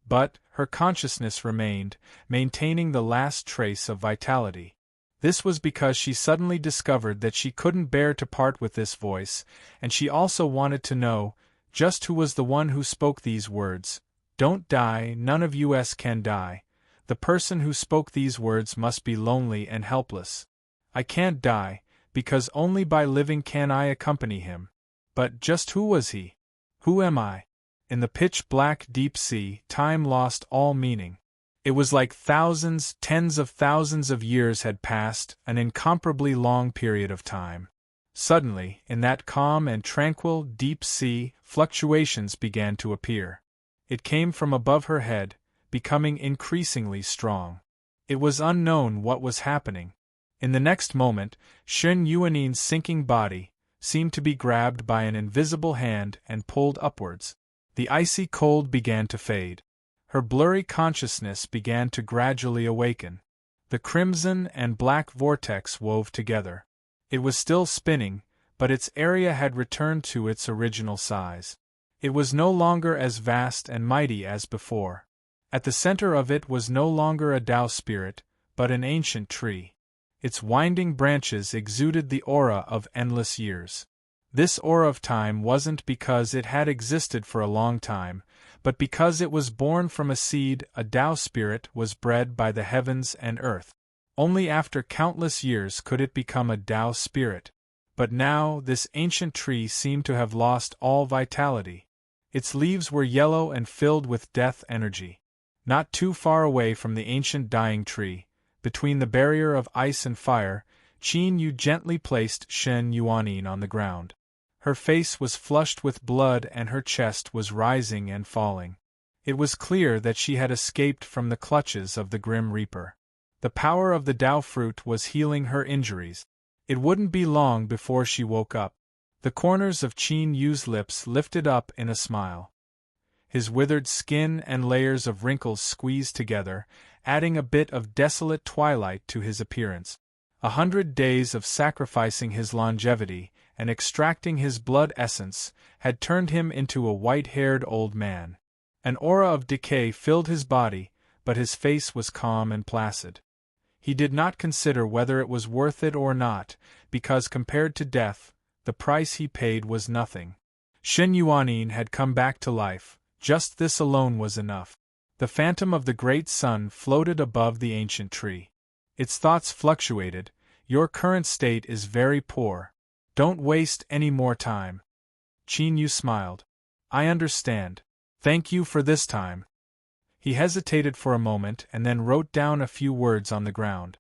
But her consciousness remained, maintaining the last trace of vitality. This was because she suddenly discovered that she couldn't bear to part with this voice, and she also wanted to know just who was the one who spoke these words. "Don't die, none of us can die." The person who spoke these words must be lonely and helpless. "I can't die, because only by living can I accompany him." But just who was he? Who am I? In the pitch-black deep sea, time lost all meaning. It was like thousands, tens of thousands of years had passed, an incomparably long period of time. Suddenly, in that calm and tranquil deep sea, fluctuations began to appear. It came from above her head, becoming increasingly strong. It was unknown what was happening. In the next moment, Shen Yuanin's sinking body, seemed to be grabbed by an invisible hand and pulled upwards. The icy cold began to fade. Her blurry consciousness began to gradually awaken. The crimson and black vortex wove together. It was still spinning, but its area had returned to its original size. It was no longer as vast and mighty as before. At the center of it was no longer a Tao spirit, but an ancient tree. Its winding branches exuded the aura of endless years. This aura of time wasn't because it had existed for a long time, but because it was born from a seed. A Tao spirit was bred by the heavens and earth. Only after countless years could it become a Tao spirit. But now this ancient tree seemed to have lost all vitality. Its leaves were yellow and filled with death energy. Not too far away from the ancient dying tree, between the barrier of ice and fire, Qin Yu gently placed Shen Yuanin on the ground. Her face was flushed with blood and her chest was rising and falling. It was clear that she had escaped from the clutches of the Grim Reaper. The power of the Tao fruit was healing her injuries. It wouldn't be long before she woke up. The corners of Qin Yu's lips lifted up in a smile. His withered skin and layers of wrinkles squeezed together, adding a bit of desolate twilight to his appearance. 100 days of sacrificing his longevity and extracting his blood essence had turned him into a white-haired old man. An aura of decay filled his body, but his face was calm and placid. He did not consider whether it was worth it or not, because compared to death, the price he paid was nothing. Shen Yuanin had come back to life. Just this alone was enough. The phantom of the great sun floated above the ancient tree. Its thoughts fluctuated. Your current state is very poor. Don't waste any more time. Qin Yu smiled. I understand. Thank you for this time. He hesitated for a moment and then wrote down a few words on the ground.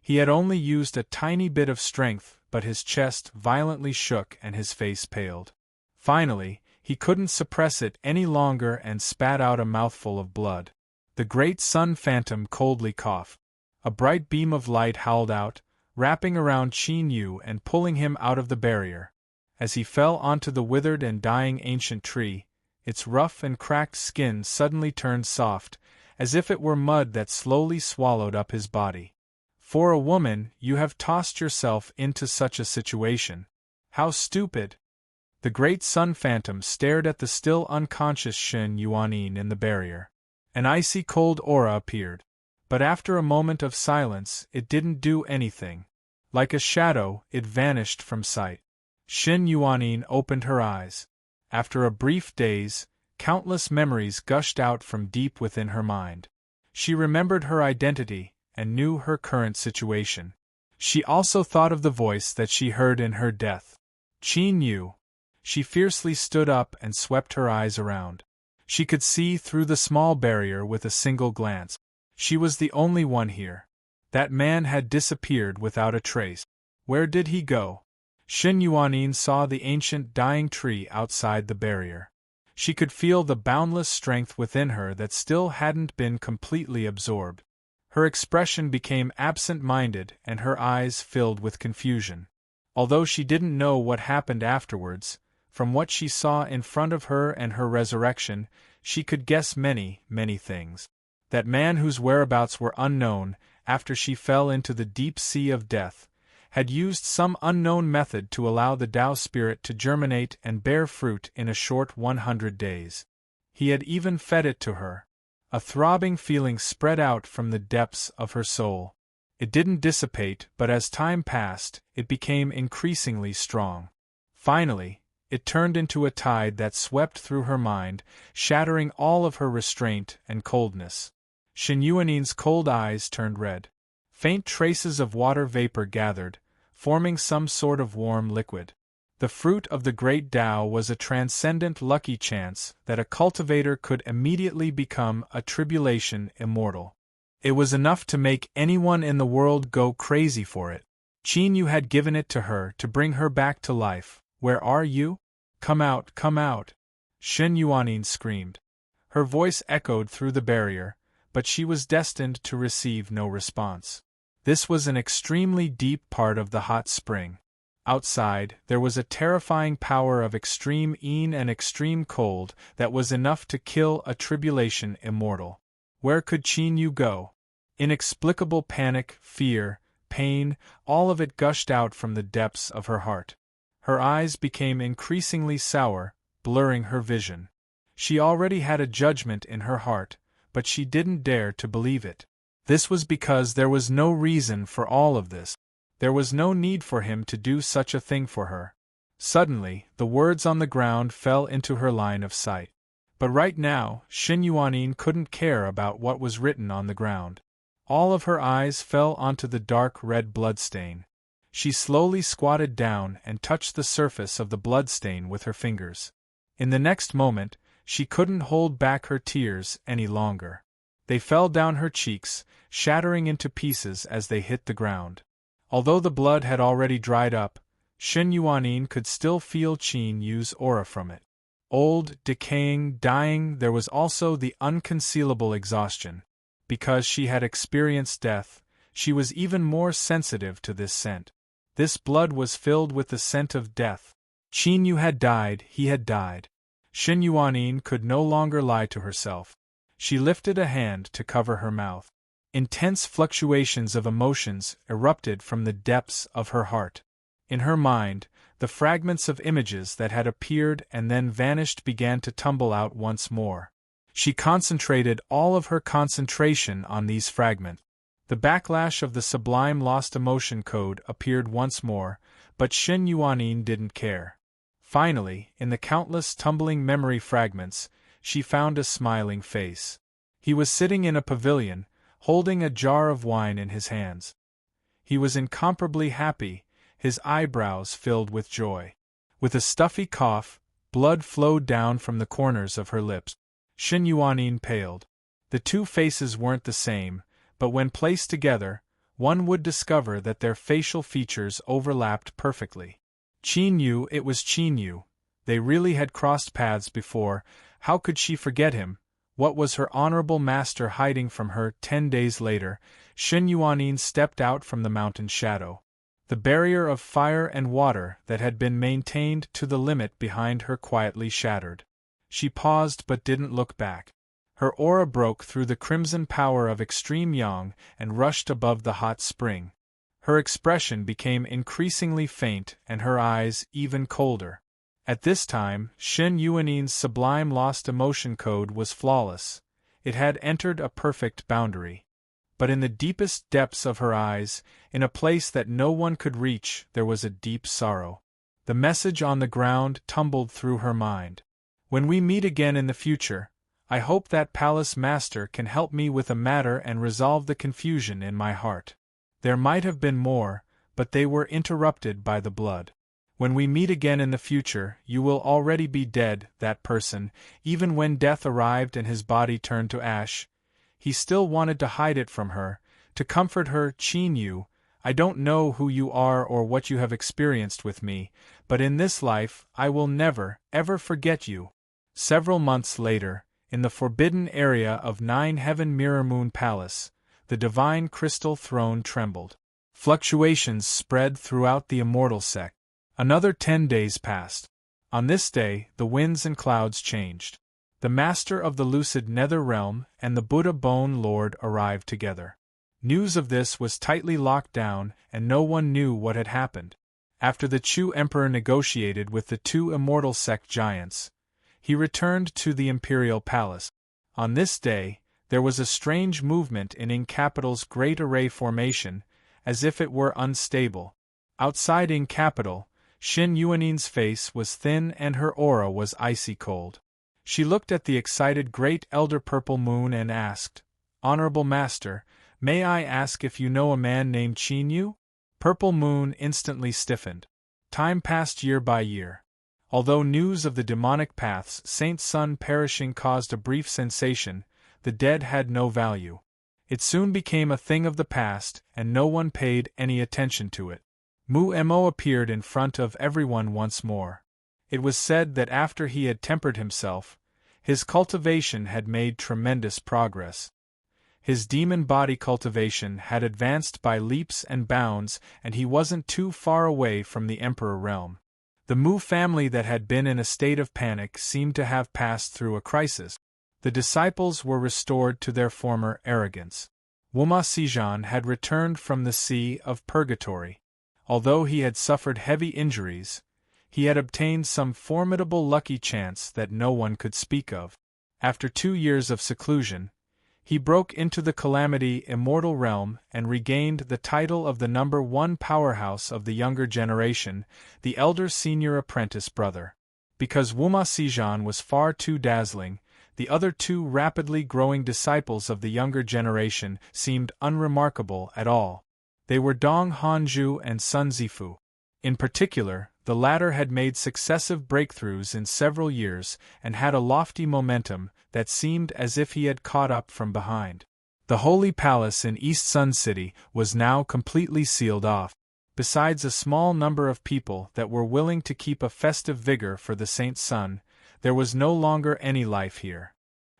He had only used a tiny bit of strength, but his chest violently shook and his face paled. Finally, he couldn't suppress it any longer and spat out a mouthful of blood. The great sun phantom coldly coughed. A bright beam of light howled out, wrapping around Qin Yu and pulling him out of the barrier. As he fell onto the withered and dying ancient tree, its rough and cracked skin suddenly turned soft, as if it were mud that slowly swallowed up his body. For a woman, you have tossed yourself into such a situation. How stupid! The great sun phantom stared at the still unconscious Shen Yuanin in the barrier. An icy cold aura appeared. But after a moment of silence, it didn't do anything. Like a shadow, it vanished from sight. Shen Yuanin opened her eyes. After a brief daze, countless memories gushed out from deep within her mind. She remembered her identity and knew her current situation. She also thought of the voice that she heard in her death. Qin Yu. She fiercely stood up and swept her eyes around. She could see through the small barrier with a single glance. She was the only one here. That man had disappeared without a trace. Where did he go? Shen Yuanin saw the ancient dying tree outside the barrier. She could feel the boundless strength within her that still hadn't been completely absorbed. Her expression became absent-minded and her eyes filled with confusion. Although she didn't know what happened afterwards, from what she saw in front of her and her resurrection, she could guess many, many things. That man whose whereabouts were unknown, after she fell into the deep sea of death, had used some unknown method to allow the Tao spirit to germinate and bear fruit in a short 100 days. He had even fed it to her. A throbbing feeling spread out from the depths of her soul. It didn't dissipate, but as time passed, it became increasingly strong. Finally, it turned into a tide that swept through her mind, shattering all of her restraint and coldness. Shen Yuanin's cold eyes turned red. Faint traces of water vapor gathered, forming some sort of warm liquid. The fruit of the great Tao was a transcendent lucky chance that a cultivator could immediately become a tribulation immortal. It was enough to make anyone in the world go crazy for it. Qin Yu had given it to her to bring her back to life. Where are you? Come out, come out! Shen Yuanin screamed. Her voice echoed through the barrier, but she was destined to receive no response. This was an extremely deep part of the hot spring. Outside, there was a terrifying power of extreme een and extreme cold that was enough to kill a tribulation immortal. Where could Qin Yu go? Inexplicable panic, fear, pain, all of it gushed out from the depths of her heart. Her eyes became increasingly sour, blurring her vision. She already had a judgment in her heart, but she didn't dare to believe it. This was because there was no reason for all of this. There was no need for him to do such a thing for her. Suddenly, the words on the ground fell into her line of sight. But right now, Xin Yuanin couldn't care about what was written on the ground. All of her eyes fell onto the dark red bloodstain. She slowly squatted down and touched the surface of the bloodstain with her fingers. In the next moment, she couldn't hold back her tears any longer. They fell down her cheeks, shattering into pieces as they hit the ground. Although the blood had already dried up, Xin Yuanin could still feel Qin Yu's aura from it. Old, decaying, dying, there was also the unconcealable exhaustion. Because she had experienced death, she was even more sensitive to this scent. This blood was filled with the scent of death. Qin Yu had died, he had died. Xin Yuanin could no longer lie to herself. She lifted a hand to cover her mouth. Intense fluctuations of emotions erupted from the depths of her heart. In her mind, the fragments of images that had appeared and then vanished began to tumble out once more. She concentrated all of her concentration on these fragments. The backlash of the sublime lost emotion code appeared once more, but Xin Yuanin didn't care. Finally, in the countless tumbling memory fragments, she found a smiling face. He was sitting in a pavilion, holding a jar of wine in his hands. He was incomparably happy, his eyebrows filled with joy. With a stuffy cough, blood flowed down from the corners of her lips. Xin Yuanin paled. The two faces weren't the same, but when placed together, one would discover that their facial features overlapped perfectly. Qin Yu, it was Qin Yu. They really had crossed paths before. How could she forget him? What was her honorable master hiding from her? 10 days later, Xin Yuanin stepped out from the mountain shadow. The barrier of fire and water that had been maintained to the limit behind her quietly shattered. She paused but didn't look back. Her aura broke through the crimson power of extreme yang and rushed above the hot spring. Her expression became increasingly faint and her eyes even colder. At this time, Xin Yuanin's sublime lost emotion code was flawless. It had entered a perfect boundary. But in the deepest depths of her eyes, in a place that no one could reach, there was a deep sorrow. The message on the ground tumbled through her mind. When we meet again in the future, I hope that Palace Master can help me with a matter and resolve the confusion in my heart. There might have been more, but they were interrupted by the blood. When we meet again in the future, you will already be dead, that person, even when death arrived and his body turned to ash. He still wanted to hide it from her, to comfort her. Qin Yu, I don't know who you are or what you have experienced with me, but in this life, I will never, ever forget you. Several months later, in the forbidden area of 9 Heaven Mirror Moon Palace, the divine crystal throne trembled. Fluctuations spread throughout the immortal sect. Another 10 days passed. On this day, the winds and clouds changed. The master of the lucid nether realm and the Buddha Bone Lord arrived together. News of this was tightly locked down, and no one knew what had happened. After the Chu Emperor negotiated with the 2 immortal sect giants, he returned to the imperial palace. On this day, there was a strange movement in Ing Capital's Great Array formation, as if it were unstable. Outside Ing Capital, Xin Yuanin's face was thin and her aura was icy cold. She looked at the excited Great Elder Purple Moon and asked, "Honorable Master, may I ask if you know a man named Qin Yu?" Purple Moon instantly stiffened. Time passed year by year. Although news of the demonic path's Saint Sun perishing caused a brief sensation, the dead had no value. It soon became a thing of the past, and no one paid any attention to it. Mu Mo appeared in front of everyone once more. It was said that after he had tempered himself, his cultivation had made tremendous progress. His demon body cultivation had advanced by leaps and bounds, and he wasn't too far away from the Emperor realm. The Mu family that had been in a state of panic seemed to have passed through a crisis. The disciples were restored to their former arrogance. Wuma Sijan had returned from the Sea of Purgatory. Although he had suffered heavy injuries, he had obtained some formidable lucky chance that no one could speak of. After 2 years of seclusion, he broke into the Calamity Immortal Realm and regained the title of the #1 powerhouse of the younger generation, the elder senior apprentice brother. Because Wuma Sijan was far too dazzling, the other 2 rapidly growing disciples of the younger generation seemed unremarkable at all. They were Dong Hanju and Sun Zifu. In particular, the latter had made successive breakthroughs in several years and had a lofty momentum that seemed as if he had caught up from behind. The Holy Palace in East Sun City was now completely sealed off. Besides a small number of people that were willing to keep a festive vigor for the Saint Sun, there was no longer any life here.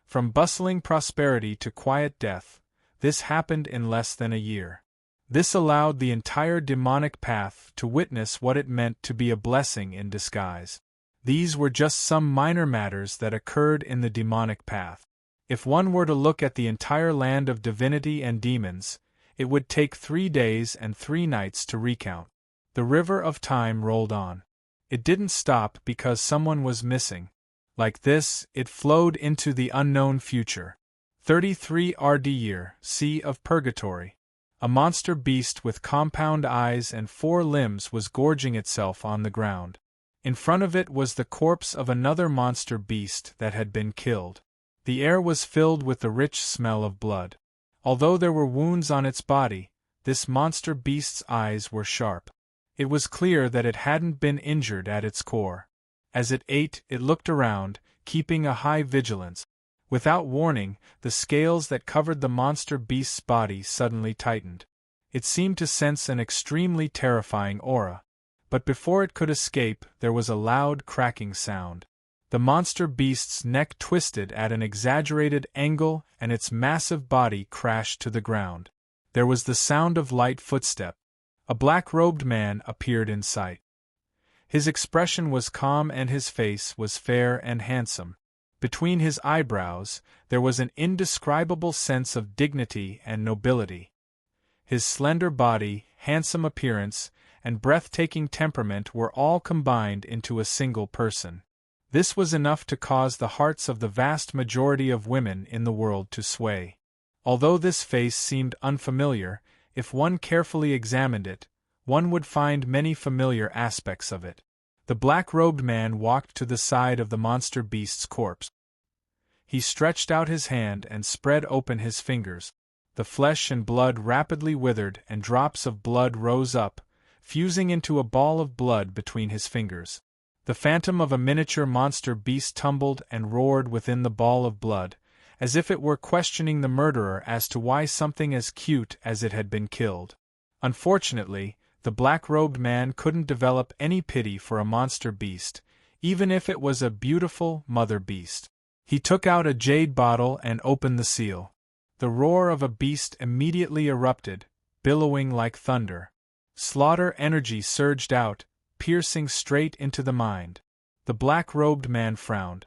From bustling prosperity to quiet death, this happened in less than a year. This allowed the entire demonic path to witness what it meant to be a blessing in disguise. These were just some minor matters that occurred in the demonic path. If one were to look at the entire land of divinity and demons, it would take 3 days and 3 nights to recount. The river of time rolled on. It didn't stop because someone was missing. Like this, it flowed into the unknown future. 33 RD year, Sea of Purgatory. A monster beast with compound eyes and 4 limbs was gorging itself on the ground. In front of it was the corpse of another monster beast that had been killed. The air was filled with the rich smell of blood. Although there were wounds on its body, this monster beast's eyes were sharp. It was clear that it hadn't been injured at its core. As it ate, it looked around, keeping a high vigilance. Without warning, the scales that covered the monster beast's body suddenly tightened. It seemed to sense an extremely terrifying aura. But before it could escape, there was a loud cracking sound. The monster beast's neck twisted at an exaggerated angle and its massive body crashed to the ground. There was the sound of light footsteps. A black-robed man appeared in sight. His expression was calm and his face was fair and handsome. Between his eyebrows, there was an indescribable sense of dignity and nobility. His slender body, handsome appearance, and breathtaking temperament were all combined into a single person. This was enough to cause the hearts of the vast majority of women in the world to sway. Although this face seemed unfamiliar, if one carefully examined it, one would find many familiar aspects of it. The black-robed man walked to the side of the monster beast's corpse. He stretched out his hand and spread open his fingers. The flesh and blood rapidly withered and drops of blood rose up, fusing into a ball of blood between his fingers. The phantom of a miniature monster beast tumbled and roared within the ball of blood, as if it were questioning the murderer as to why something as cute as it had been killed. Unfortunately, the black-robed man couldn't develop any pity for a monster beast, even if it was a beautiful mother beast. He took out a jade bottle and opened the seal. The roar of a beast immediately erupted, billowing like thunder. Slaughter energy surged out, piercing straight into the mind. The black-robed man frowned.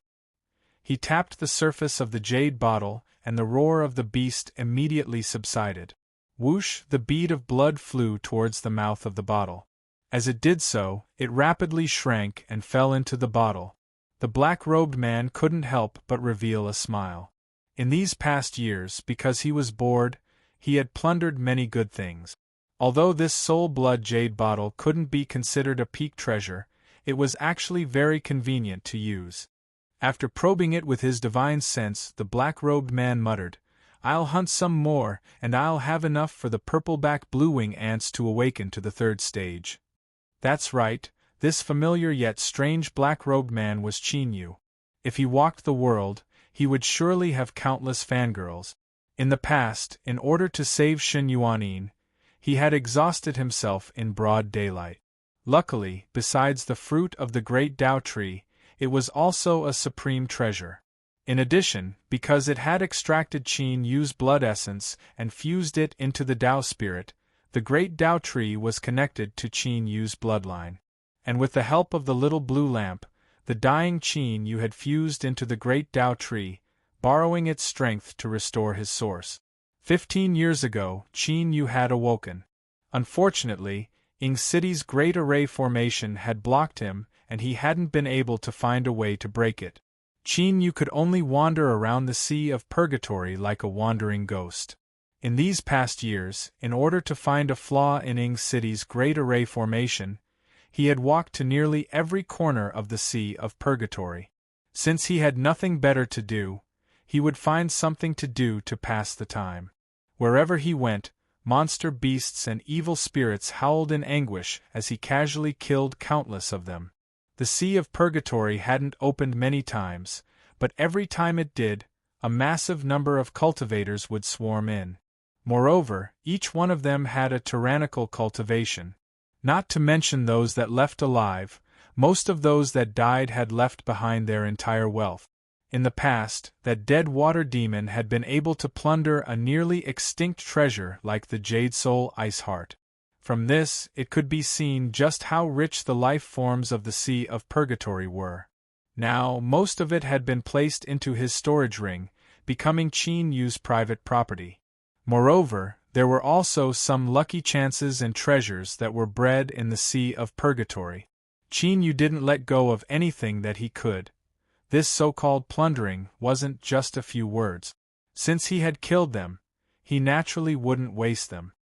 He tapped the surface of the jade bottle, and the roar of the beast immediately subsided. Whoosh! The bead of blood flew towards the mouth of the bottle. As it did so, it rapidly shrank and fell into the bottle. The black-robed man couldn't help but reveal a smile. In these past years, because he was bored, he had plundered many good things. Although this soul-blood jade bottle couldn't be considered a peak treasure, it was actually very convenient to use. After probing it with his divine sense, the black-robed man muttered, "I'll hunt some more, and I'll have enough for the purple-back blue-wing ants to awaken to the 3rd stage." That's right, this familiar yet strange black-robed man was Qin. If he walked the world, he would surely have countless fangirls. In the past, in order to save Shen Yuanin, he had exhausted himself in broad daylight. Luckily, besides the fruit of the great Tao tree, it was also a supreme treasure. In addition, because it had extracted Qin Yu's blood essence and fused it into the Tao spirit, the great Tao tree was connected to Qin Yu's bloodline. And with the help of the little blue lamp, the dying Qin Yu had fused into the great Tao tree, borrowing its strength to restore his source. 15 years ago, Qin Yu had awoken. Unfortunately, Ying City's Great Array formation had blocked him, and he hadn't been able to find a way to break it. Qin Yu could only wander around the Sea of Purgatory like a wandering ghost. In these past years, in order to find a flaw in Ying City's Great Array formation, he had walked to nearly every corner of the Sea of Purgatory. Since he had nothing better to do, he would find something to do to pass the time. Wherever he went, monster beasts and evil spirits howled in anguish as he casually killed countless of them. The Sea of Purgatory hadn't opened many times, but every time it did, a massive number of cultivators would swarm in. Moreover, each one of them had a tyrannical cultivation. Not to mention those that left alive, most of those that died had left behind their entire wealth. In the past, that dead water demon had been able to plunder a nearly extinct treasure like the Jade Soul Ice Heart. From this, it could be seen just how rich the life forms of the Sea of Purgatory were. Now, most of it had been placed into his storage ring, becoming Qin Yu's private property. Moreover, there were also some lucky chances and treasures that were bred in the Sea of Purgatory. Qin Yu didn't let go of anything that he could. This so-called plundering wasn't just a few words. Since he had killed them, he naturally wouldn't waste them.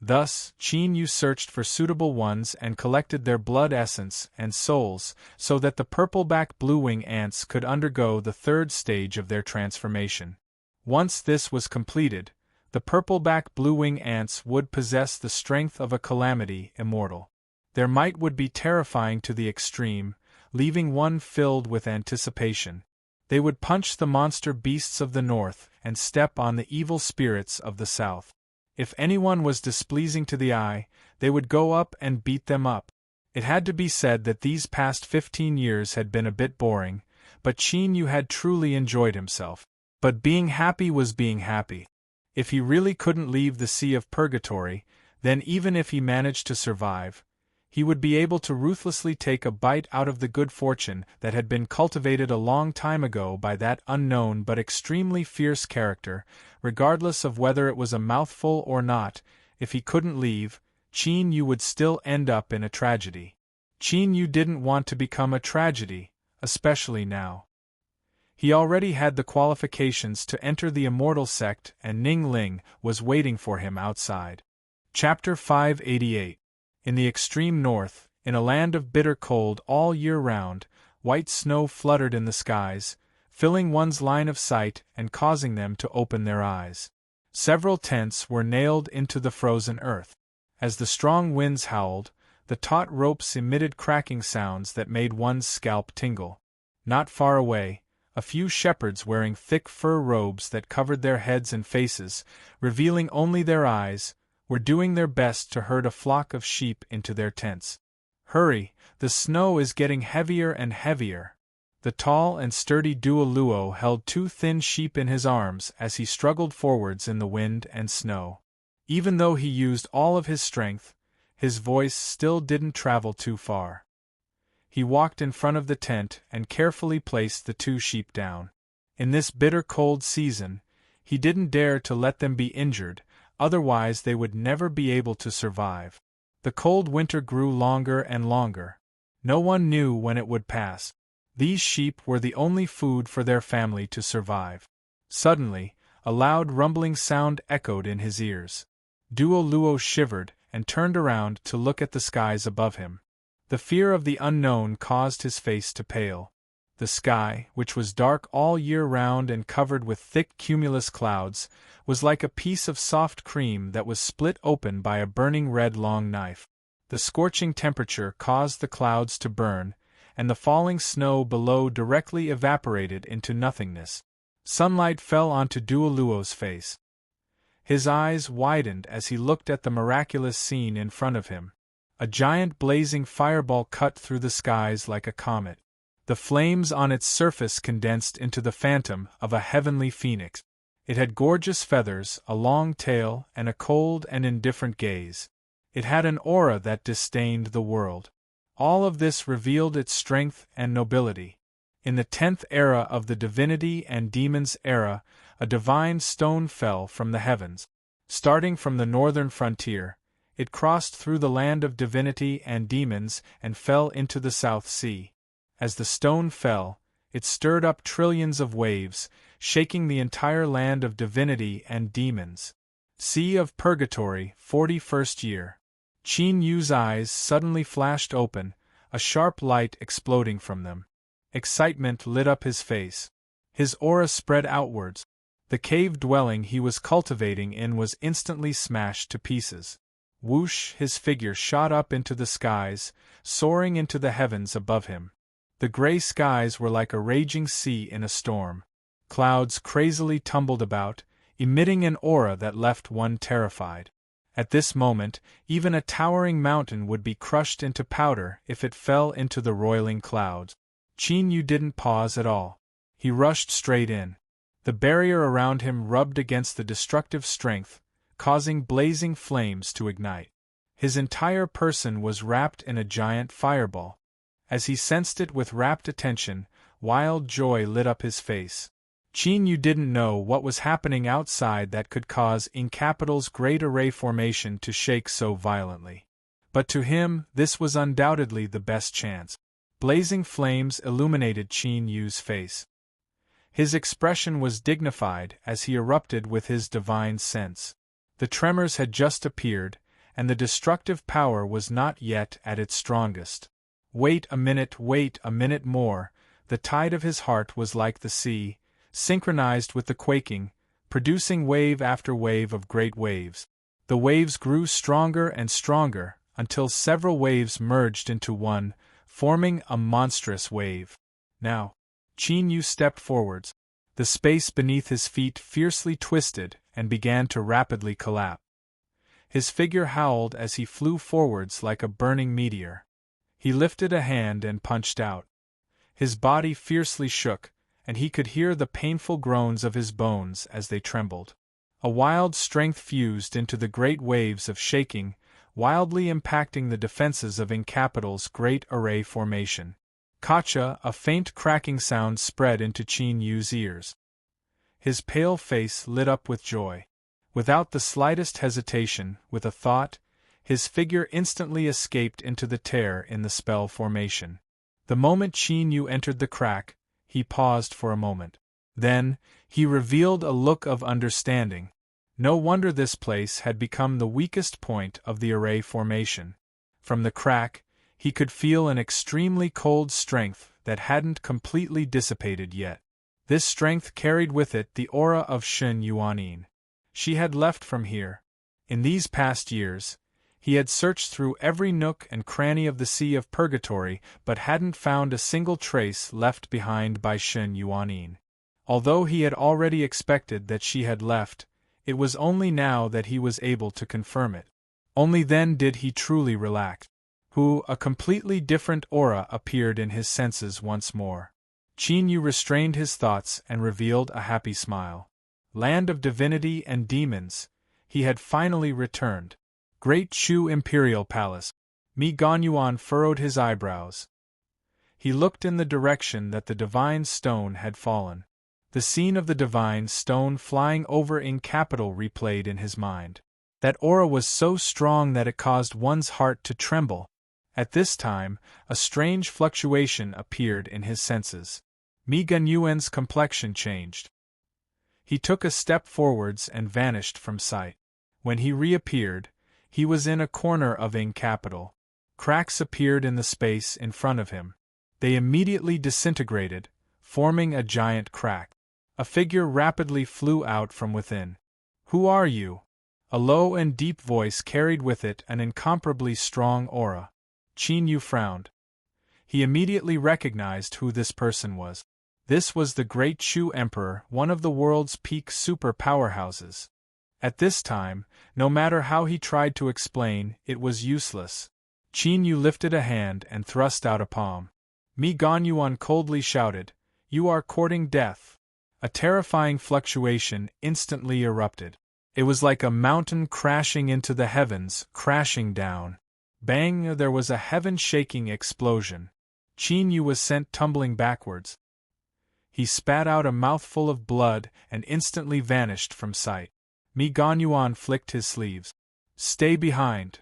Thus, Qin Yu searched for suitable ones and collected their blood essence and souls so that the purple-back blue-wing ants could undergo the third stage of their transformation. Once this was completed, the purple-back blue-wing ants would possess the strength of a calamity immortal. Their might would be terrifying to the extreme, leaving one filled with anticipation. They would punch the monster beasts of the north and step on the evil spirits of the south. If anyone was displeasing to the eye, they would go up and beat them up. It had to be said that these past 15 years had been a bit boring, but Qin Yu had truly enjoyed himself. But being happy was being happy. If he really couldn't leave the Sea of Purgatory, then even if he managed to survive, he would be able to ruthlessly take a bite out of the good fortune that had been cultivated a long time ago by that unknown but extremely fierce character, regardless of whether it was a mouthful or not. If he couldn't leave, Qin Yu would still end up in a tragedy. Qin Yu didn't want to become a tragedy, especially now. He already had the qualifications to enter the immortal sect, and Ning Ling was waiting for him outside. Chapter 588. In the extreme north, in a land of bitter cold all year round, white snow fluttered in the skies, filling one's line of sight and causing them to open their eyes. Several tents were nailed into the frozen earth. As the strong winds howled, the taut ropes emitted cracking sounds that made one's scalp tingle. Not far away, a few shepherds wearing thick fur robes that covered their heads and faces, revealing only their eyes, were doing their best to herd a flock of sheep into their tents. Hurry, the snow is getting heavier and heavier. The tall and sturdy Duoluo held 2 thin sheep in his arms as he struggled forwards in the wind and snow. Even though he used all of his strength, his voice still didn't travel too far. He walked in front of the tent and carefully placed the 2 sheep down. In this bitter cold season, he didn't dare to let them be injured, otherwise they would never be able to survive. The cold winter grew longer and longer. No one knew when it would pass. These sheep were the only food for their family to survive. Suddenly, a loud rumbling sound echoed in his ears. Duoluo shivered and turned around to look at the skies above him. The fear of the unknown caused his face to pale. The sky, which was dark all year round and covered with thick cumulus clouds, was like a piece of soft cream that was split open by a burning red long knife. The scorching temperature caused the clouds to burn, and the falling snow below directly evaporated into nothingness. Sunlight fell onto Duoluo's face. His eyes widened as he looked at the miraculous scene in front of him. A giant blazing fireball cut through the skies like a comet. The flames on its surface condensed into the phantom of a heavenly phoenix. It had gorgeous feathers, a long tail, and a cold and indifferent gaze. It had an aura that disdained the world. All of this revealed its strength and nobility. In the 10th era of the divinity and demons era, a divine stone fell from the heavens. Starting from the northern frontier, it crossed through the land of divinity and demons and fell into the South Sea. As the stone fell, it stirred up trillions of waves, shaking the entire land of divinity and demons. Sea of Purgatory, 41st year. Qin Yu's eyes suddenly flashed open, a sharp light exploding from them. Excitement lit up his face. His aura spread outwards. The cave dwelling he was cultivating in was instantly smashed to pieces. Whoosh, his figure shot up into the skies, soaring into the heavens above him. The gray skies were like a raging sea in a storm. Clouds crazily tumbled about, emitting an aura that left one terrified. At this moment, even a towering mountain would be crushed into powder if it fell into the roiling clouds. Qin Yu didn't pause at all. He rushed straight in. The barrier around him rubbed against the destructive strength, causing blazing flames to ignite. His entire person was wrapped in a giant fireball. As he sensed it with rapt attention, wild joy lit up his face. Qin Yu didn't know what was happening outside that could cause Encapital's great array formation to shake so violently. But to him, this was undoubtedly the best chance. Blazing flames illuminated Qin Yu's face. His expression was dignified as he erupted with his divine sense. The tremors had just appeared, and the destructive power was not yet at its strongest. Wait a minute more. The tide of his heart was like the sea, synchronized with the quaking, producing wave after wave of great waves. The waves grew stronger and stronger, until several waves merged into one, forming a monstrous wave. Now, Qin Yu stepped forwards. The space beneath his feet fiercely twisted and began to rapidly collapse. His figure howled as he flew forwards like a burning meteor. He lifted a hand and punched out. His body fiercely shook, and he could hear the painful groans of his bones as they trembled. A wild strength fused into the great waves of shaking, wildly impacting the defenses of Encapital's great array formation. Kacha, a faint cracking sound spread into Qin Yu's ears. His pale face lit up with joy. Without the slightest hesitation, with a thought, his figure instantly escaped into the tear in the spell formation. The moment Qin Yu entered the crack, he paused for a moment. Then, he revealed a look of understanding. No wonder this place had become the weakest point of the array formation. From the crack, he could feel an extremely cold strength that hadn't completely dissipated yet. This strength carried with it the aura of Shen Yuanin. She had left from here. In these past years, he had searched through every nook and cranny of the Sea of Purgatory but hadn't found a single trace left behind by Shen Yuanin. Although he had already expected that she had left, it was only now that he was able to confirm it. Only then did he truly relax. A completely different aura appeared in his senses once more. Qin Yu restrained his thoughts and revealed a happy smile. Land of divinity and demons, he had finally returned. Great Chu Imperial Palace. Mi Ganyuan furrowed his eyebrows. He looked in the direction that the divine stone had fallen. The scene of the divine stone flying over Encapital replayed in his mind. That aura was so strong that it caused one's heart to tremble. At this time, a strange fluctuation appeared in his senses. Mi Ganyuan's complexion changed. He took a step forwards and vanished from sight. When he reappeared, he was in a corner of Encapital. Cracks appeared in the space in front of him. They immediately disintegrated, forming a giant crack. A figure rapidly flew out from within. "Who are you?" A low and deep voice carried with it an incomparably strong aura. Qin Yu frowned. He immediately recognized who this person was. This was the Great Chu Emperor, one of the world's peak super powerhouses. At this time, no matter how he tried to explain, it was useless. Qin Yu lifted a hand and thrust out a palm. Mi Ganyuan coldly shouted, "You are courting death." A terrifying fluctuation instantly erupted. It was like a mountain crashing into the heavens, crashing down. Bang! There was a heaven-shaking explosion. Qin Yu was sent tumbling backwards. He spat out a mouthful of blood and instantly vanished from sight. Mi Ganyuan flicked his sleeves. "Stay behind."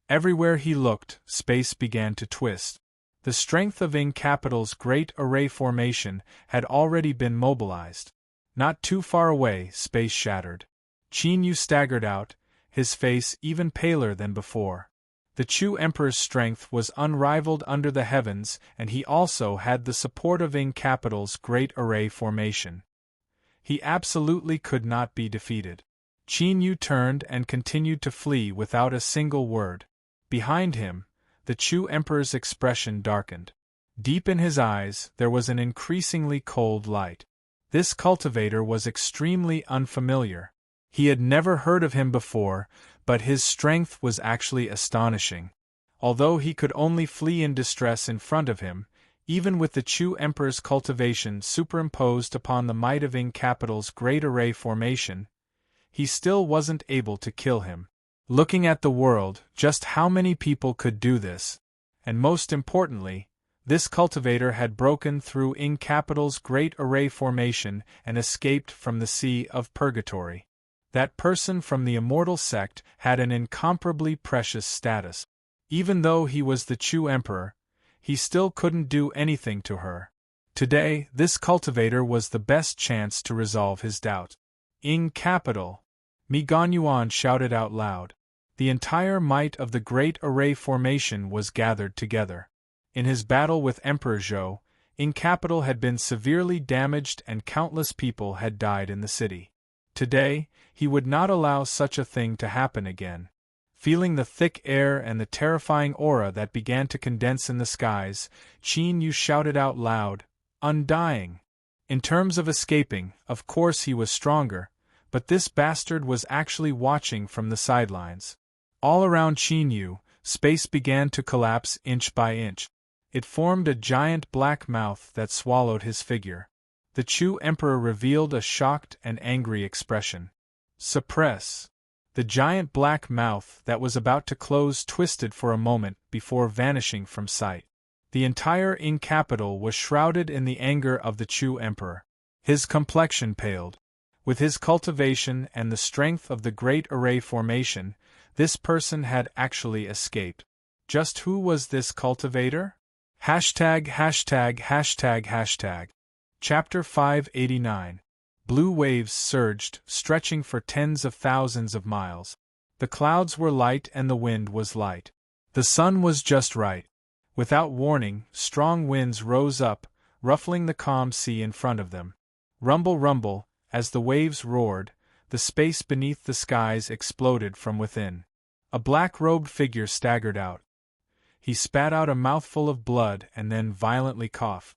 Everywhere he looked, space began to twist. The strength of Ing Capital's great array formation had already been mobilized. Not too far away, space shattered. Qin Yu staggered out, his face even paler than before. The Chu Emperor's strength was unrivaled under the heavens, and he also had the support of Ing Capital's great array formation. He absolutely could not be defeated. Qin Yu turned and continued to flee without a single word. Behind him, the Chu Emperor's expression darkened. Deep in his eyes, there was an increasingly cold light. This cultivator was extremely unfamiliar. He had never heard of him before, but his strength was actually astonishing. Although he could only flee in distress in front of him, even with the Chu Emperor's cultivation superimposed upon the might of Ing Capital's great array formation, he still wasn't able to kill him. Looking at the world, just how many people could do this? And most importantly, this cultivator had broken through Ing Capital's great array formation and escaped from the Sea of Purgatory. That person from the immortal sect had an incomparably precious status. Even though he was the Chu Emperor, he still couldn't do anything to her. Today, this cultivator was the best chance to resolve his doubt. Ing Capital! Mi Ganyuan shouted out loud. The entire might of the great array formation was gathered together. In his battle with Emperor Zhou, Ing Capital had been severely damaged and countless people had died in the city. Today, he would not allow such a thing to happen again. Feeling the thick air and the terrifying aura that began to condense in the skies, Qin Yu shouted out loud, "Undying!" In terms of escaping, of course he was stronger, but this bastard was actually watching from the sidelines. All around Qin Yu, space began to collapse inch by inch. It formed a giant black mouth that swallowed his figure. The Chu Emperor revealed a shocked and angry expression. "Suppress!" The giant black mouth that was about to close twisted for a moment before vanishing from sight. The entire Ing Capital was shrouded in the anger of the Chu Emperor. His complexion paled. With his cultivation and the strength of the great array formation, this person had actually escaped. Just who was this cultivator? Hashtag. Chapter 589. Blue waves surged, stretching for tens of thousands of miles. The clouds were light and the wind was light. The sun was just right. Without warning, strong winds rose up, ruffling the calm sea in front of them. Rumble, rumble, as the waves roared, the space beneath the skies exploded from within. A black-robed figure staggered out. He spat out a mouthful of blood and then violently coughed.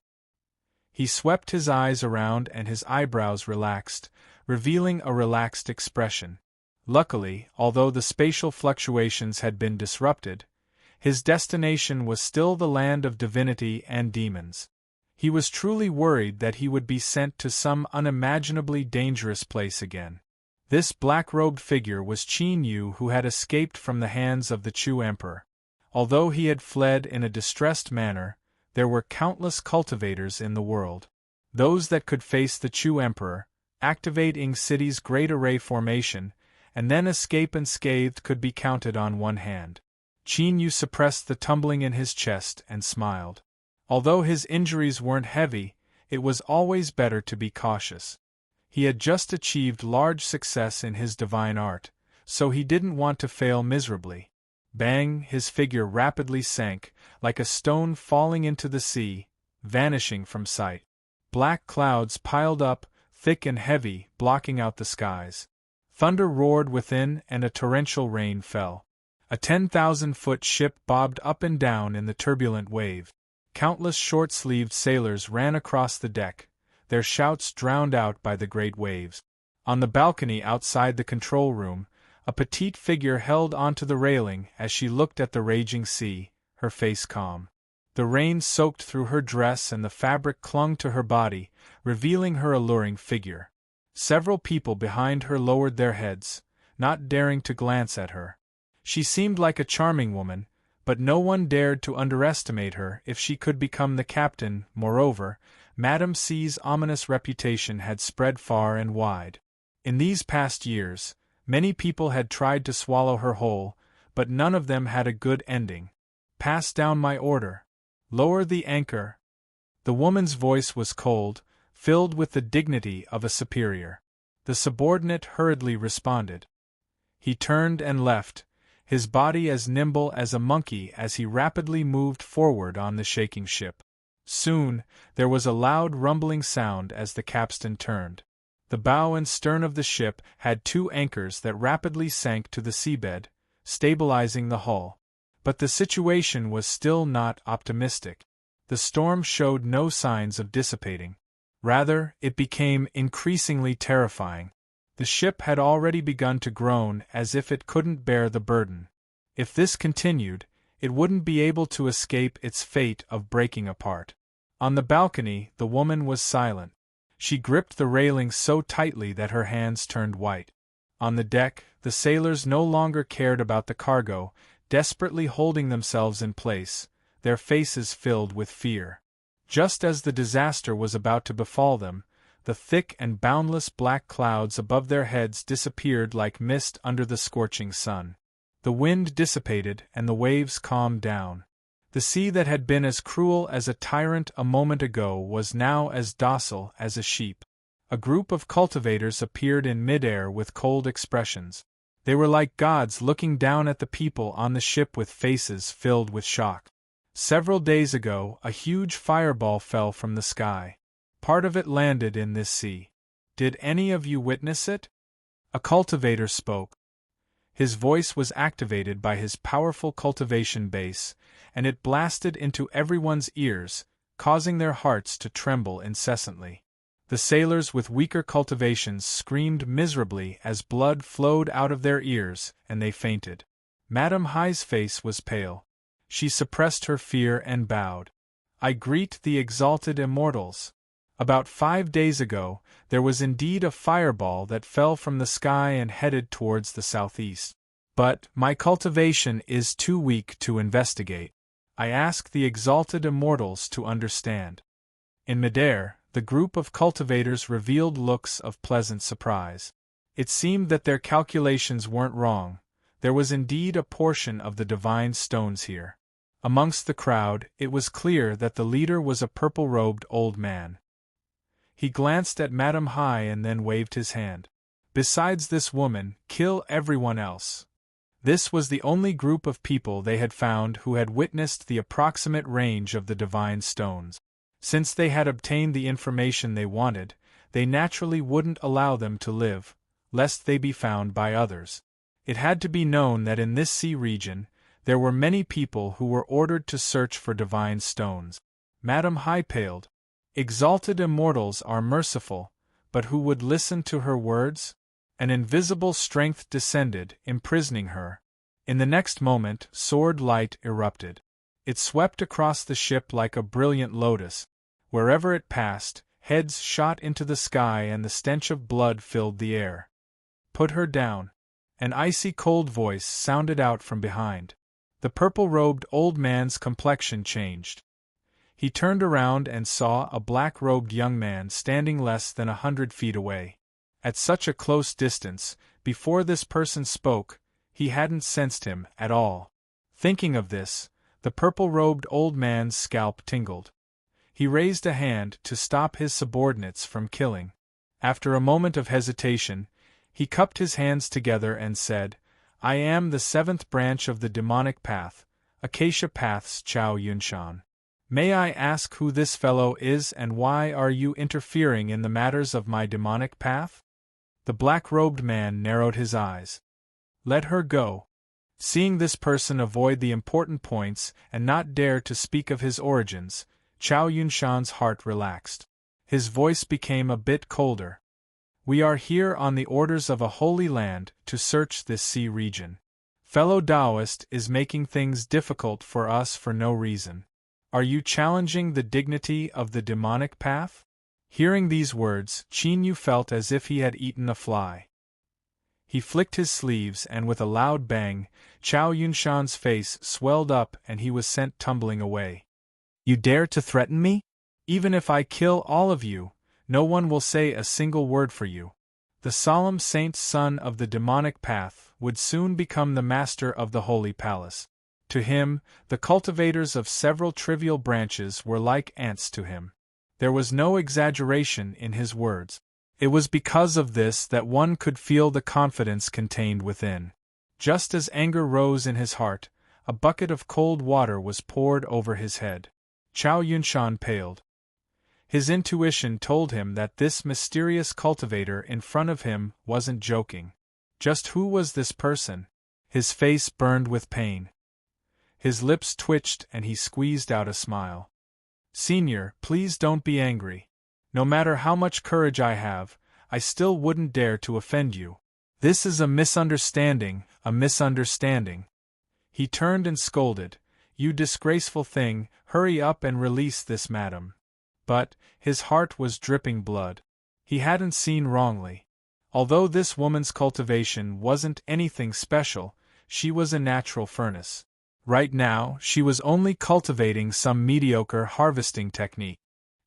He swept his eyes around and his eyebrows relaxed, revealing a relaxed expression. Luckily, although the spatial fluctuations had been disrupted, his destination was still the land of divinity and demons. He was truly worried that he would be sent to some unimaginably dangerous place again. This black-robed figure was Qin Yu, who had escaped from the hands of the Chu Emperor. Although he had fled in a distressed manner, there were countless cultivators in the world. Those that could face the Chu Emperor, activate Ing City's great array formation, and then escape unscathed could be counted on one hand. Qin Yu suppressed the tumbling in his chest and smiled. Although his injuries weren't heavy, it was always better to be cautious. He had just achieved large success in his divine art, so he didn't want to fail miserably. Bang! His figure rapidly sank, like a stone falling into the sea, vanishing from sight. Black clouds piled up, thick and heavy, blocking out the skies. Thunder roared within and a torrential rain fell. A 10,000-foot ship bobbed up and down in the turbulent wave. Countless short-sleeved sailors ran across the deck, their shouts drowned out by the great waves. On the balcony outside the control room, a petite figure held onto the railing as she looked at the raging sea, her face calm. The rain soaked through her dress and the fabric clung to her body, revealing her alluring figure. Several people behind her lowered their heads, not daring to glance at her. She seemed like a charming woman, but no one dared to underestimate her if she could become the captain. Moreover, Madame C's ominous reputation had spread far and wide. In these past years, many people had tried to swallow her whole, but none of them had a good ending. "Pass down my order. Lower the anchor." The woman's voice was cold, filled with the dignity of a superior. The subordinate hurriedly responded. He turned and left, his body as nimble as a monkey as he rapidly moved forward on the shaking ship. Soon, there was a loud rumbling sound as the capstan turned. The bow and stern of the ship had two anchors that rapidly sank to the seabed, stabilizing the hull. But the situation was still not optimistic. The storm showed no signs of dissipating. Rather, it became increasingly terrifying. The ship had already begun to groan as if it couldn't bear the burden. If this continued, it wouldn't be able to escape its fate of breaking apart. On the balcony, the woman was silent. She gripped the railing so tightly that her hands turned white. On the deck, the sailors no longer cared about the cargo, desperately holding themselves in place, their faces filled with fear. Just as the disaster was about to befall them, the thick and boundless black clouds above their heads disappeared like mist under the scorching sun. The wind dissipated and the waves calmed down. The sea that had been as cruel as a tyrant a moment ago was now as docile as a sheep. A group of cultivators appeared in midair with cold expressions. They were like gods looking down at the people on the ship with faces filled with shock. Several days ago, a huge fireball fell from the sky. Part of it landed in this sea. Did any of you witness it? A cultivator spoke. His voice was activated by his powerful cultivation base, and it blasted into everyone's ears, causing their hearts to tremble incessantly. The sailors with weaker cultivations screamed miserably as blood flowed out of their ears, and they fainted. Madame High's face was pale. She suppressed her fear and bowed. "I greet the exalted immortals. About 5 days ago, there was indeed a fireball that fell from the sky and headed towards the southeast. But my cultivation is too weak to investigate. I ask the exalted immortals to understand." In midair, the group of cultivators revealed looks of pleasant surprise. It seemed that their calculations weren't wrong. There was indeed a portion of the divine stones here. Amongst the crowd, it was clear that the leader was a purple-robed old man. He glanced at Madame High and then waved his hand. "Besides this woman, kill everyone else." This was the only group of people they had found who had witnessed the approximate range of the divine stones. Since they had obtained the information they wanted, they naturally wouldn't allow them to live, lest they be found by others. It had to be known that in this sea region, there were many people who were ordered to search for divine stones. Madame High paled. Exalted immortals are merciful, but who would listen to her words? An invisible strength descended, imprisoning her. In the next moment, sword light erupted. It swept across the ship like a brilliant lotus. Wherever it passed, heads shot into the sky and the stench of blood filled the air. "Put her down." An icy cold voice sounded out from behind. The purple-robed old man's complexion changed. He turned around and saw a black-robed young man standing less than 100 feet away. At such a close distance, before this person spoke, he hadn't sensed him at all. Thinking of this, the purple-robed old man's scalp tingled. He raised a hand to stop his subordinates from killing. After a moment of hesitation, he cupped his hands together and said, "I am the 7th branch of the demonic path, Acacia Path's Chao Yunshan. May I ask who this fellow is and why are you interfering in the matters of my demonic path?" The black-robed man narrowed his eyes. "Let her go." Seeing this person avoid the important points and not dare to speak of his origins, Chao Yunshan's heart relaxed. His voice became a bit colder. "We are here on the orders of a holy land to search this sea region. Fellow Taoist is making things difficult for us for no reason. Are you challenging the dignity of the demonic path? Hearing these words, Qin Yu felt as if he had eaten a fly. He flicked his sleeves and with a loud bang, Chao Yunshan's face swelled up and he was sent tumbling away. You dare to threaten me? Even if I kill all of you, no one will say a single word for you. The solemn saint's son of the demonic path would soon become the master of the holy palace. To him, the cultivators of several trivial branches were like ants to him. There was no exaggeration in his words. It was because of this that one could feel the confidence contained within. Just as anger rose in his heart, a bucket of cold water was poured over his head. Chao Yunshan paled. His intuition told him that this mysterious cultivator in front of him wasn't joking. Just who was this person? His face burned with pain. His lips twitched and he squeezed out a smile. Senior, please don't be angry. No matter how much courage I have, I still wouldn't dare to offend you. This is a misunderstanding, a misunderstanding. He turned and scolded, You disgraceful thing, hurry up and release this madam. But, his heart was dripping blood. He hadn't seen wrongly. Although this woman's cultivation wasn't anything special, she was a natural furnace. Right now, she was only cultivating some mediocre harvesting technique.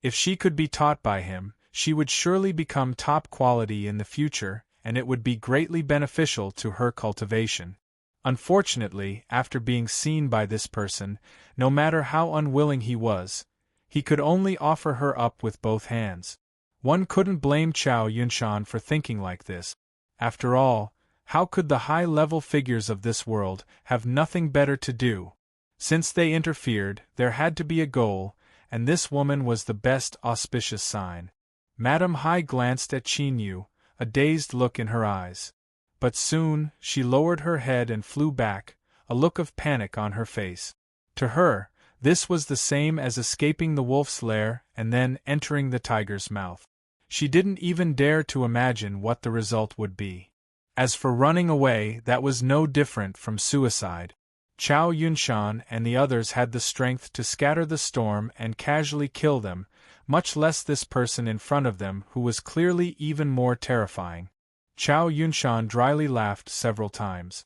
If she could be taught by him, she would surely become top quality in the future, and it would be greatly beneficial to her cultivation. Unfortunately, after being seen by this person, no matter how unwilling he was, he could only offer her up with both hands. One couldn't blame Chao Yunshan for thinking like this. After all, how could the high-level figures of this world have nothing better to do? Since they interfered, there had to be a goal, and this woman was the best auspicious sign. Madame Hai glanced at Qin Yu, a dazed look in her eyes. But soon, she lowered her head and flew back, a look of panic on her face. To her, this was the same as escaping the wolf's lair and then entering the tiger's mouth. She didn't even dare to imagine what the result would be. As for running away, that was no different from suicide. Chao Yunshan and the others had the strength to scatter the storm and casually kill them, much less this person in front of them who was clearly even more terrifying. Chao Yunshan dryly laughed several times.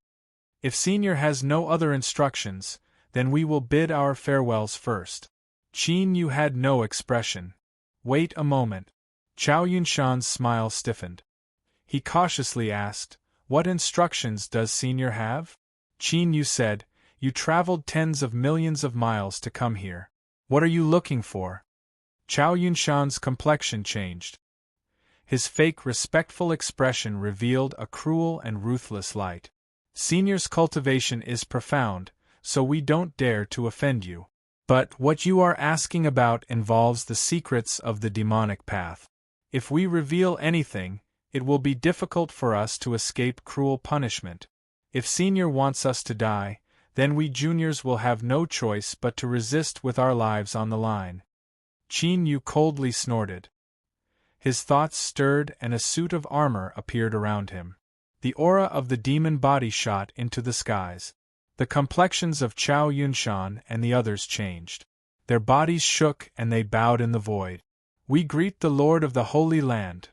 If Senior has no other instructions, then we will bid our farewells first. Qin Yu had no expression. Wait a moment. Chao Yunshan's smile stiffened. He cautiously asked, What instructions does Senior have? Qin Yu said, You traveled tens of millions of miles to come here. What are you looking for? Chao Yunshan's complexion changed. His fake respectful expression revealed a cruel and ruthless light. Senior's cultivation is profound, so we don't dare to offend you. But what you are asking about involves the secrets of the demonic path. If we reveal anything, it will be difficult for us to escape cruel punishment. If Senior wants us to die, then we juniors will have no choice but to resist with our lives on the line. Qin Yu coldly snorted. His thoughts stirred and a suit of armor appeared around him. The aura of the demon body shot into the skies. The complexions of Chao Yunshan and the others changed. Their bodies shook and they bowed in the void. We greet the Lord of the Holy Land.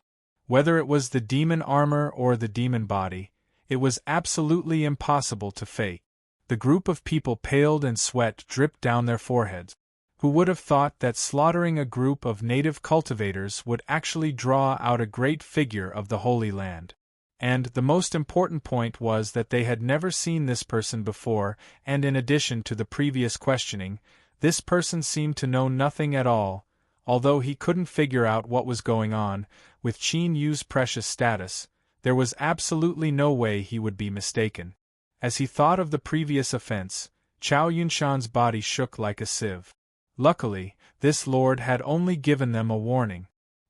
Whether it was the demon armor or the demon body, it was absolutely impossible to fake. The group of people paled and sweat dripped down their foreheads. Who would have thought that slaughtering a group of native cultivators would actually draw out a great figure of the Holy Land? And the most important point was that they had never seen this person before, and in addition to the previous questioning, this person seemed to know nothing at all. Although he couldn't figure out what was going on, with Qin Yu's precious status, there was absolutely no way he would be mistaken. As he thought of the previous offense, Chao Yunshan's body shook like a sieve. Luckily, this lord had only given them a warning.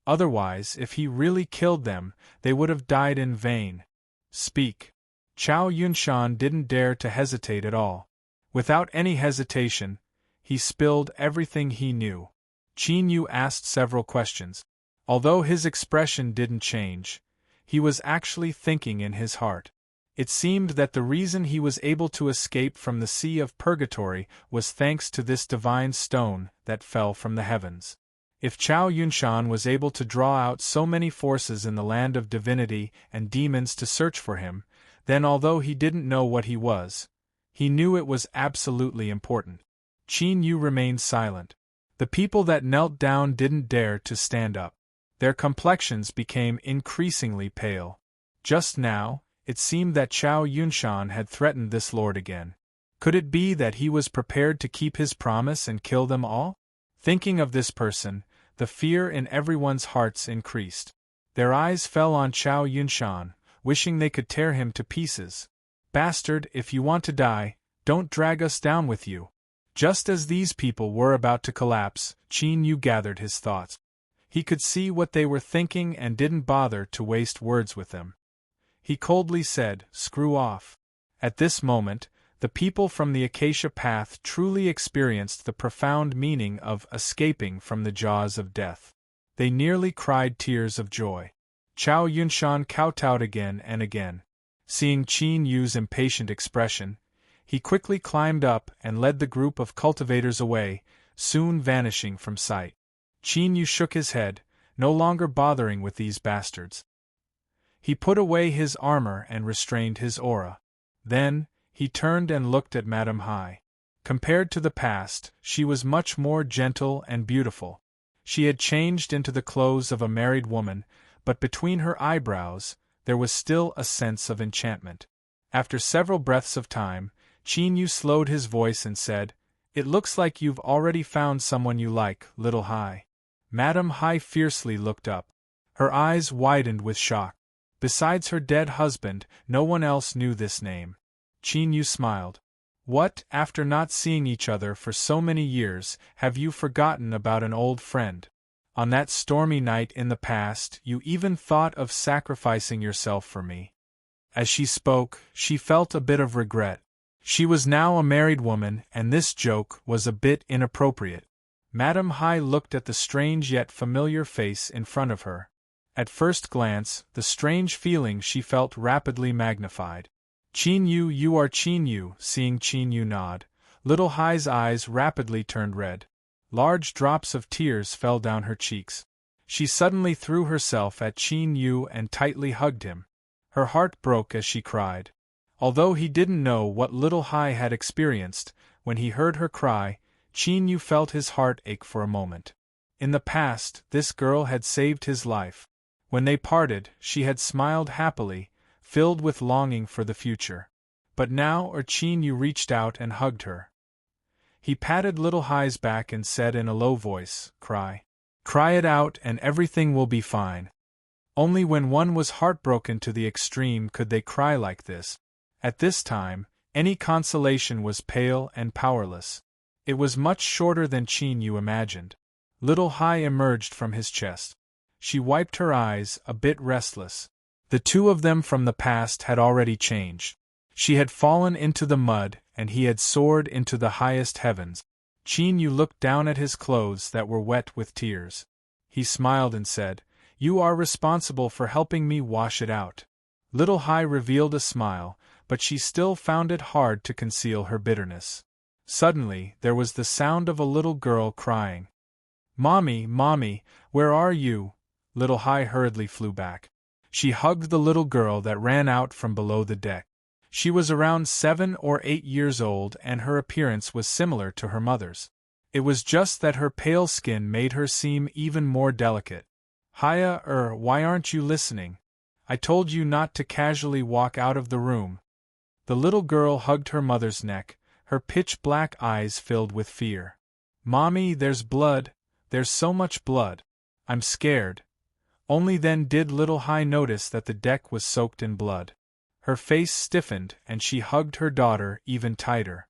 Otherwise, if he really killed them, they would have died in vain. Speak. Chao Yunshan didn't dare to hesitate at all. Without any hesitation, he spilled everything he knew. Qin Yu asked several questions. Although his expression didn't change, he was actually thinking in his heart. It seemed that the reason he was able to escape from the sea of purgatory was thanks to this divine stone that fell from the heavens. If Chao Yunshan was able to draw out so many forces in the land of divinity and demons to search for him, then although he didn't know what he was, he knew it was absolutely important. Qin Yu remained silent. The people that knelt down didn't dare to stand up. Their complexions became increasingly pale. Just now, it seemed that Chao Yunshan had threatened this lord again. Could it be that he was prepared to keep his promise and kill them all? Thinking of this person, the fear in everyone's hearts increased. Their eyes fell on Chao Yunshan, wishing they could tear him to pieces. Bastard, if you want to die, don't drag us down with you. Just as these people were about to collapse, Qin Yu gathered his thoughts. He could see what they were thinking and didn't bother to waste words with them. He coldly said, "Screw off." At this moment, the people from the acacia path truly experienced the profound meaning of escaping from the jaws of death. They nearly cried tears of joy. Chao Yunshan kowtowed again and again. Seeing Qin Yu's impatient expression, he quickly climbed up and led the group of cultivators away, soon vanishing from sight. Qin Yu shook his head, no longer bothering with these bastards. He put away his armor and restrained his aura. Then, he turned and looked at Madame Hai. Compared to the past, she was much more gentle and beautiful. She had changed into the clothes of a married woman, but between her eyebrows, there was still a sense of enchantment. After several breaths of time, Qin Yu slowed his voice and said, "It looks like you've already found someone you like, Little Hai." Madame Hai fiercely looked up. Her eyes widened with shock. Besides her dead husband, no one else knew this name. Qin Yu smiled. "What, after not seeing each other for so many years, have you forgotten about an old friend? On that stormy night in the past, you even thought of sacrificing yourself for me." As she spoke, she felt a bit of regret. She was now a married woman, and this joke was a bit inappropriate. Madame Hai looked at the strange yet familiar face in front of her. At first glance, the strange feeling she felt rapidly magnified. "Qin Yu, you are Qin Yu." Seeing Qin Yu nod, Little Hai's eyes rapidly turned red. Large drops of tears fell down her cheeks. She suddenly threw herself at Qin Yu and tightly hugged him. Her heart broke as she cried. Although he didn't know what Little Hai had experienced, when he heard her cry, Qin Yu felt his heart ache for a moment. In the past, this girl had saved his life. When they parted, she had smiled happily, filled with longing for the future. But now Qin Yu reached out and hugged her. He patted Little Hai's back and said in a low voice, "Cry. Cry it out and everything will be fine." Only when one was heartbroken to the extreme could they cry like this. At this time, any consolation was pale and powerless. It was much shorter than Qin Yu imagined. Little Hai emerged from his chest. She wiped her eyes, a bit restless. The two of them from the past had already changed. She had fallen into the mud, and he had soared into the highest heavens. Qin Yu looked down at his clothes that were wet with tears. He smiled and said, "You are responsible for helping me wash it out." Little Hai revealed a smile, but she still found it hard to conceal her bitterness. Suddenly, there was the sound of a little girl crying. "Mommy, Mommy, where are you?" Little Hai hurriedly flew back. She hugged the little girl that ran out from below the deck. She was around 7 or 8 years old and her appearance was similar to her mother's. It was just that her pale skin made her seem even more delicate. "Haya, why aren't you listening? I told you not to casually walk out of the room." The little girl hugged her mother's neck, her pitch-black eyes filled with fear. "Mommy, there's blood, there's so much blood. I'm scared." Only then did Little Hai notice that the deck was soaked in blood. Her face stiffened and she hugged her daughter even tighter.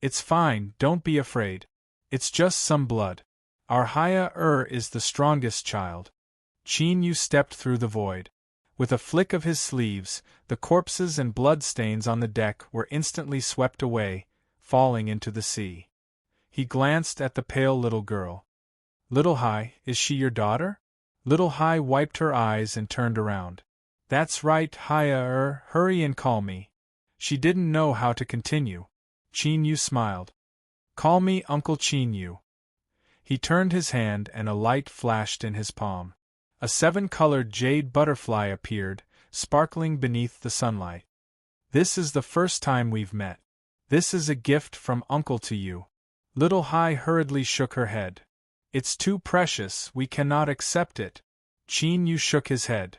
"It's fine, don't be afraid. It's just some blood. Our Haya is the strongest child." Qin Yu stepped through the void. With a flick of his sleeves, the corpses and bloodstains on the deck were instantly swept away, falling into the sea. He glanced at the pale little girl. "Little Hai, is she your daughter?" Little Hai wiped her eyes and turned around. That's right, Haya, hurry and call me. She didn't know how to continue. Chin Yu smiled. Call me Uncle Chin Yu. He turned his hand and a light flashed in his palm. A 7-colored jade butterfly appeared, sparkling beneath the sunlight. This is the first time we've met. This is a gift from Uncle to you. Little Hai hurriedly shook her head. It's too precious, we cannot accept it. Chin Yu shook his head.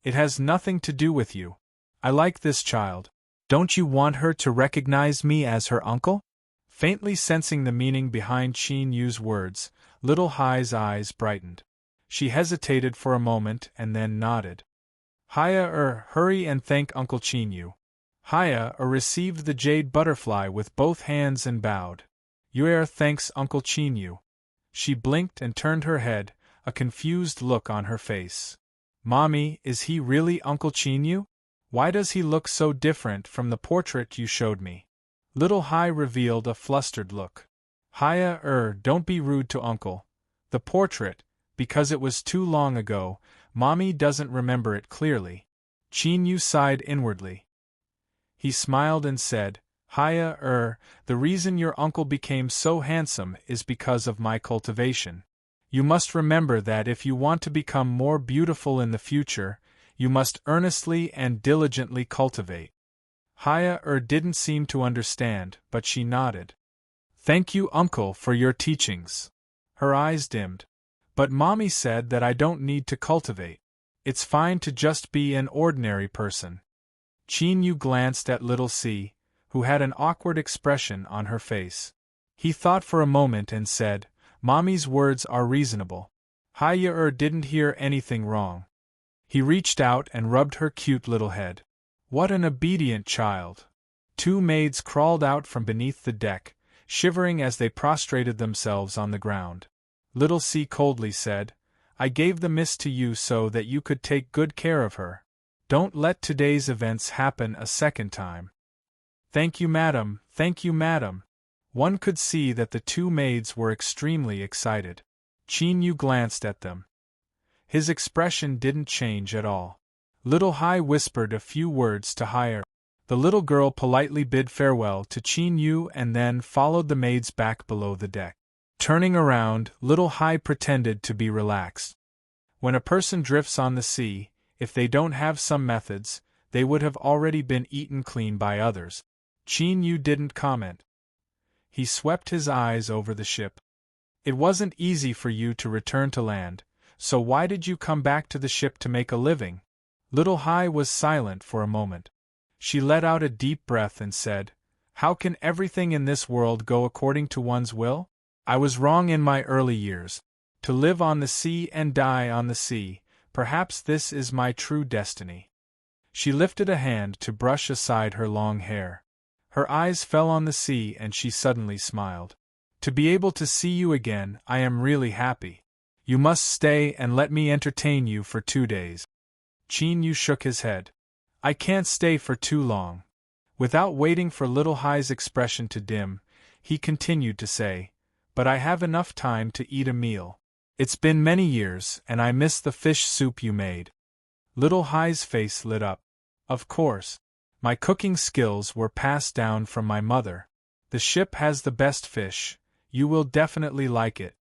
It has nothing to do with you. I like this child. Don't you want her to recognize me as her uncle? Faintly sensing the meaning behind Chin Yu's words, Little Hai's eyes brightened. She hesitated for a moment and then nodded. Haya, hurry and thank Uncle Chin Yu. Haya received the jade butterfly with both hands and bowed. Thanks Uncle Chin Yu. She blinked and turned her head, a confused look on her face. Mommy, is he really Uncle Chin Yu? Why does he look so different from the portrait you showed me? Little Hai revealed a flustered look. Haya, don't be rude to Uncle. The portrait, because it was too long ago, Mommy doesn't remember it clearly. Chin Yu sighed inwardly. He smiled and said, Haya, the reason your uncle became so handsome is because of my cultivation. You must remember that if you want to become more beautiful in the future, you must earnestly and diligently cultivate. Haya didn't seem to understand, but she nodded. Thank you, Uncle, for your teachings. Her eyes dimmed. But Mommy said that I don't need to cultivate. It's fine to just be an ordinary person. Chin Yu glanced at Little C, who had an awkward expression on her face. He thought for a moment and said, Mommy's words are reasonable. Haya didn't hear anything wrong. He reached out and rubbed her cute little head. What an obedient child! 2 maids crawled out from beneath the deck, shivering as they prostrated themselves on the ground. Little C coldly said, I gave the miss to you so that you could take good care of her. Don't let today's events happen a second time. Thank you, madam, thank you, madam. One could see that the 2 maids were extremely excited. Chin Yu glanced at them. His expression didn't change at all. Little Hai whispered a few words to Haya. The little girl politely bid farewell to Chin Yu and then followed the maids back below the deck. Turning around, Little Hai pretended to be relaxed. When a person drifts on the sea, if they don't have some methods, they would have already been eaten clean by others. Chin Yu didn't comment. He swept his eyes over the ship. It wasn't easy for you to return to land, so why did you come back to the ship to make a living? Little Hai was silent for a moment. She let out a deep breath and said, How can everything in this world go according to one's will? I was wrong in my early years. To live on the sea and die on the sea, perhaps this is my true destiny. She lifted a hand to brush aside her long hair. Her eyes fell on the sea and she suddenly smiled. To be able to see you again, I am really happy. You must stay and let me entertain you for 2 days. Chin Yu shook his head. I can't stay for too long. Without waiting for Little Hai's expression to dim, he continued to say, But I have enough time to eat a meal. It's been many years, and I miss the fish soup you made. Little Hai's face lit up. Of course. My cooking skills were passed down from my mother. The ship has the best fish. You will definitely like it.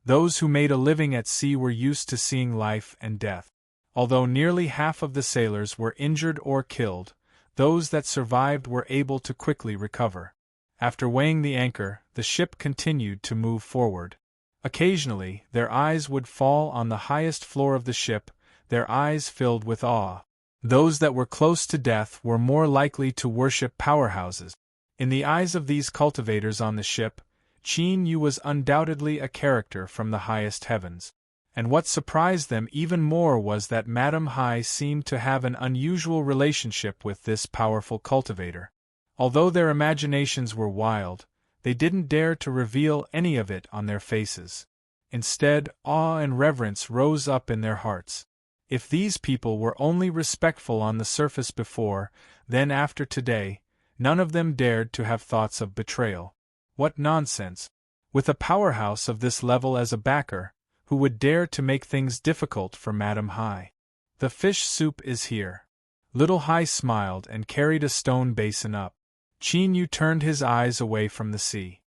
Those who made a living at sea were used to seeing life and death. Although nearly half of the sailors were injured or killed, those that survived were able to quickly recover. After weighing the anchor, the ship continued to move forward. Occasionally, their eyes would fall on the highest floor of the ship, their eyes filled with awe. Those that were close to death were more likely to worship powerhouses. In the eyes of these cultivators on the ship, Chin Yu was undoubtedly a character from the highest heavens. And what surprised them even more was that Madame Hai seemed to have an unusual relationship with this powerful cultivator. Although their imaginations were wild, they didn't dare to reveal any of it on their faces. Instead, awe and reverence rose up in their hearts. If these people were only respectful on the surface before, then after today, none of them dared to have thoughts of betrayal. What nonsense! With a powerhouse of this level as a backer, who would dare to make things difficult for Madame Hai? The fish soup is here. Little Hai smiled and carried a stone basin up. Qin Yu turned his eyes away from the sea.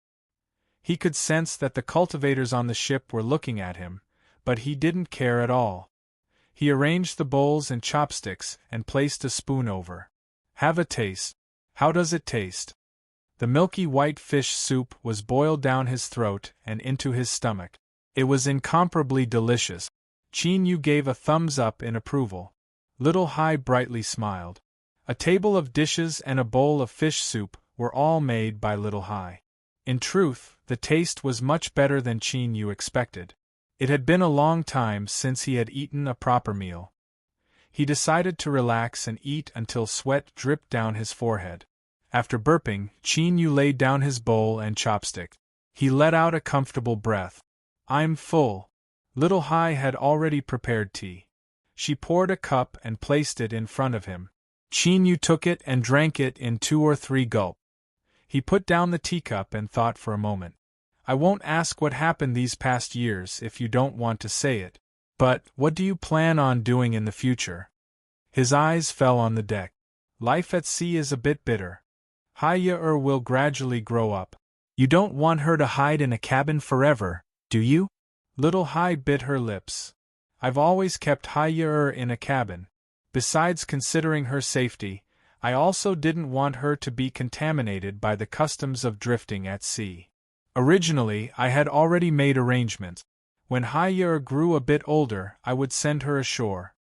He could sense that the cultivators on the ship were looking at him, but he didn't care at all. He arranged the bowls and chopsticks and placed a spoon over. Have a taste. How does it taste? The milky white fish soup was boiled down his throat and into his stomach. It was incomparably delicious. Qin Yu gave a thumbs up in approval. Little Hai brightly smiled. A table of dishes and a bowl of fish soup were all made by Little Hai. In truth, the taste was much better than Qin Yu expected. It had been a long time since he had eaten a proper meal. He decided to relax and eat until sweat dripped down his forehead. After burping, Qin Yu laid down his bowl and chopstick. He let out a comfortable breath. I'm full. Little Hai had already prepared tea. She poured a cup and placed it in front of him. Qin Yu took it and drank it in 2 or 3 gulps. He put down the teacup and thought for a moment. I won't ask what happened these past years if you don't want to say it. But, what do you plan on doing in the future? His eyes fell on the deck. Life at sea is a bit bitter. Hai-er will gradually grow up. You don't want her to hide in a cabin forever, do you? Little Hai bit her lips. I've always kept Hai-er in a cabin. Besides considering her safety, I also didn't want her to be contaminated by the customs of drifting at sea. Originally, I had already made arrangements. When Hai-er grew a bit older, I would send her ashore.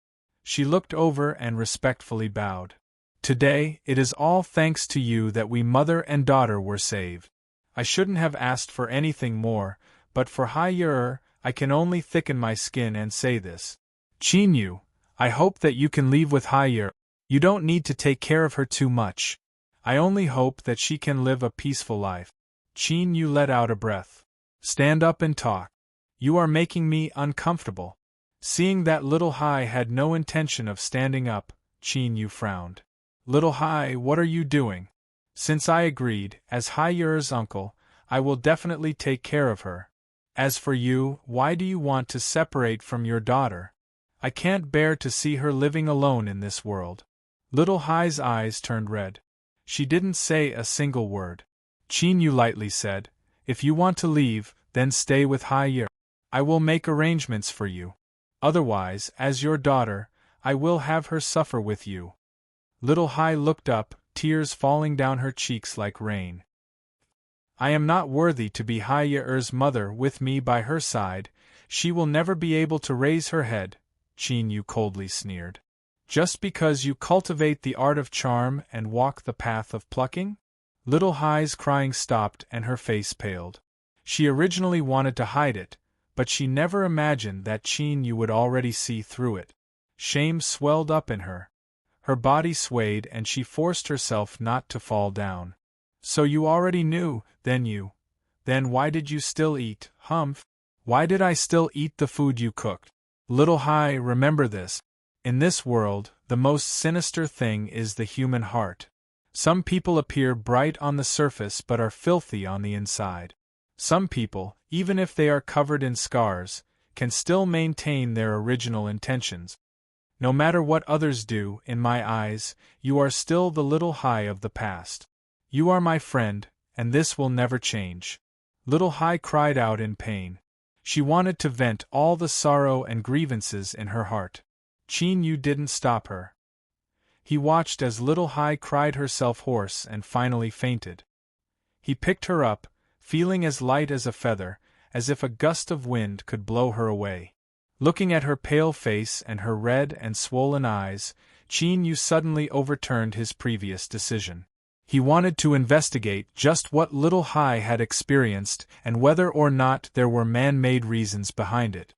She looked over and respectfully bowed. Today, it is all thanks to you that we mother and daughter were saved. I shouldn't have asked for anything more, but for Hai-er, I can only thicken my skin and say this. Qin Yu, I hope that you can leave with Hai-er. You don't need to take care of her too much. I only hope that she can live a peaceful life. Qin Yu let out a breath. Stand up and talk. You are making me uncomfortable. Seeing that Little Hai had no intention of standing up, Qin Yu frowned. Little Hai, what are you doing? Since I agreed, as Hai-er's uncle, I will definitely take care of her. As for you, why do you want to separate from your daughter? I can't bear to see her living alone in this world. Little Hai's eyes turned red. She didn't say a single word. Qin Yu lightly said, If you want to leave, then stay with Hai-er. I will make arrangements for you. Otherwise, as your daughter, I will have her suffer with you. Little Hai looked up, tears falling down her cheeks like rain. I am not worthy to be Hai-er's mother. With me by her side, she will never be able to raise her head, Qin Yu coldly sneered. Just because you cultivate the art of charm and walk the path of plucking? Little Hai's crying stopped and her face paled. She originally wanted to hide it, but she never imagined that Qin Yu would already see through it. Shame swelled up in her. Her body swayed and she forced herself not to fall down. So you already knew, then why did you still eat, Humph? Why did I still eat the food you cooked? Little Hai, remember this. In this world, the most sinister thing is the human heart. Some people appear bright on the surface but are filthy on the inside. Some people, even if they are covered in scars, can still maintain their original intentions. No matter what others do, in my eyes, you are still the Little Hai of the past. You are my friend, and this will never change. Little Hai cried out in pain. She wanted to vent all the sorrow and grievances in her heart. Qin Yu didn't stop her. He watched as Little Hai cried herself hoarse and finally fainted. He picked her up, feeling as light as a feather, as if a gust of wind could blow her away. Looking at her pale face and her red and swollen eyes, Qin Yu suddenly overturned his previous decision. He wanted to investigate just what Little Hai had experienced and whether or not there were man-made reasons behind it.